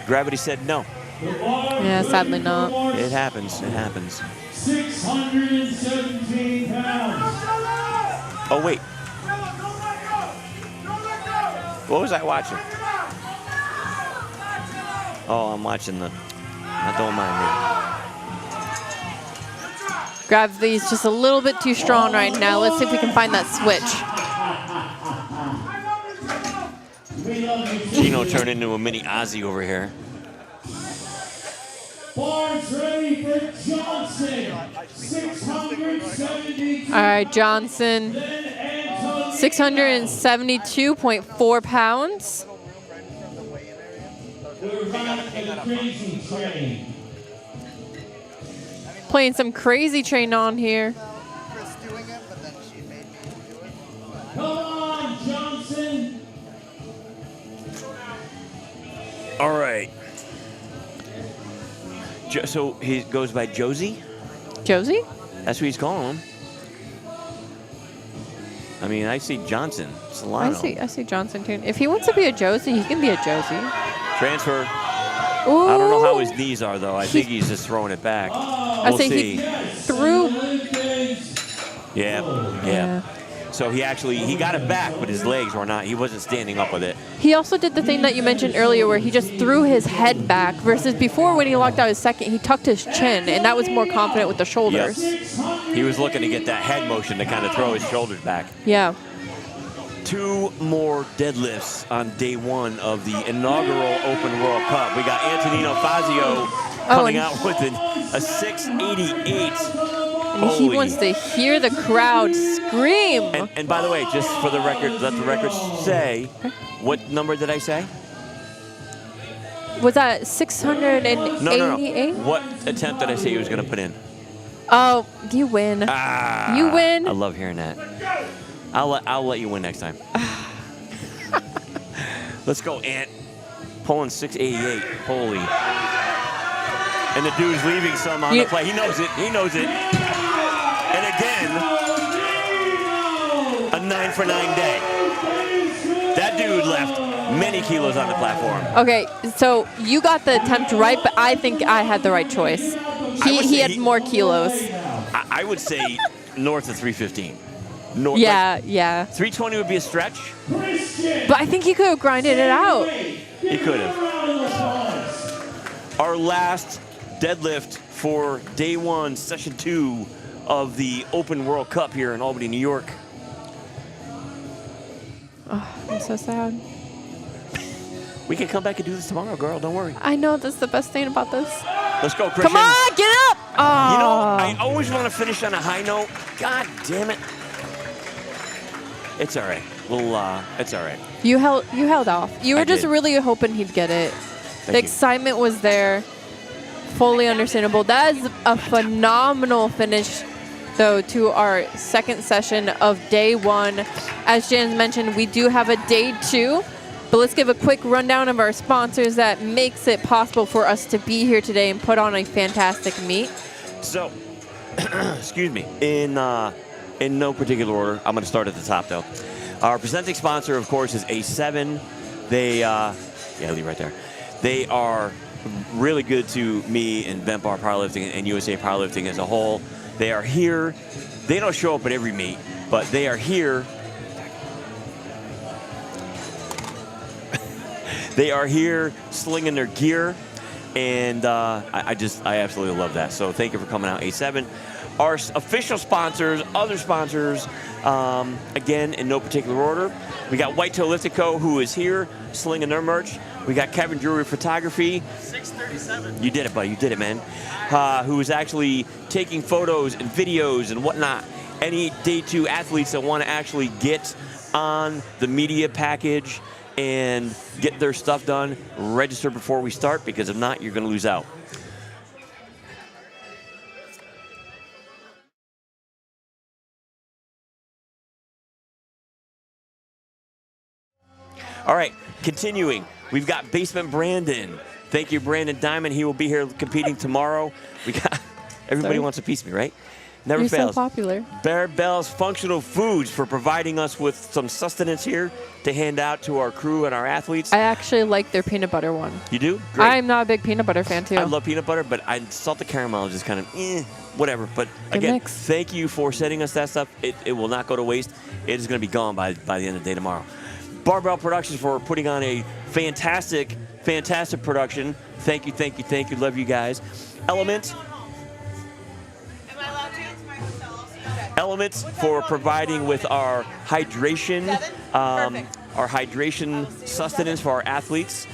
gravity said no. Yeah, sadly not. It happens. It happens. 617 pounds. Oh, wait. What was I watching? Oh, I'm watching the... Don't mind me. Gravity's just a little bit too strong right now. Let's see if we can find that switch. Gino turned into a mini Ozzy over here. Bars ready for Johnson. 670. All right, Johnson. 672.4 pounds. We're back at the crazy train. Playing some crazy train on here. Come on, Johnson. All right. So he goes by Josie? Josie? That's what he's calling him. I mean, I see Johnson. Solano. I see Johnson too. If he wants to be a Josie, he can be a Josie. Transfer. Ooh. I don't know how his knees are, though. I think he's just throwing it back. I think he threw. Yeah. So he got it back, but his legs were not. He wasn't standing up with it. He also did the thing that you mentioned earlier where he just threw his head back versus before when he locked out his second, he tucked his chin, and that was more confident with the shoulders. Yes. He was looking to get that head motion to kind of throw his shoulders back. Yeah. 2 more deadlifts on day 1 of the inaugural Open World Cup. We got Antonino Fazio coming out with a 688. And he wants to hear the crowd scream. And by the way, just for the record, let the record say, what number did I say? Was that 688? No. What attempt did I say he was going to put in? Oh, you win. You win. I love hearing that. I'll let you win next time. Let's go, Ant. Pulling 688. Holy. And the dude's leaving some on the play. He knows it. And again, a 9 for 9 day. That dude left many kilos on the platform. Okay, so you got the attempt right, but I think I had the right choice. He had more kilos. I would say north of 315. Yeah. 320 would be a stretch. But I think he could have grinded it out. He could have. Our last deadlift for day 1, session 2 of the Open World Cup here in Albany, New York. Oh, I'm so sad. We can come back and do this tomorrow, girl. Don't worry. I know that's the best thing about this. Let's go, Christian. Come on, get up! Oh. You know, I always want to finish on a high note. God damn it. It's all right. It's all right. You held off. You were just really hoping he'd get it. The excitement was there. Fully understandable. That is a phenomenal finish, though, to our second session of day 1. As Jan mentioned, we do have a day 2. But let's give a quick rundown of our sponsors that makes it possible for us to be here today and put on a fantastic meet. So, excuse me, in no particular order, I'm going to start at the top, though. Our presenting sponsor, of course, is A7. They, leave right there. They are really good to me and Bent Bar Powerlifting and USA Powerlifting as a whole. They are here. They don't show up at every meet, but they are here They are here slinging their gear, and I absolutely love that. So thank you for coming out, A7. Our official sponsors, other sponsors, again, in no particular order. We got Whitetail Lifting Co., who is here slinging their merch. We got Kevin Drury Photography. 637. You did it, buddy. You did it, man. Who is actually taking photos and videos and whatnot. Any Day 2 athletes that want to actually get on the media package and get their stuff done, register before we start, because if not, you're going to lose out. All right, continuing. We've got Basement Brandon. Thank you, Brandon Diamond. He will be here competing tomorrow. We got everybody wants a piece of me, right? Never You're fails. so popular. Bear Bell's Functional Foods for providing us with some sustenance here to hand out to our crew and our athletes. I actually like their peanut butter one. You do? Great. I'm not a big peanut butter fan, too. I love peanut butter, but salted caramel is just kind of whatever. But Good again, mix. thank you for sending us that stuff. It will not go to waste. It is going to be gone by the end of the day tomorrow. Barbell Productions for putting on a fantastic production. Thank you. Love you guys. Elements for providing with our hydration, sustenance for our athletes.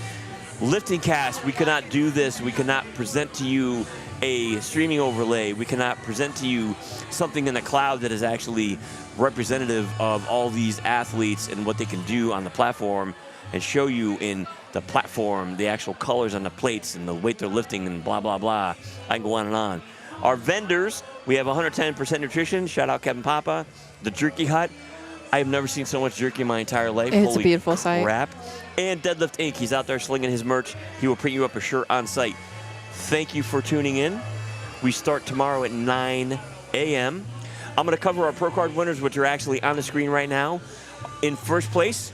LiftingCast, we cannot do this. We cannot present to you a streaming overlay. We cannot present to you something in the cloud that is actually representative of all these athletes and what they can do on the platform, and show you in the platform the actual colors on the plates and the weight they're lifting and blah, blah, blah. I can go on and on. Our vendors, we have 110% Nutrition. Shout out Kevin Papa. The Jerky Hut. I have never seen so much jerky in my entire life. It's Holy a beautiful sight. Crap. And Deadlift Inc. He's out there slinging his merch. He will print you up a shirt on site. Thank you for tuning in. We start tomorrow at 9 a.m. I'm going to cover our Pro Card winners, which are actually on the screen right now. In first place,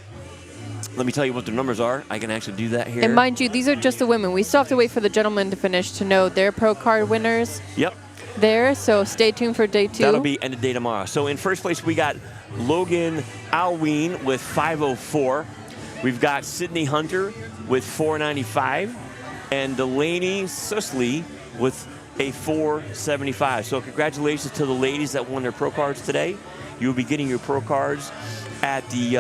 let me tell you what the numbers are. I can actually do that here. And mind you, these are just the women. We still have to wait for the gentlemen to finish to know their Pro Card winners. Yep. There, so stay tuned for Day 2. That'll be end of day tomorrow. So in first place, we got Logan Alween with 504. We've got Sydney Hunter with 495. And Delaney Susley with a 475. So congratulations to the ladies that won their Pro Cards today. You'll be getting your Pro Cards at the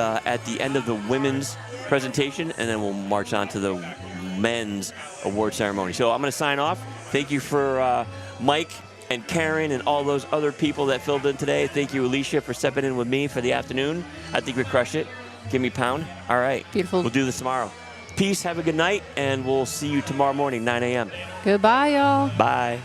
end of the women's presentation, and then we'll march on to the men's award ceremony. So I'm going to sign off. Thank you for Mike and Karen and all those other people that filled in today. Thank you, Alicia, for stepping in with me for the afternoon. I think we crushed it. Give me a pound. All right. Beautiful. We'll do this tomorrow. Peace. Have a good night, and we'll see you tomorrow morning, 9 a.m. Goodbye, y'all. Bye.